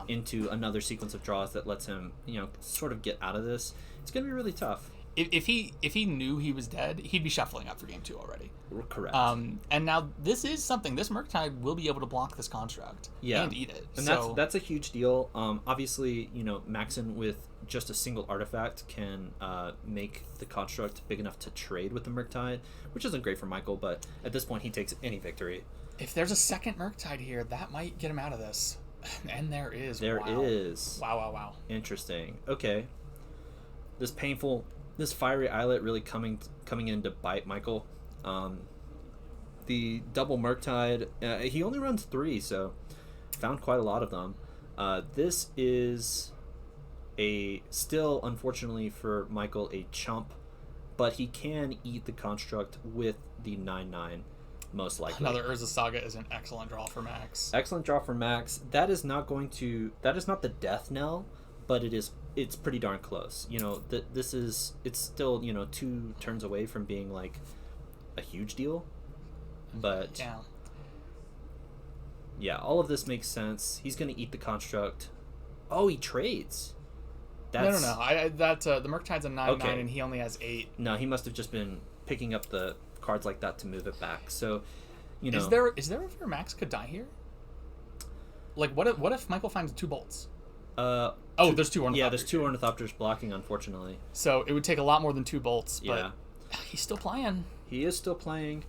into another sequence of draws that lets him sort of get out of this. It's going to be really tough. If he knew he was dead, he'd be shuffling up for game 2 already. Correct. And now this is something. This Murktide will be able to block this construct and eat it. And that's a huge deal. Obviously, Maxon with just a single artifact can make the construct big enough to trade with the Murktide, which isn't great for Michael, but at this point he takes any victory. If there's a second Murktide here, that might get him out of this. And there is. There is. Wow. Interesting. Okay. This fiery eyelet really coming in to bite Michael. The double Murktide, he only runs 3, so found quite a lot of them. This is still, unfortunately for Michael, a chump, but he can eat the construct with the 9/9, most likely. Another Urza Saga is an excellent draw for Max. Excellent draw for Max. That is not the death knell, but it's pretty darn close. It's still 2 turns away from being like a huge deal, but yeah, all of this makes sense. He's gonna eat the construct. Oh, he trades. No. The Murktide's a 9/9 and he only has 8. No, he must have just been picking up the cards like that to move it back. So, is there ever Max could die here? Like, what if Michael finds 2 bolts? There's 2 Ornithopters. Yeah, there's 2 Ornithopters blocking, unfortunately. So it would take a lot more than 2 bolts. But yeah, he's still playing. He is still playing.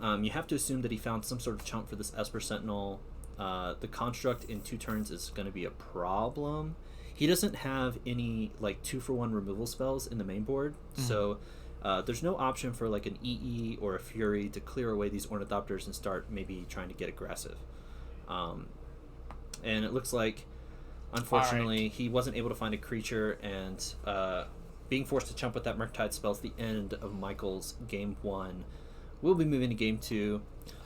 You have to assume that he found some sort of chump for this Esper Sentinel. The construct in 2 turns is going to be a problem. He doesn't have any 2-for-1 removal spells in the main board, so there's no option for like an EE or a Fury to clear away these Ornithopters and start maybe trying to get aggressive. And it looks like, unfortunately, he wasn't able to find a creature, and being forced to chump with that Murktide spell is the end of Michael's game 1. We'll be moving to game 2.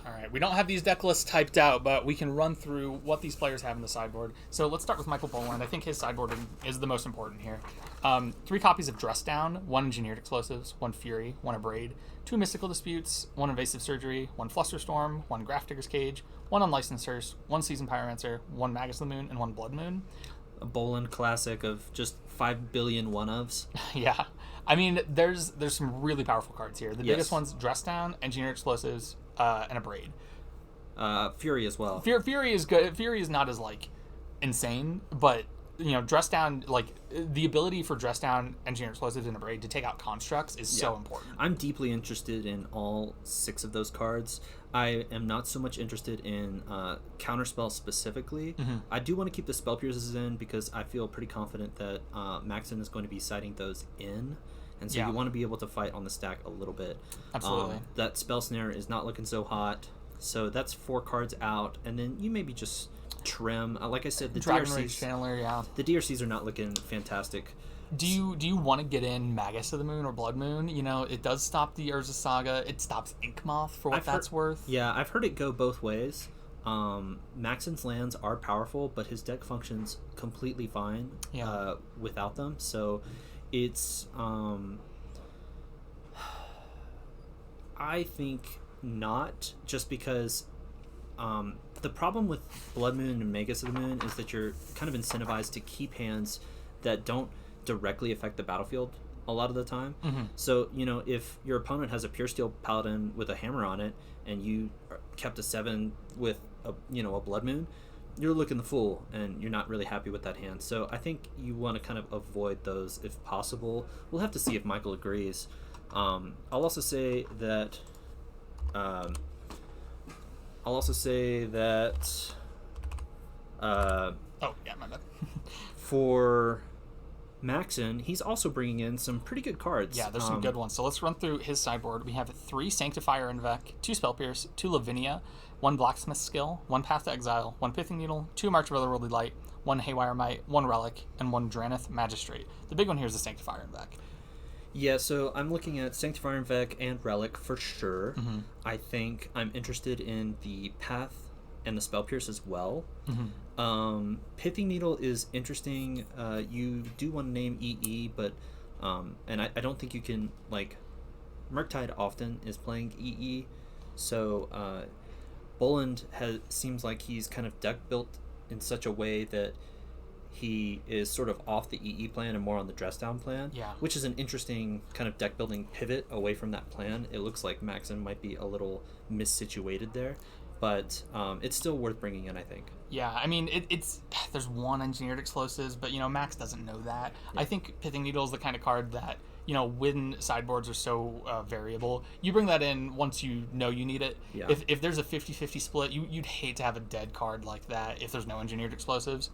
All right, we don't have these deck lists typed out, but we can run through what these players have in the sideboard. So let's start with Michael Boland. I think his sideboard is the most important here. 3 copies of Dress Down, 1 Engineered Explosives, 1 Fury, 1 Abrade, 2 Mystical Disputes, 1 Invasive Surgery, 1 Flusterstorm, 1 Grafdigger's Cage, 1 Unlicensed Hearse, 1 Seasoned Pyromancer, 1 Magus of the Moon, and 1 Blood Moon. A Boland classic of just 5 billion one-ofs. Yeah. I mean, there's some really powerful cards here. The biggest one's Dress Down, Engineered Explosives, and Abrade. Fury as well. Fury is good. Fury is not as insane, but Dress Down, the ability for Dress Down, Engineered Explosives, and Abrade to take out constructs is so important. I'm deeply interested in all 6 of those cards. I am not so much interested in Counterspell specifically. I do want to keep the Spell Pierces in because I feel pretty confident that Maxon is going to be citing those in. And so you want to be able to fight on the stack a little bit. Absolutely. That Spell Snare is not looking so hot. So that's 4 cards out. And then you maybe just trim. Like I said, the Dragon Rage DRCs, Channeler, the DRCs are not looking fantastic. Do you want to get in Magus of the Moon or Blood Moon? It does stop the Urza Saga. It stops Inkmoth for what that's worth. Yeah, I've heard it go both ways. Maxon's lands are powerful, but his deck functions completely fine without them. So it's I think not, just because the problem with Blood Moon and Magus of the Moon is that you're kind of incentivized to keep hands that don't directly affect the battlefield a lot of the time. So if your opponent has a Pure Steel Paladin with a hammer on it and you kept a 7 with a Blood Moon, you're looking the fool and you're not really happy with that hand. So I think you want to kind of avoid those if possible. We'll have to see if Michael agrees. I'll also say that my bad. For Maxon, he's also bringing in some pretty good cards. Yeah, there's some good ones. So let's run through his sideboard. We have 3 Sanctifier and Vec, 2 Spell Pierce, 2 Lavinia, 1 Blacksmith Skill, 1 Path to Exile, 1 Pithing Needle, 2 March of Otherworldly Light, 1 Haywire Might, 1 Relic, and 1 Draneth Magistrate. The big one here is the Sanctifier and Vec. Yeah, so I'm looking at Sanctifier and Vec and Relic for sure. I think I'm interested in the Path and the Spell Pierce as well. Pithing Needle is interesting. You do want to name EE, but and I don't think you can, Murktide often is playing EE, so Boland seems like he's kind of deck built in such a way that he is sort of off the EE plan and more on the Dress Down plan, which is an interesting kind of deck building pivot away from that plan. It looks like Maxon might be a little missituated there, but it's still worth bringing in, I think. Yeah, I mean, there's 1 Engineered Explosives, but Max doesn't know that. I think Pithing Needle is the kind of card that when sideboards are so variable, you bring that in once you know you need it. If there's a 50-50 split, you'd hate to have a dead card like that if there's no Engineered Explosives.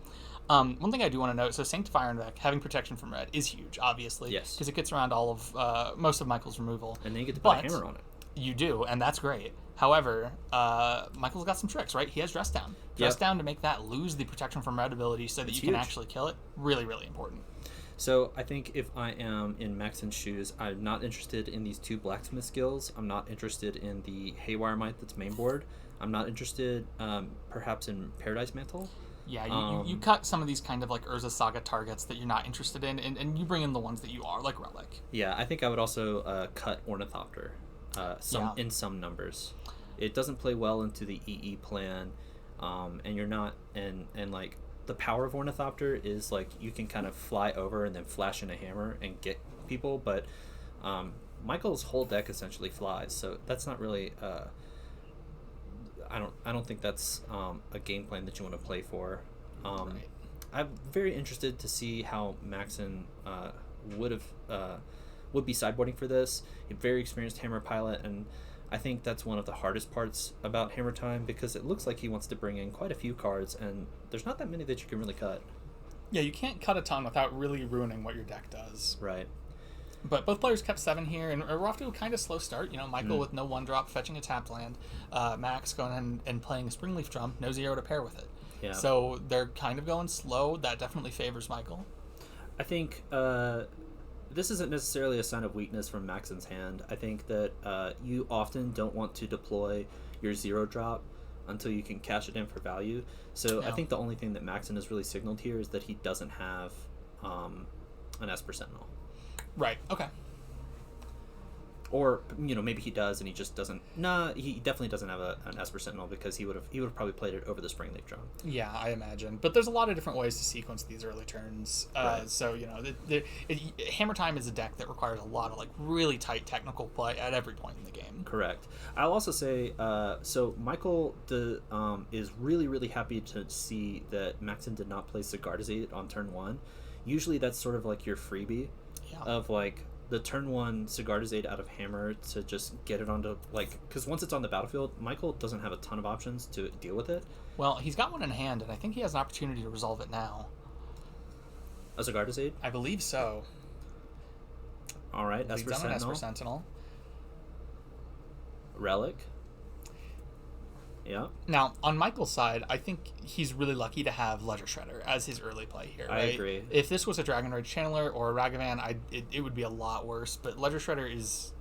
One thing I do want to note, so Sanctifier and Vec, having protection from red is huge, obviously. Yes. Because it gets around all of most of Michael's removal. And then you get to put a hammer on it. You do, and that's great. However, Michael's got some tricks, right? He has Dress Down. Dress Down to make that lose the protection from red ability so that you can actually kill it. Really, really important. So I think if I am in Maxon's shoes, I'm not interested in these 2 blacksmith skills. I'm not interested in the Haywire Might that's main board. I'm not interested perhaps in Paradise Mantle. Yeah, you cut some of these kind of like Urza Saga targets that you're not interested in, and you bring in the ones that you are, like Relic. Yeah, I think I would also cut Ornithopter in some numbers. It doesn't play well into the EE plan, and you're not, and like the power of Ornithopter is like you can kind of fly over and then flash in a hammer and get people, but Michael's whole deck essentially flies, so that's not really I don't think that's a game plan that you want to play for. Right. I'm very interested to see how Maxon would be sideboarding for this. A very experienced hammer pilot, and I think that's one of the hardest parts about Hammer Time, because it looks like he wants to bring in quite a few cards, and there's not that many that you can really cut. Yeah, you can't cut a ton without really ruining what your deck does. Right. But both players kept 7 here, and we're off to a kind of slow start. You know, Michael with no 1-drop fetching a tapped land. Max going in and playing a Springleaf Drum, no 0 to pair with it. Yeah. So they're kind of going slow. That definitely favors Michael. I think this isn't necessarily a sign of weakness from Maxon's hand. I think that you often don't want to deploy your 0-drop until you can cash it in for value. So I think the only thing that Maxon has really signaled here is that he doesn't have an Esper Sentinel. Right, okay. Or, you know, maybe he does and he just doesn't. Nah, he definitely doesn't have an Esper Sentinel, because he would have probably played it over the Springleaf Drum. Yeah, I imagine. But there's a lot of different ways to sequence these early turns. Right. So, you know, Hammer Time is a deck that requires a lot of, like, really tight technical play at every point in the game. Correct. I'll also say, so Michael is really, really happy to see that Maxon did not play Sigardizate on turn 1. Usually that's sort of like your freebie of, like, the turn 1 Sigardizate out of Hammer to just get it onto, like, because once it's on the battlefield, Michael doesn't have a ton of options to deal with it. Well, he's got one in hand, and I think he has an opportunity to resolve it now. A Sigardizate? I believe so. All right, Esper Sentinel. Esper Sentinel. Relic. Yeah. Now, on Michael's side, I think he's really lucky to have Ledger Shredder as his early play here. Right? I agree. If this was a Dragon Rage Channeler or a Ragavan, it would be a lot worse. But Ledger Shredder is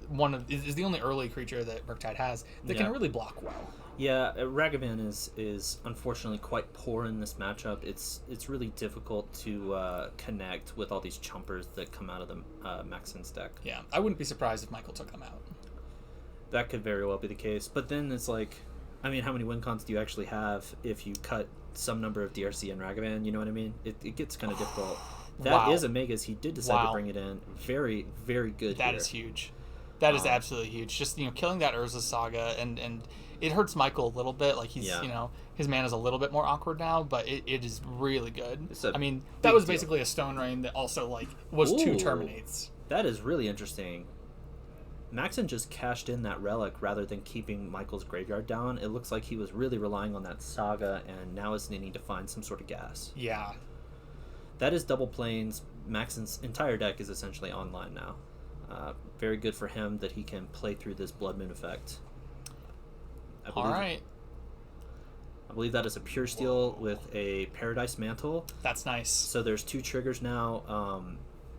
the only early creature that Murktide has that can really block well. Yeah, Ragavan is unfortunately quite poor in this matchup. It's really difficult to connect with all these chumpers that come out of the Maxon's deck. Yeah, I wouldn't be surprised if Michael took them out. That could very well be the case. But then it's like, I mean, how many win cons do you actually have if you cut some number of DRC and Ragavan? You know what I mean? It gets kind of difficult. That is Omega's. He did decide to bring it in. Very, very good. That is huge. That is absolutely huge. Just, you know, killing that Urza Saga, and it hurts Michael a little bit. Like, he's, you know, his mana is a little bit more awkward now, but it is really good. I mean, that was basically a Stone Rain that also, like, was 2 Terminates. That is really interesting. Maxon just cashed in that Relic rather than keeping Michael's graveyard down. It looks like he was really relying on that Saga, and now is needing to find some sort of gas. Yeah. That is double planes. Maxon's entire deck is essentially online now. Very good for him that he can play through this Blood Moon effect. All right. I believe that is a Pure Steel with a Paradise Mantle. That's nice. So there's 2 triggers now.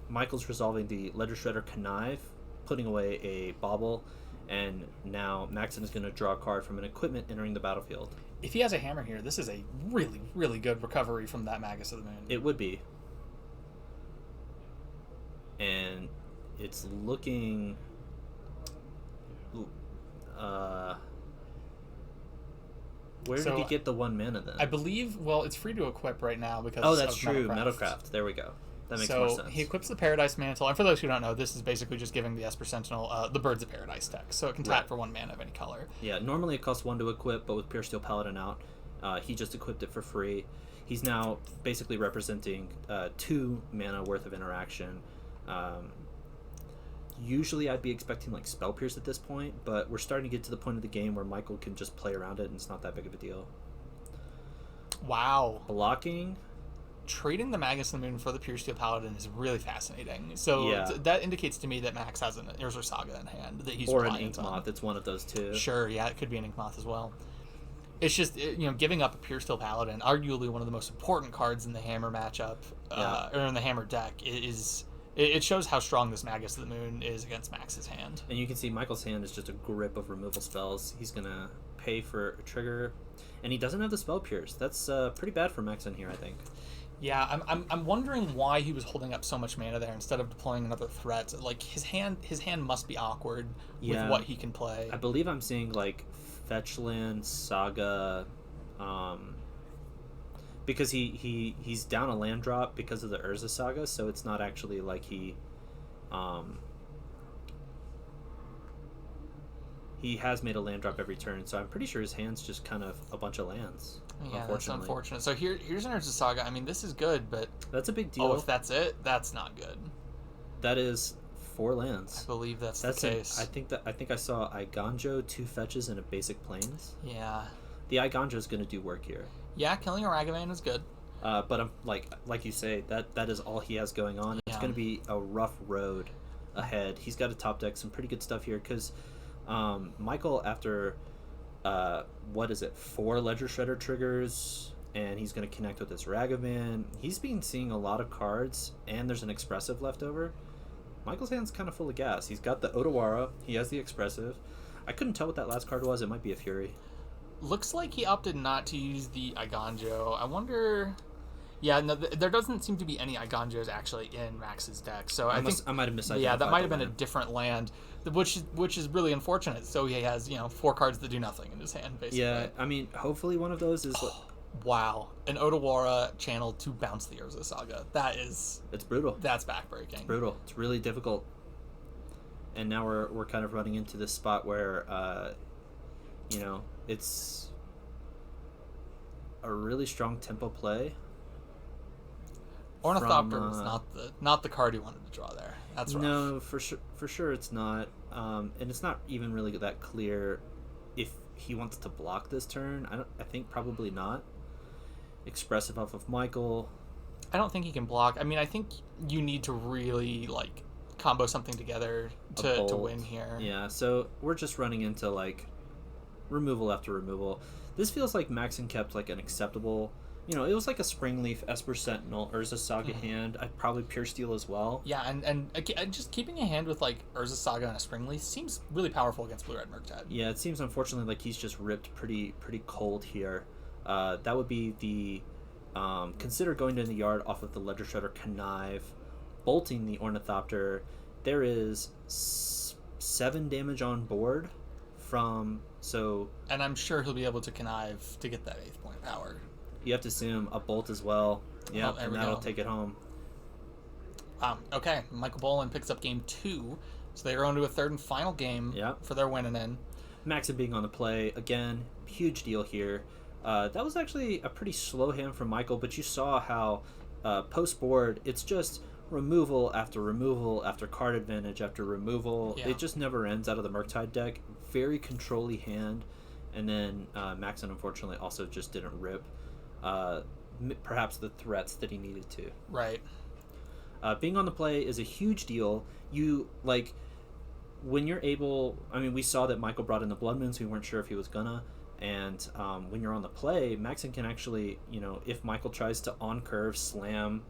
Michael's resolving the Ledger Shredder Connive, putting away a Bauble, and now Maxon is going to draw a card from an equipment entering the battlefield. If he has a hammer here, this is a really, really good recovery from that Magus of the Moon. It would be. And it's looking... Where did he get the 1 mana then? I believe, well, it's free to equip right now because of that's true. Metalcraft. There we go. That makes more sense. He equips the Paradise Mantle, and for those who don't know, this is basically just giving the Esper Sentinel the Birds of Paradise deck, so it can tap for 1 mana of any color. Yeah, normally it costs 1 to equip, but with Pure Steel Paladin out, he just equipped it for free. He's now basically representing 2 mana worth of interaction. Usually I'd be expecting like Spell Pierce at this point, but we're starting to get to the point of the game where Michael can just play around it and it's not that big of a deal. Wow. Blocking. trading the Magus of the Moon for the Pure Steel Paladin is really fascinating. So that indicates to me that Max has an Urza Saga in hand that he's or an Ink Moth. It's one of those two. Sure, yeah, it could be an Ink Moth as well. It's just, giving up a Pure Steel Paladin, arguably one of the most important cards in the Hammer matchup, or in the Hammer deck, it shows how strong this Magus of the Moon is against Max's hand. And you can see Michael's hand is just a grip of removal spells. He's going to pay for a trigger, and he doesn't have the Spell Pierce. That's pretty bad for Max in here, I think. Yeah, I'm wondering why he was holding up so much mana there instead of deploying another threat. Like, his hand must be awkward with what he can play. I believe I'm seeing, like, Fetchland, Saga, because he's down a land drop because of the Urza Saga, so it's not actually like he has made a land drop every turn, so I'm pretty sure his hand's just kind of a bunch of lands. Yeah, that's unfortunate. So here's an Urza Saga. I mean, this is good, but that's a big deal. Oh, if that's it, that's not good. That is 4 lands. I believe that's the case. I think I saw Iganjo, 2 fetches, and a basic plains. Yeah. The Iganjo is going to do work here. Yeah, killing a Ragavan is good. But I'm like you say, that is all he has going on. It's going to be a rough road ahead. He's got to top deck some pretty good stuff here because Michael, after 4 Ledger Shredder triggers, and he's going to connect with this Ragavan. He's been seeing a lot of cards, and there's an Expressive left over. Michael's hand's kind of full of gas. He's got the Otawara. He has the Expressive. I couldn't tell what that last card was. It might be a Fury. Looks like he opted not to use the Iganjo. I wonder... Yeah, no, there doesn't seem to be any Iganjos actually in Max's deck. So I think I might have misidentified. Yeah, that might have been a different land, which is really unfortunate. So he has 4 cards that do nothing in his hand, basically. Yeah, I mean, hopefully one of those is... Wow, an Otawara channel to bounce the Urza Saga. It's brutal. That's backbreaking. It's brutal. It's really difficult. And now we're kind of running into this spot where, it's a really strong tempo play. Ornithopter was not the card he wanted to draw there. That's rough. No, for sure it's not. And it's not even really that clear if he wants to block this turn. I think probably not. Expressive off of Michael. I don't think he can block. I mean, I think you need to really combo something together to win here. Yeah, so we're just running into removal after removal. This feels like Maxon kept an acceptable. It was like a Springleaf, Esper Sentinel, Urza Saga hand. I'd probably Pure Steel as well. Yeah, and just keeping a hand with Urza Saga and a Springleaf seems really powerful against Blue Red Murktide. Yeah, it seems unfortunately like he's just ripped pretty cold here. That would be the consider going to the yard off of the Ledger Shredder Connive, bolting the Ornithopter. There is 7 damage on board from and I'm sure he'll be able to connive to get that 8th point power. You have to assume a bolt as well. Yeah, and that'll take it home. Wow. Okay, Michael Bolin picks up game 2, so they're on to a 3rd and final game for their winning in. Maxon being on the play again, huge deal here. That was actually a pretty slow hand from Michael, but you saw how post board it's just removal after card advantage after removal. It just never ends out of the Murktide deck. Very control-y hand, and then Maxon unfortunately also just didn't rip perhaps the threats that he needed to. Right. Being on the play is a huge deal. You when you're able. I mean, we saw that Michael brought in the Blood Moons. We weren't sure if he was gonna. And when you're on the play, Maxon can actually, if Michael tries to on curve slam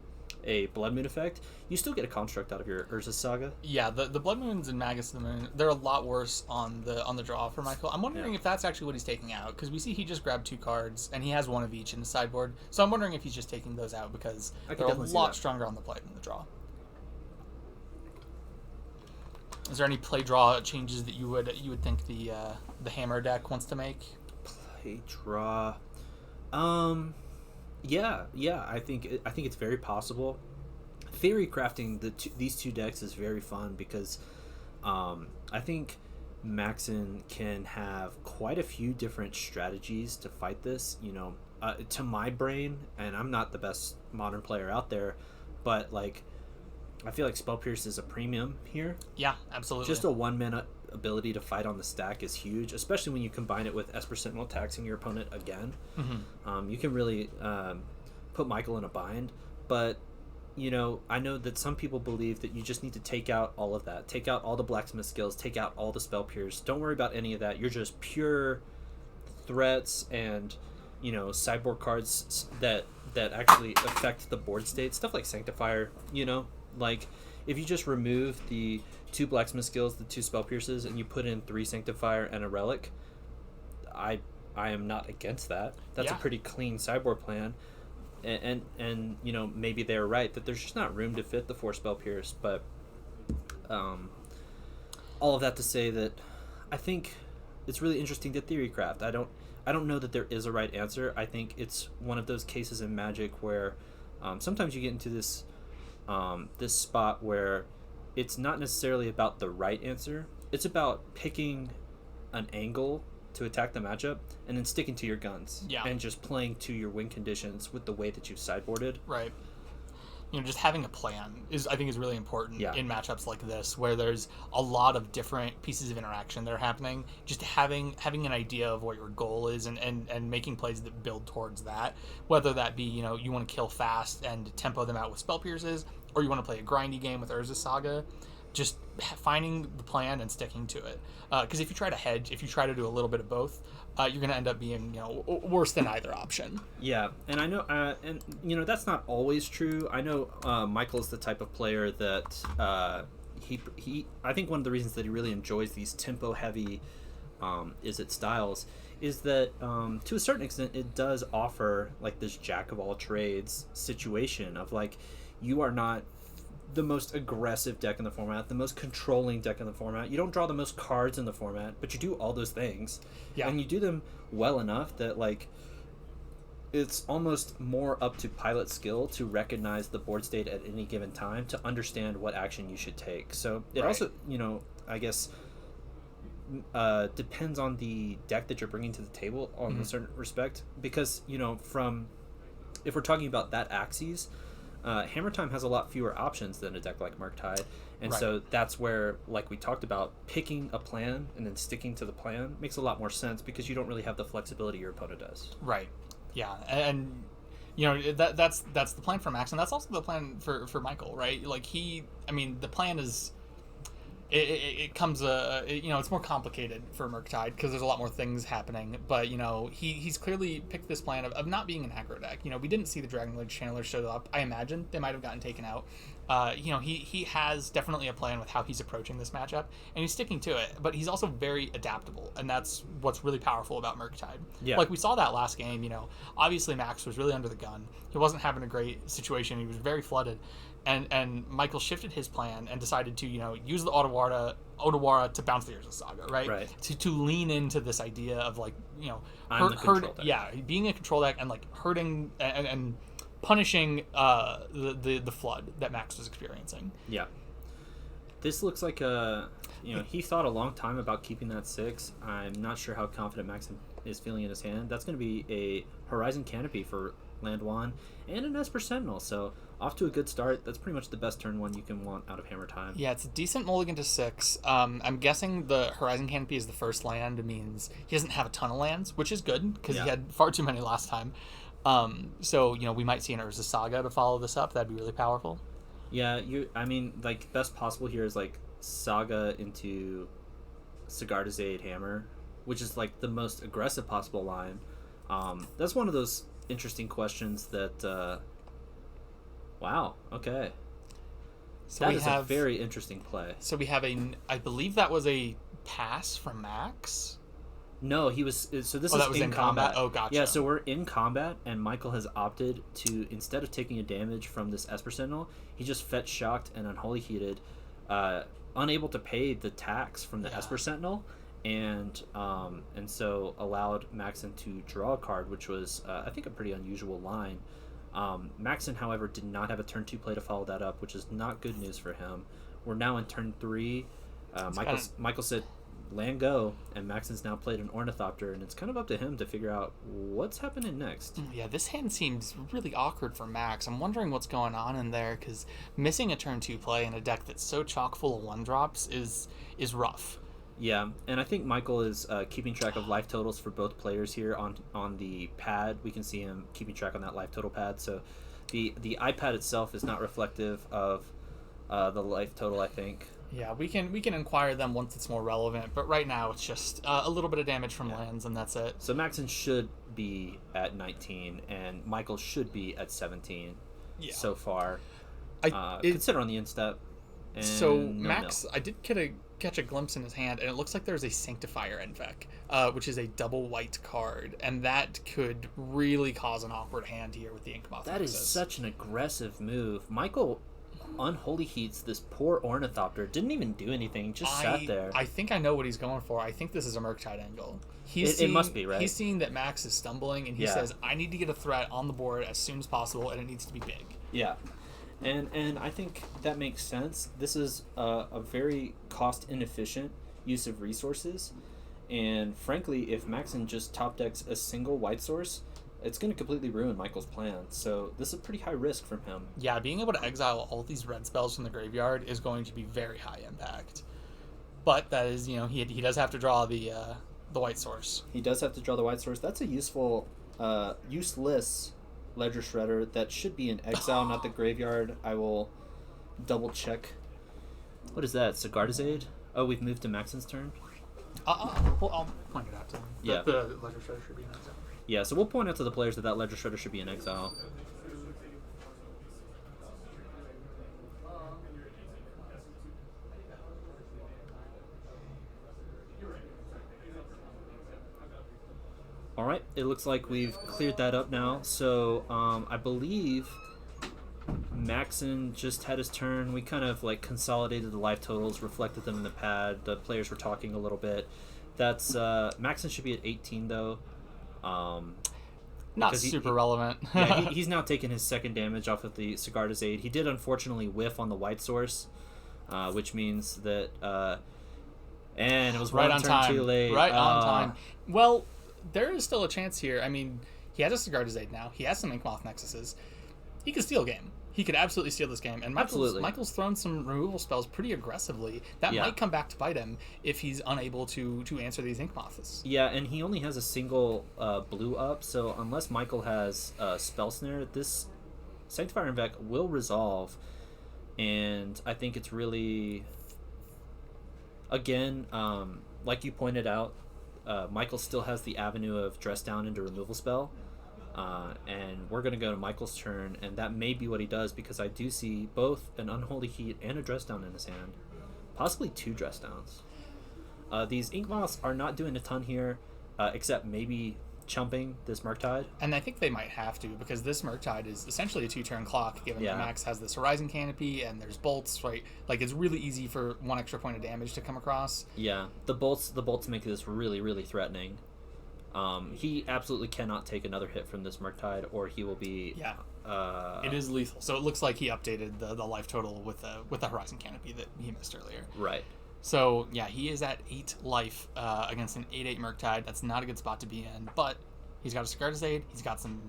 a Blood Moon effect, you still get a construct out of your Urza Saga. Yeah, the Blood Moons and Magus of the Moon, they're a lot worse on the draw for Michael. I'm wondering if that's actually what he's taking out, because we see he just grabbed 2 cards, and he has 1 of each in the sideboard. So I'm wondering if he's just taking those out, because they're a lot stronger on the play than the draw. Is there any play draw changes that you would think the Hammer deck wants to make? Play draw. Yeah, I think it's very possible. Theory crafting these 2 decks is very fun because I think Maxon can have quite a few different strategies to fight this. To my brain, and I'm not the best Modern player out there, but I feel like Spell Pierce is a premium here. Yeah, absolutely. Just a 1-mana ability to fight on the stack is huge, especially when you combine it with Esper Sentinel taxing your opponent again. You can really put Michael in a bind, but I know that some people believe that you just need to take out all of that. Take out all the blacksmith skills, take out all the spell pierce. Don't worry about any of that. You're just pure threats and, sideboard cards that actually affect the board state. Stuff like Sanctifier, like if you just remove the 2 blacksmith skills, the 2 spell pierces, and you put in 3 Sanctifier and a relic, I am not against that. That's a pretty clean sideboard plan. And maybe they're right that there's just not room to fit the 4 spell pierce, but all of that to say that I think it's really interesting to theory craft. I don't know that there is a right answer. I think it's one of those cases in Magic where sometimes you get into this spot where it's not necessarily about the right answer. It's about picking an angle to attack the matchup and then sticking to your guns and just playing to your win conditions with the way that you've sideboarded. Right. Just having a plan I think is really important in matchups like this, where there's a lot of different pieces of interaction that are happening. Just having an idea of what your goal is and making plays that build towards that, whether that be, you want to kill fast and tempo them out with spell pierces, or you want to play a grindy game with Urza Saga. Just finding the plan and sticking to it. Because if you try to hedge, if you try to do a little bit of both, you're going to end up being, worse than either option. Yeah, and I know, that's not always true. I know Michael's the type of player that he. I think one of the reasons that he really enjoys these tempo-heavy styles is that to a certain extent it does offer like this jack of all trades situation of like you are not the most aggressive deck in the format, the most controlling deck in the format. You don't draw the most cards in the format, but you do all those things. Yeah. And you do them well enough that like it's almost more up to pilot skill to recognize the board state at any given time to understand what action you should take. So it also, I guess depends on the deck that you're bringing to the table on a certain respect, because if we're talking about that axis, Hammer Time has a lot fewer options than a deck like Murktide, and so that's where, like we talked about, picking a plan and then sticking to the plan makes a lot more sense because you don't really have the flexibility your opponent does. Right. Yeah, and that's the plan for Max, and that's also the plan for Michael, right? Like the plan is. It comes it's more complicated for Murktide because there's a lot more things happening, but he's clearly picked this plan of not being an aggro deck. We didn't see the Dragon Blade Channeler show up. I imagine they might have gotten taken out. He has definitely a plan with how he's approaching this matchup, and he's sticking to it, but he's also very adaptable, and that's what's really powerful about Murktide. Yeah. Like we saw that last game, obviously Max was really under the gun. He wasn't having a great situation. He was very flooded. And Michael shifted his plan and decided to, use the Otawara to bounce the Urza Saga, right? To lean into this idea of like, being a control deck and like hurting and punishing the flood that Max was experiencing. Yeah. This looks like he thought a long time about keeping that 6. I'm not sure how confident Max is feeling in his hand. That's going to be a Horizon Canopy for land 1 and an Esper Sentinel, so off to a good start. That's pretty much the best turn 1 you can want out of Hammer Time. Yeah, it's a decent mulligan to 6. I'm guessing the Horizon Canopy is the first land. It means he doesn't have a ton of lands, which is good because he had far too many last time. So we might see an Urza Saga to follow this up. That'd be really powerful. Yeah, best possible here is like Saga into Cigar to Zaid Hammer, which is like the most aggressive possible line. That's one of those interesting questions that wow, okay. So that is a very interesting play. So we have I believe that was a pass from Max. No, he was. So this is in combat. Oh, gotcha. Yeah, so we're in combat, and Michael has opted to, instead of taking a damage from this Esper Sentinel, he just fetch shocked and Unholy Heated, unable to pay the tax from the Esper Sentinel, and so allowed Maxon to draw a card, which was I think a pretty unusual line. Maxon, however, did not have a turn 2 play to follow that up, which is not good news for him. We're now in turn 3. Michael said land go, and Maxon's now played an Ornithopter, and it's kind of up to him to figure out what's happening next. Yeah, this hand seems really awkward for Max. I'm wondering what's going on in there, because missing a turn 2 play in a deck that's so chock full of 1-drops is rough. Yeah, and I think Michael is keeping track of life totals for both players here on the pad. We can see him keeping track on that life total pad. So the iPad itself is not reflective of the life total, I think. Yeah, we can inquire them once it's more relevant, but right now it's just a little bit of damage from lands, and that's it. So Maxon should be at 19, and Michael should be at 17 so far. Consider on the instep. So Max, I did catch a glimpse in his hand, and it looks like there's a Sanctifier Envec, which is a double white card, and that could really cause an awkward hand here with the Inkmoth. That is such an aggressive move. Michael Unholy Heats this poor Ornithopter, didn't even do anything, just sat there. I think I know what he's going for. I think this is a Murktide angle. It must be, right? He's seeing that Max is stumbling, and he says, I need to get a threat on the board as soon as possible, and it needs to be big. Yeah. And I think that makes sense. This is a very cost inefficient use of resources, and frankly, if Maxon just top decks a single white source, it's going to completely ruin Michael's plan. So this is a pretty high risk from him. Yeah, being able to exile all these red spells from the graveyard is going to be very high impact. But that is, he does have to draw the white source. He does have to draw the white source. That's a useless Ledger Shredder that should be in exile, not the graveyard. I will double check. What is that? Sigarda's Aid? Oh, we've moved to Maxon's turn? Well, I'll point it out to him. Yeah. The Ledger Shredder should be in exile. Yeah, so we'll point out to the players that Ledger Shredder should be in exile. Alright, it looks like we've cleared that up now. So, I believe Maxon just had his turn. We kind of consolidated the life totals, reflected them in the pad. The players were talking a little bit. That's Maxon should be at 18 though. Not super relevant. Yeah, he's now taken his second damage off of the Sigarda's Aid. He did unfortunately whiff on the white source, which means that and it was right one on turn time. too late. Right on time. Well, there is still a chance here. I mean, he has a Sigarda's Aid now. He has some Inkmoth Nexuses. He could steal a game. He could absolutely steal this game. And Michael's thrown some removal spells pretty aggressively. That might come back to bite him if he's unable to answer these Inkmoths. Yeah, and he only has a single blue up, so unless Michael has Spell Snare, this Sanctifier Invec will resolve. And I think it's really, again, like you pointed out, Michael still has the avenue of Dress Down into Removal Spell. And we're going to go to Michael's turn, and that may be what he does, because I do see both an Unholy Heat and a Dress Down in his hand. Possibly two Dress Downs. These Inkmoths are not doing a ton here, except maybe chumping this Murktide. And I think they might have to, because this Murktide is essentially a 2-turn clock, given that Max has this Horizon Canopy, and there's bolts, right? It's really easy for one extra point of damage to come across. Yeah, the bolts make this really, really threatening. He absolutely cannot take another hit from this Murktide, or he will be... Yeah, it is lethal. So it looks like he updated the life total with the Horizon Canopy that he missed earlier. Right. So, yeah, he is at 8 life against an 8-8 Murktide. That's not a good spot to be in, but he's got a Sigarda's Aid. He's got some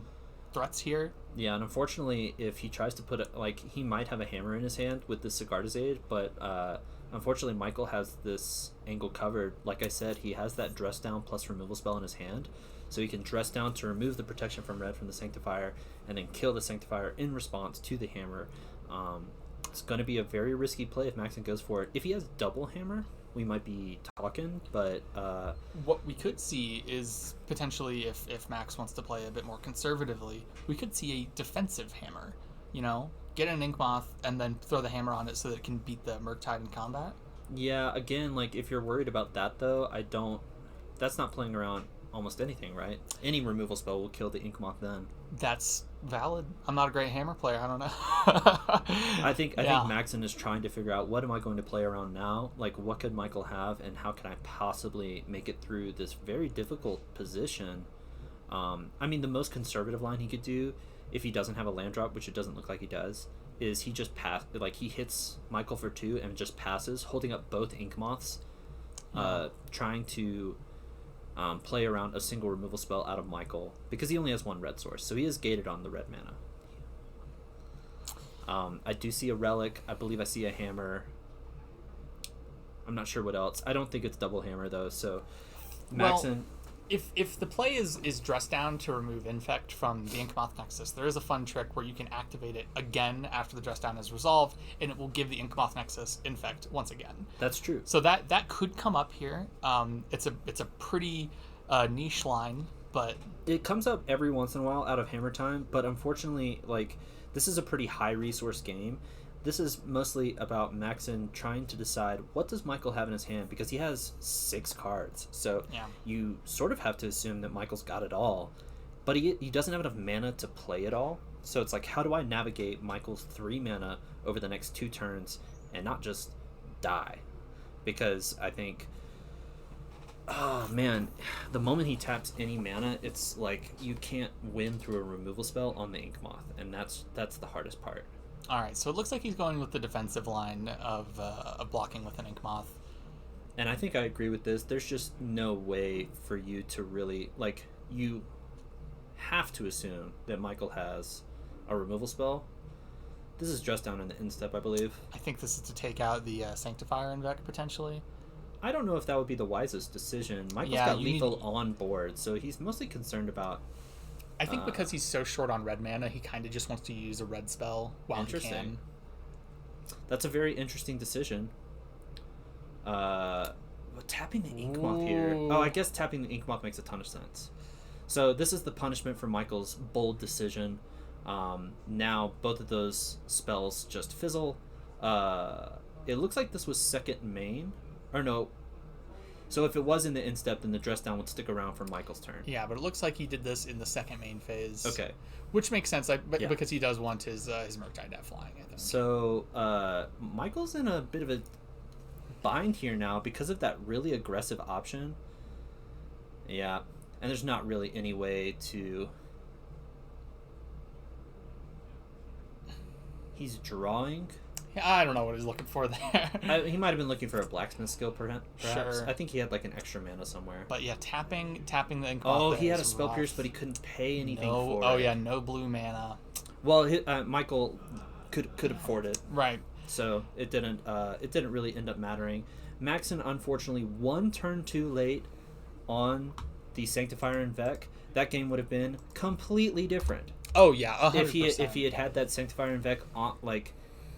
threats here. Yeah, and unfortunately, if he tries to put it... he might have a hammer in his hand with this Sigarda's Aid, but... unfortunately, Michael has this angle covered. Like I said, he has that Dress Down plus Removal spell in his hand. So he can Dress Down to remove the protection from red from the Sanctifier, and then kill the Sanctifier in response to the hammer. It's going to be a very risky play if Maxon goes for it. If he has double hammer, we might be talking, but... what we could see is potentially, if Max wants to play a bit more conservatively, we could see a defensive hammer, Get an Inkmoth and then throw the hammer on it so that it can beat the Murktide in combat. Yeah, again, if you're worried about that, though, that's not playing around almost anything, right? Any removal spell will kill the Inkmoth then. That's valid. I'm not a great hammer player. I don't know. I think Maxon is trying to figure out, what am I going to play around now? What could Michael have, and how can I possibly make it through this very difficult position? The most conservative line he could do, if he doesn't have a land drop, which it doesn't look like he does, is he just he hits Michael for 2 and just passes, holding up both Inkmoths, trying to play around a single removal spell out of Michael, because he only has one red source, so he is gated on the red mana. I do see a relic. I believe I see a hammer. I'm not sure what else. I don't think it's double hammer though. So Maxen. Well, if the play is dress down to remove infect from the Inkmoth Nexus, there is a fun trick where you can activate it again after the dress down is resolved, and it will give the Inkmoth Nexus infect once again. That's true. So that could come up here. It's a pretty niche line, but it comes up every once in a while out of hammer time. But unfortunately, like, this is a pretty high resource game. This is mostly about Maxen trying to decide what does Michael have in his hand, because he has 6 cards. So you sort of have to assume that Michael's got it all, but he doesn't have enough mana to play it all. So it's like, how do I navigate Michael's 3 mana over the next 2 turns and not just die? Because I think, oh man, the moment he taps any mana, it's like you can't win through a removal spell on the Inkmoth, and that's the hardest part. All right, so it looks like he's going with the defensive line of blocking with an Inkmoth. And I think I agree with this. There's just no way for you to really, like, you have to assume that Michael has a removal spell. This is just down in the instep, I believe. I think this is to take out the Sanctifier Invec, potentially. I don't know if that would be the wisest decision. Michael's got lethal on board, so he's mostly concerned about... I think because he's so short on red mana, he kind of just wants to use a red spell while he can. That's a very interesting decision. Tapping the Inkmoth here. Oh, I guess tapping the Inkmoth makes a ton of sense. So this is the punishment for Michael's bold decision. Now both of those spells just fizzle. It looks like this was second main. Or no. So if it was in the instep, then the dress down would stick around for Michael's turn. Yeah, but it looks like he did this in the second main phase. Okay. Which makes sense, because he does want his Murktide to have flying, I think. So Michael's in a bit of a bind here now because of that really aggressive option. Yeah, and there's not really any way to... He's drawing... I don't know what he's looking for there. He might have been looking for a blacksmith skill, perhaps. Sure. I think he had like an extra mana somewhere. But yeah, tapping the Inkmoth. Oh, he had a spell pierce, but he couldn't pay anything for it. Oh yeah, no blue mana. Well, Michael could afford it. Right. So it didn't really end up mattering. Maxen, unfortunately, 1 turn too late on the Sanctifier and Vec. That game would have been completely different. Oh yeah, 100%. If he had had that Sanctifier and Vec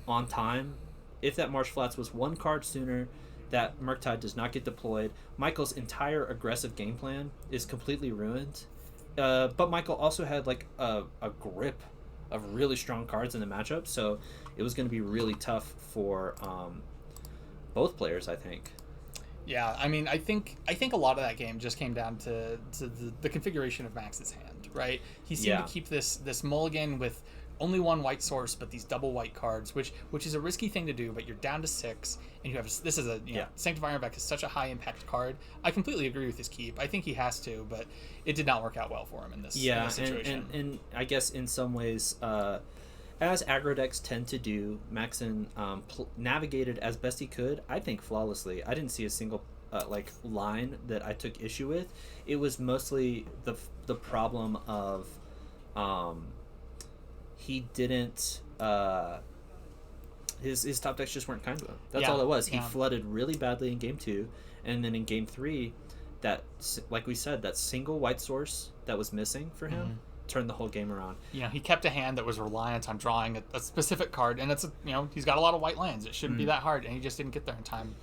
on time, if that Marsh Flats was 1 card sooner, that Murktide does not get deployed, Michael's entire aggressive game plan is completely ruined. But Michael also had like a grip of really strong cards in the matchup, so it was going to be really tough for both players, I think. Yeah, I mean, I think a lot of that game just came down to the configuration of Max's hand, right? He seemed to keep this mulligan with only 1 white source, but these double white cards, which is a risky thing to do. But you're down to 6, and you have this is Sanctifier Invec is such a high impact card. I completely agree with his keep. I think he has to, but it did not work out well for him in this situation. And I guess in some ways, as aggro decks tend to do, Maxen navigated as best he could. I think flawlessly. I didn't see a single line that I took issue with. It was mostly the problem of. He didn't his top decks just weren't kind to him. That's all it was. He flooded really badly in game 2, and then in game 3, that, like we said, that single white source that was missing for him turned the whole game around. He kept a hand that was reliant on drawing a specific card, and it's he's got a lot of white lands. It shouldn't be that hard, and he just didn't get there in time.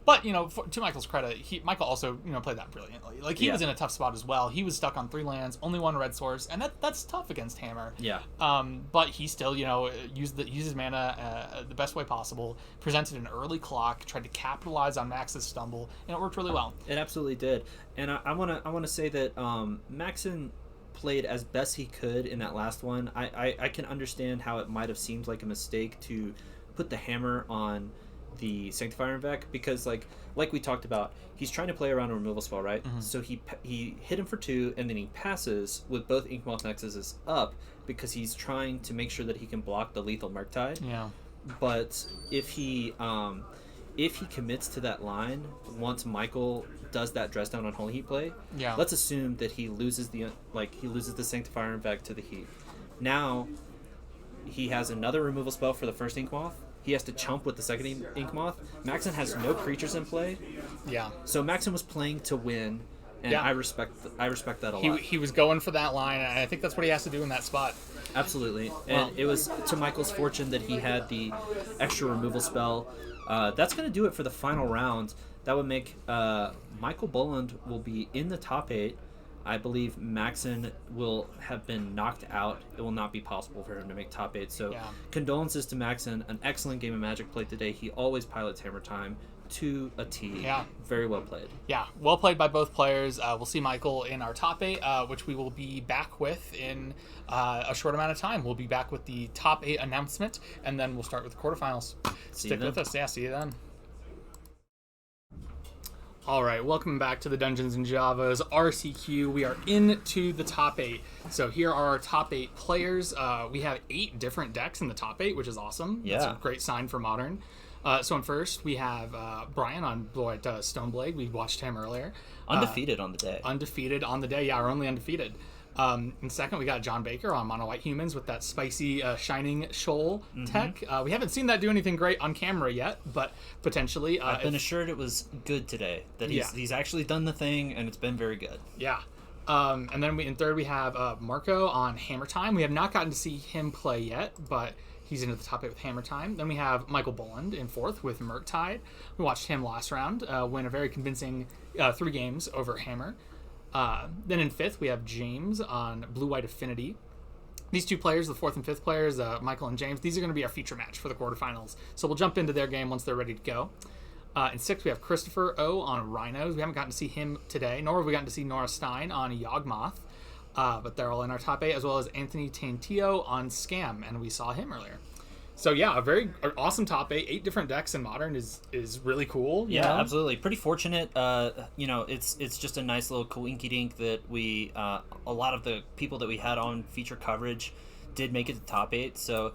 But to Michael's credit, Michael also played that brilliantly. Like he was in a tough spot as well. He was stuck on 3 lands, only 1 red source, and that's tough against Hammer. Yeah. But he still used his mana the best way possible. Presented an early clock, tried to capitalize on Max's stumble, and it worked really well. It absolutely did. And I wanna say that Maxen played as best he could in that last one. I can understand how it might have seemed like a mistake to put the hammer on the Sanctifier Invec, because like we talked about, he's trying to play around a removal spell, right? So he hit him for 2, and then he passes with both Inkmoth Nexuses up because he's trying to make sure that he can block the lethal Murktide. Yeah. But if he commits to that line once Michael does that dress down on Holy Heat play, let's assume that he loses the Sanctifier Invec to the Heat. Now he has another removal spell for the first Inkmoth, he has to chump with the second Ink Moth. Maxon has no creatures in play. Yeah. So Maxon was playing to win, and I respect that a lot. He was going for that line, and I think that's what he has to do in that spot. Absolutely. And it was to Michael's fortune that he had the extra removal spell. That's going to do it for the final round. That would make Michael Boland will be in the top 8. I believe Maxon will have been knocked out. It will not be possible for him to make top 8. So condolences to Maxon. An excellent game of Magic played today. He always pilots Hammer Time to a T. Yeah. Very well played. Yeah, well played by both players. We'll see Michael in our top 8, which we will be back with in a short amount of time. We'll be back with the top 8 announcement, and then we'll start with the quarterfinals. Stick with us. Yeah, see you then. All right, welcome back to the Dungeons and Javas RCQ. We are into the top 8. So here are our top 8 players. We have 8 different decks in the top 8, which is awesome. Yeah. That's a great sign for Modern. So in first, we have Brian on Blue-White Stoneblade. We watched him earlier. Undefeated on the day. Undefeated on the day. Yeah, we're only undefeated. In second, we got John Baker on Mono White Humans with that spicy Shining Shoal tech. We haven't seen that do anything great on camera yet, but potentially. I've been assured it was good today. That he's actually done the thing, and it's been very good. Yeah. And then in third, we have Marco on Hammer Time. We have not gotten to see him play yet, but he's into the top 8 with Hammer Time. Then we have Michael Boland in fourth with Murktide. We watched him last round win a very convincing 3 games over Hammer. Then in fifth, we have James on Blue-White Affinity. These 2 players, the 4th and 5th players, Michael and James, these are going to be our feature match for the quarterfinals. So we'll jump into their game once they're ready to go. In sixth, we have Christopher O on Rhinos. We haven't gotten to see him today, nor have we gotten to see Nora Stein on Yawgmoth. But they're all in our top 8, as well as Anthony Tantio on Scam, and we saw him earlier. So yeah, a very awesome top 8. 8 different decks in Modern is really cool. Yeah, absolutely. Pretty fortunate. It's just a nice little coinky dink that we a lot of the people that we had on feature coverage did make it to top 8. So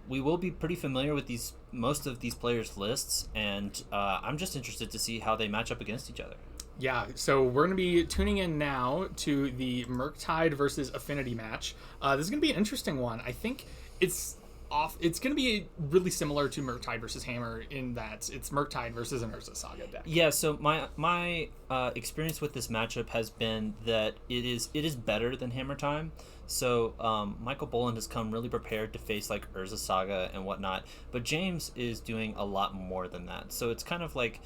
we will be pretty familiar with most of these players' lists, and I'm just interested to see how they match up against each other. Yeah, so we're going to be tuning in now to the Murktide versus Affinity match. This is going to be an interesting one. I think it's going to be really similar to Murktide versus Hammer in that it's Murktide versus an Urza Saga deck. Yeah, so my experience with this matchup has been that it is better than Hammer Time. So Michael Boland has come really prepared to face like Urza Saga and whatnot, but James is doing a lot more than that. So it's kind of like,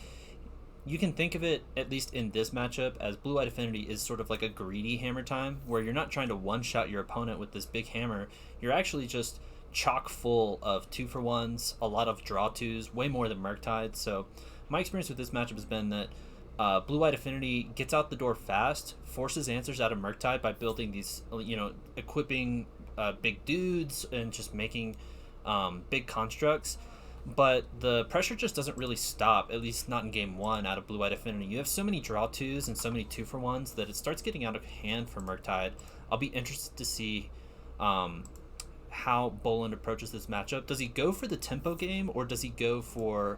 you can think of it, at least in this matchup, as Blue-White Affinity is sort of like a greedy Hammer Time, where you're not trying to one-shot your opponent with this big hammer. You're actually just chock full of 2-for-1s, a lot of draw 2s, way more than Murktide. So my experience with this matchup has been that Blue-White Affinity gets out the door fast, forces answers out of Murktide by building these, equipping big dudes and just making big constructs. But the pressure just doesn't really stop, at least not in game 1 out of Blue-White Affinity. You have so many draw 2s and so many 2-for-1s that it starts getting out of hand for Murktide. I'll be interested to see how Boland approaches this matchup. Does he go for the tempo game, or does he go for,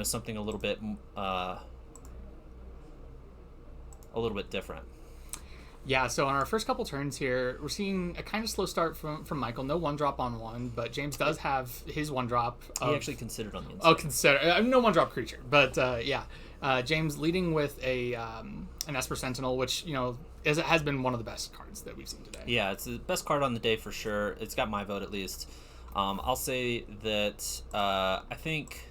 something a little bit different? Yeah, so on our first couple turns here, we're seeing a kind of slow start from Michael. No 1-drop on 1, but James does have his 1-drop. He actually considered on the inside. Oh, consider. No 1-drop creature, but yeah. James leading with an Esper Sentinel, which, has been one of the best cards that we've seen today. Yeah, it's the best card on the day for sure. It's got my vote at least. I'll say that I think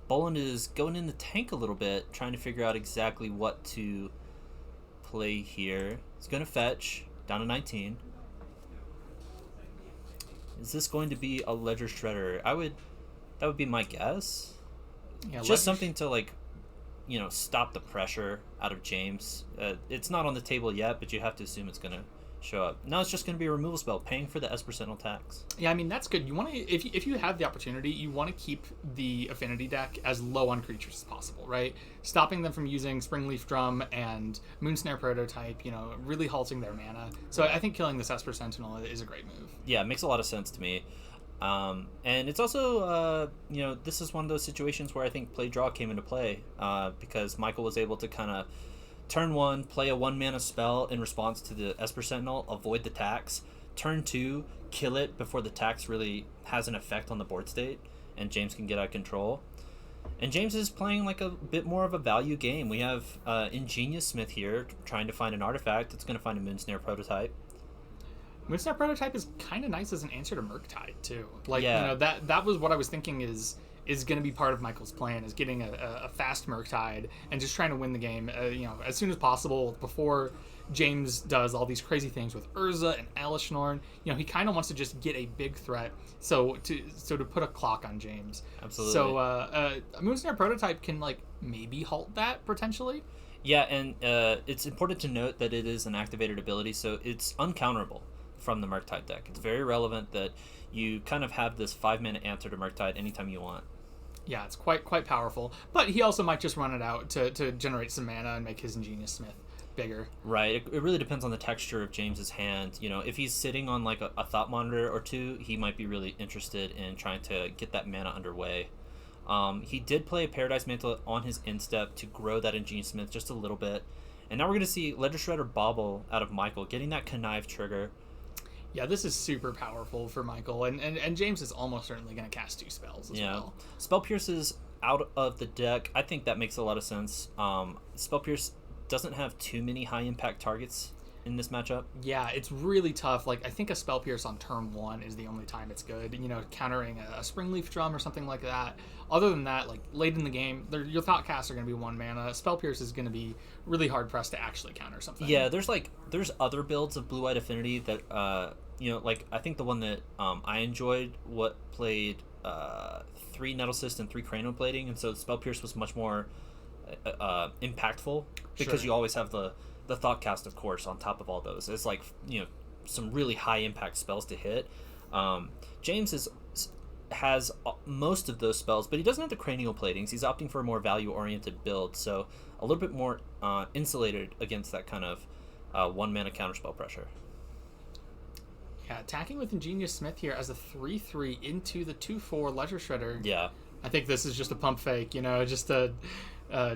Boland is going in the tank a little bit, trying to figure out exactly what to play here. He's going to fetch down to 19. Is this going to be a Ledger Shredder? That would be my guess. Yeah, just something to stop the pressure out of James. It's not on the table yet, but you have to assume it's going to show up. Now it's just going to be a removal spell, paying for the Esper Sentinel tax. Yeah, I mean, that's good. You want to, if you have the opportunity, you want to keep the Affinity deck as low on creatures as possible, right? Stopping them from using Springleaf Drum and Moonsnare Prototype, really halting their mana. So I think killing this Esper Sentinel is a great move. Yeah, it makes a lot of sense to me. And it's also, this is one of those situations where I think play draw came into play, because Michael was able to kind of turn 1, play a 1-mana spell in response to the Esper Sentinel, avoid the tax. Turn 2, kill it before the tax really has an effect on the board state. and James can get out of control. And James is playing like a bit more of a value game. We have Ingenious Smith here trying to find an artifact. It's going to find a Moonsnare prototype. Moonsnare prototype is kind of nice as an answer to Murktide too. Like, Yeah. you know, that was what I was thinking is going to be part of Michael's plan, is getting a fast Murktide and just trying to win the game, you know, as soon as possible before James does all these crazy things with Urza and Elishnorn. You know, he kind of wants to just get a big threat, so to put a clock on James. Absolutely. So a Moonsnare prototype can like maybe halt that potentially. Yeah, and it's important to note that it is an activated ability, so it's uncounterable from the Murktide deck. It's very relevant that you kind of have this 5-minute answer to Murktide anytime you want. Yeah, it's quite powerful, but he also might just run it out to generate some mana and make his Ingenious Smith bigger. Right. It really depends on the texture of James's hand. You know, if he's sitting on like a Thought Monitor or two, he might be really interested in trying to get that mana underway. He did play a Paradise Mantle on his instep to grow that Ingenious Smith just a little bit. And now we're going to see Ledger Shredder Bobble out of Michael, getting that Connive trigger. Yeah, this is super powerful for Michael, and James is almost certainly going to cast 2 spells as well. Spell Pierce is out of the deck. I think that makes a lot of sense. Spell Pierce doesn't have too many high impact targets in this matchup. Yeah, it's really tough. Like, I think a Spell Pierce on turn 1 is the only time it's good. You know, countering a Springleaf Drum or something like that. Other than that, like, late in the game, your Thought Casts are going to be 1 mana. Spell Pierce is going to be really hard pressed to actually counter something. Yeah, there's other builds of Blue-White Affinity that, you know, like, I think the one that I enjoyed played 3 Nettlecyst and 3 Cranial Plating, and so Spell Pierce was much more impactful because you always have the Thought Cast, of course, on top of all those. It's like, you know, some really high impact spells to hit. James has most of those spells, but he doesn't have the Cranial Platings. He's opting for a more value oriented build, so a little bit more insulated against that kind of 1 mana counterspell pressure. Yeah, attacking with Ingenious Smith here as a 3/3 into the 2/4 Ledger Shredder. Yeah. I think this is just a pump fake, you know, just to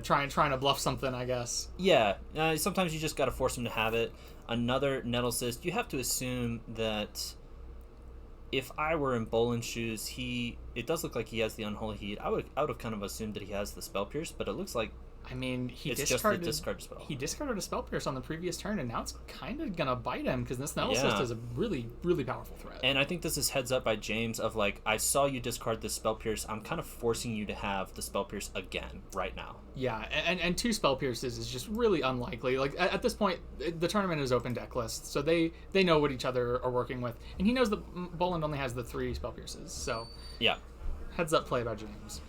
trying to bluff something, I guess. Yeah, sometimes you just got to force him to have it. Another Nettlecyst. You have to assume that if I were in Bolin's shoes, it does look like he has the Unholy Heat. I would have kind of assumed that he has the Spell Pierce, but it looks like I mean, he it's discarded just the discard spell. He discarded a Spell Pierce on the previous turn, and now it's kind of gonna bite him because this Nettlecyst is a really, really powerful threat. And I think this is heads up by James of like, I saw you discard this Spell Pierce. I'm kind of forcing you to have the Spell Pierce again right now. Yeah, and 2 Spell Pierces is just really unlikely. Like at this point, the tournament is open deck list, so they know what each other are working with, and he knows that Boland only has the 3 Spell Pierces. So yeah, heads up play by James.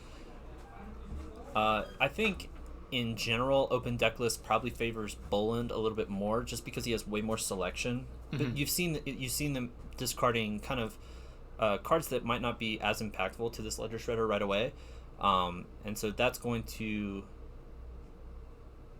I think in general, open deck list probably favors Boland a little bit more, just because he has way more selection. But you've seen them discarding kind of cards that might not be as impactful to this Ledger Shredder right away, and so that's going to,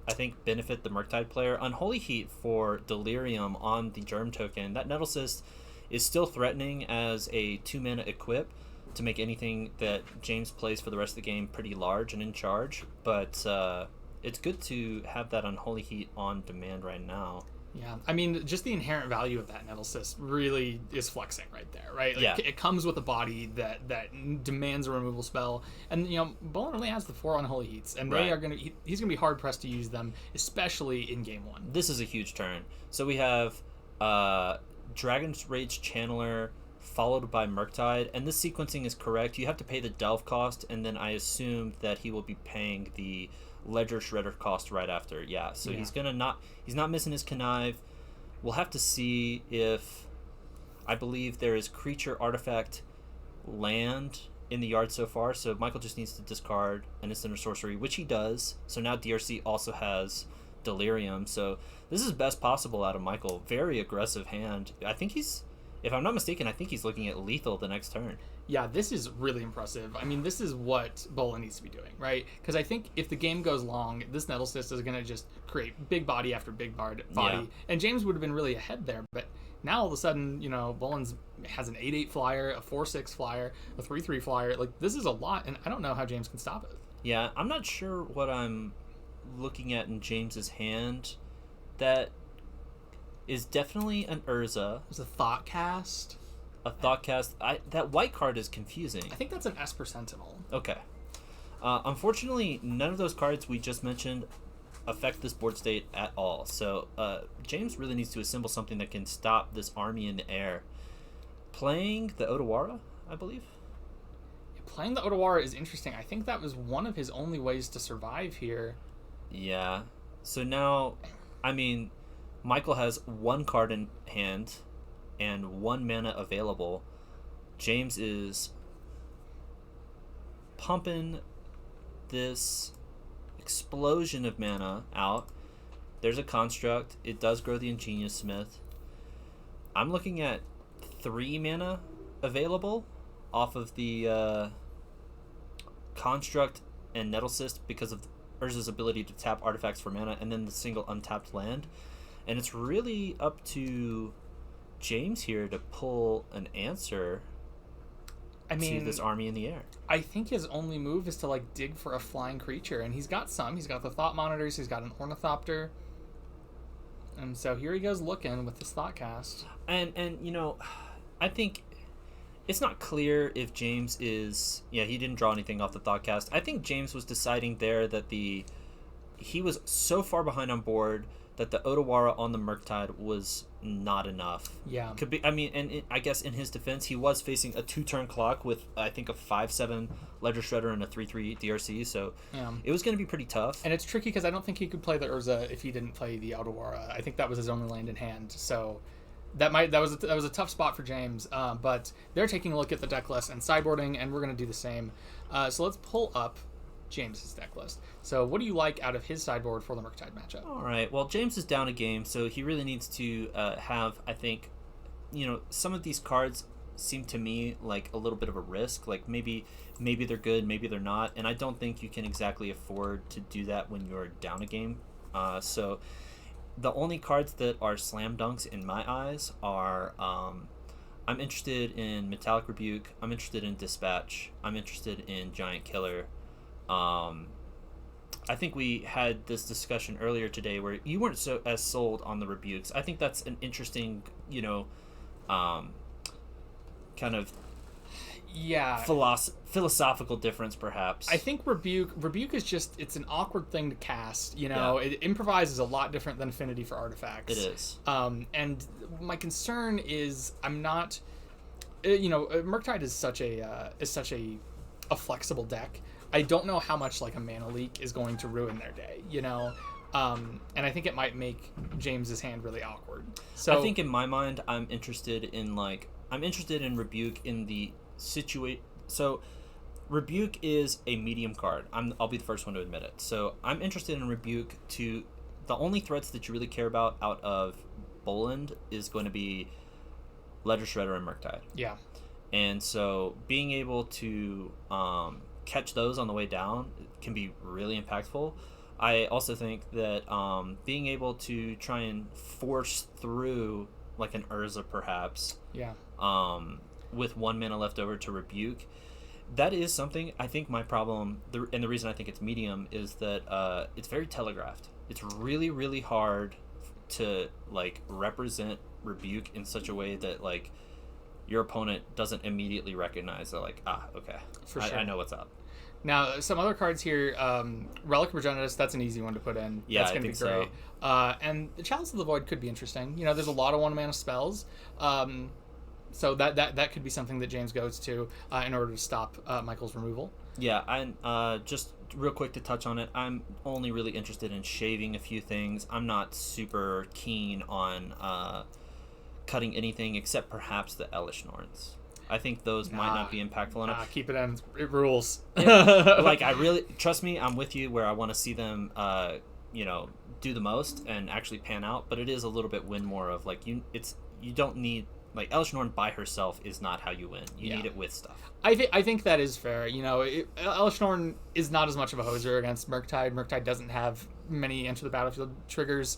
I think, benefit the Murktide player. Unholy Heat for Delirium on the Germ token. That Nettlecyst is still threatening as a 2 mana equip to make anything that James plays for the rest of the game pretty large and in charge, but it's good to have that Unholy Heat on demand right now. Yeah, I mean, just the inherent value of that Nettlecyst really is flexing right there, right? Like, yeah. It comes with a body that demands a removal spell, and, you know, Boland only has the 4 Unholy Heats, and they are he's going to be hard-pressed to use them, especially in Game 1. This is a huge turn. So we have Dragon's Rage Channeler, followed by Murktide, and this sequencing is correct. You have to pay the Delve cost, and then I assume that he will be paying the Ledger Shredder cost right after. Yeah, so he's not missing his Connive. We'll have to see if, I believe there is creature, artifact, land in the yard so far, so Michael just needs to discard an instant or sorcery, which he does. So now DRC also has Delirium, so this is best possible out of Michael. Very aggressive hand. I think if I'm not mistaken, I think he's looking at lethal the next turn. Yeah, this is really impressive. I mean, this is what Boland needs to be doing, right? Because I think if the game goes long, this Nettlecyst is going to just create big body after big body. Yeah. And James would have been really ahead there. But now all of a sudden, you know, Boland has an 8/8 flyer, a 4/6 flyer, a 3/3 flyer. Like, this is a lot, and I don't know how James can stop it. Yeah, I'm not sure what I'm looking at in James's hand. That is definitely an Urza. There's a Thought Cast. a Thoughtcast. That white card is confusing. I think that's an Esper Sentinel. Okay. Unfortunately, none of those cards we just mentioned affect this board state at all. So James really needs to assemble something that can stop this army in the air. Playing the Otawara, I believe. Playing the Otawara is interesting. I think that was one of his only ways to survive here. Yeah. So now, I mean, Michael has one card in hand and 1 mana available. James is pumping this explosion of mana out. There's a construct. It does grow the Ingenious Smith. I'm looking at 3 mana available off of the construct and Nettlecyst because of Urza's ability to tap artifacts for mana, and then the single untapped land. And it's really up to James here to pull an answer to this army in the air. I think his only move is to like dig for a flying creature, and he's got some. He's got the Thought Monitors, he's got an Ornithopter. And so here he goes looking with this Thoughtcast. And you know, I think it's not clear if James is... Yeah, he didn't draw anything off the Thoughtcast. I think James was deciding there that he was so far behind on board that the Otawara on the Murktide was not enough. Yeah. Could be. I mean, and I guess in his defense, he was facing a 2-turn clock with, I think, a 5/7 Ledger Shredder and a 3/3 DRC, so it was going to be pretty tough. And it's tricky because I don't think he could play the Urza if he didn't play the Otawara. I think that was his only land in hand, so... That was a tough spot for James, but they're taking a look at the deck list and sideboarding, and we're going to do the same. So let's pull up James's deck list. So what do you like out of his sideboard for the Murktide matchup? All right. Well, James is down a game, so he really needs to have, I think, some of these cards seem to me like a little bit of a risk. Like maybe they're good, maybe they're not, and I don't think you can exactly afford to do that when you're down a game. So the only cards that are slam dunks in my eyes are I'm interested in Metallic Rebuke, I'm interested in Dispatch, I'm interested in Giant Killer. I think we had this discussion earlier today where you weren't as sold on the Rebukes. I think that's an interesting, kind of philosophical difference, perhaps. I think Rebuke is just, it's an awkward thing to cast. Yeah. It improvises a lot different than Affinity for Artifacts. It is. And my concern is I'm not, Murktide is such a flexible deck. I don't know how much like a mana leak is going to ruin their day, and I think it might make James's hand really awkward. So I think in my mind, I'm interested in Rebuke in the situation. So Rebuke is a medium card. I'll be the first one to admit it. So I'm interested in Rebuke to the only threats that you really care about out of Boland is going to be Ledger Shredder and Murktide. Yeah. And so being able to catch those on the way down can be really impactful. I also think that being able to try and force through like an Urza perhaps, with 1 mana left over to Rebuke, that is something. I think my problem, and the reason I think it's medium, is that it's very telegraphed. It's really, really hard to like represent Rebuke in such a way that like your opponent doesn't immediately recognize that, like, okay, for sure. I know what's up. Now, some other cards here, Relic of Progenitus, that's an easy one to put in. Yeah, that's going to be great. So. And the Chalice of the Void could be interesting. There's a lot of 1-mana spells, so that could be something that James goes to in order to stop Michael's removal. Yeah, and just real quick to touch on it, I'm only really interested in shaving a few things. I'm not super keen on cutting anything except perhaps the Elish Norns. I think those might not be impactful enough. Keep it in. It rules. Like, I really... Trust me, I'm with you where I want to see them, do the most and actually pan out, but it is a little bit win more of, like, you don't need... Like, Elish Norn by herself is not how you win. You need it with stuff. I think that is fair. Elish Norn is not as much of a hoser against Murktide. Murktide doesn't have many enter the battlefield triggers,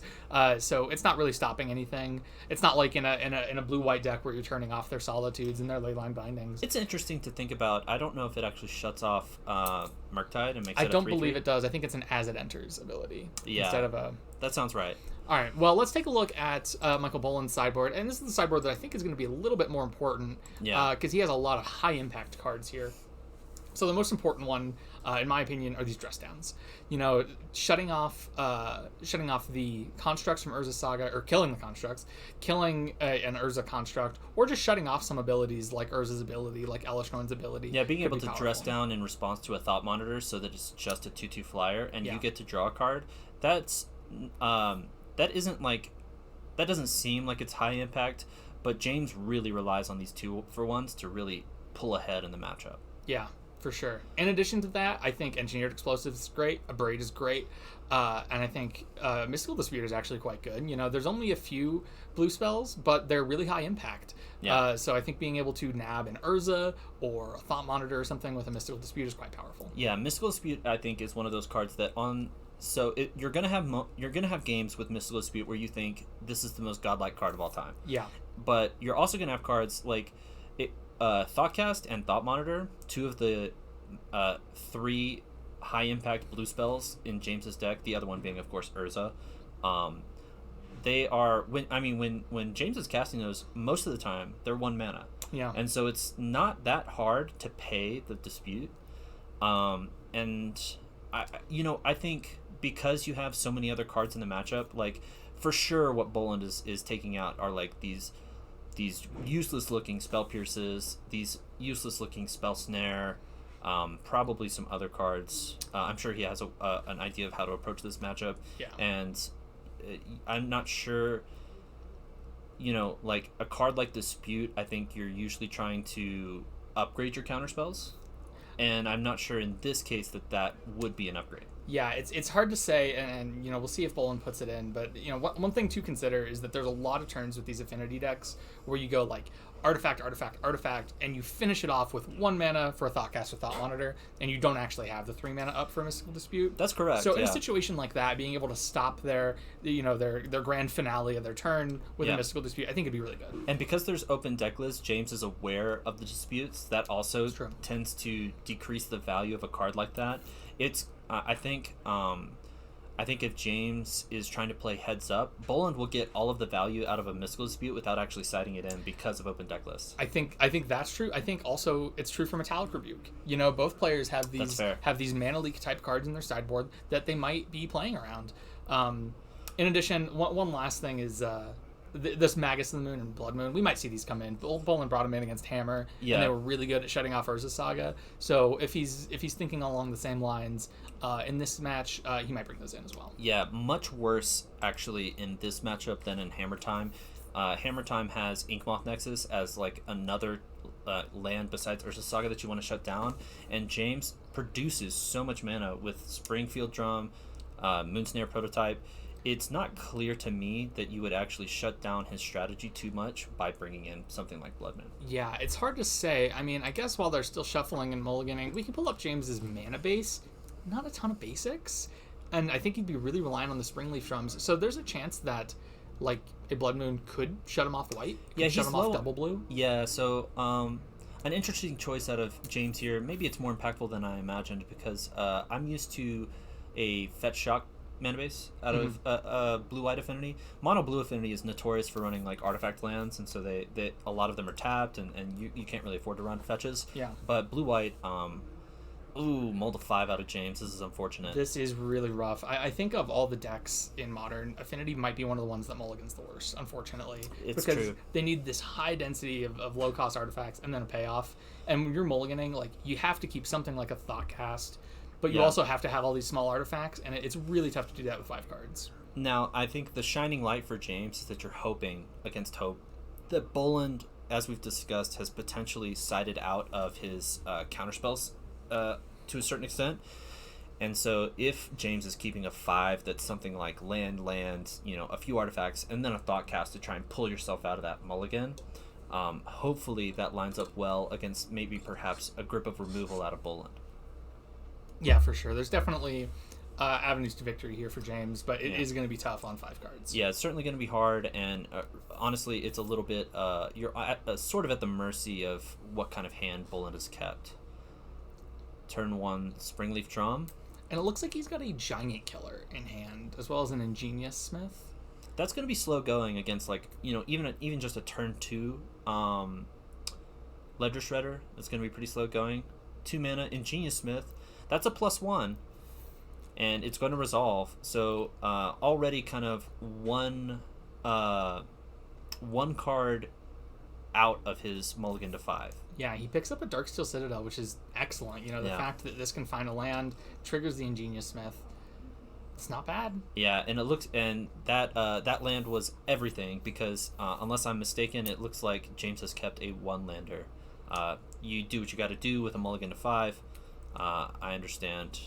so it's not really stopping anything. It's not like in a blue-white deck where you're turning off their solitudes and their leyline bindings. It's interesting to think about. I don't know if it actually shuts off Murktide and makes it I a don't 3/3. believe it does. I think it's an as it enters ability instead of a... That sounds right. All right, well, let's take a look at Michael Boland's sideboard, and this is the sideboard that I think is going to be a little bit more important, because he has a lot of high-impact cards here. So the most important one, in my opinion, are these dress downs. You know, shutting off the constructs from Urza Saga, or killing the constructs, killing an Urza construct, or just shutting off some abilities like Urza's ability, like Elishnorn's ability. Yeah, being able to powerful. dress down in response to a Thought Monitor so that it's just a 2/2 flyer, and Yeah. you get to draw a card. That's that doesn't seem like it's high impact, but James really relies on these 2-for-1s to really pull ahead in the matchup. Yeah, for sure. In addition to that, I think Engineered Explosives is great, Abrade is great, and I think Mystical Dispute is actually quite good. You know, there's only a few blue spells, but they're really high impact. Yeah. So I think being able to nab an Urza or a Thought Monitor or something with a Mystical Dispute is quite powerful. Yeah, Mystical Dispute I think is one of those cards that you're gonna have games with Mystical Dispute where you think this is the most godlike card of all time. Yeah. But you're also gonna have cards like Thoughtcast and Thought Monitor, two of the 3 high impact blue spells in James's deck. The other one being, of course, Urza. They are when James is casting those, most of the time they're 1 mana. Yeah. And so it's not that hard to pay the dispute. And I think because you have so many other cards in the matchup, like for sure what Boland is taking out are like these useless looking Spell Pierces, these useless looking Spell Snare, probably some other cards. I'm sure he has an idea of how to approach this matchup. Yeah. And I'm not sure, like a card like Dispute, I think you're usually trying to upgrade your counter spells. And I'm not sure in this case that would be an upgrade. Yeah, it's hard to say, and we'll see if Boland puts it in. But one thing to consider is that there's a lot of turns with these affinity decks where you go like artifact, artifact, artifact, and you finish it off with 1 mana for a Thoughtcast or Thought Monitor, and you don't actually have the 3 mana up for a Mystical Dispute. That's correct. So in a situation like that, being able to stop their grand finale of their turn with a Mystical Dispute, I think it'd be really good. And because there's open deck lists, James is aware of the disputes. That also tends to decrease the value of a card like that. It's I think if James is trying to play heads up, Boland will get all of the value out of a Mystical Dispute without actually citing it in because of open deck lists. I think that's true. I think also it's true for Metallic Rebuke. Both players have these mana leak type cards in their sideboard that they might be playing around. In addition, one last thing is this Magus of the Moon and Blood Moon. We might see these come in. Boland brought them in against Hammer, and they were really good at shutting off Urza Saga. So if he's thinking along the same lines in this match, he might bring those in as well. Yeah, much worse actually in this matchup than in Hammer Time. Hammer Time has Inkmoth Nexus as like another land besides Urza Saga that you want to shut down, and James produces so much mana with Springfield Drum, Moonsnare Prototype. It's not clear to me that you would actually shut down his strategy too much by bringing in something like Blood Moon. Yeah, it's hard to say. I mean, I guess while they're still shuffling and mulliganing, we can pull up James's mana base. Not a ton of basics. And I think he'd be really relying on the Springleaf Drums. So there's a chance that, like, a Blood Moon could shut him off white. Yeah, shut him off double blue. Yeah, so an interesting choice out of James here. Maybe it's more impactful than I imagined because I'm used to a Fetch Shock mana base out of blue-white affinity. Mono blue affinity is notorious for running like artifact lands, and so they a lot of them are tapped, and you can't really afford to run fetches. Yeah. But blue-white, mulled a 5 out of James. This is unfortunate. This is really rough. I think of all the decks in Modern, Affinity might be one of the ones that mulligans the worst, unfortunately. It's because true. They need this high density of low-cost artifacts and then a payoff. And when you're mulliganing, like, you have to keep something like a Thoughtcast, but you also have to have all these small artifacts, and it's really tough to do that with 5 cards. Now, I think the shining light for James is that you're hoping against hope that Boland, as we've discussed, has potentially sided out of his counterspells to a certain extent. And so if James is keeping a 5 that's something like land, a few artifacts, and then a Thoughtcast to try and pull yourself out of that mulligan, hopefully that lines up well against maybe perhaps a grip of removal out of Boland. Yeah, for sure. There's definitely avenues to victory here for James, but it is going to be tough on 5 cards. Yeah, it's certainly going to be hard, and honestly, it's a little bit you're sort of at the mercy of what kind of hand Bullen has kept. Turn 1, Springleaf Drum. And it looks like he's got a Giant Killer in hand, as well as an Ingenious Smith. That's going to be slow going against, like, even just a turn 2 Ledger Shredder. That's going to be pretty slow going. 2 mana Ingenious Smith. That's a +1, and it's going to resolve. So already kind of one card out of his mulligan to 5. Yeah, he picks up a Darksteel Citadel, which is excellent. The fact that this can find a land triggers the Ingenious Smith. It's not bad. Yeah, and that land was everything because unless I'm mistaken, it looks like James has kept a 1-lander. You do what you got to do with a mulligan to 5. I understand.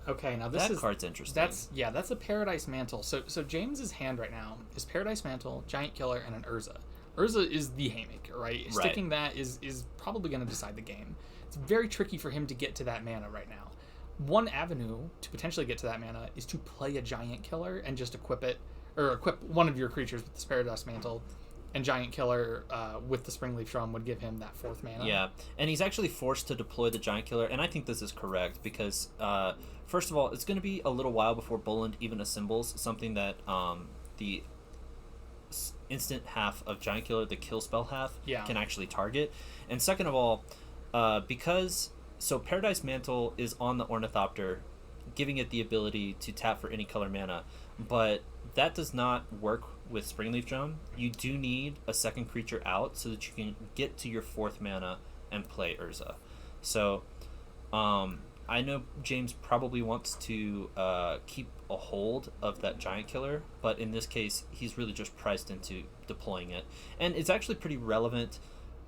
Okay, now that card's interesting. That's a Paradise Mantle. So James's hand right now is Paradise Mantle, Giant Killer, and an Urza. Urza is the haymaker, right? Sticking that is probably going to decide the game. It's very tricky for him to get to that mana right now. One avenue to potentially get to that mana is to play a Giant Killer and just equip it, or equip one of your creatures with this Paradise Mantle, and Giant Killer with the Springleaf Drum would give him that 4th mana. Yeah, and he's actually forced to deploy the Giant Killer, and I think this is correct because, first of all, it's going to be a little while before Bullen even assembles something that the instant half of Giant Killer, the kill spell half, can actually target. And second of all, because Paradise Mantle is on the Ornithopter, giving it the ability to tap for any color mana, but that does not work with Springleaf Drum. You do need a second creature out so that you can get to your 4th mana and play Urza. So I know James probably wants to keep a hold of that Giant Killer, but in this case, he's really just priced into deploying it. And it's actually pretty relevant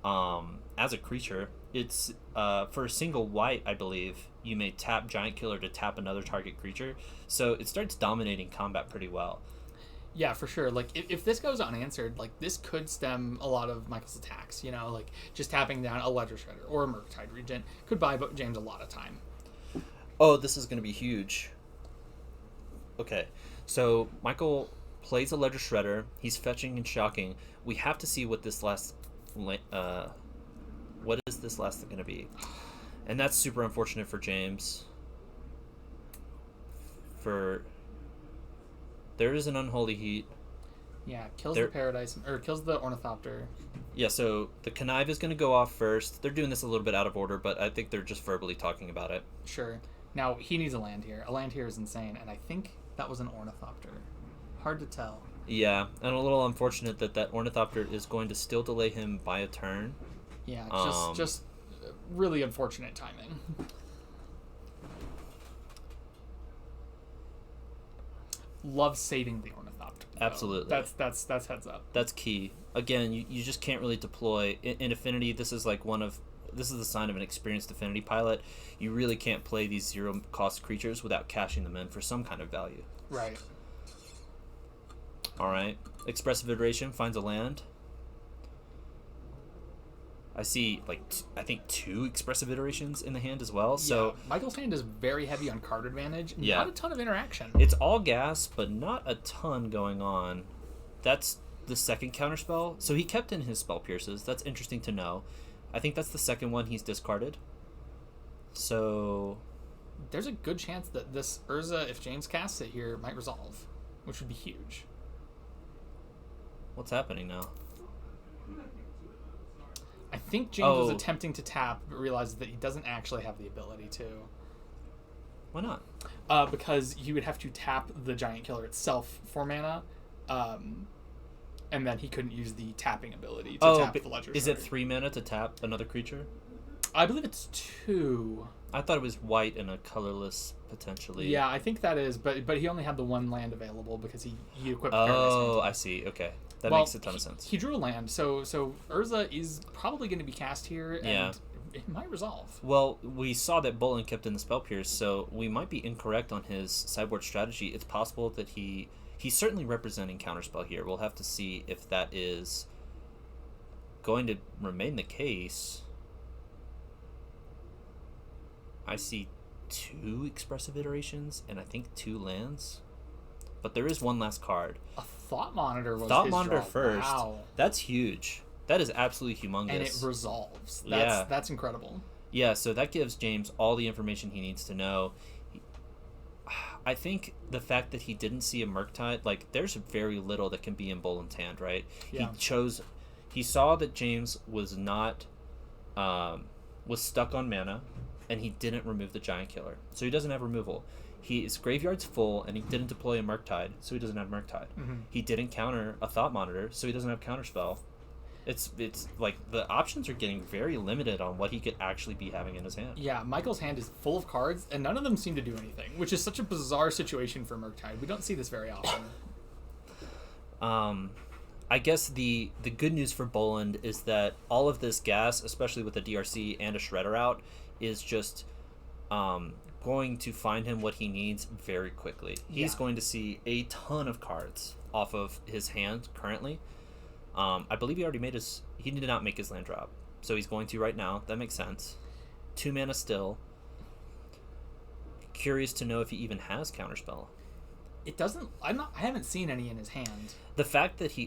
as a creature. It's for a single white, I believe, you may tap Giant Killer to tap another target creature. So it starts dominating combat pretty well. Yeah, for sure. Like, if this goes unanswered, like, this could stem a lot of Michael's attacks, like, just tapping down a Ledger Shredder or a Murktide Regent could buy James a lot of time. Oh, this is going to be huge. Okay, so Michael plays a Ledger Shredder. He's fetching and shocking. We have to see what this last... what is this last going to be? And that's super unfortunate for James. There is an Unholy Heat. Yeah, kills the Paradise, or kills the Ornithopter. Yeah, so the Connive is going to go off first. They're doing this a little bit out of order, but I think they're just verbally talking about it. Sure. Now, he needs a land here. A land here is insane, and I think that was an Ornithopter. Hard to tell. Yeah, and a little unfortunate that Ornithopter is going to still delay him by a turn. Yeah, just really unfortunate timing. Love saving the Ornithopter. Absolutely. That's heads up. That's key. Again, you just can't really deploy in Affinity. This is like this is the sign of an experienced Affinity pilot. You really can't play these 0-cost creatures without cashing them in for some kind of value. Right. All right. Expressive Iteration finds a land. I see, I think 2 Expressive Iterations in the hand as well. So yeah, Michael's hand is very heavy on card advantage. And not a ton of interaction. It's all gas, but not a ton going on. That's the second counterspell. So he kept in his Spell Pierces. That's interesting to know. I think that's the second one he's discarded. So there's a good chance that this Urza, if James casts it here, might resolve, which would be huge. What's happening now? I think James was attempting to tap, but realizes that he doesn't actually have the ability to. Why not? Because he would have to tap the Giant Killer itself for mana, and then he couldn't use the tapping ability to tap the Ledger. Is it 3 mana to tap another creature? I believe it's 2. I thought it was white and a colorless potentially. Yeah, I think that is, but he only had the 1 land available because he equipped. Oh, I see. Okay. That makes a ton of sense. He drew a land, so Urza is probably going to be cast here, and it might resolve. Well, we saw that Bullen kept in the Spell Pierce, so we might be incorrect on his sideboard strategy. It's possible that he's certainly representing Counterspell here. We'll have to see if that is going to remain the case. I see 2 expressive iterations and I think 2 lands. But there is one last card. A Thought Monitor was Thought his Monitor draw. first. Wow. That's huge. That is absolutely humongous. And it resolves. Yeah. That's incredible. Yeah, so that gives James all the information he needs to know. I think the fact that he didn't see a Murktide, like, there's very little that can be in Boland's hand, right? Yeah. He saw that James was not, was stuck on mana, and he didn't remove the Giant Killer. So he doesn't have removal. His graveyard's full, and he didn't deploy a Murktide, so he doesn't have Murktide. Mm-hmm. He didn't counter a Thought Monitor, so he doesn't have Counterspell. It's like the options are getting very limited on what he could actually be having in his hand. Yeah, Michael's hand is full of cards, and none of them seem to do anything, which is such a bizarre situation for Murktide. We don't see this very often. I guess the good news for Boland is that all of this gas, especially with a DRC and a Shredder out, is just going to find him what he needs very quickly. He's going to see a ton of cards off of his hand currently. I believe he already made he did not make his land drop, so he's going to right now. That makes sense. 2 mana still. Curious to know if he even has Counterspell. It doesn't. I haven't seen any in his hand. The fact that he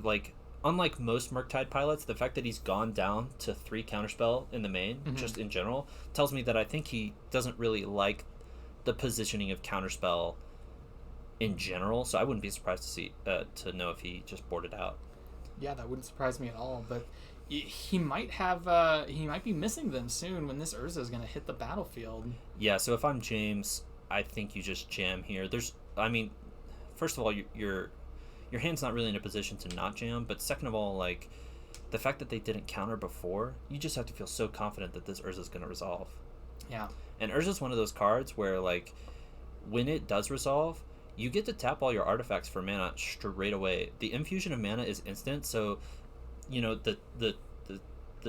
like, unlike most Murktide pilots, the fact that he's gone down to 3 Counterspell in the main, just in general, tells me that I think he doesn't really like the positioning of Counterspell in general. So I wouldn't be surprised to see to know if he just boarded out. Yeah, that wouldn't surprise me at all. But he might have. He might be missing them soon when this Urza is going to hit the battlefield. Yeah. So if I'm James, I think you just jam here. First of all, your hand's not really in a position to not jam. But second of all, like, the fact that they didn't counter before, you just have to feel so confident that this Urza is going to resolve. Yeah. And Urza's one of those cards where, like, when it does resolve, you get to tap all your artifacts for mana straight away. The infusion of mana is instant, so the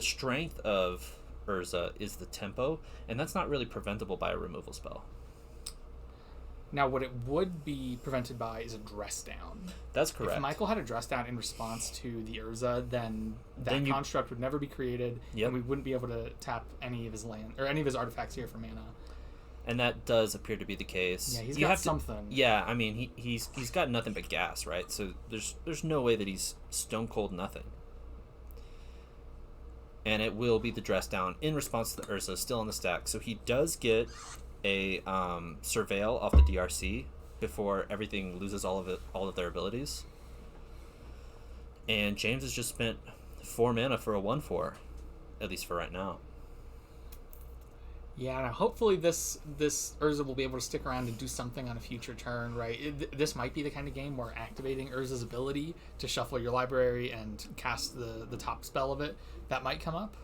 strength of Urza is the tempo, and that's not really preventable by a removal spell. Now, what it would be prevented by is a dress down. That's correct. If Michael had a dress down in response to the Urza, then construct would never be created, and we wouldn't be able to tap any of his land or any of his artifacts here for mana. And that does appear to be the case. Yeah, he's got something. Yeah, I mean, he's got nothing but gas, right? So there's no way that he's stone cold nothing. And it will be the dress down in response to the Urza still on the stack. So he does get a Surveil off the DRC before everything loses all of their abilities. And James has just spent 4 mana for a 1/4, at least for right now. Yeah, and hopefully this Urza will be able to stick around and do something on a future turn, right? This might be the kind of game where activating Urza's ability to shuffle your library and cast the top spell of it, that might come up.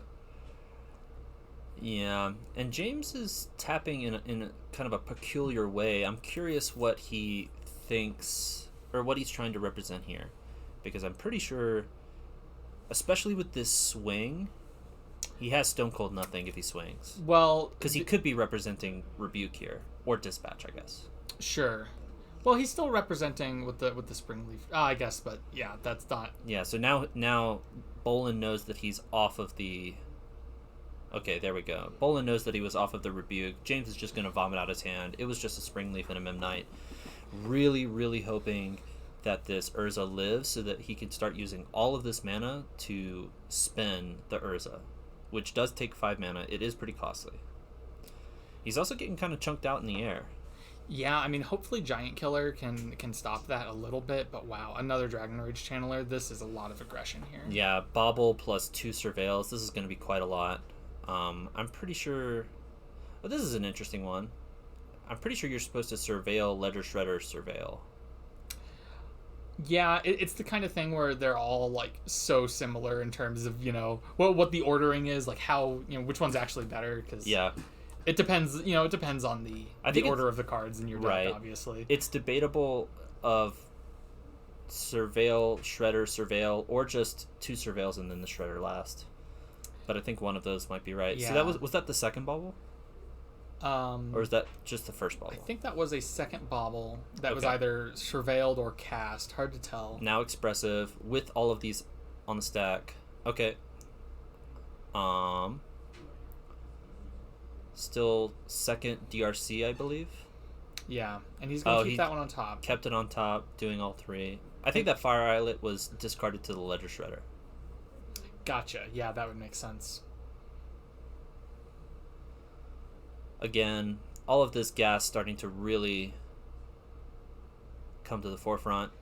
Yeah, and James is tapping in a kind of a peculiar way. I'm curious what he thinks, or what he's trying to represent here. Because I'm pretty sure, especially with this swing, he has Stone Cold Nothing if he swings. Well, because he could be representing Rebuke here, or Dispatch, I guess. Sure. Well, he's still representing with the Springleaf, I guess, but yeah, that's not. Yeah. So now Boland knows that he's off of the. Okay, there we go. Boland knows that he was off of the Rebuke. James is just going to vomit out his hand. It was just a Springleaf and a Memnite. Really, really hoping that this Urza lives so that he can start using all of this mana to spin the Urza, which does take 5 mana. It is pretty costly. He's also getting kind of chunked out in the air. Yeah, I mean, hopefully Giant Killer can stop that a little bit, but wow, another Dragon Rage Channeler. This is a lot of aggression here. Yeah, Bobble plus 2 Surveils. This is going to be quite a lot. I'm pretty sure... Oh, this is an interesting one. I'm pretty sure you're supposed to Surveil, Ledger Shredder, Surveil. Yeah, it's the kind of thing where they're all, like, so similar in terms of, what the ordering is, like how, which one's actually better, because it depends, it depends on the order of the cards in your deck, obviously. It's debatable of Surveil, Shredder, Surveil, or just 2 Surveils and then the Shredder last. But I think one of those might be right. Yeah. So that was that the second bobble? Or is that just the first bobble? I think that was a second bobble that was either surveilled or cast. Hard to tell. Now expressive with all of these on the stack. Okay. Still second DRC, I believe. Yeah, and he's going to keep that one on top. Kept it on top, doing all three. I think that Fire Islet was discarded to the Ledger Shredder. Gotcha. Yeah, that would make sense. Again, all of this gas starting to really come to the forefront.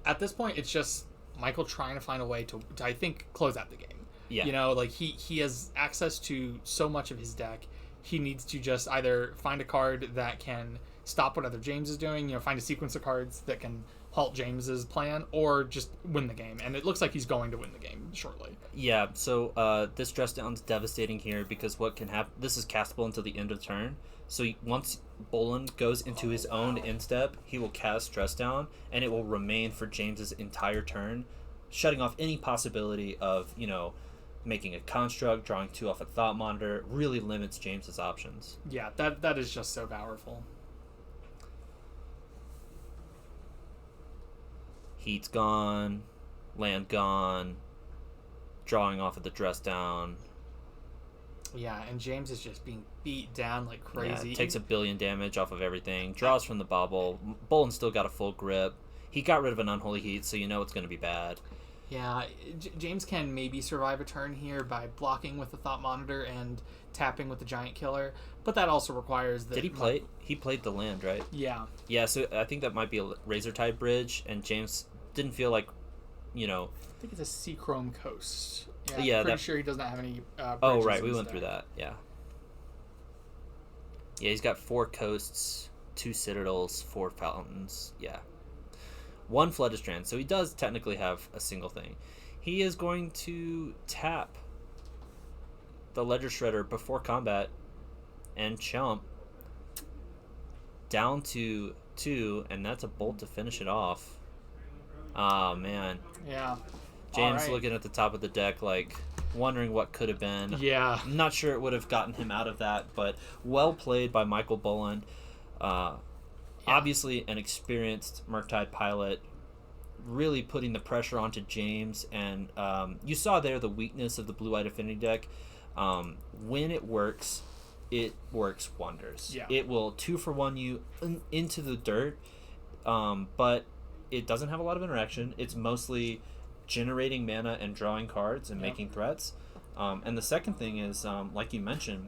At this point, it's just Michael trying to find a way to I think, close out the game. Yeah. You know, like he has access to so much of his deck. He needs to just either find a card that can stop whatever James is doing, you know, find a sequence of cards that can halt James's plan, or just win the game. And it looks like he's going to win the game shortly. Yeah, so this dress down's devastating here because what can happen, this is castable until the end of the turn. So once Boland goes into his own end step, he will cast dress down, and it will remain for James's entire turn, shutting off any possibility of, you know, making a construct, drawing 2 off a Thought Monitor. Really limits James's options. Yeah, that is just so powerful. Heat's gone, land gone, drawing off of the dress down. Yeah, and James is just being beat down like crazy. Yeah, takes 1 billion damage off of everything, draws from the bobble. Boland still got a full grip. He got rid of an Unholy Heat, so you know it's going to be bad. Yeah, James can maybe survive a turn here by blocking with the Thought Monitor and tapping with the Giant Killer, but that also requires that... Did he play? He played the land, right? Yeah. Yeah, so I think that might be a Razortide Bridge, and James didn't feel like, you know... I think it's a Seachrome Coast. Yeah, I'm pretty sure he doesn't have any oh, right, we went through that, yeah. Yeah, he's got 4 coasts, 2 citadels, 4 fountains, yeah. 1 Fleddistrand, so he does technically have a single thing. He is going to tap the Ledger Shredder before combat and chump down to 2, and that's a bolt to finish it off. Oh, man. Yeah. James looking at the top of the deck, like, wondering what could have been. Yeah. I'm not sure it would have gotten him out of that, but well played by Michael Boland. Obviously an experienced Murktide pilot, really putting the pressure onto James, and you saw there the weakness of the Blue-White Affinity deck. When it works wonders. Yeah. It will 2-for-1 you into the dirt, but it doesn't have a lot of interaction. It's mostly generating mana and drawing cards and making threats. And the second thing is, like you mentioned,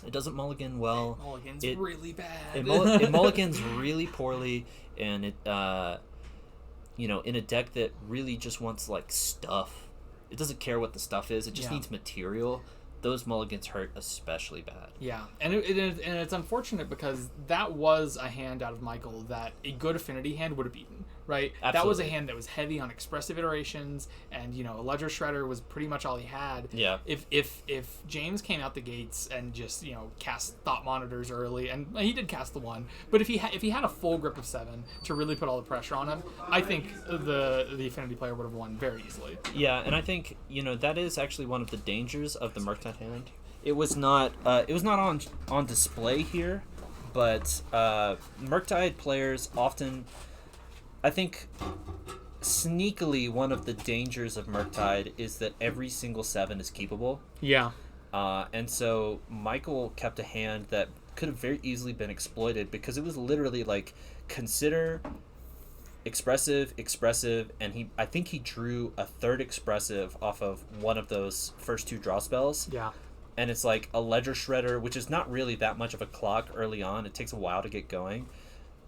it doesn't mulligan well. Mulligan's really bad. It mulligans really poorly, and it, you know, in a deck that really just wants, like, stuff. It doesn't care what the stuff is. It just needs material. Those mulligans hurt especially bad. Yeah, and it's unfortunate because that was a hand out of Michael that a good affinity hand would have beaten, right? Absolutely. That was a hand that was heavy on expressive iterations, and, you know, a Ledger Shredder was pretty much all he had. Yeah. If James came out the gates and just, you know, cast Thought Monitors early, and he did cast the 1, but if he had a full grip of 7 to really put all the pressure on him, I think the affinity player would have won very easily. Yeah, and I think, you know, that is actually one of the dangers of the Murktide hand. It was not on display here, but Murktide players often, I think, sneakily one of the dangers of Murktide is that every single 7 is keepable. Yeah. And so Michael kept a hand that could have very easily been exploited because it was literally like, consider expressive, and I think he drew a 3rd expressive off of one of those first 2 draw spells. Yeah. And it's like a Ledger Shredder, which is not really that much of a clock early on. It takes a while to get going.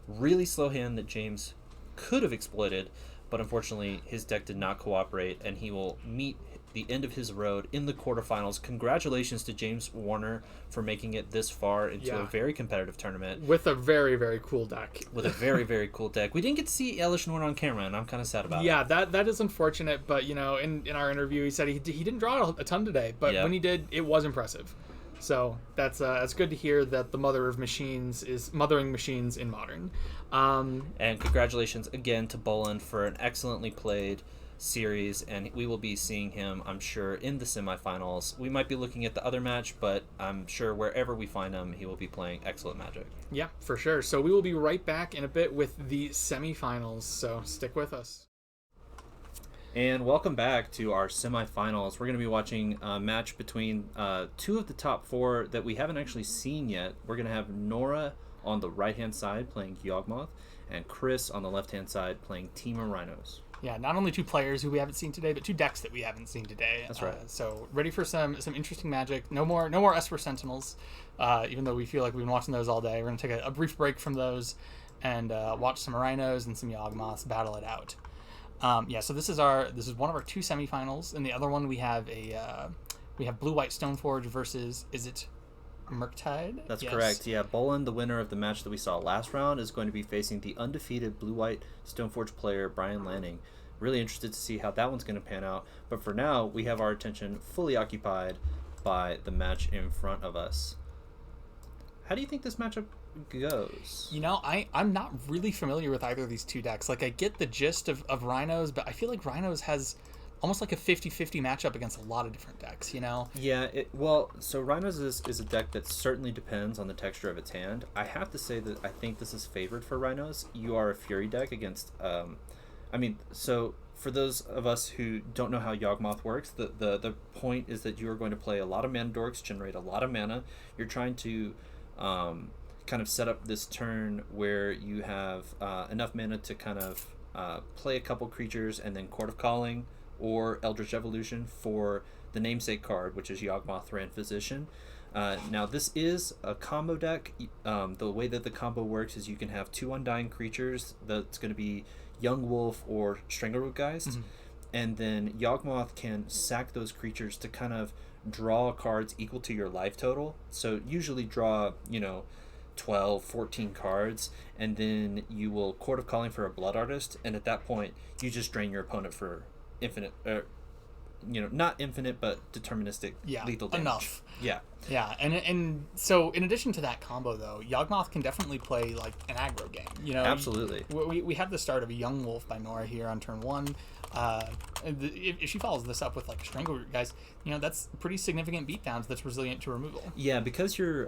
Really slow hand that James could have exploited, but unfortunately his deck did not cooperate, and he will meet the end of his road in the quarterfinals. Congratulations to James Warner for making it this far into a very competitive tournament. With a very, very cool deck. With a very, very cool deck. We didn't get to see Elish Norn on camera, and I'm kind of sad about it. Yeah, that is unfortunate, but, you know, in our interview he said he didn't draw a ton today, but when he did, it was impressive. So that's good to hear that the mother of machines is mothering machines in Modern. And congratulations again to Boland for an excellently played series, and we will be seeing him, I'm sure, in the semifinals. We might be looking at the other match, but I'm sure wherever we find him, he will be playing excellent Magic. Yeah, for sure. So we will be right back in a bit with the semifinals, so stick with us. And welcome back to our semifinals. We're going to be watching a match between two of the top four that we haven't actually seen yet. We're going to have Nora on the right-hand side playing Yawgmoth, and Chris on the left-hand side playing Team of Rhinos. Yeah, not only two players who we haven't seen today, but two decks that we haven't seen today. That's right. So ready for some interesting magic. No more Esper Sentinels, even though we feel like we've been watching those all day. We're going to take a brief break from those and watch some Rhinos and some Yawgmoths battle it out. So this is one of our two semifinals, and the other one we have Blue-White Stoneforge versus, is it Murktide? That's correct. Yeah, Bolin, the winner of the match that we saw last round, is going to be facing the undefeated Blue-White Stoneforge player Brian Lanning. Really interested to see how that one's going to pan out. But for now, we have our attention fully occupied by the match in front of us. How do you think this matchup goes? You know, I'm not really familiar with either of these two decks. Like, I get the gist of Rhinos, but I feel like Rhinos has almost like a 50-50 matchup against a lot of different decks, you know? Yeah, so Rhinos is a deck that certainly depends on the texture of its hand. I have to say that I think this is favored for Rhinos. You are a Fury deck against, so for those of us who don't know how Yawgmoth works, the point is that you are going to play a lot of mana dorks, generate a lot of mana. You're trying to kind of set up this turn where you have enough mana to kind of play a couple creatures and then Court of Calling or Eldritch Evolution for the namesake card, which is Yawgmoth Rand Physician. Now this is a combo deck. The way that the combo works is you can have two Undying creatures. That's going to be Young Wolf or Strangleroot Geist. Mm-hmm. And then Yawgmoth can sack those creatures to kind of draw cards equal to your life total. So usually draw, 12, 14 cards, and then you will Court of Calling for a Blood Artist, and at that point you just drain your opponent for infinite, not infinite, but deterministic lethal damage. Enough. Yeah, and so in addition to that combo though, Yawgmoth can definitely play like an aggro game. Absolutely. We have the start of a Young Wolf by Nora here on turn 1. If she follows this up with like Strangleroot, guys, that's pretty significant beatdowns that's resilient to removal. Yeah, because your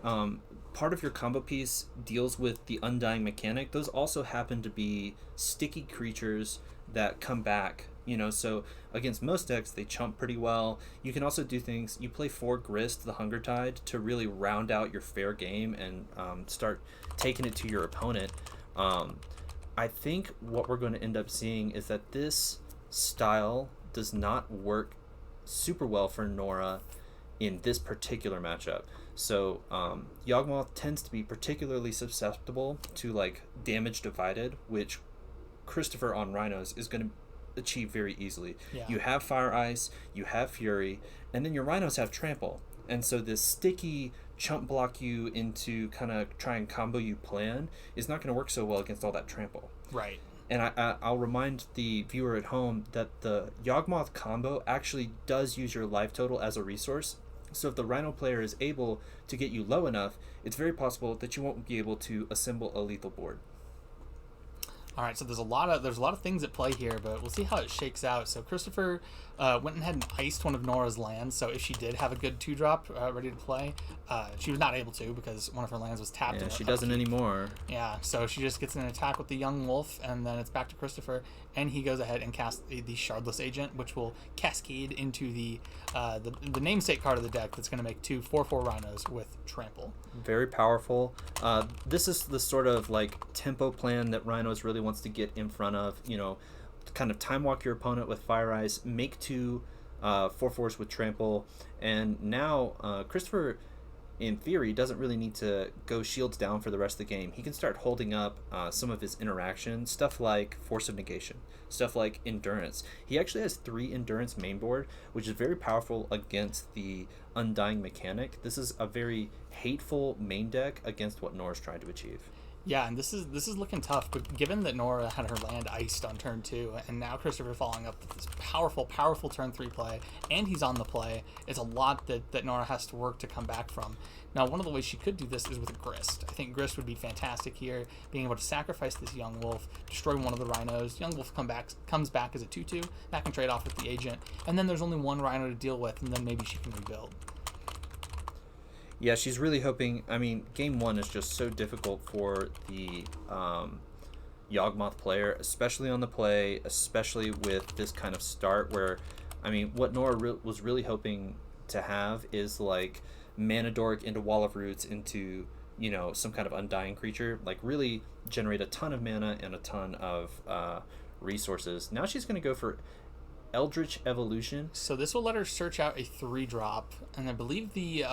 part of your combo piece deals with the Undying mechanic. Those also happen to be sticky creatures that come back. So against most decks, they chump pretty well. You can also do things. You play 4 Grist, the Hunger Tide, to really round out your fair game and start taking it to your opponent. I think what we're going to end up seeing is that this style does not work super well for Nora in this particular matchup. So Yawgmoth tends to be particularly susceptible to like damage divided, which Christopher on Rhinos is going to achieve very easily. Yeah. You have Fire Ice, you have Fury, and then your Rhinos have Trample. And so this sticky chump block you into kind of try and combo you plan is not going to work so well against all that Trample. Right. And I'll remind the viewer at home that the Yawgmoth combo actually does use your life total as a resource. So if the Rhino player is able to get you low enough, it's very possible that you won't be able to assemble a lethal board. All right, so there's a lot of things at play here, but we'll see how it shakes out. So Christopher went ahead and iced one of Nora's lands. So if she did have a good 2-drop ready to play, she was not able to because one of her lands was tapped. Yeah, she doesn't anymore. Yeah, so she just gets an attack with the Young Wolf, and then it's back to Christopher, and he goes ahead and casts the Shardless Agent, which will cascade into the namesake card of the deck. That's going to make 2 4/4 Rhinos with Trample. Very powerful. This is the sort of like tempo plan that Rhinos really wants to get in front of. Kind of time walk your opponent with Fire Ice, make 2 4/4s with Trample, and now Christopher, in theory, doesn't really need to go shields down for the rest of the game. He can start holding up some of his interactions, stuff like Force of Negation, stuff like Endurance. He actually has 3 Endurance main board, which is very powerful against the Undying mechanic. This is a very hateful main deck against what Nora's trying to achieve. Yeah, and this is looking tough, but given that Nora had her land iced on turn 2, and now Christopher following up with this powerful turn 3 play, and he's on the play, it's a lot that Nora has to work to come back from. Now, one of the ways she could do this is with a Grist. I think Grist would be fantastic here, being able to sacrifice this Young Wolf, destroy one of the Rhinos. Young Wolf comes back as a 2/2, that can trade off with the Agent, and then there's only one Rhino to deal with, and then maybe she can rebuild. Yeah, she's really hoping. I mean, game 1 is just so difficult for the Yawgmoth player, especially on the play, especially with this kind of start where, I mean, what Nora was really hoping to have is like Mana Dork into Wall of Roots into, you know, some kind of Undying creature, like really generate a ton of mana and a ton of resources. Now she's going to go for Eldritch Evolution. So this will let her search out a 3-drop, and I believe the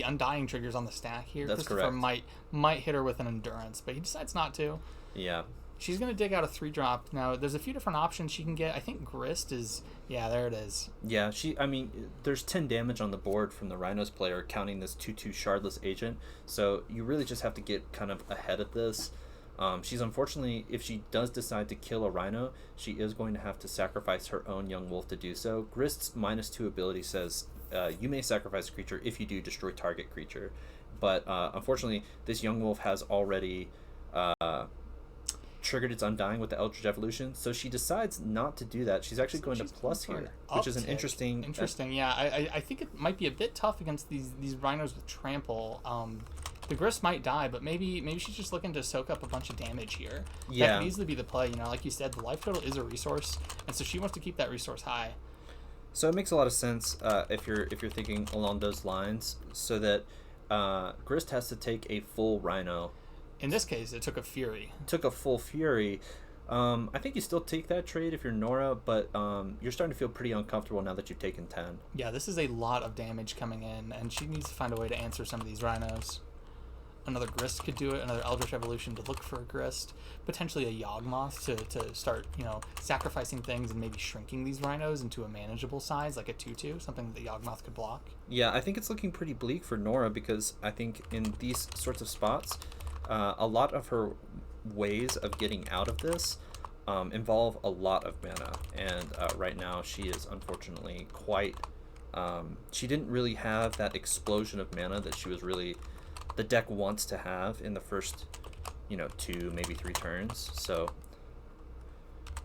Undying triggers on the stack here. That's Christopher correct. might hit her with an Endurance, but he decides not to. Yeah. She's going to dig out a 3-drop. Now, there's a few different options she can get. I think Grist is... Yeah, there it is. Yeah, I mean, there's 10 damage on the board from the Rhinos player, counting this 2/2 Shardless Agent. So you really just have to get kind of ahead of this. She's unfortunately, if she does decide to kill a Rhino, she is going to have to sacrifice her own Young Wolf to do so. Grist's -2 ability says you may sacrifice a creature if you do destroy target creature. But unfortunately, this Young Wolf has already triggered its Undying with the Eldritch Evolution, so she decides not to do that. She's actually going to plus here, which is an interesting... Interesting, yeah. I think it might be a bit tough against these Rhinos with Trample. The Grist might die, but maybe she's just looking to soak up a bunch of damage here. Yeah. That could easily be the play. You know, like you said, the life total is a resource, and so she wants to keep that resource high. So it makes a lot of sense if you're thinking along those lines, so that Grist has to take a full Rhino. In this case, it took a Fury. Took a full Fury. I think you still take that trade if you're Nora, but you're starting to feel pretty uncomfortable now that you've taken 10. Yeah, this is a lot of damage coming in, and she needs to find a way to answer some of these Rhinos. Another Grist could do it, another Eldritch Evolution to look for a Grist, potentially a Yawgmoth to start, you know, sacrificing things and maybe shrinking these Rhinos into a manageable size, like a 2/2, something that the Yawgmoth could block. Yeah, I think it's looking pretty bleak for Nora, because I think in these sorts of spots, a lot of her ways of getting out of this involve a lot of mana, and right now she is unfortunately quite... she didn't really have that explosion of mana that she was really... the deck wants to have in the first, you know, 2, maybe 3 turns. So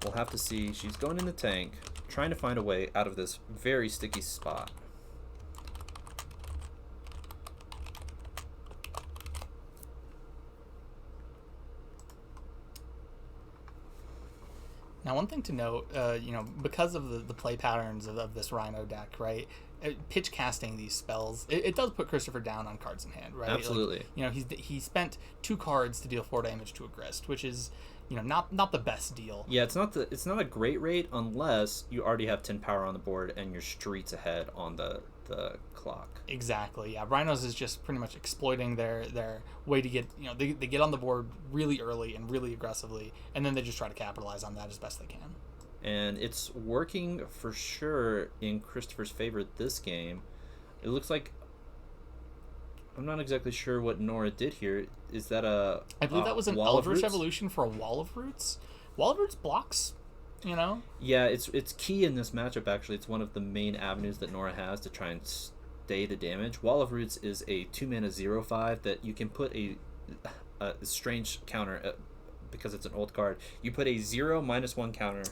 we'll have to see. She's going in the tank, trying to find a way out of this very sticky spot. Now, one thing to note, you know, because of the play patterns of this Rhino deck, right? Pitch casting these spells, it does put Christopher down on cards in hand, right? Absolutely. Like, you know, he spent 2 cards to deal 4 damage to a Grist, which is, you know, not the best deal. Yeah, it's not a great rate unless you already have 10 power on the board and you're streets ahead on the clock. Exactly. Yeah, Rhinos is just pretty much exploiting their way to get, you know, they get on the board really early and really aggressively, and then they just try to capitalize on that as best they can. And it's working for sure in Christopher's favor this game. It looks like... I'm not exactly sure what Nora did here. Is that I believe that was an Wall of Eldritch Roots? Evolution for a Wall of Roots. Wall of Roots blocks, you know? Yeah, it's key in this matchup, actually. It's one of the main avenues that Nora has to try and stay the damage. Wall of Roots is a 2-mana 0/5 that you can put a strange counter, because it's an old card. You put a 0 -1 counter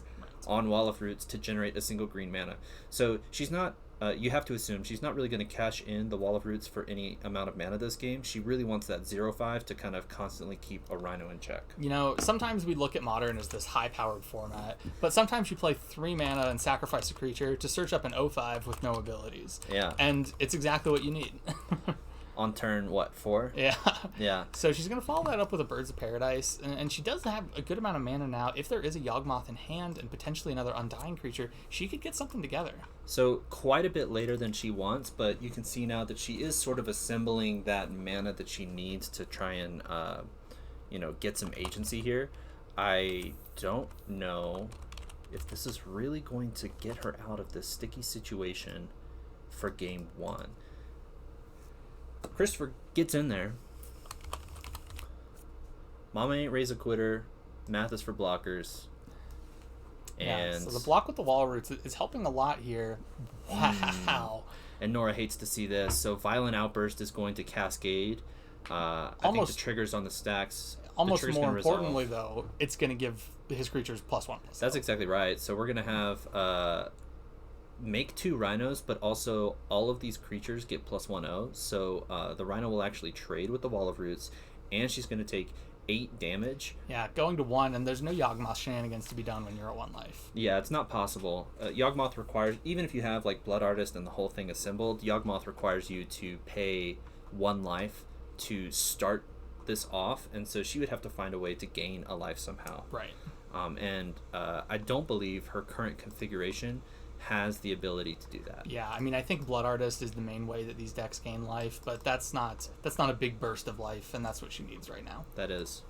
on Wall of Roots to generate a single green mana. So she's not... you have to assume she's not really going to cash in the Wall of Roots for any amount of mana this game. She really wants that 0/5 to kind of constantly keep a Rhino in check. You know, sometimes we look at Modern as this high-powered format, but sometimes you play 3 mana and sacrifice a creature to search up an 0/5 with no abilities. Yeah. And it's exactly what you need. On turn, what, 4? Yeah. Yeah. So she's going to follow that up with a Birds of Paradise, and she does have a good amount of mana now. If there is a Yawgmoth in hand and potentially another Undying creature, she could get something together. So quite a bit later than she wants, but you can see now that she is sort of assembling that mana that she needs to try and, you know, get some agency here. I don't know if this is really going to get her out of this sticky situation for game 1. Christopher gets in there. Mama ain't raise a quitter. Math is for blockers. And yeah, so the block with the Wall of Roots is helping a lot here. Wow. And Nora hates to see this. So Violent Outburst is going to cascade. I think the triggers on the stacks. Almost more importantly, though, it's going to give his creatures +1/+. That's exactly right. So we're going to have make 2 Rhinos, but also all of these creatures get +1/+. So the Rhino will actually trade with the Wall of Roots, and she's going to take 8 damage. Yeah, going to 1, and there's no Yawgmoth shenanigans to be done when you're at 1 life. Yeah, it's not possible. Yawgmoth requires, even if you have like Blood Artist and the whole thing assembled, Yawgmoth requires you to pay 1 life to start this off, and so she would have to find a way to gain a life somehow. Right. And I don't believe her current configuration has the ability to do that. Yeah, I mean, I think Blood Artist is the main way that these decks gain life, but that's not a big burst of life, and that's what she needs right now. That is.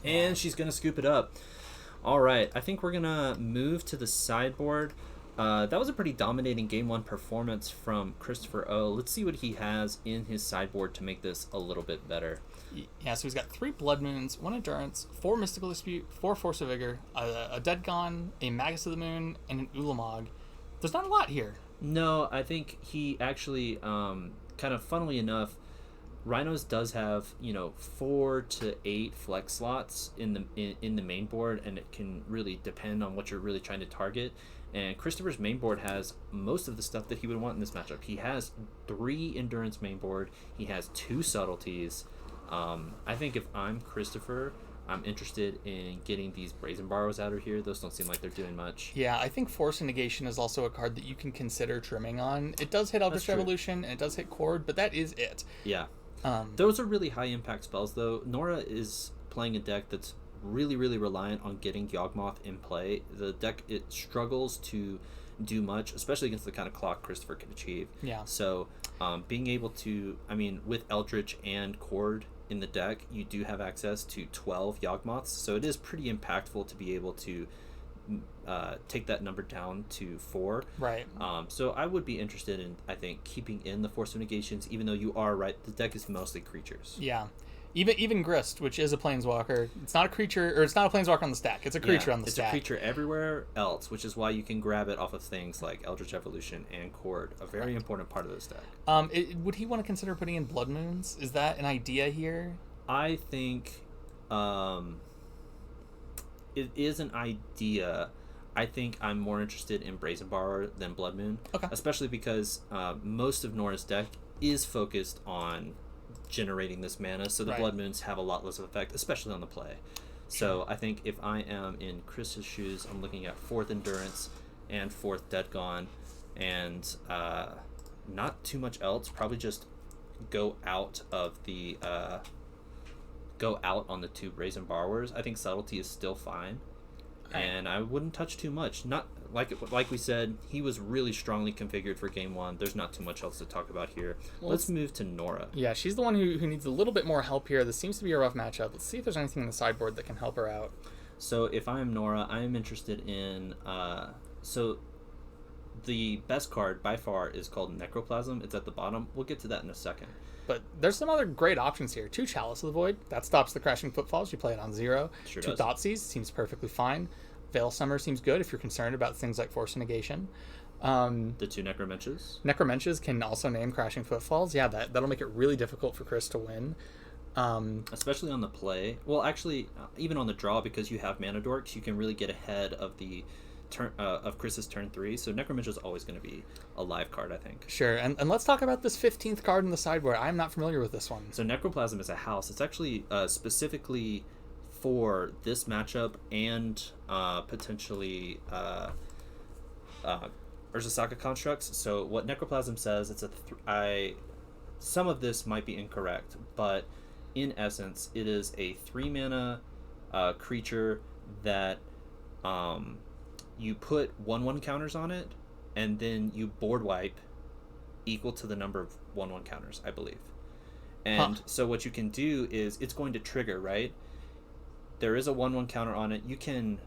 And she's going to scoop it up. All right, I think we're going to move to the sideboard. That was a pretty dominating Game 1 performance from Christopher O. Let's see what he has in his sideboard to make this a little bit better. Yeah, so he's got 3 Blood Moons, 1 Endurance, 4 Mystical Dispute, 4 Force of Vigor, a Dead Gone, a Magus of the Moon, and an Ulamog. There's not a lot here. No, I think he actually, kind of funnily enough, Rhinos does have 4 to 8 flex slots in the main board, and it can really depend on what you're really trying to target. And Christopher's main board has most of the stuff that he would want in this matchup. He has 3 endurance main board. He has 2 subtleties. I think if I'm Christopher, I'm interested in getting these Brazen Borrows out of here. Those don't seem like they're doing much. Yeah, I think Force and Negation is also a card that you can consider trimming on. It does hit Eldritch Revolution and it does hit Chord, but that is it. Yeah. Those are really high impact spells, though. Nora is playing a deck that's really, really reliant on getting Yawgmoth in play. The deck, it struggles to do much, especially against the kind of clock Christopher can achieve. Yeah. So being able to, with Eldritch and Chord in the deck, you do have access to 12 Yawgmoths. So it is pretty impactful to be able to take that number down to 4. Right. So I would be interested in, I think, keeping in the Force of Negations, even though you are right, the deck is mostly creatures. Yeah. Even Grist, which is a Planeswalker, it's not a creature, or it's not a Planeswalker on the stack. It's a creature on the stack. It's a creature everywhere else, which is why you can grab it off of things like Eldritch Evolution and Chord, a very important part of this deck. Would he want to consider putting in Blood Moons? Is that an idea here? I think it is an idea. I think I'm more interested in Brazen Borrower than Blood Moon. Okay. Especially because most of Nora's deck is focused on generating this mana, so the Blood Moons have a lot less of effect, especially on the play. So I think if I am in Chris's shoes, I'm looking at 4th Endurance and 4th Dead Gone, and not too much else. Probably just go out on the 2 Brazen Borrowers. I think Subtlety is still fine. And I wouldn't touch too much. Not like we said, he was really strongly configured for Game 1. There's not too much else to talk about here. Well, let's move to Nora. Yeah, she's the one who needs a little bit more help here. This seems to be a rough matchup. Let's see if there's anything in the sideboard that can help her out. So if I am Nora, I am interested in... so the best card by far is called Necroplasm. It's at the bottom. We'll get to that in a second. But there's some other great options here. 2 Chalice of the Void. That stops the Crashing Footfalls. You play it on 0. Sure 2 does. Thoughtseize. Seems perfectly fine. Veil Summer seems good if you're concerned about things like Force and Negation. The 2 Necromenches. Necromenches can also name Crashing Footfalls. Yeah, that'll make it really difficult for Chris to win. Especially on the play. Well, actually, even on the draw, because you have Mana Dorks, you can really get ahead of the turn of Chris's turn 3. So Necromensch is always going to be a live card, I think. Sure, and let's talk about this 15th card in the sideboard. I'm not familiar with this one. So Necroplasm is a house. It's actually specifically for this matchup and potentially Urzasaka constructs. So what Necroplasm says, it's some of this might be incorrect, but in essence, it is a 3-mana creature that you put 1/1 counters on it, and then you board wipe equal to the number of 1/1 counters, I believe. And so what you can do is it's going to trigger, right? There is a 1/1 counter on it. You can,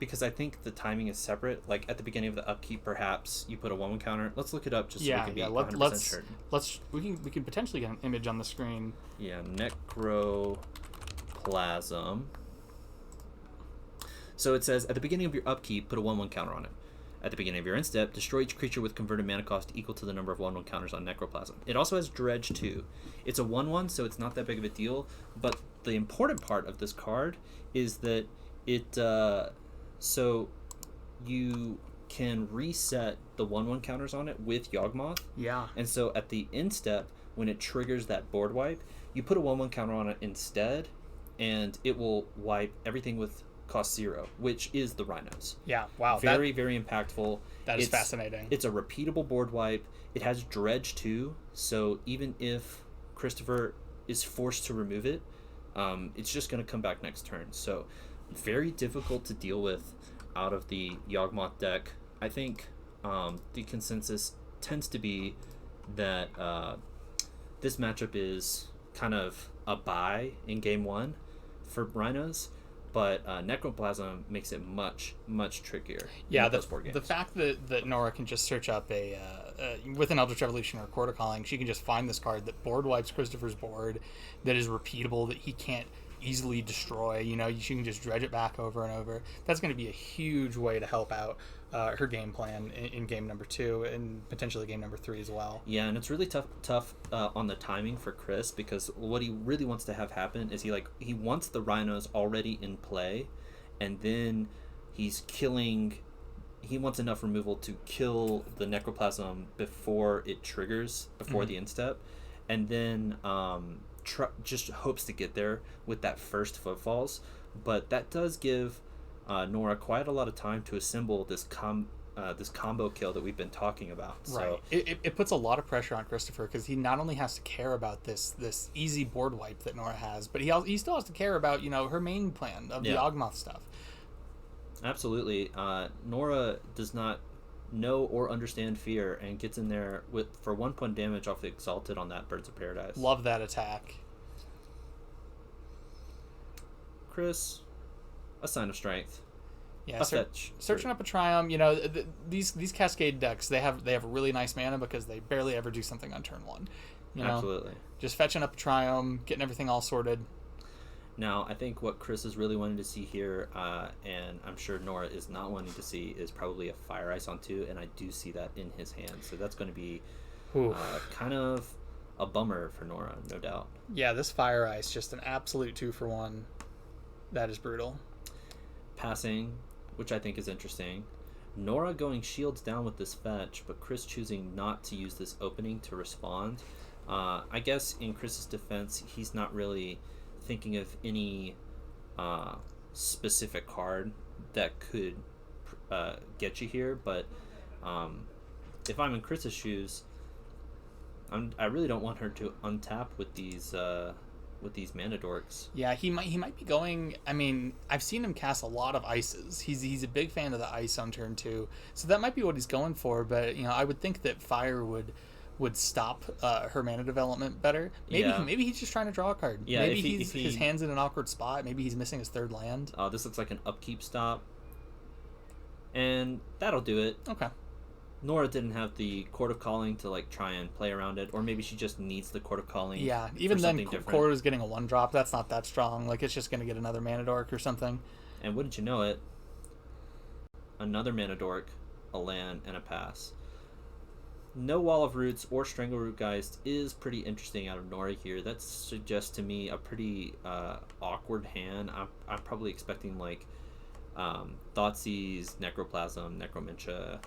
because I think the timing is separate. Like at the beginning of the upkeep, perhaps you put a 1/1 counter. Let's look it up just so we can be 100% certain. We can potentially get an image on the screen. Yeah, Necroplasm. So it says at the beginning of your upkeep, put a 1/1 counter on it. At the beginning of your end step, destroy each creature with converted mana cost equal to the number of 1/1 counters on Necroplasm. It also has Dredge too. It's a 1/1, so it's not that big of a deal. But the important part of this card is that it so you can reset the 1/1 counters on it with Yawgmoth. Yeah. And so at the end step, when it triggers that board wipe, you put a 1/1 counter on it instead, and it will wipe everything with cost 0, which is the Rhinos. Yeah, wow. Very impactful. That is fascinating. It's a repeatable board wipe. It has Dredge too, so even if Christopher is forced to remove it, it's just going to come back next turn. So very difficult to deal with out of the Yawgmoth deck. I think the consensus tends to be that this matchup is kind of a buy in game 1 for Rhinos, but Necroplasm makes it much trickier. Yeah, the fact that Nora can just search up with an Eldritch Revolution or Court of Calling, she can just find this card that board wipes Christopher's board, that is repeatable, that he can't easily destroy. You can just dredge it back over and over. That's going to be a huge way to help out her game plan in game number 2 and potentially game number 3 as well. Yeah, and it's really tough on the timing for Chris, because what he really wants to have happen is he wants the Rhinos already in play, and then he wants enough removal to kill the Necroplasm before it triggers, before the end step, and then just hopes to get there with that first Footfalls. But that does give Nora quite a lot of time to assemble this combo kill that we've been talking about. Right. So it puts a lot of pressure on Christopher, because he not only has to care about this easy board wipe that Nora has, but he still has to care about her main plan of the Yawgmoth stuff. Absolutely. Nora does not know or understand fear, and gets in there for 1 point damage off the Exalted on that Birds of Paradise. Love that attack. Chris, a Sign of Strength. Yeah, searching up a Triumph. These Cascade decks, they have really nice mana because they barely ever do something on turn 1. Absolutely. Just fetching up a Triumph, getting everything all sorted. Now, I think what Chris is really wanting to see here, and I'm sure Nora is not wanting to see, is probably a Fire Ice on 2, and I do see that in his hand. So that's going to be kind of a bummer for Nora, no doubt. Yeah, this Fire Ice, just an absolute 2-for-1. That is brutal. Passing, which I think is interesting. Nora going shields down with this fetch, but Chris choosing not to use this opening to respond. I guess in Chris's defense, he's not really thinking of any specific card that could get you here, but if I'm in Chris's shoes, I really don't want her to untap with these mana dorks. Yeah, he might be going. I mean, I've seen him cast a lot of ices. He's a big fan of the ice on turn 2, so that might be what he's going for. But I would think that fire would stop her mana development better. Maybe he's just trying to draw a card. Yeah, maybe his hand's in an awkward spot. Maybe he's missing his 3rd land. This looks like an upkeep stop, and that'll do it. Okay. Nora didn't have the Court of Calling to try and play around it, or maybe she just needs the Court of Calling. Yeah, even then, Court is getting a 1-drop. That's not that strong. It's just going to get another Mana Dork or something. And wouldn't you know it, another Mana Dork, a land, and a pass. No Wall of Roots or Strangleroot Geist is pretty interesting out of Nora here. That suggests to me a pretty awkward hand. I'm probably expecting Thoughtseize, Necroplasm, Necromentia,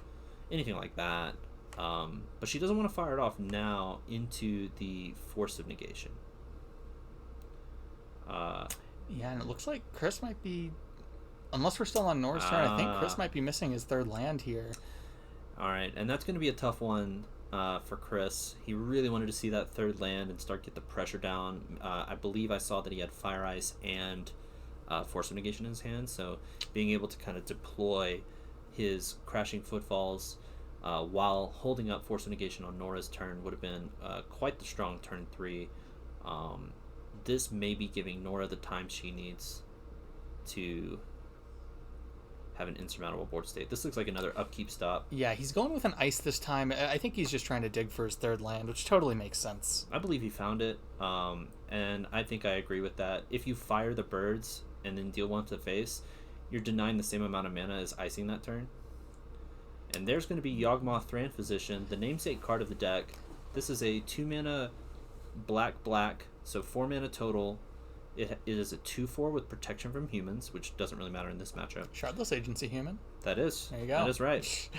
anything like that. But she doesn't want to fire it off now into the Force of Negation. Yeah, and it looks like Chris might be, unless we're still on Nora's turn, I think Chris might be missing his 3rd land here. All right, and that's going to be a tough one for Chris. He really wanted to see that 3rd land and get the pressure down. I believe I saw that he had Fire Ice and Force of Negation in his hand, so being able to kind of deploy his Crashing Footfalls while holding up Force of Negation on Nora's turn would have been quite the strong turn 3. This may be giving Nora the time she needs to have an insurmountable board state. This looks like another upkeep stop. Yeah, he's going with an ice this time. I think he's just trying to dig for his 3rd land, which totally makes sense. I believe he found it, and I think I agree with that. If you fire the birds and then deal 1 to the face, you're denying the same amount of mana as icing that turn. And there's going to be Yawgmoth Thran Physician, the namesake card of the deck. This is a 2-mana black, so 4 mana total. It is a 2/4 with protection from humans, which doesn't really matter in this matchup. Shardless Agency human. That is. There you go. That is right.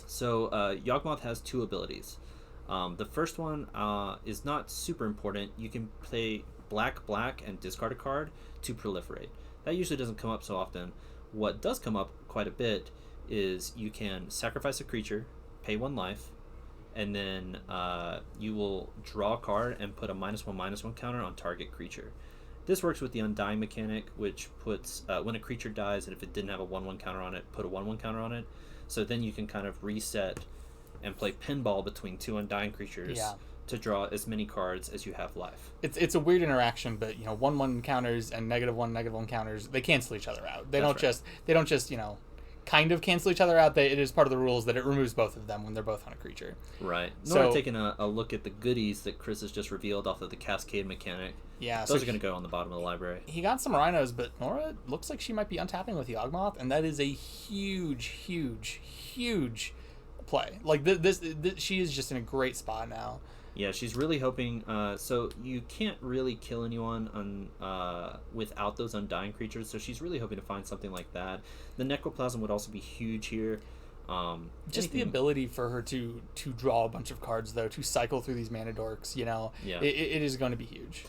So Yawgmoth has 2 abilities. The first one is not super important. You can play black, and discard a card to proliferate. That usually doesn't come up so often. What does come up quite a bit is you can sacrifice a creature, pay 1 life, and then you will draw a card and put a -1/-1 counter on target creature. This works with the Undying mechanic, which puts when a creature dies, and if it didn't have a 1/1 counter on it, put a 1/1 counter on it. So then you can kind of reset and play pinball between 2 Undying creatures to draw as many cards as you have life. It's a weird interaction, but 1/1 counters and -1/-1 counters, they cancel each other out. They don't just kind of cancel each other out. It is part of the rules that it removes both of them when they're both on a creature. Right. So Nora taking a look at the goodies that Chris has just revealed off of the Cascade mechanic. Yeah, those are going to go on the bottom of the library. He got some rhinos, but Nora looks like she might be untapping with Yawgmoth, and that is a huge play. Like this she is just in a great spot now. Yeah, she's really hoping. So you can't really kill anyone without those Undying creatures. So she's really hoping to find something like that. The Necroplasm would also be huge here. Just the ability for her to draw a bunch of cards, though, to cycle through these mana dorks. It is going to be huge.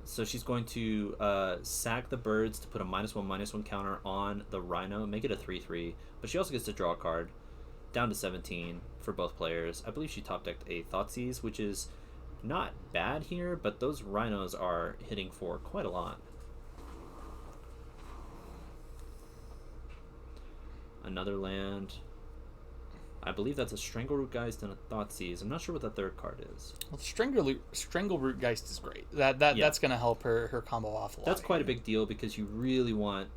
So she's going to sack the birds to put a -1/-1 counter on the Rhino, make it a 3/3. But she also gets to draw a card. Down to 17 for both players. I believe she top decked a Thoughtseize, which is not bad here, but those rhinos are hitting for quite a lot. Another land. I believe that's a Strangleroot Geist and a Thoughtseize. I'm not sure what the third card is. Well, Strangleroot Geist is great. That's going to help her combo off a lot. That's quite a big deal because you really want...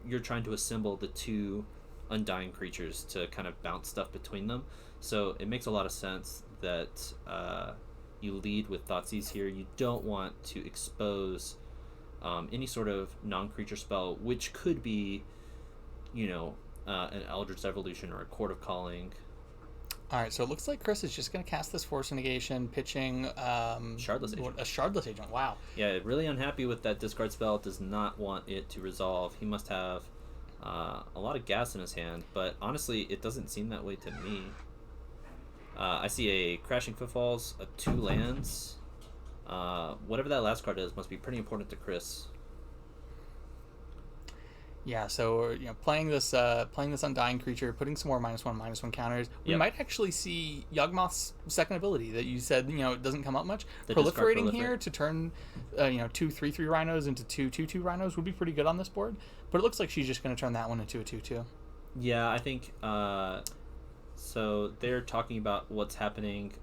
you're trying to assemble the 2 Undying creatures to kind of bounce stuff between them, so it makes a lot of sense that you lead with Thoughtseize here. You don't want to expose any sort of non-creature spell, which could be an Eldritch Evolution or a Court of Calling. Alright, so it looks like Chris is just going to cast this Force Negation, pitching Shardless Agent. A Shardless Agent, wow. Yeah, really unhappy with that discard spell. Does not want it to resolve. He must have a lot of gas in his hand, but honestly, it doesn't seem that way to me. I see a Crashing Footfalls, 2 lands. Whatever that last card is must be pretty important to Chris. Yeah, so playing this Undying creature, putting some more -1/-1 counters. We might actually see Yawgmoth's second ability that you said it doesn't come up much. Proliferating here to turn 2 3/3 rhinos into 2 2/2 rhinos would be pretty good on this board. But it looks like she's just going to turn that one into a 2/2. Yeah, I think so. They're talking about what's happening.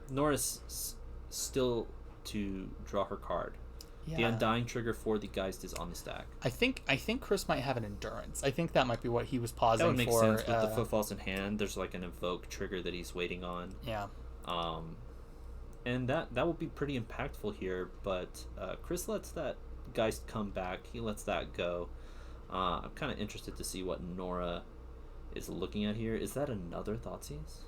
Nora's still to draw her card. Yeah. The Undying trigger for the Geist is on the stack. I think Chris might have an Endurance. I think that might be what he was pausing for. That would make sense with the Footfalls in hand. There's like an Invoke trigger that he's waiting on. Yeah. And that will be pretty impactful here. But Chris lets that Geist come back. He lets that go. I'm kind of interested to see what Nora is looking at here. Is that another Thoughtseize?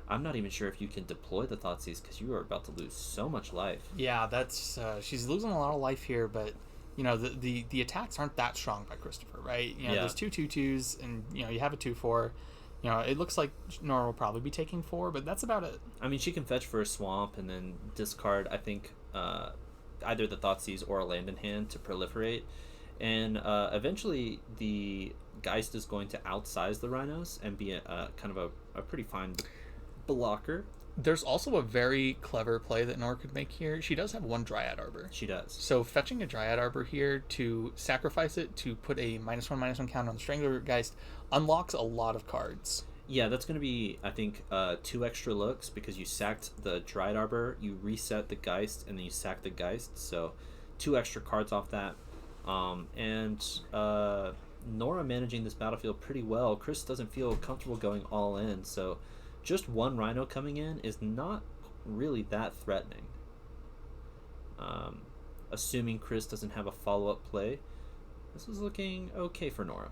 I'm not even sure if you can deploy the Thoughtseize because you are about to lose so much life. Yeah, that's she's losing a lot of life here, but the attacks aren't that strong by Christopher, right? There's 2 2/2s, and you have a 2/4. It looks like Nora will probably be taking 4, but that's about it. I mean, she can fetch for a swamp and then discard, I think, either the Thoughtseize or a land in hand to proliferate. And eventually the Geist is going to outsize the rhinos and be kind of a pretty fine blocker. There's also a very clever play that Nora could make here. She does have 1 Dryad Arbor. She does. So fetching a Dryad Arbor here to sacrifice it to put a -1/-1 counter on the Strangler Geist unlocks a lot of cards. Yeah, that's going to be, I think, 2 extra looks because you sacked the Dryad Arbor, you reset the Geist, and then you sack the Geist. So 2 extra cards off that. Nora managing this battlefield pretty well. Chris doesn't feel comfortable going all in, so just 1 Rhino coming in is not really that threatening. Assuming Chris doesn't have a follow-up play, this is looking okay for Nora.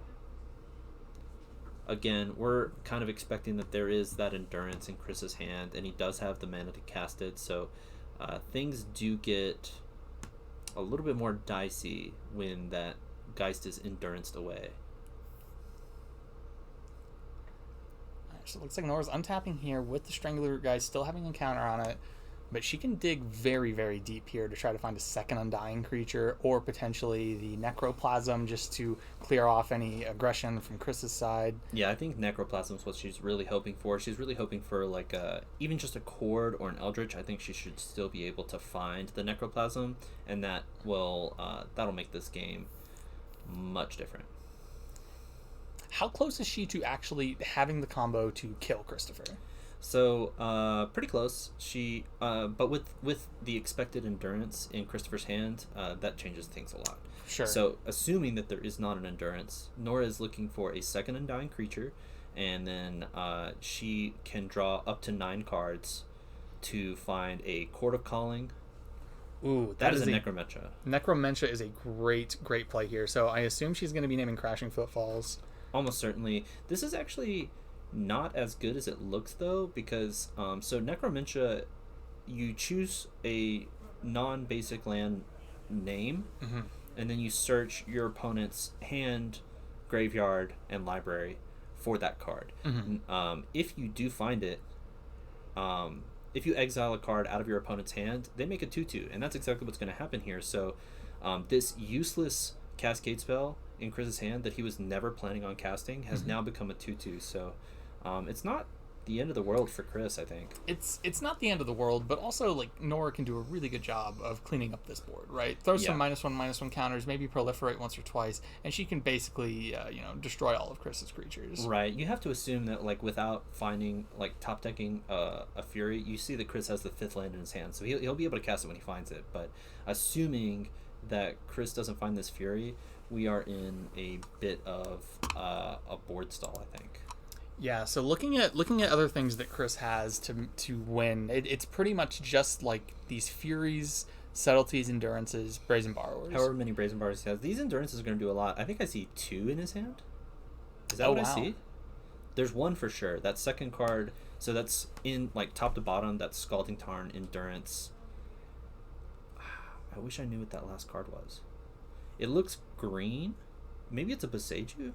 again, we're kind of expecting that there is that endurance in Chris's hand, and he does have the mana to cast it, so things do get a little bit more dicey when that Geist is enduranced away. So it looks like Nora's untapping here with the Strangler Geist still having a counter on it, but she can dig very, very deep here to try to find a second Undying creature, or potentially the Necroplasm, just to clear off any aggression from Chris's side. Yeah, I think Necroplasm is what she's really hoping for. She's really hoping for like even just a Chord or an Eldritch. I think she should still be able to find the Necroplasm, and that will that'll make this game much different. How close is she to actually having the combo to kill Christopher? So, pretty close. She, but with the expected endurance in Christopher's hand, that changes things a lot. Sure. So, assuming that there is not an endurance, Nora is looking for a second Undying creature, and then she can draw up to 9 cards to find a Chord of Calling. Ooh, that is a Necromentia. Necromentia is a great play here. So I assume she's going to be naming Crashing Footfalls. Almost certainly. This is actually not as good as it looks, though, because so Necromentia, you choose a non-basic land name, and then you search your opponent's hand, graveyard, and library for that card. If you do find it, if you exile a card out of your opponent's hand, they make a 2/2, and that's exactly what's going to happen here. So this useless Cascade spell in Chris's hand that he was never planning on casting has now become a 2/2. So it's not the end of the world for Chris, I think. It's not the end of the world, but also like Nora can do a really good job of cleaning up this board, right? Throw some -1/-1 counters, maybe proliferate once or twice, and she can basically destroy all of Chris's creatures. Right. You have to assume that like without finding like top decking a Fury, you see that Chris has the 5th land in his hand, so he'll be able to cast it when he finds it. But assuming that Chris doesn't find this Fury, we are in a bit of a board stall, I think. Yeah, so looking at other things that Chris has to win, it's pretty much just like these Furies, Subtleties, Endurances, Brazen Borrowers. However many Brazen Borrowers he has. These Endurances are going to do a lot. I think I see 2 in his hand. Is that what I see? There's 1 for sure. That second card, so that's in like top to bottom, that's Scalding Tarn, Endurance. I wish I knew what that last card was. It looks green. Maybe it's a Boseiju?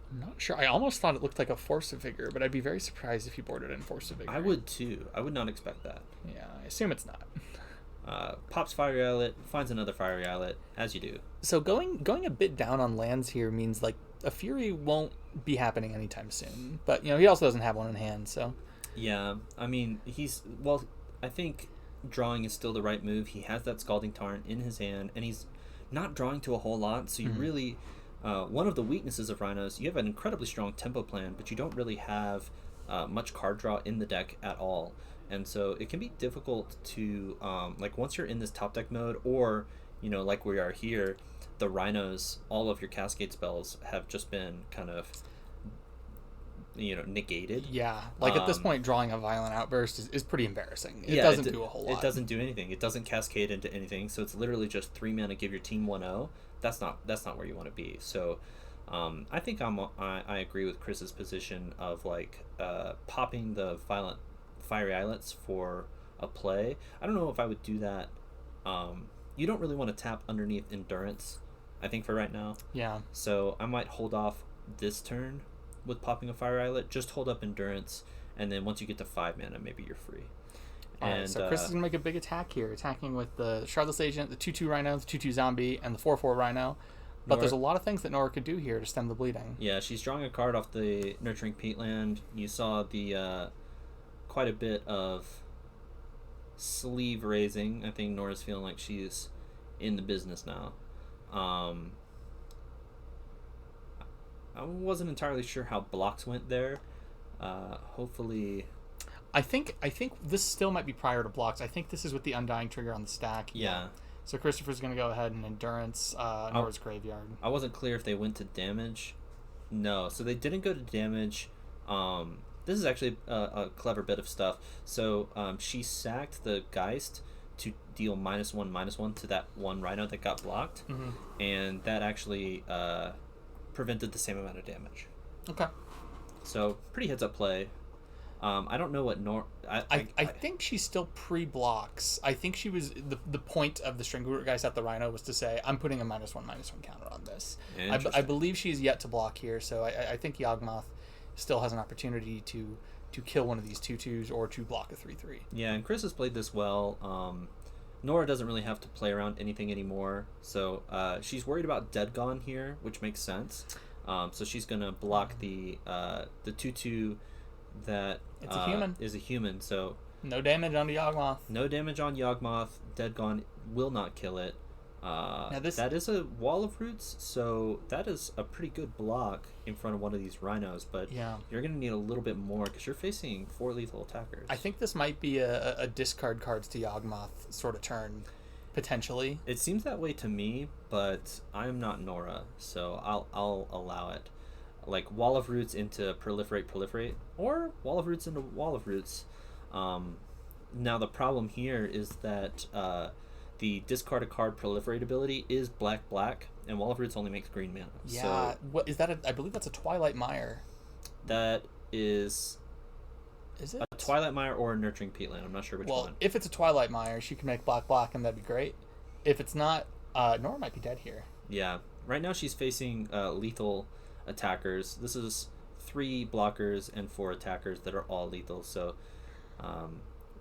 I'm not sure. I almost thought it looked like a Force of Vigor, but I'd be very surprised if you boarded in Force of Vigor. I would too. I would not expect that. Yeah, I assume it's not. Pops Fiery Islet, finds another Fiery Islet, as you do. So going a bit down on lands here means like a Fury won't be happening anytime soon. But he also doesn't have one in hand, so. Yeah, I mean I think drawing is still the right move. He has that Scalding Tarn in his hand, and he's not drawing to a whole lot, so you really. One of the weaknesses of Rhinos, you have an incredibly strong tempo plan, but you don't really have much card draw in the deck at all. And so it can be difficult to, like once you're in this top deck mode, or, like we are here, the Rhinos, all of your Cascade spells have just been kind of, negated. Yeah, like at this point, drawing a Violent Outburst is pretty embarrassing. It doesn't do a whole lot. It doesn't do anything. It doesn't cascade into anything, so it's literally just 3 mana, give your team 1/0. That's not where you want to be. So I think I agree with Chris's position of like popping the Violent Fiery Islets for a play. I don't know if I would do that. You don't really want to tap underneath Endurance, I think, for right now. Yeah. So I might hold off this turn with popping a Fiery Islet. Just hold up Endurance, and then once you get to 5 mana, maybe you're free. Alright, so Chris is going to make a big attack here, attacking with the Shardless Agent, the 2/2 Rhino, the 2/2 Zombie, and the 4/4 Rhino. But there's a lot of things that Nora could do here to stem the bleeding. Yeah, she's drawing a card off the Nurturing Peatland. You saw the quite a bit of sleeve raising. I think Nora's feeling like she's in the business now. I wasn't entirely sure how blocks went there. Hopefully... I think this still might be prior to blocks. I think this is with the Undying trigger on the stack. Yeah. So Christopher's going to go ahead and Endurance Nora's Graveyard. I wasn't clear if they went to damage. No, so they didn't go to damage. This is actually a clever bit of stuff. So she sacked the Geist to deal -1/-1 to that one Rhino that got blocked. And that actually prevented the same amount of damage. Okay. So pretty heads up play. I don't know what I think she still pre-blocks. I think she was the point of the string guy set the Rhino was to say, I'm putting a -1/-1 counter on this. I believe she's yet to block here, so I think Yawgmoth still has an opportunity to kill one of these 2/2s or to block a 3/3. Yeah, and Chris has played this well. Nora doesn't really have to play around anything anymore, so she's worried about Dead Gone here, which makes sense. So she's gonna block the 2/2 that it's a human. Is a human. So no damage on the Yawgmoth. No damage on Yawgmoth. Dead Gone will not kill it. That is a wall of roots, so that is a pretty good block in front of one of these rhinos, but yeah, you're going to need a little bit more because you're facing 4 lethal attackers. I think this might be a discard cards to Yawgmoth sort of turn, potentially. It seems that way to me, but I'm not Nora, so I'll allow it. Like wall of roots into proliferate, or wall of roots into wall of roots. Now the problem here is that the discard a card proliferate ability is black, and wall of roots only makes green mana. Yeah, so what is that? I believe that's a Twilight Mire. That is it a Twilight Mire or a Nurturing Peatland? I'm not sure which one. Well, if it's a Twilight Mire, she can make black, and that'd be great. If it's not, Nora might be dead here. Yeah, right now she's facing lethal attackers. This is 3 blockers and 4 attackers that are all lethal, so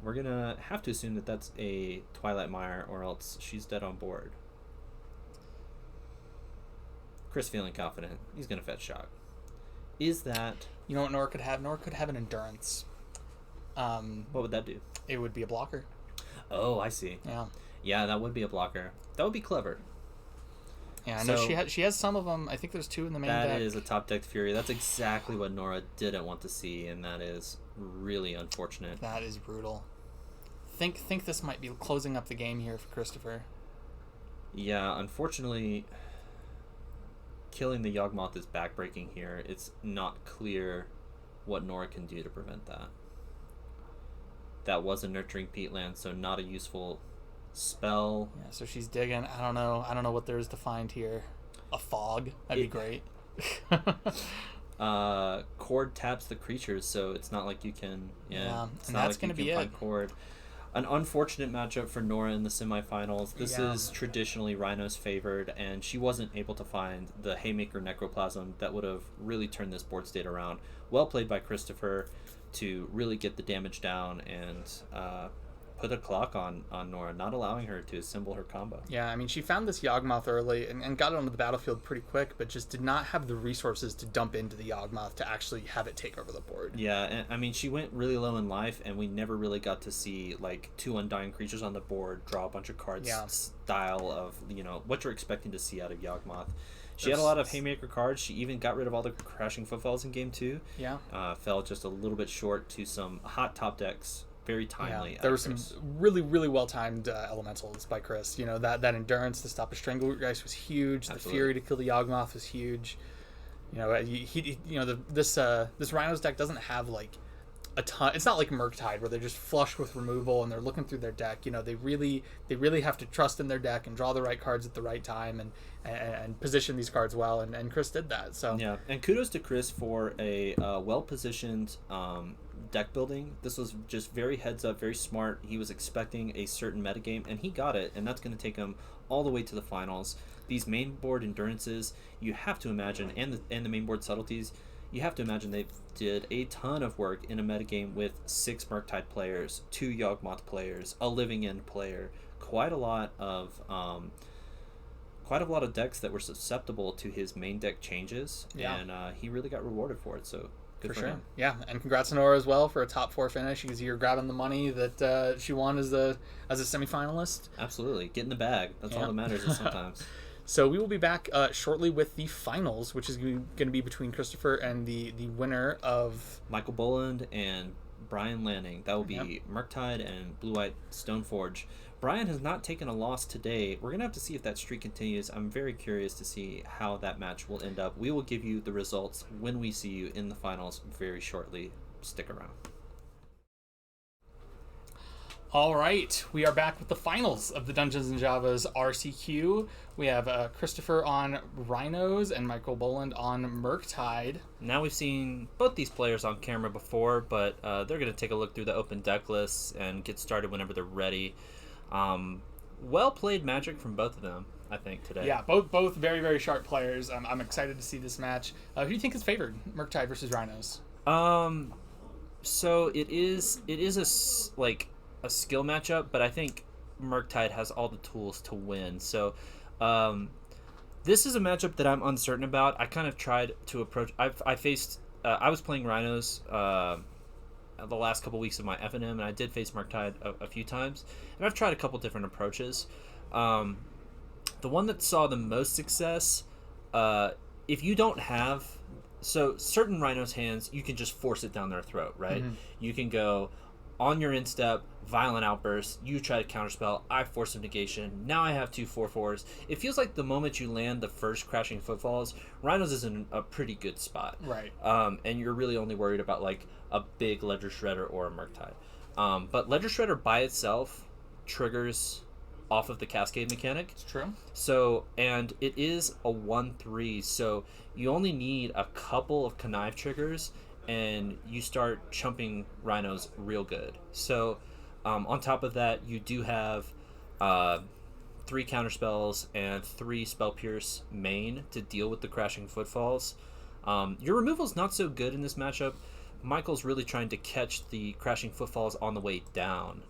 we're gonna have to assume that that's a Twilight Mire, or else she's dead on board. Chris feeling confident. He's gonna fetch shock. Is that... You know what Nora could have? Nora could have an Endurance. What would that do? It would be a blocker. Oh, I see. Yeah. Yeah, that would be a blocker. That would be clever. Yeah, I know she has some of them. I think there's 2 in the main deck. That is a top deck Fury. That's exactly what Nora didn't want to see, and that is really unfortunate. That is brutal. Think this might be closing up the game here for Christopher. Yeah, unfortunately, killing the Yawgmoth is backbreaking here. It's not clear what Nora can do to prevent that. That was a Nurturing Peatland, so not a useful spell. Yeah, so she's digging. I don't know what there is to find here. A fog. That'd be great. Cord taps the creatures, so it's not like you can. Yeah, it's and not that's like you gonna be can find it. Cord. An unfortunate matchup for Nora in the semifinals. This is traditionally Rhino's favored, and she wasn't able to find the Haymaker Necroplasm that would have really turned this board state around. Well played by Christopher to really get the damage down and put a clock on Nora, not allowing her to assemble her combo. Yeah, I mean, she found this Yawgmoth early and got it onto the battlefield pretty quick, but just did not have the resources to dump into the Yawgmoth to actually have it take over the board. Yeah, and I mean, she went really low in life, and we never really got to see, like, 2 Undying creatures on the board, draw a bunch of cards, style of, what you're expecting to see out of Yawgmoth. She had a lot of Haymaker cards. She even got rid of all the Crashing Footfalls in Game 2. Yeah. Fell just a little bit short to some hot top decks. Very timely. Yeah, there were some really, really well-timed elementals by Chris. That Endurance to stop a Stranglegeist was huge. Absolutely. The Fury to kill the Yawgmoth was huge. This Rhino's deck doesn't have like a ton. It's not like Murktide where they're just flush with removal and they're looking through their deck. They really have to trust in their deck and draw the right cards at the right time and position these cards well. And Chris did that. So yeah, and kudos to Chris for a well-positioned deck building. This was just very heads up, very smart. He was expecting a certain metagame, and he got it, and that's going to take him all the way to the finals. These main board endurances, you have to imagine, and the main board subtleties, you have to imagine they did a ton of work in a metagame with 6 Murktide players, 2 Yawgmoth players, a Living End player, quite a lot of decks that were susceptible to his main deck changes, and he really got rewarded for it. So good for him. Yeah, and congrats to Nora as well for a top 4 finish. You're grabbing the money that she won as a semifinalist. Absolutely, get in the bag. That's all that matters sometimes. So we will be back shortly with the finals, which is going to be between Christopher and the winner of Michael Boland and Brian Lanning. That will be Murktide and Blue White Stoneforge. Brian has not taken a loss today. We're going to have to see if that streak continues. I'm very curious to see how that match will end up. We will give you the results when we see you in the finals very shortly. Stick around. All right, we are back with the finals of the Dungeons & Java's RCQ. We have Christopher on Rhinos and Michael Boland on Murktide. Now we've seen both these players on camera before, but they're going to take a look through the open deck lists and get started whenever they're ready. Well played Magic from both of them, I think, today. Yeah, both very, very sharp players. I'm excited to see this match. Who do you think is favored, Murktide versus Rhinos? So it is a skill matchup, but I think Murktide has all the tools to win. So this is a matchup that I'm uncertain about. I kind of tried to approach. I was playing Rhinos the last couple weeks of my FNM, and I did face Murktide a few times, and I've tried a couple different approaches. The one that saw the most success, if you don't have, so certain Rhinos hands, you can just force it down their throat, right? Mm-hmm. You can go on your instep, violent outburst, you try to counterspell, I force a negation, now I have 2 4/4s. It feels like the moment you land the first crashing footfalls, Rhinos is in a pretty good spot. Right. And you're really only worried about like a big Ledger Shredder or a Murktide. But Ledger Shredder by itself triggers off of the Cascade mechanic. It's true. So, and it is a 1/3, so you only need a couple of connive triggers and you start chumping Rhinos real good. So, on top of that, you do have 3 counterspells and 3 Spell Pierce main to deal with the crashing footfalls. Your removal's not so good in this matchup. Michael's really trying to catch the crashing footfalls on the way down,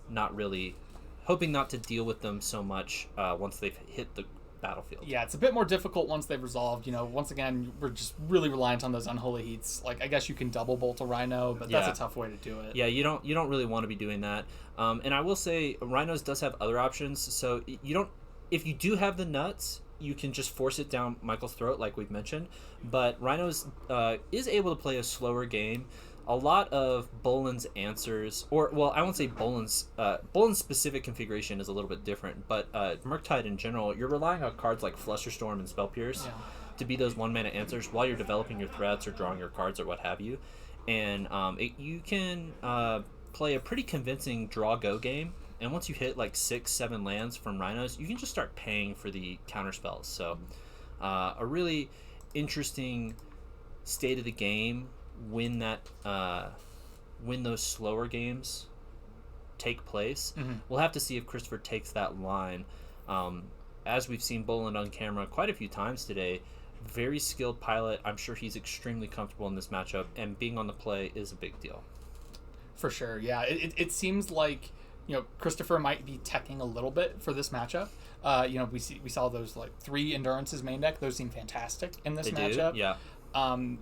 hoping not to deal with them so much once they've hit the battlefield. Yeah, it's a bit more difficult once they've resolved. Once again, we're just really reliant on those unholy heats. Like, I guess you can double bolt a Rhino, but that's a tough way to do it. Yeah, you don't really want to be doing that. And I will say, Rhinos does have other options. So if you do have the nuts, you can just force it down Michael's throat, like we've mentioned. But Rhinos is able to play a slower game. A lot of Boland's answers, I won't say Boland's specific configuration is a little bit different, but Murktide in general, you're relying on cards like Flusterstorm and Spell Pierce to be those 1-mana answers while you're developing your threats or drawing your cards or what have you. And you can play a pretty convincing draw-go game, and once you hit like 6-7 lands from Rhinos, you can just start paying for the counter spells. So a really interesting state of the game when those slower games take place. Mm-hmm. We'll have to see if Christopher takes that line. As we've seen Boland on camera quite a few times today, very skilled pilot. I'm sure he's extremely comfortable in this matchup, and being on the play is a big deal. For sure, yeah. It seems like Christopher might be teching a little bit for this matchup. We saw those like 3 endurances main deck. Those seem fantastic in this matchup. Yeah. And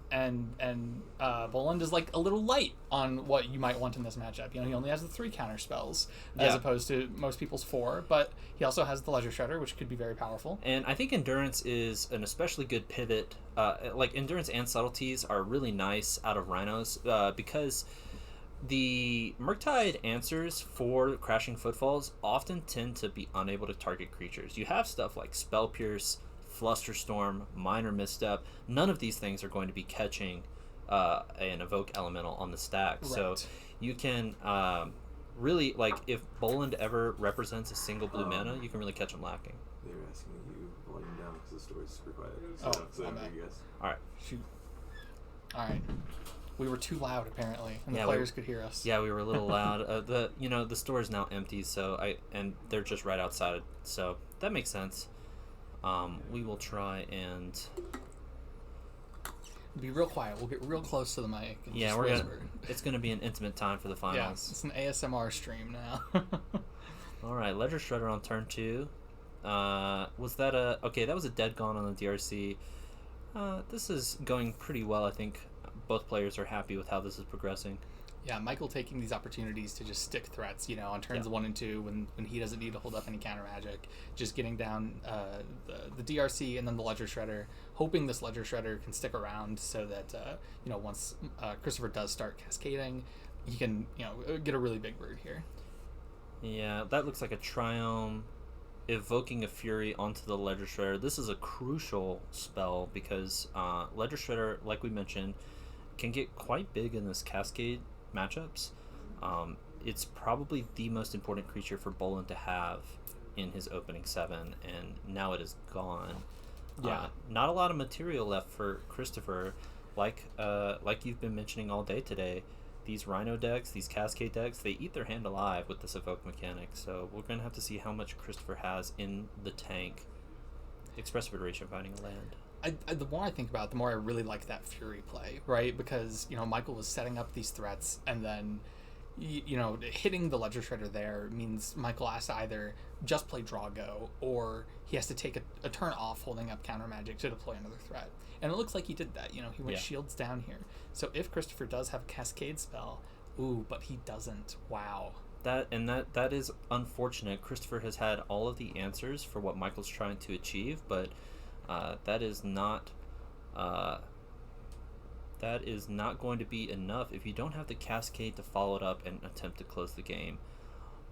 Boland is like a little light on what you might want in this matchup. He only has the 3 counter spells as opposed to most people's 4, but he also has the Ledger Shredder, which could be very powerful. And I think Endurance is an especially good pivot. Like Endurance and Subtleties are really nice out of Rhinos because the Murktide answers for crashing footfalls often tend to be unable to target creatures. You have stuff like Spell Pierce, Flusterstorm, Minor Misstep. None of these things are going to be catching an Evoke Elemental on the stack. Right. So you can really, like, if Boland ever represents a single blue mana, you can really catch him lacking. They were asking you volume down because the story's super quiet. So you guess. All right. Shoot. All right. We were too loud apparently, and the players could hear us. Yeah, we were a little loud. The store is now empty, and they're just right outside, so that makes sense. We will try and be real quiet. We'll get real close to the mic. And it's gonna be an intimate time for the finals. Yeah, it's an ASMR stream now. All right, Ledger Shredder on turn 2. Was that that was a dead gone on the DRC. This is going pretty well. I think both players are happy with how this is progressing. Yeah, Michael taking these opportunities to just stick threats, on turns 1 and 2 when he doesn't need to hold up any counter magic, just getting down the DRC and then the Ledger Shredder, hoping this Ledger Shredder can stick around so that once Christopher does start cascading, he can get a really big bird here. Yeah, that looks like a Triome evoking a Fury onto the Ledger Shredder. This is a crucial spell because Ledger Shredder, like we mentioned, can get quite big in this Cascade matchups. it's probably the most important creature for Bolin to have in his opening 7, and now it is gone. Yeah. Not a lot of material left for Christopher. Like you've been mentioning all day today, these Rhino decks, these Cascade decks, they eat their hand alive with this Evoke mechanic. So we're going to have to see how much Christopher has in the tank. Expressive Iteration finding a land. The more I think about it, the more I really like that Fury play, right? Because, Michael was setting up these threats, and then, hitting the Ledger Shredder there means Michael has to either just play Draw-Go, or he has to take a turn off holding up Counter Magic to deploy another threat. And it looks like he did that. He went Shields down here. So if Christopher does have a Cascade spell, but he doesn't. Wow. That is unfortunate. Christopher has had all of the answers for what Michael's trying to achieve, but that is not going to be enough if you don't have the Cascade to follow it up and attempt to close the game.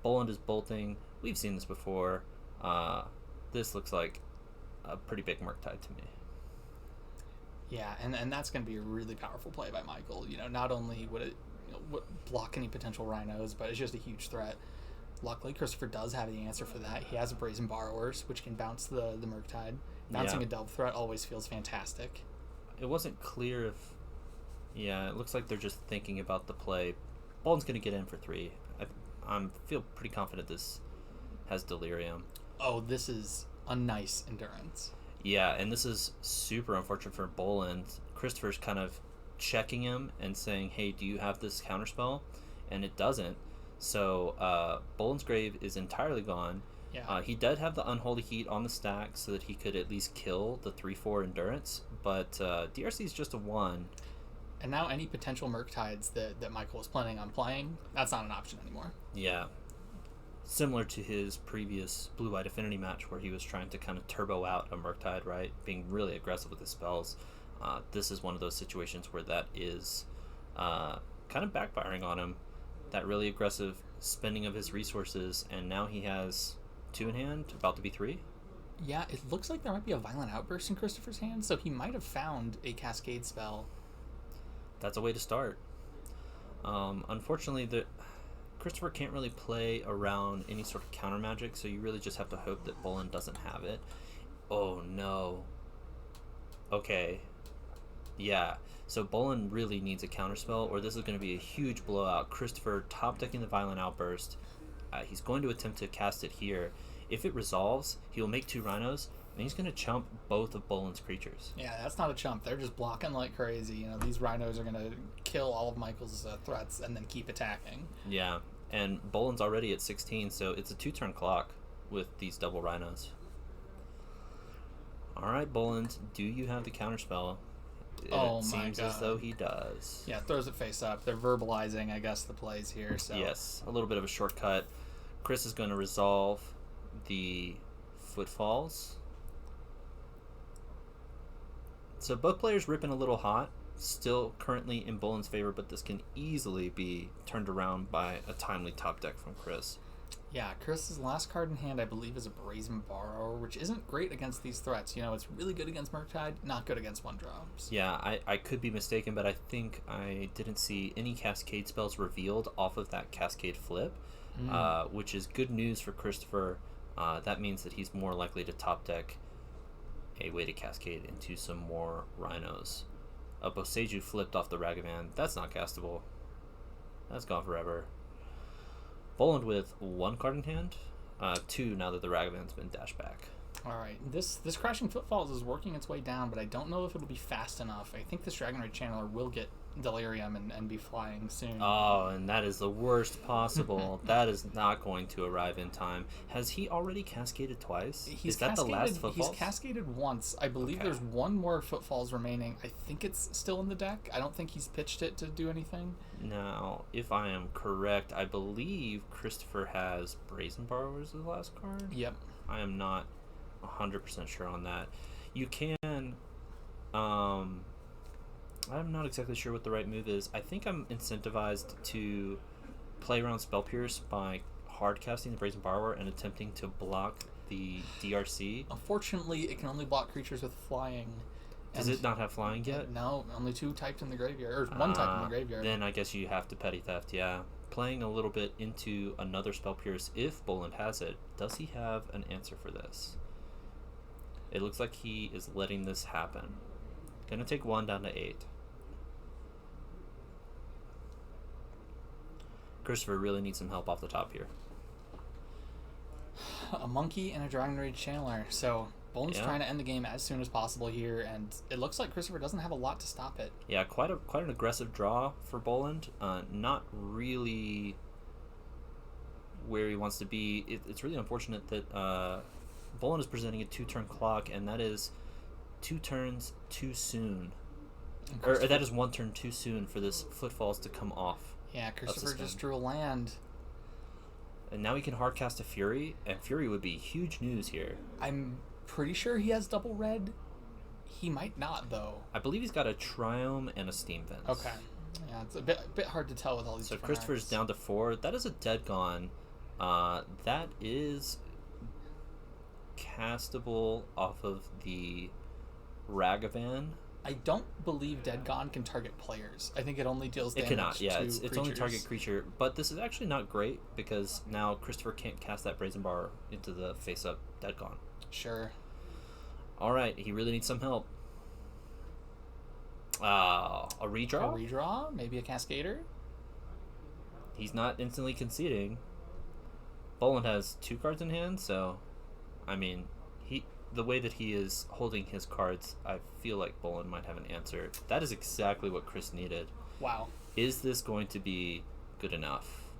Boland is bolting. We've seen this before. This looks like a pretty big Murktide to me. Yeah, and that's going to be a really powerful play by Michael. Not only would it block any potential Rhinos, but it's just a huge threat. Luckily, Christopher does have the answer for that. He has a Brazen Borrowers, which can bounce the Murktide. Bouncing a Delve threat always feels fantastic. It wasn't clear if... Yeah, it looks like they're just thinking about the play. Bolton's going to get in for 3. I feel pretty confident this has Delirium. Oh, this is a nice Endurance. Yeah, and this is super unfortunate for Boland. Christopher's kind of checking him and saying, hey, do you have this counterspell? And it doesn't. So Boland's Grave is entirely gone. Yeah. He did have the Unholy Heat on the stack so that he could at least kill the 3/4 Endurance, but DRC is just a 1. And now any potential Murktides that Michael was planning on playing, that's not an option anymore. Yeah. Similar to his previous Blue-White Affinity match where he was trying to kind of turbo out a Murktide, right? Being really aggressive with his spells. This is one of those situations where that is kind of backfiring on him. That really aggressive spending of his resources, and now he has 2 in hand, about to be 3. Yeah, it looks like there might be a Violent Outburst in Christopher's hand, so he might have found a Cascade spell. That's a way to start. Unfortunately, Christopher can't really play around any sort of counter magic, so you really just have to hope that Boland doesn't have it. Oh no. Okay. Yeah. So Boland really needs a counterspell, or this is going to be a huge blowout. Christopher top decking the Violent Outburst. He's going to attempt to cast it here. If it resolves, he will make 2 Rhinos, and he's going to chump both of Boland's creatures. Yeah, that's not a chump. They're just blocking like crazy. These Rhinos are going to kill all of Michael's threats and then keep attacking. Yeah, and Boland's already at 16, so it's a 2-turn clock with these double Rhinos. All right, Boland, do you have the counterspell? It seems as though he does. Yeah, throws it face up. They're verbalizing, I guess, the plays here. So yes, a little bit of a shortcut. Chris is going to resolve the Footfalls. So both players ripping a little hot. Still currently in Boland's favor, but this can easily be turned around by a timely top deck from Chris. Yeah, Chris's last card in hand, I believe, is a Brazen Borrower, which isn't great against these threats. It's really good against Murktide, not good against 1-drops. Yeah, I could be mistaken, but I think I didn't see any Cascade spells revealed off of that Cascade flip, which is good news for Christopher. That means that he's more likely to top deck a way to Cascade into some more Rhinos. A Boseiju flipped off the Ragavan. That's not castable. That's gone forever. Boland with 1 card in hand, 2 now that the Ragavan's been dashed back. All right, this Crashing Footfalls is working its way down, but I don't know if it'll be fast enough. I think this Dragon Raid Channeler will get Delirium and be flying soon. Oh, and that is the worst possible. That is not going to arrive in time. Has he already cascaded twice? Is that the last Footfalls? He's cascaded once. I believe there's 1 more Footfalls remaining. I think it's still in the deck. I don't think he's pitched it to do anything. Now, if I am correct, I believe Christopher has Brazen Borrowers as the last card? Yep. I am not 100% sure on that. You can... I'm not exactly sure what the right move is. I think I'm incentivized to play around Spell Pierce by hard casting the Brazen Borrower and attempting to block the DRC. Unfortunately, it can only block creatures with flying. Does it not have flying yet? No, only 2 typed in the graveyard, or 1 typed in the graveyard. Then I guess you have to Petty Theft, yeah. playing a little bit into another Spell Pierce, if Boland has it, does he have an answer for this? It looks like he is letting this happen. Gonna take 1 down to 8. Christopher really needs some help off the top here. A monkey and a Dragon Rage Channeler. So Boland's trying to end the game as soon as possible here, and it looks like Christopher doesn't have a lot to stop it. Yeah, quite an aggressive draw for Boland. Not really where he wants to be. It's really unfortunate that Boland is presenting a 2-turn clock, and that is 2 turns too soon. Or that is 1 turn too soon for this Footfalls to come off. Yeah, Christopher just drew a land. And now he can hardcast a Fury, and Fury would be huge news here. I'm pretty sure he has double red. He might not, though. I believe he's got a Triome and a Steam Fence. Okay. Yeah, it's a bit hard to tell with all these. So Christopher's arts. Down to 4. That is a Dead Gone. That is castable off of the Ragavan. I don't believe Dead Gone can target players. I think it only deals damage. It cannot. Yeah, to it's only target creature. But this is actually not great because now Christopher can't cast that Brazen Bar into the face-up Dead Gone. Sure. All right, he really needs some help. A redraw? A redraw? Maybe a Cascader? He's not instantly conceding. Boland has 2 cards in hand, so I mean, the way that he is holding his cards, I feel like Boland might have an answer. That is exactly what Chris needed. Wow. Is this going to be good enough?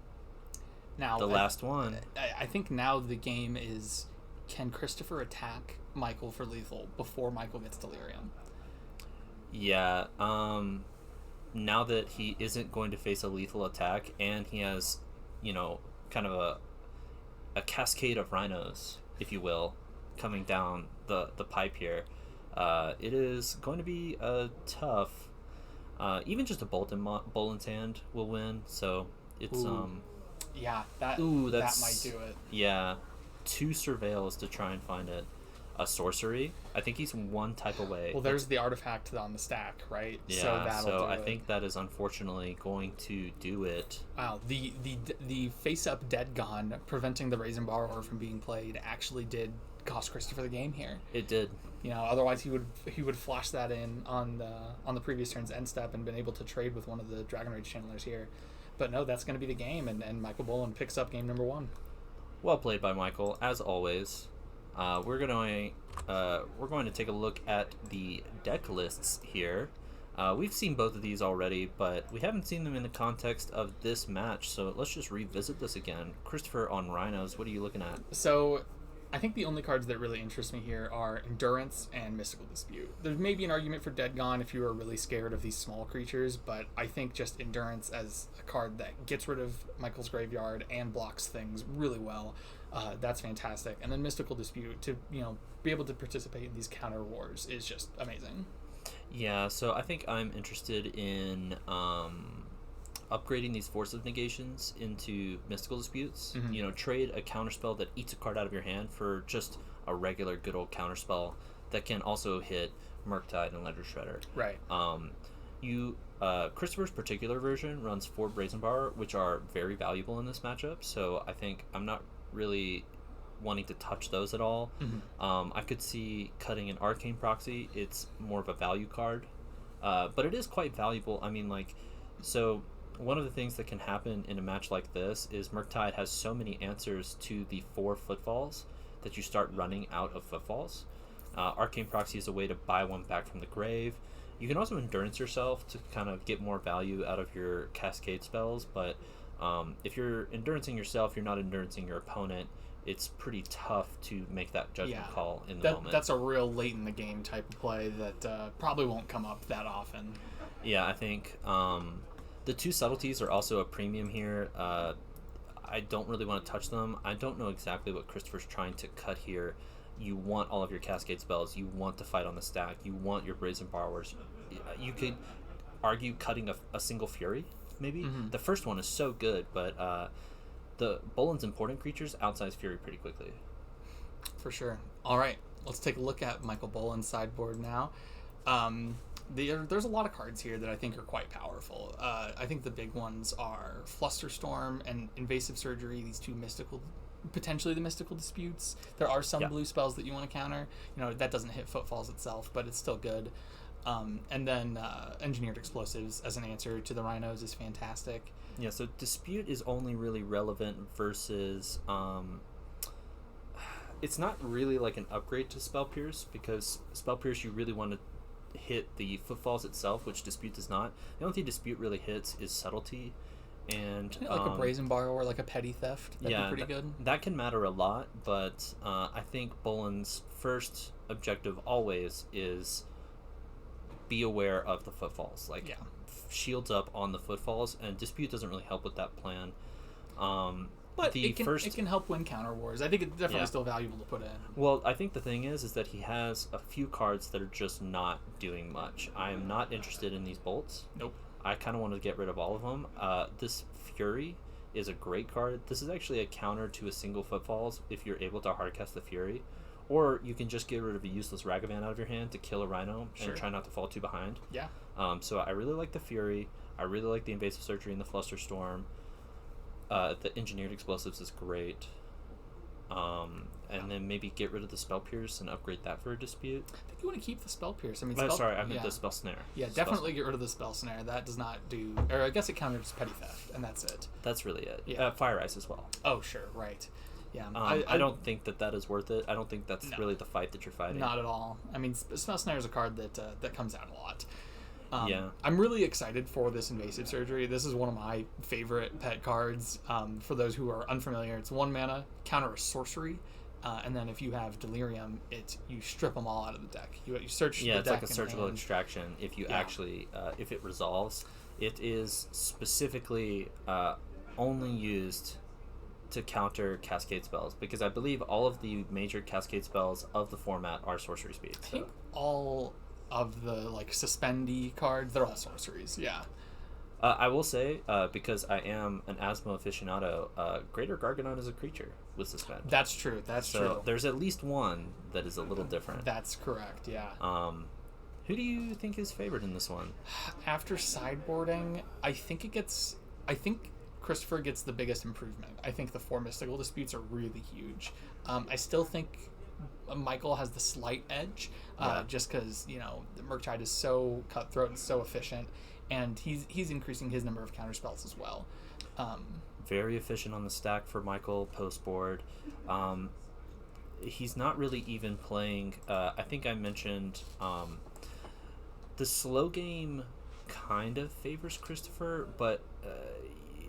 Now the last one. I think now the game is, can Christopher attack Michael for lethal before Michael gets Delirium? Yeah. Now that he isn't going to face a lethal attack, and he has, kind of a cascade of rhinos, if you will, coming down the pipe here, it is going to be tough. Even just a bolt in Boland's hand will win, so it's yeah, that might do it. Yeah, 2 surveils to try and find it. A sorcery. I think he's 1 type away. Well, there's the artifact on the stack, right? Yeah, so I think that is unfortunately going to do it. Wow, the face-up Dead Gone preventing the Brazen Borrower from being played actually did cost Christopher the game here. It did. Otherwise he would flash that in on the previous turn's end step and been able to trade with one of the Dragon Rage Channelers here. But no, that's going to be the game, and Michael Boland picks up game number 1. Well played by Michael, as always. We're going to take a look at the deck lists here. We've seen both of these already, but we haven't seen them in the context of this match, so let's just revisit this again. Christopher on Rhinos, what are you looking at? So I think the only cards that really interest me here are Endurance and Mystical Dispute. There may be an argument for Dead Gone if you are really scared of these small creatures, but I think just Endurance as a card that gets rid of Michael's graveyard and blocks things really well, that's fantastic. And then Mystical Dispute, to be able to participate in these counter wars is just amazing. Yeah, so I think I'm interested in upgrading these Force of Negations into Mystical Disputes. Mm-hmm. Trade a counterspell that eats a card out of your hand for just a regular good old counterspell that can also hit Murktide and Ledger Shredder. Right. Christopher's particular version runs 4 Brazen Bar, which are very valuable in this matchup, so I think I'm not really wanting to touch those at all. Mm-hmm. I could see cutting an Arcane Proxy. It's more of a value card, but it is quite valuable. I mean, so one of the things that can happen in a match like this is Murktide has so many answers to the 4 Footfalls that you start running out of Footfalls. Arcane Proxy is a way to buy 1 back from the grave. You can also Endurance yourself to kind of get more value out of your Cascade spells, but if you're Endurancing yourself, you're not Endurancing your opponent. It's pretty tough to make that judgment call in the moment. That's a real late in the game type of play that probably won't come up that often. Yeah, I think the 2 subtleties are also a premium here. I don't really want to touch them. I don't know exactly what Christopher's trying to cut here. You want all of your Cascade spells. You want to fight on the stack. You want your Brazen Borrowers. You could argue cutting a single Fury, maybe. Mm-hmm. The first one is so good, but the Boland's important creatures outsize Fury pretty quickly. For sure. All right, let's take a look at Michael Boland's sideboard now. There's a lot of cards here that I think are quite powerful. I think the big ones are Flusterstorm and Invasive Surgery, these two potentially the mystical disputes. There are some blue spells that you want to counter. That doesn't hit Footfalls itself, but it's still good. And then Engineered Explosives as an answer to the Rhinos is fantastic. Yeah, so Dispute is only really relevant versus... it's not really like an upgrade to Spell Pierce, because Spell Pierce you really want to hit the Footfalls itself, which Dispute does not. The only thing Dispute really hits is Subtlety, and like a Brazen Borrow or like a Petty Theft. That'd be pretty good. That can matter a lot, but I think Bolin's first objective always is be aware of the Footfalls. Shields up on the Footfalls, and Dispute doesn't really help with that plan. But it can help win counter wars. I think it's definitely still valuable to put in. Well, I think the thing is that he has a few cards that are just not doing much. I am not interested in these bolts. Nope. I kind of want to get rid of all of them. This Fury is a great card. This is actually a counter to a single Footfalls if you're able to hardcast the Fury. Or you can just get rid of a useless Ragavan out of your hand to kill a Rhino and try not to fall too behind. Yeah. So I really like the Fury. I really like the Invasive Surgery and the Flusterstorm. The Engineered Explosives is great. And then maybe get rid of the Spell Pierce and upgrade that for a Dispute. I think you want to keep the Spell Pierce. I meant the Spell Snare. Yeah, definitely get rid of the Spell Snare. That does not do... Or I guess it counters Petty Theft, and that's it. That's really it. Yeah. Fire Ice as well. Oh, sure, right. Yeah, I don't think that is worth it. I don't think that's really the fight that you're fighting. Not at all. I mean, Spell Snare is a card that comes out a lot. Yeah. I'm really excited for this Invasive Surgery. This is one of my favorite pet cards. For those who are unfamiliar, it's 1 mana, counter a sorcery, and then if you have Delirium, you strip them all out of the deck. You search the deck. Yeah, it's like a surgical extraction. If you actually, if it resolves, it is specifically only used to counter Cascade spells, because I believe all of the major Cascade spells of the format are sorcery speed. I think all of the suspendy cards, they're all sorceries. Yeah. I will say, because I am an Asmo aficionado, Greater Gargadon is a creature with suspend. That's true. So there's at least one that is a little different. That's correct. Yeah. Who do you think is favored in this one? After sideboarding, I think Christopher gets the biggest improvement. I think the 4 Mystical Disputes are really huge. I still think Michael has the slight edge, just because the Murktide is so cutthroat and so efficient, and he's increasing his number of counterspells as well. Very efficient on the stack for Michael post board. He's not really even playing. I think I mentioned the slow game kind of favors Christopher, but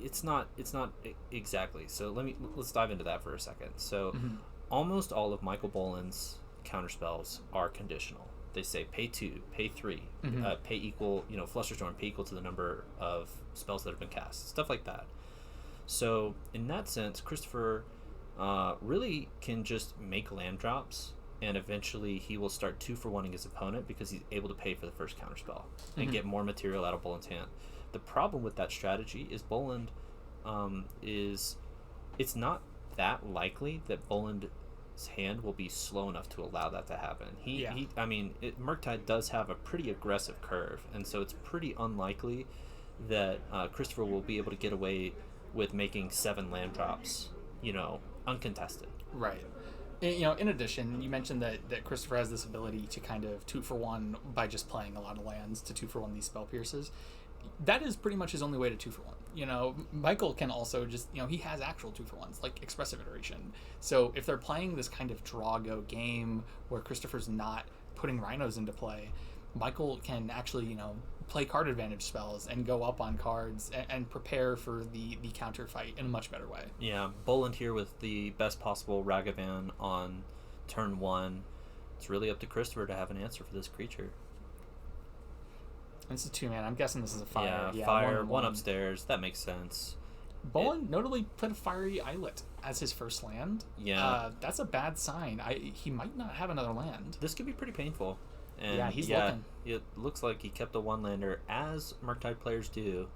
it's not exactly. So let's dive into that for a second. So almost all of Michael Bolin's counterspells are conditional. They say pay 2, pay 3, pay equal, Flusterstorm, pay equal to the number of spells that have been cast, stuff like that. So in that sense, Christopher really can just make land drops, and eventually he will start 2-for-1ing his opponent because he's able to pay for the first counterspell and get more material out of Bolin's hand. The problem with that strategy is Boland it's not that likely that Boland's hand will be slow enough to allow that to happen. Murktide does have a pretty aggressive curve, and so it's pretty unlikely that Christopher will be able to get away with making 7 land drops, uncontested. Right. In addition, you mentioned that Christopher has this ability to kind of 2-for-1 by just playing a lot of lands to 2-for-1 these Spell Pierces. That is pretty much his only way to 2-for-1. Michael can also just, he has actual 2-for-1s, like Expressive Iteration. So if they're playing this kind of draw-go game where Christopher's not putting Rhinos into play, Michael can actually, play card advantage spells and go up on cards and prepare for the counter fight in a much better way. Yeah, Boland here with the best possible Ragavan on turn 1. It's really up to Christopher to have an answer for this creature. It's a 2-man. I'm guessing this is a fire. Yeah, fire, one upstairs. That makes sense. Boland notably played a Fiery Islet as his first land. Yeah. That's a bad sign. He might not have another land. This could be pretty painful. And he's looking. It looks like he kept a 1-lander, as Murktide players do.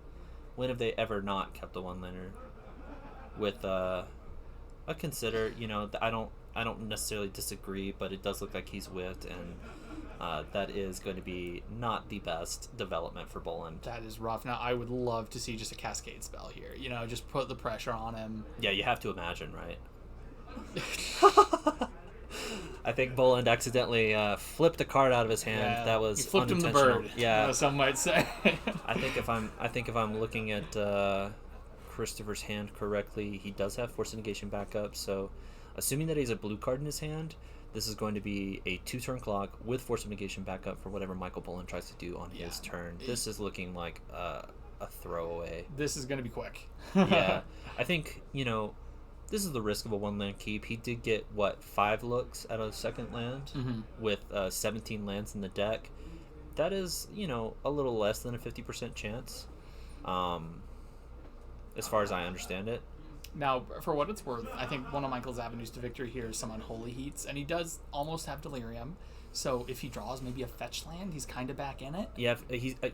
When have they ever not kept a 1-lander? With a consider, I don't necessarily disagree, but it does look like he's whipped, and that is going to be not the best development for Boland. That is rough. Now, I would love to see just a cascade spell here. You know, just put the pressure on him. Yeah, you have to imagine, right? I think Boland accidentally flipped a card out of his hand. Yeah, That was he flipped him the unintentional. bird. Yeah, some might say. I think if I'm looking at Christopher's hand correctly, he does have Force of Negation backup. So, assuming that he has a blue card in his hand, this is going to be a 2-turn clock with Force of Negation backup for whatever Michael Boland tries to do on his turn. This is looking like a throwaway. This is going to be quick. Yeah, I think, this is the risk of a 1-land keep. He did get, 5 looks at a second land with 17 lands in the deck. That is, a little less than a 50% chance, as far as I understand it. Now, for what it's worth, I think one of Michael's avenues to victory here is some Unholy Heats, and he does almost have Delirium. So if he draws maybe a fetch land, he's kind of back in it. Yeah,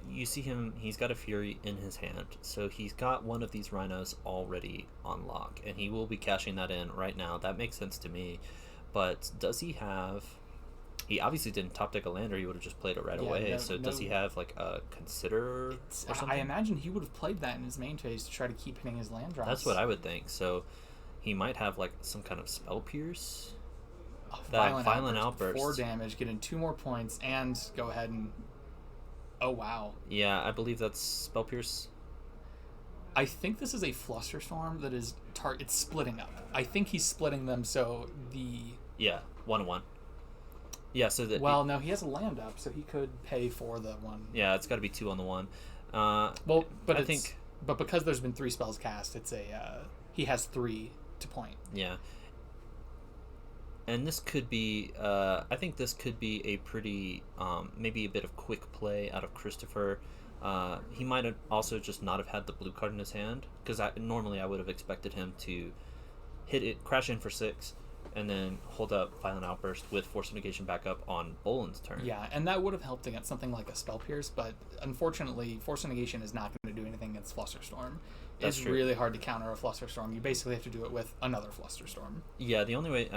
you see him, he's got a Fury in his hand. So he's got one of these Rhinos already on lock, and he will be cashing that in right now. That makes sense to me. But does he have... He obviously didn't top deck a land, or he would have just played it right away. Does he have, a Consider or something? I imagine he would have played that in his main phase to try to keep hitting his land drops. That's what I would think. So he might have, some kind of Spell Pierce... Violent Outburst. 4 damage, get in 2 more points, and go ahead and... Oh, wow. Yeah, I believe that's Spell Pierce. I think this is a Flusterstorm that is... It's splitting up. I think he's splitting them so the... Yeah, 1-1. Yeah, so that... Well, no, he has a land up, so he could pay for the 1. Yeah, it's got to be 2 on the 1. But because there's been 3 spells cast, it's a... he has 3 to point. Yeah. And this could be, I think this could be a pretty, maybe a bit of quick play out of Christopher. He might have also just not have had the blue card in his hand, because normally I would have expected him to hit it, crash in for 6, and then hold up Violent Outburst with Force of Negation backup on Boland's turn. Yeah, and that would have helped against something like a Spell Pierce, but unfortunately, Force of Negation is not going to do anything against Flusterstorm. It's really hard to counter a Flusterstorm. You basically have to do it with another Flusterstorm. Yeah, the only way,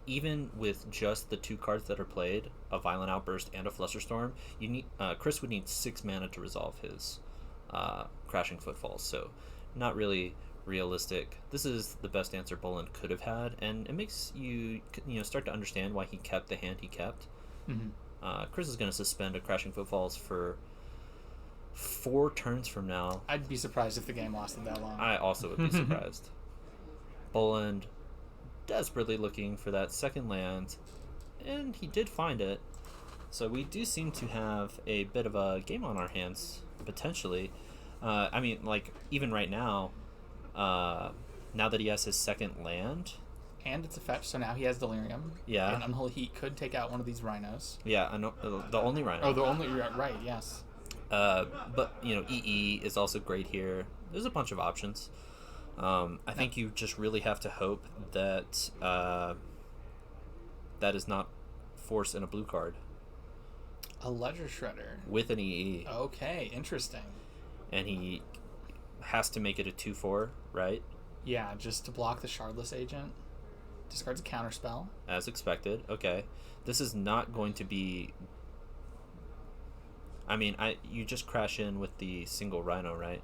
even with just the 2 cards that are played, a Violent Outburst and a Flusterstorm, you need Chris would need 6 mana to resolve his Crashing Footfalls, so not really realistic. This is the best answer Boland could have had, and it makes you start to understand why he kept the hand he kept. Chris is going to suspend a Crashing Footfalls for 4 turns from now. I'd be surprised if the game lasted that long. I also would be surprised. Boland desperately looking for that second land, and he did find it. So we do seem to have a bit of a game on our hands, potentially. Even right now, now that he has his second land. And it's a fetch, so now he has Delirium. Yeah. And Unholy Heat could take out one of these Rhinos. Yeah, I know, the only Rhino. Oh, the only... Right, yes. But, EE is also great here. There's a bunch of options. I think you just really have to hope that that is not Force in a blue card. A Ledger Shredder. With an EE. Okay, interesting. And he has to make it a 2/4, right? Yeah, just to block the Shardless Agent. Discards a counterspell. As expected. Okay. This is not going to be... you just crash in with the single Rhino, right?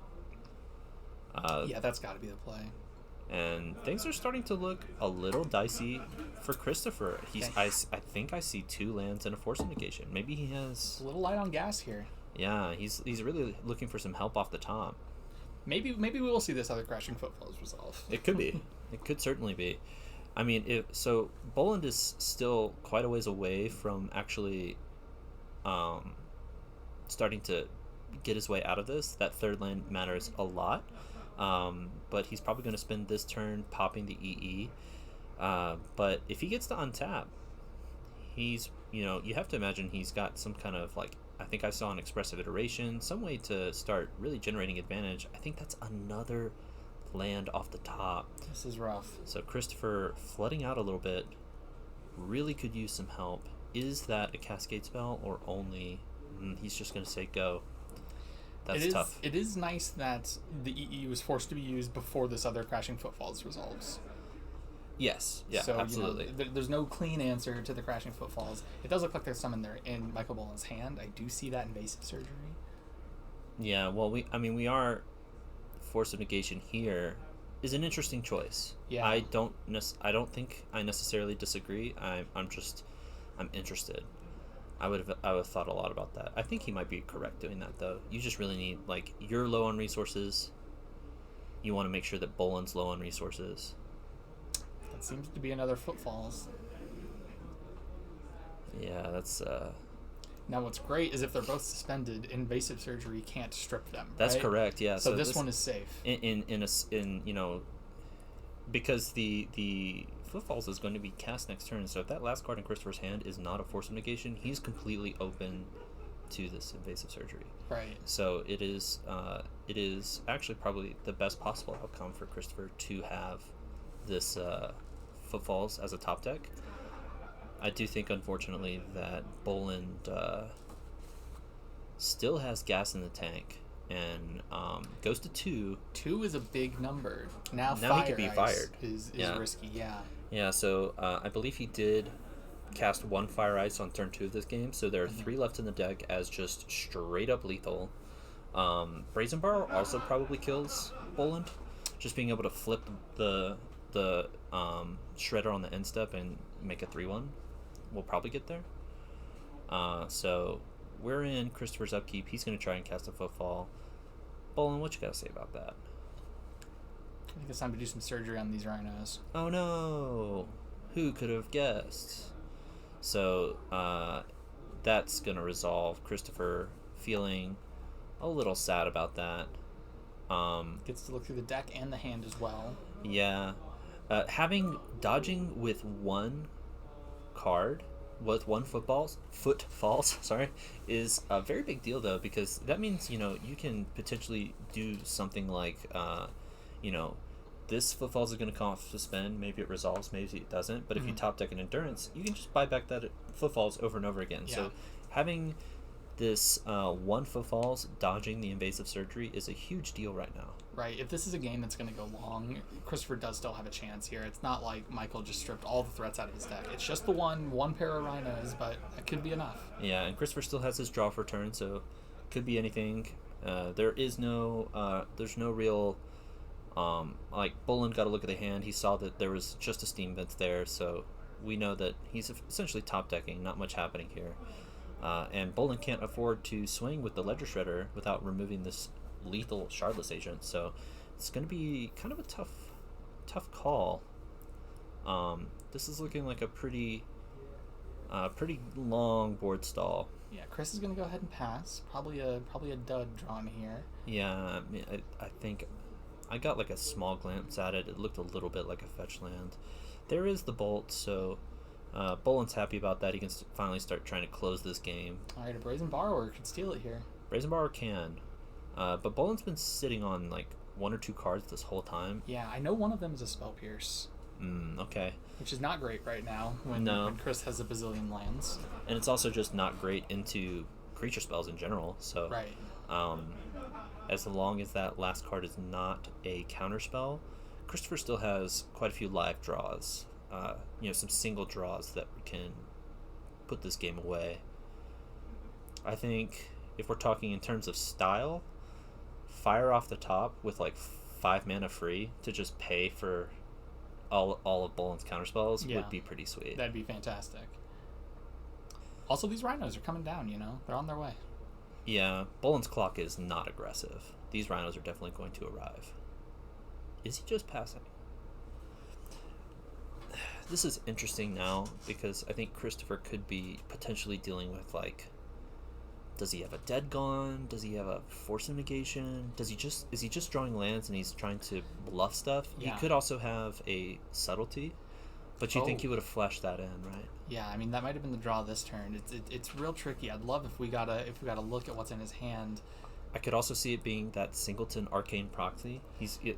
Yeah, that's got to be the play. And things are starting to look a little dicey for Christopher. I think I see 2 lands and a Force of Negation. Maybe he has... A little light on gas here. Yeah, he's really looking for some help off the top. Maybe we will see this other Crashing Footfalls resolve. It could be. It could certainly be. So Boland is still quite a ways away from actually starting to get his way out of this. That third land matters a lot. But he's probably going to spend this turn popping the EE. But if he gets to untap, he's, you have to imagine he's got some kind of I think I saw an Expressive Iteration, some way to start really generating advantage. I think that's another land off the top. This is rough. So Christopher flooding out a little bit really could use some help. Is that a Cascade spell or only he's just going to say go? That's tough. It is nice that the EE was forced to be used before this other Crashing Footfalls resolves. Yes. Yeah. So, Absolutely. There's no clean answer to the crashing footfalls. It does look like there's some in Michael Boland's hand. I do see that invasive surgery. Yeah. Well, we are force of negation here is an interesting choice. Yeah. I don't think I necessarily disagree. I'm interested. I would have thought a lot about that. I think he might be correct doing that though. You just really need, like, you're low on resources. You want to make sure that Boland's low on resources. That seems to be another footfalls. Yeah, that's Now what's great is if they're both suspended, invasive surgery can't strip them. that's right? correct. Yeah. So this one is safe. Because the footfalls is going to be cast next turn. So if that last card in Christopher's hand is not a force of negation, he's completely open to this invasive surgery. Right. So it is actually probably the best possible outcome for Christopher to have this footfalls as a top deck. I do think, unfortunately, that Boland still has gas in the tank and goes to 2. 2 is a big number. Now he could be fired. Is Yeah. risky, yeah. Yeah, so I believe he did cast 1 Fire Ice on turn 2 of this game, so there are 3 left in the deck as just straight up lethal. Brazen Bar also probably kills Boland. Just being able to flip the Shredder on the end step and make a 3-1 will probably get there. So we're in Christopher's upkeep. He's going to try and cast a footfall. Boland, what you got to say about that? I think it's time to do some surgery on these rhinos. Oh no! Who could have guessed? So that's going to resolve. Christopher feeling a little sad about that. Gets to look through the deck and the hand as well. Yeah. Dodging with 1 card, with 1 footfalls, sorry, is a very big deal though, because that means, you can potentially do something like, this footfalls is going to come off suspend, maybe it resolves, maybe it doesn't, but if you top deck an endurance, you can just buy back that footfalls over and over again. Yeah. So having this 1 footfalls dodging the invasive surgery is a huge deal right now. Right. If this is a game that's going to go long, Christopher does still have a chance here. It's not like Michael just stripped all the threats out of his deck. It's just the one pair of rhinos, but it could be enough. Yeah, and Christopher still has his draw for turn, so could be anything. There's no real, like, Boland got a look at the hand. He saw that there was just a steam vent there, so we know that he's essentially top decking. Not much happening here. And Boland can't afford to swing with the Ledger Shredder without removing this lethal Shardless agent, so it's going to be kind of a tough call. This is looking like a pretty long board stall. Yeah, Chris is going to go ahead and pass. Probably a dud drawn here. Yeah, I think I got like a small glance at it. It looked a little bit like a fetch land. There is the bolt, so Boland's happy about that. He can finally start trying to close this game. All right, a Brazen Borrower could steal it here. Brazen Borrower can. But Boland's been sitting on like 1 or 2 cards this whole time. Yeah, I know one of them is a Spell Pierce. Okay. Which is not great right now when Chris has a bazillion lands. And it's also just not great into creature spells in general. So right. As long as that last card is not a counter spell, Christopher still has quite a few live draws. Some single draws that can put this game away. I think if we're talking in terms of style, fire off the top with like 5 mana free to just pay for all of Boland's counterspells would be pretty sweet. That'd be fantastic. Also, these rhinos are coming down, they're on their way. Yeah, Boland's clock is not aggressive. These rhinos are definitely going to arrive. Is he just passing? This is interesting now because I think Christopher could be potentially dealing with, like, does he have a Dead Gone? Does he have a Force of Negation? Is he just drawing lands and he's trying to bluff stuff? Yeah. He could also have a Subtlety, but you think he would have flashed that in, right? Yeah, I mean that might have been the draw this turn. It's real tricky. I'd love if we got a look at what's in his hand. I could also see it being that Singleton Arcane Proxy.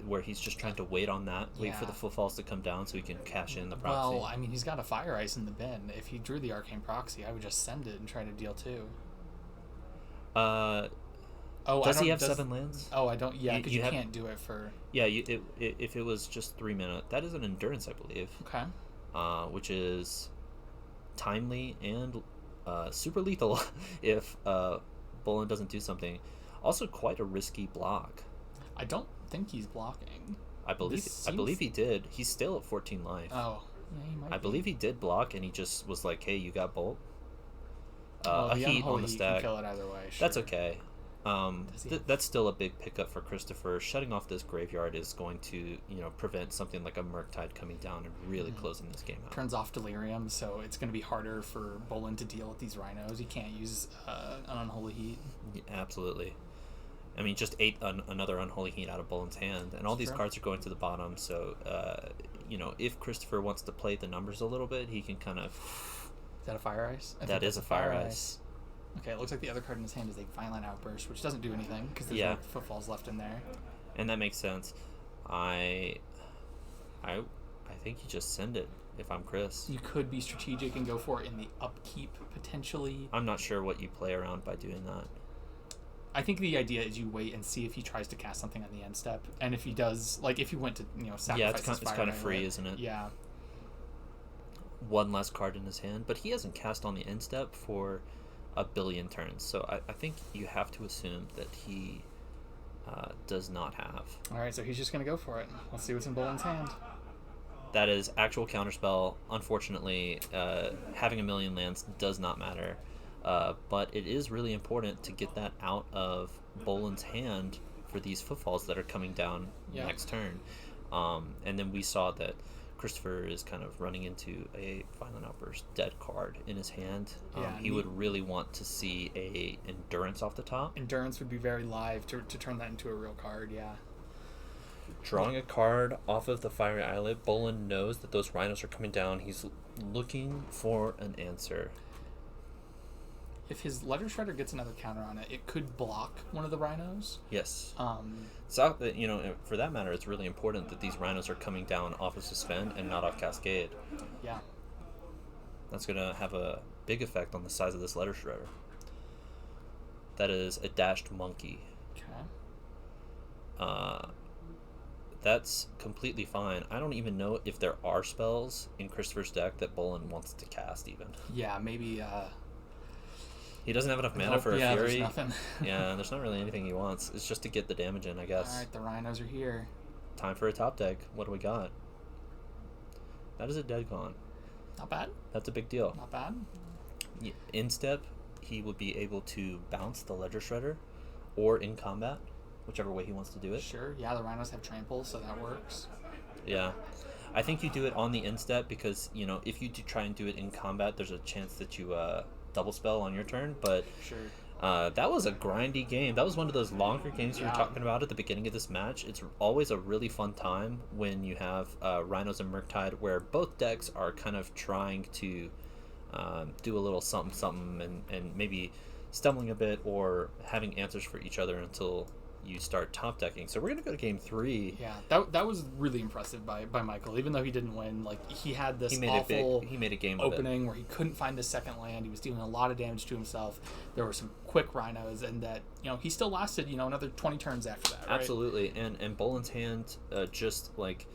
Where he's just trying to wait on that, wait for the footfalls to come down so he can cash in the proxy. Well, I mean he's got a Fire Ice in the bin. If he drew the Arcane Proxy, I would just send it and try to deal 2. Oh, Does he have 7 lands? Oh, I don't. Yeah, because you have- can't do it for. Yeah, if it was just 3 mana, that is an endurance, I believe. Okay. Which is timely and super lethal if Bolin doesn't do something. Also, quite a risky block. I don't think he's blocking. I believe he did. He's still at 14 life. Oh, yeah, he might. I believe he did block, and he just was like, "Hey, you got Bolt." Well, A heat on the Heat stack. can kill it either way. Sure. That's okay. That's still a big pickup for Christopher. Shutting off this graveyard is going to, prevent something like a Murktide coming down and really closing this game out. Turns off Delirium, so it's going to be harder for Bolin to deal with these Rhinos. He can't use an Unholy Heat. Yeah, absolutely. I mean, just another Unholy Heat out of Bolin's hand, and all these true. cards are going to the bottom. So, if Christopher wants to play the numbers a little bit, he can kind of. Is that a Fire Ice? That is a Fire Ice. Okay, it looks like the other card in his hand is a Violent Outburst, which doesn't do anything because there's no footfalls left in there. And that makes sense. I think you just send it if I'm Chris. You could be strategic and go for it in the upkeep potentially. I'm not sure what you play around by doing that. I think the idea is you wait and see if he tries to cast something on the end step, and if he does, like if he went to sacrifice yeah, his it's kind of free, isn't it? Yeah. One less card in his hand, but he hasn't cast on the end step for a billion turns, so I think you have to assume that he does not have. All right, so he's just gonna go for it. Let's see what's in Bolin's hand. That is actual counterspell. Unfortunately, having a million lands does not matter, but it is really important to get that out of Bolin's hand for these footfalls that are coming down next turn. And then we saw that Christopher is kind of running into a Violent Outburst dead card in his hand. He would really want to see a Endurance off the top. Endurance would be very live to turn that into a real card, yeah. Drawing a card off of the Fiery Islet, Bolin knows that those Rhinos are coming down. He's looking for an answer. If his Ledger Shredder gets another counter on it, it could block one of the Rhinos. Yes. So, for that matter, it's really important that these Rhinos are coming down off of Suspend and not off Cascade. Yeah. That's going to have a big effect on the size of this Ledger Shredder. That is a dashed monkey. Okay. That's completely fine. I don't even know if there are spells in Christopher's deck that Bolin wants to cast even. Yeah, maybe... He doesn't have enough mana for a Fury. There's nothing. Yeah, there's not really anything he wants. It's just to get the damage in, I guess. Alright, the Rhinos are here. Time for a top deck. What do we got? That is a dead con. Not bad. That's a big deal. Not bad. In step, he would be able to bounce the Ledger Shredder, or in combat, whichever way he wants to do it. Sure, yeah, the Rhinos have trample, so that works. Yeah. I think you do it on the end step because, if you do try and do it in combat, there's a chance that you double spell on your turn, but sure. That was a grindy game. That was one of those longer games we were talking about at the beginning of this match. It's always a really fun time when you have Rhinos and Murktide where both decks are kind of trying to do a little something and maybe stumbling a bit or having answers for each other until you start top decking. So we're gonna go to game 3. Yeah, that was really impressive by Michael. Even though he didn't win, like he had this he made a game opening where he couldn't find the second land. He was dealing a lot of damage to himself. There were some quick Rhinos, and that he still lasted another 20 turns after that. Right? Absolutely, and Bolin's hand just like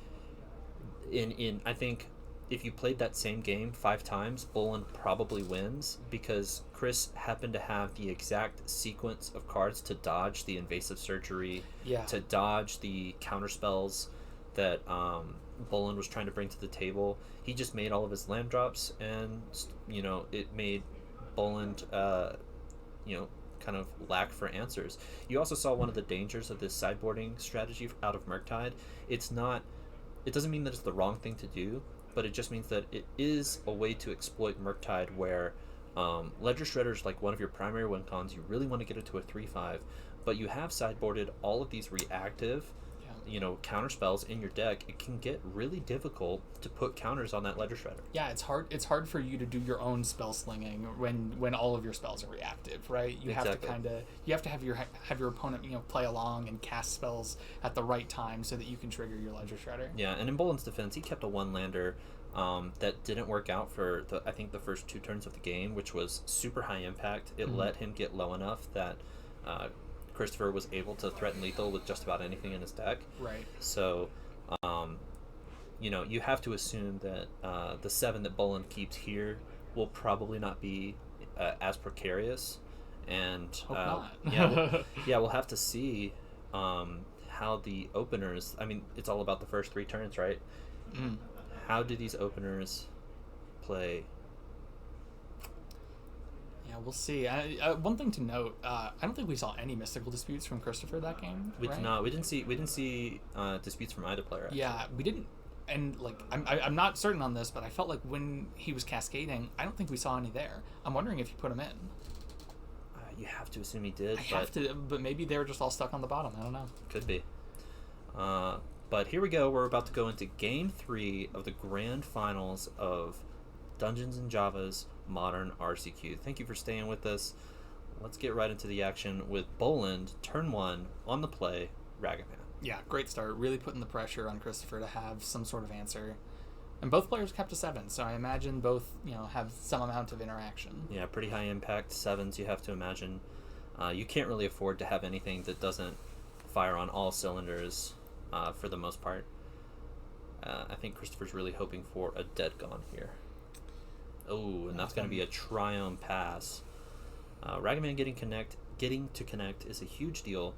in I think. If you played that same game 5 times, Bolin probably wins because Chris happened to have the exact sequence of cards to dodge the Invasive Surgery, to dodge the counter spells that Bolin was trying to bring to the table. He just made all of his land drops, and it made Bolin kind of lack for answers. You also saw one of the dangers of this sideboarding strategy out of Murktide. It doesn't mean that it's the wrong thing to do, but it just means that it is a way to exploit Murktide where Ledger Shredder is like one of your primary win cons. You really want to get it to a 3-5, but you have sideboarded all of these reactive counter spells in your deck. It can get really difficult to put counters on that Ledger Shredder. Yeah, it's hard for you to do your own spell slinging when all of your spells are reactive, right? You have to have your opponent take along and cast spells at the right time so that you can trigger your Ledger Shredder. Yeah, and in Bolin's defense, he kept a 1-lander that didn't work out for I think the first 2 turns of the game, which was super high impact. It let him get low enough that Christopher was able to threaten lethal with just about anything in his deck. Right. So, you have to assume that the 7 that Bolin keeps here will probably not be as precarious. And Hope not. we'll have to see how the openers. I mean, it's all about the first 3 turns, right? Mm. How do these openers play? Yeah, we'll see. One thing to note: I don't think we saw any mystical disputes from Christopher that game. We right? did not. We didn't see disputes from either player. Actually. Yeah, we didn't. And I'm not certain on this, but I felt like when he was cascading, I don't think we saw any there. I'm wondering if you put him in. You have to assume he did. But maybe they were just all stuck on the bottom. I don't know. Could be. But here we go. We're about to go into Game 3 of the Grand Finals of Dungeons & Java's Modern RCQ. Thank you for staying with us. Let's get right into the action with Boland, turn 1, on the play, Ragavan. Yeah, great start. Really putting the pressure on Christopher to have some sort of answer. And both players kept to 7, so I imagine both, have some amount of interaction. Yeah, pretty high impact 7s, you have to imagine. You can't really afford to have anything that doesn't fire on all cylinders for the most part. I think Christopher's really hoping for a dead gone here. Oh, and that's going to be a Triumph pass. Ragavan getting to connect is a huge deal.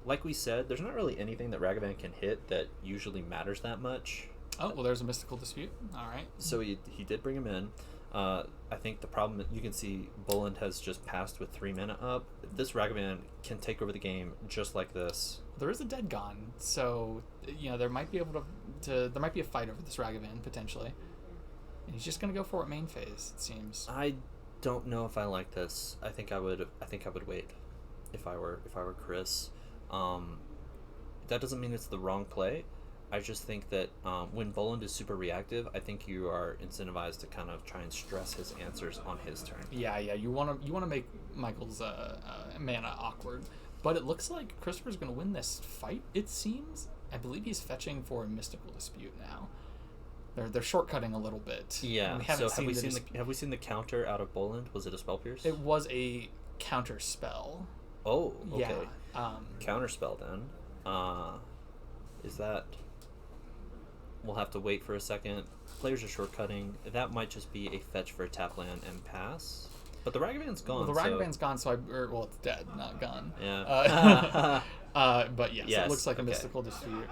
Like we said, there's not really anything that Ragavan can hit that usually matters that much. Oh, well, there's a mystical dispute. All right. So he did bring him in. I think the problem, you can see Boland has just passed with 3 mana up. This Ragavan can take over the game just like this. There is a dead gone, so there might be there might be a fight over this Ragavan potentially. And he's just gonna go for it main phase, it seems. I don't know if I like this. I think I would wait if I were Chris. That doesn't mean it's the wrong play. I just think that when Boland is super reactive, I think you are incentivized to kind of try and stress his answers on his turn. Yeah, you want to make Michael's mana awkward, but it looks like Christopher's going to win this fight. It seems. I believe he's fetching for a mystical dispute now. They're shortcutting a little bit. Yeah. So have we seen the counter out of Boland? Was it a spell pierce? It was a counter spell. Oh, okay. Yeah. Counter spell then. Is that? We'll have to wait for a second. Players are shortcutting. That might just be a fetch for a tap land and pass. But the Ragavan's gone. Well, the Ragavan's gone, so it's dead, not gone. Yeah. But yes, it looks like a mystical dispute.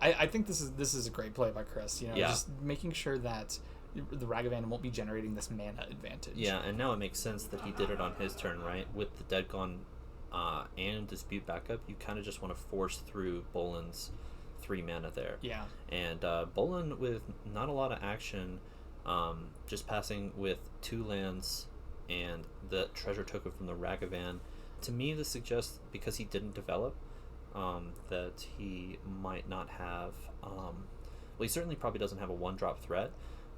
I think this is a great play by Chris. Just making sure that the Ragavan won't be generating this mana advantage. Yeah, and now it makes sense that he did it on his turn, right? With the dead gone and dispute backup, you kind of just want to force through Boland's 3 mana there. Yeah. And Boland with not a lot of action, just passing with 2 lands and the treasure token from the Ragavan. To me, this suggests, because he didn't develop, that he might not have... well, he certainly probably doesn't have a 1-drop threat,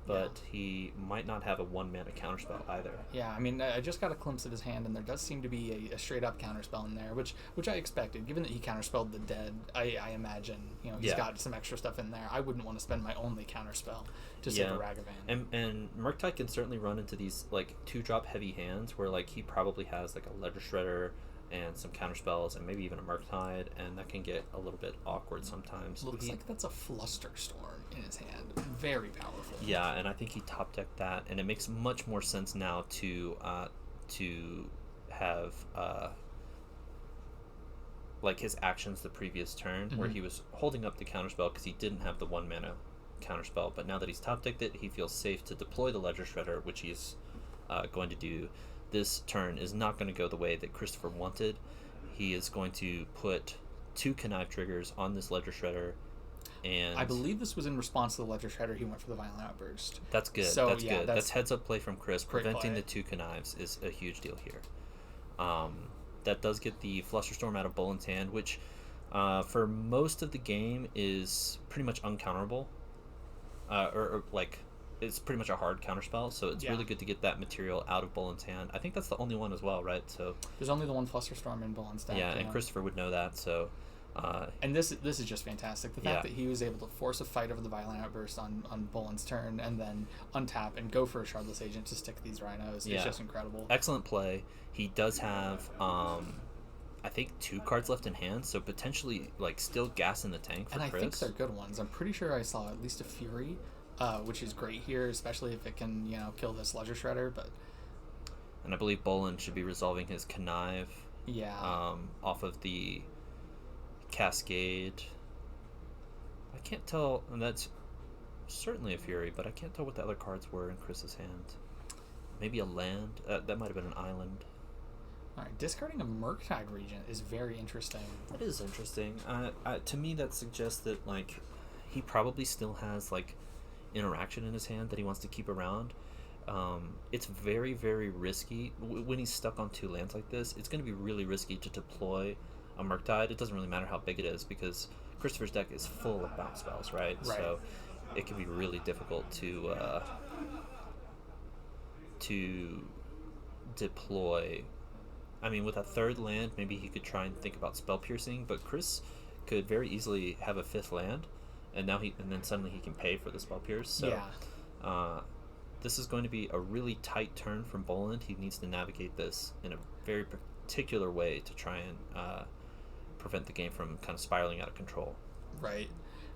but he might not have a 1-mana counterspell either. Yeah, I mean, I just got a glimpse of his hand, and there does seem to be a straight-up counterspell in there, which I expected. Given that he counterspelled the dead, I imagine he's got some extra stuff in there. I wouldn't want to spend my only counterspell to save a Ragavan. And Murktide can certainly run into these 2-drop heavy hands where he probably has a Ledger Shredder and some counterspells and maybe even a Murktide, and that can get a little bit awkward sometimes. Looks like that's a Flusterstorm in his hand. Very powerful. Yeah, and I think he top decked that, and it makes much more sense now to have his actions the previous turn, where he was holding up the counterspell because he didn't have the 1-mana counterspell, but now that he's top decked it, he feels safe to deploy the Ledger Shredder, which he's going to do. This turn is not going to go the way that Christopher wanted. He is going to put 2 Connive triggers on this Ledger Shredder, and I believe this was in response to the Ledger Shredder. He went for the Violent Outburst. That's good. So, that's good. That's heads up play from Chris. Preventing play. the 2 Connives is a huge deal here. That does get the Flusterstorm out of Boland's hand, which for most of the game is pretty much uncounterable. It's pretty much a hard counterspell, so it's really good to get that material out of Boland's hand. I think that's the only one as well, right? So there's only the one Flusterstorm in Boland's deck. Yeah, and Christopher would know that, so... and this is just fantastic. The fact that he was able to force a fight over the Violent Outburst on Boland's turn and then untap and go for a Shardless Agent to stick these Rhinos is just incredible. Excellent play. He does have I think 2 cards left in hand, so potentially like still gas in the tank for and Chris. I think they're good ones. I'm pretty sure I saw at least a Fury, which is great here, especially if it can, kill this Ledger Shredder. But and I believe Bolin should be resolving his Connive. Yeah. Off of the Cascade. I can't tell, and that's certainly a Fury, but I can't tell what the other cards were in Chris's hand. Maybe a land? That might have been an island. Alright, discarding a Murktide Regent is very interesting. That is interesting. To me, that suggests that, like, he probably still has, like, interaction in his hand that he wants to keep around. It's very, very risky. When he's stuck on 2 lands like this, it's going to be really risky to deploy a Murktide. It doesn't really matter how big it is, because Christopher's deck is full of bounce spells, right? So it can be really difficult to deploy. I mean, with a 3rd land, maybe he could try and think about spell piercing, but Chris could very easily have a 5th land, and then suddenly he can pay for the spell pierce. So, this is going to be a really tight turn from Boland. He needs to navigate this in a very particular way to try and prevent the game from kind of spiraling out of control. Right.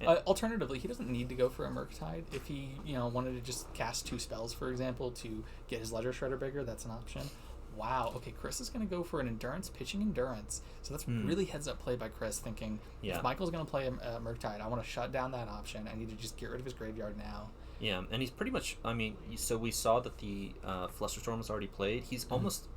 Alternatively, he doesn't need to go for a Murktide. If he, wanted to just cast 2 spells, for example, to get his Ledger Shredder bigger, that's an option. Wow. Okay, Chris is going to go for an Endurance, pitching Endurance. So that's really heads-up play by Chris, thinking, if Michael's going to play a Murktide, I want to shut down that option. I need to just get rid of his graveyard now. Yeah, and he's pretty much, I mean, so we saw that the Flusterstorm was already played. He's almost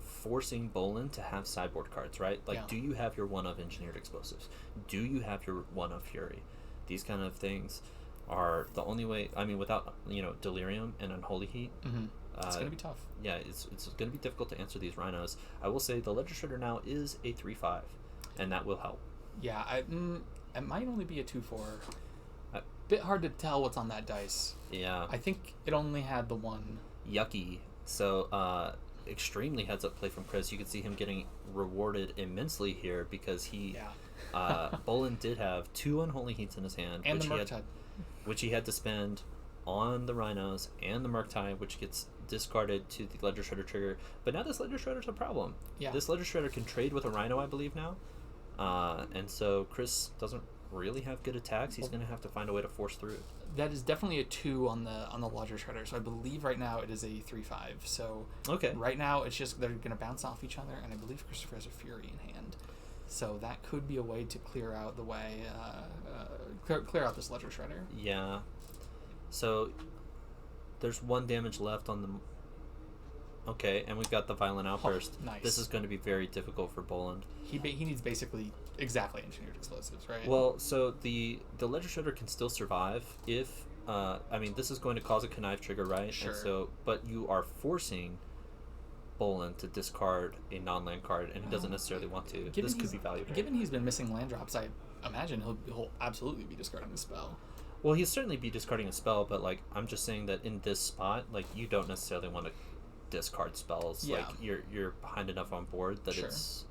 forcing Boland to have sideboard cards, right? Like, do you have your 1 of Engineered Explosives? Do you have your 1 of Fury? These kind of things are the only way. I mean, without Delirium and Unholy Heat, it's going to be tough. Yeah, it's going to be difficult to answer these Rhinos. I will say the Ledger Shredder now is a 3/5, and that will help. Yeah, it might only be a 2/4. Bit hard to tell what's on that dice. Yeah, I think it only had the 1. Yucky. So extremely heads up play from Chris. You can see him getting rewarded immensely here because he Boland did have 2 Unholy Heats in his hand, and the Murktide, which he had to spend on the Rhinos and the Murktide, which gets discarded to the Ledger Shredder trigger. But now this Ledger Shredder's a problem. Yeah. This Ledger Shredder can trade with a Rhino, I believe, now. And so Chris doesn't really have good attacks. He's going to have to find a way to force through. That is definitely a 2 on the Ledger Shredder. So I believe right now it is a 3/5. So right now it's just they're going to bounce off each other, and I believe Christopher has a Fury in hand. So that could be a way to clear out the way, clear out this Ledger Shredder. Yeah. So there's 1 damage left on the. Okay, and we've got the Violent Outburst. Oh, nice. This is going to be very difficult for Boland. He needs basically exactly Engineered Explosives, right? Well, so the Ledger Shredder can still survive if I mean, this is going to cause a Connive trigger, right? Sure. And so, but you are forcing Boland to discard a non-land card, and he doesn't necessarily want to. This could be valuable. Given he's been missing land drops, I imagine he'll absolutely be discarding the spell. Well, he'll certainly be discarding a spell, but like I'm just saying that in this spot, like you don't necessarily want to discard spells. Yeah. Like you're behind enough on board that Sure. it's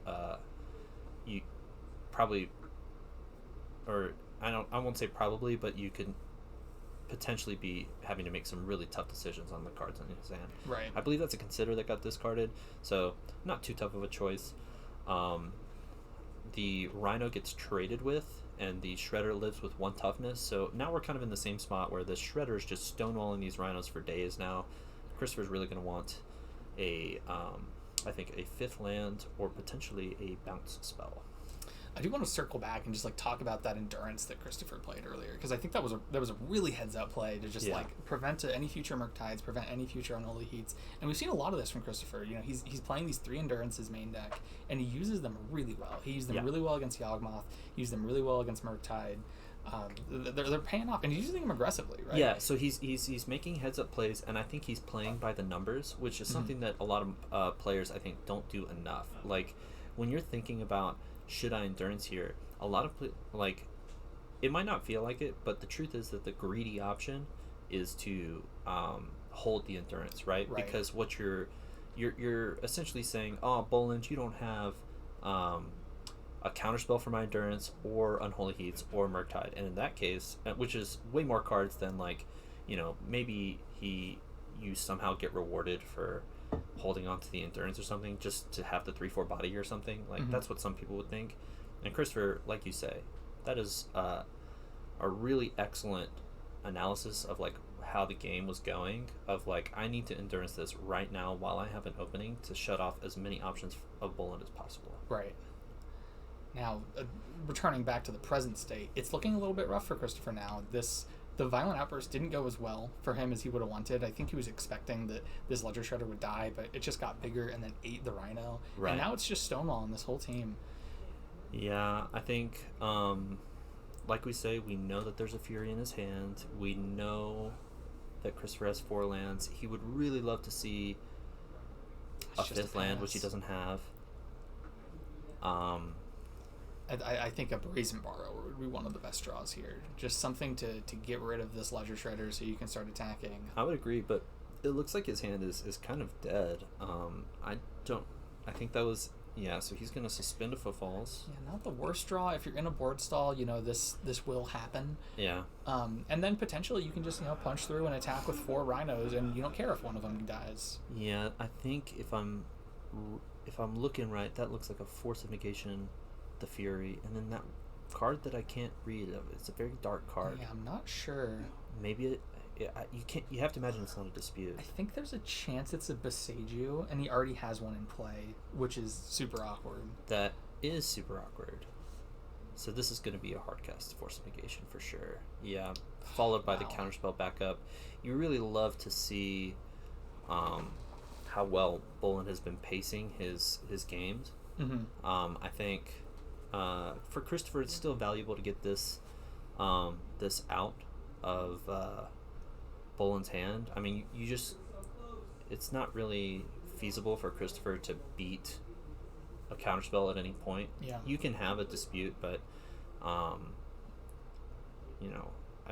you probably, or I won't say probably, but you could potentially be having to make some really tough decisions on the cards in his hand. Right. I believe that's a Consider that got discarded, so not too tough of a choice. The Rhino gets traded with, and the Shredder lives with 1 toughness, so now we're kind of in the same spot where the Shredder is just stonewalling these Rhinos for days now. Christopher's really going to want I think a 5th land or potentially a bounce spell. I do want to circle back and just like talk about that Endurance that Christopher played earlier, because I think that was a really heads up play to just like prevent any future Murktides, prevent any future Unholy Heats, and we've seen a lot of this from Christopher. He's playing these 3 Endurances main deck, and he uses them really well. He used them really well against Yawgmoth. He used them really well against Murktide. They're paying off, and he's using them aggressively, right? Yeah, so he's making heads up plays, and I think he's playing by the numbers, which is something that a lot of players I think don't do enough. Like when you're thinking about should I Endurance here, a lot of it might not feel like it, but the truth is that the greedy option is to hold the Endurance, right? Because what you're essentially saying, oh, Boland, you don't have a counterspell for my Endurance or Unholy Heats or Murktide, and in that case, which is way more cards than maybe you somehow get rewarded for holding on to the endurance or something just to have the 3/4 body or something. Like that's what some people would think. And Christopher, like you say, that is a really excellent analysis of like how the game was going, of like, I need to endurance this right now while I have an opening to shut off as many options of Boland as possible. Right. Now, returning back to the present state, it's looking a little bit rough for Christopher now. The violent outburst didn't go as well for him as he would have wanted. I think he was expecting that this Ledger Shredder would die, but it just got bigger and then ate the Rhino. Right. And now it's just stonewalling this whole team. Yeah, I think, like we say, we know that there's a Fury in his hand. We know that Christopher has 4 lands. He would really love to see a 5th land, which he doesn't have. I think a Brazen Borrower would be one of the best draws here. Just something to get rid of this Ledger Shredder so you can start attacking. I would agree, but it looks like his hand is kind of dead. I think that was... Yeah, so he's going to suspend a Footfalls. Yeah, not the worst draw. If you're in a board stall, this will happen. Yeah. And then potentially you can just, punch through and attack with 4 Rhinos, and you don't care if one of them dies. Yeah, I think if I'm looking right, that looks like a Force of Negation, the Fury, and then that card that I can't read. It's a very dark card. Yeah, I'm not sure. Maybe you have to imagine it's not a dispute. I think there's a chance it's a Beseiju, and he already has one in play, which is super awkward. That is super awkward. So this is going to be a hard cast Force of Negation for sure. Yeah, followed by the Counterspell backup. You really love to see how well Boland has been pacing his games. I think for Christopher, it's still valuable to get this out of Boland's hand. I mean, it's not really feasible for Christopher to beat a Counterspell at any point. Yeah. You can have a dispute, but I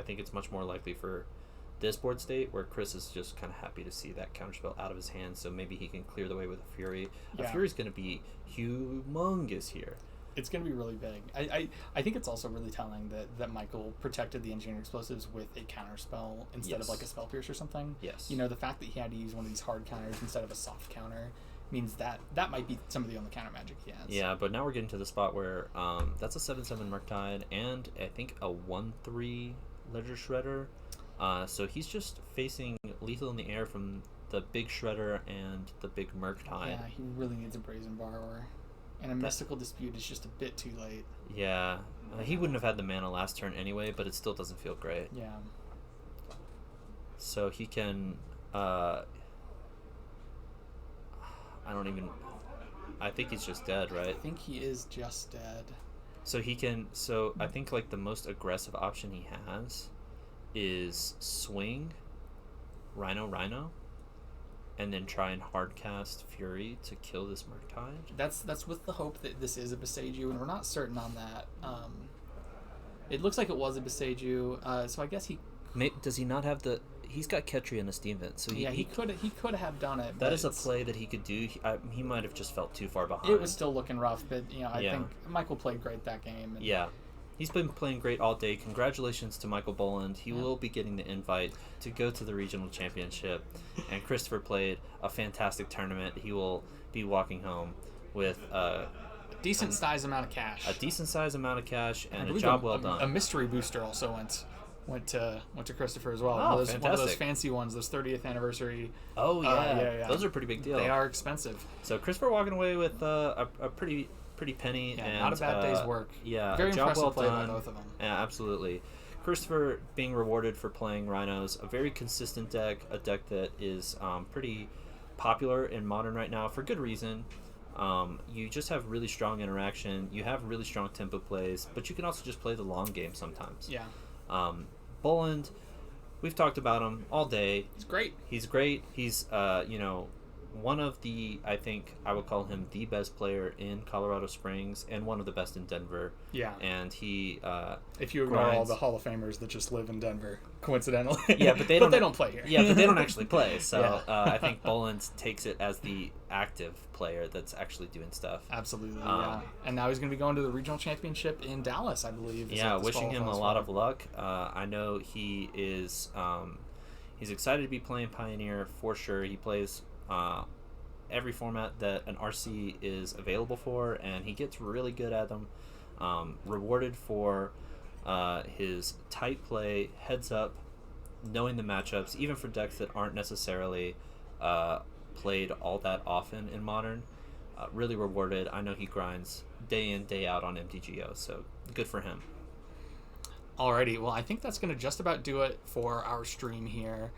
think it's much more likely for this board state where Chris is just kind of happy to see that Counterspell out of his hand, so maybe he can clear the way with a Fury. Yeah. A Fury's going to be humongous here. It's going to be really big. I think it's also really telling that Michael protected the Engineering Explosives with a Counterspell instead of like a Spell Pierce or something. Yes. The fact that he had to use one of these hard counters instead of a soft counter means that might be some of the only counter magic he has. Yeah, but now we're getting to the spot where that's a 7/7 Murktide and I think a 1/3 Ledger Shredder. So he's just facing lethal in the air from the big Shredder and the big Murktide. Yeah, he really needs a Brazen Borrower. And a Mystical Dispute is just a bit too late. Yeah. He wouldn't have had the mana last turn anyway, but it still doesn't feel great. Yeah. So he can... I think he's just dead, right? I think he is just dead. So he can... So I think like the most aggressive option he has is swing, Rhino, and then try and hardcast Fury to kill this Murktide. That's with the hope that this is a Beseiju, and we're not certain on that. It looks like it was a Beseiju, so I guess he... Does he not have the... He's got Ketri in a Steam Vent, so he could have done it. That is a play that he could do. He might have just felt too far behind. It was still looking rough, but I think Michael played great that game. And yeah. He's been playing great all day. Congratulations to Michael Boland. He will be getting the invite to go to the regional championship. And Christopher played a fantastic tournament. He will be walking home with a decent size amount of cash. A decent size amount of cash and a job well done. A mystery booster also went to Christopher as well. Oh, one of those fancy ones, those 30th anniversary. Oh yeah. Those are a pretty big deal. They are expensive. So Christopher walking away with a pretty penny. Yeah, and not a bad day's work. Yeah, very job impressive well play done. by both of them. Yeah, absolutely. Christopher being rewarded for playing Rhinos, a very consistent deck, a deck that is pretty popular in Modern right now for good reason. You just have really strong interaction. You have really strong tempo plays, but you can also just play the long game sometimes. Yeah. Boland, we've talked about him all day. He's great. He's one of the, I think I would call him the best player in Colorado Springs and one of the best in Denver. Yeah. And he if you ignore all the Hall of Famers that just live in Denver, coincidentally. Yeah, but they don't play here. Yeah, but they don't actually play. So I think Boland takes it as the active player that's actually doing stuff. Absolutely, yeah. And now he's going to be going to the regional championship in Dallas, I believe. Yeah, wishing him a lot of luck. I know he is he's excited to be playing Pioneer for sure. He plays every format that an RC is available for, and he gets really good at them. Rewarded for his tight play, heads up, knowing the matchups, even for decks that aren't necessarily played all that often in Modern. Really rewarded. I know he grinds day in, day out on MTGO, so good for him. Alrighty, well, I think that's going to just about do it for our stream here.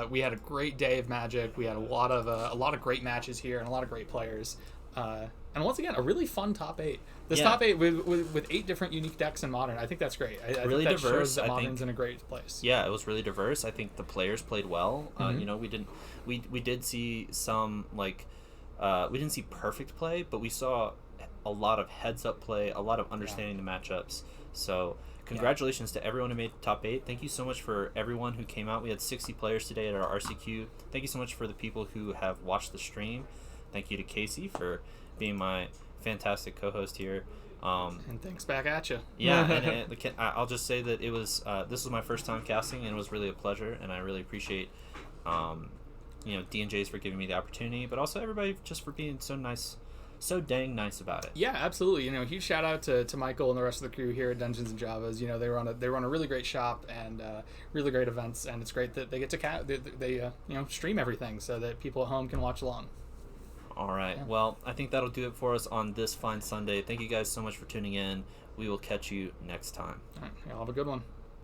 We had a great day of Magic. We had a lot of great matches here and a lot of great players. And once again, a really fun top 8. This top 8 with 8 different unique decks in Modern. I think that's great. I really think that diverse. shows that Modern's in a great place. Yeah, it was really diverse. I think the players played well. We did see some we didn't see perfect play, but we saw a lot of heads up play, a lot of understanding the matchups. So congratulations to everyone who made the top 8. Thank you so much for everyone who came out. We had 60 players today at our RCQ. Thank you so much for the people who have watched the stream. Thank you to Casey for being my fantastic co-host here. And thanks back at you. Yeah, and I'll just say that it was this was my first time casting, and it was really a pleasure, and I really appreciate D&Js for giving me the opportunity, but also everybody just for being so nice, so dang nice about it. Yeah, absolutely. Huge shout out to Michael and the rest of the crew here at Dungeons and Javas. They run a really great shop and really great events, and it's great that they get to stream everything so that people at home can watch along. All right. Yeah. Well, I think that'll do it for us on this fine Sunday. Thank you guys so much for tuning in. We will catch you next time. All right. Y'all have a good one.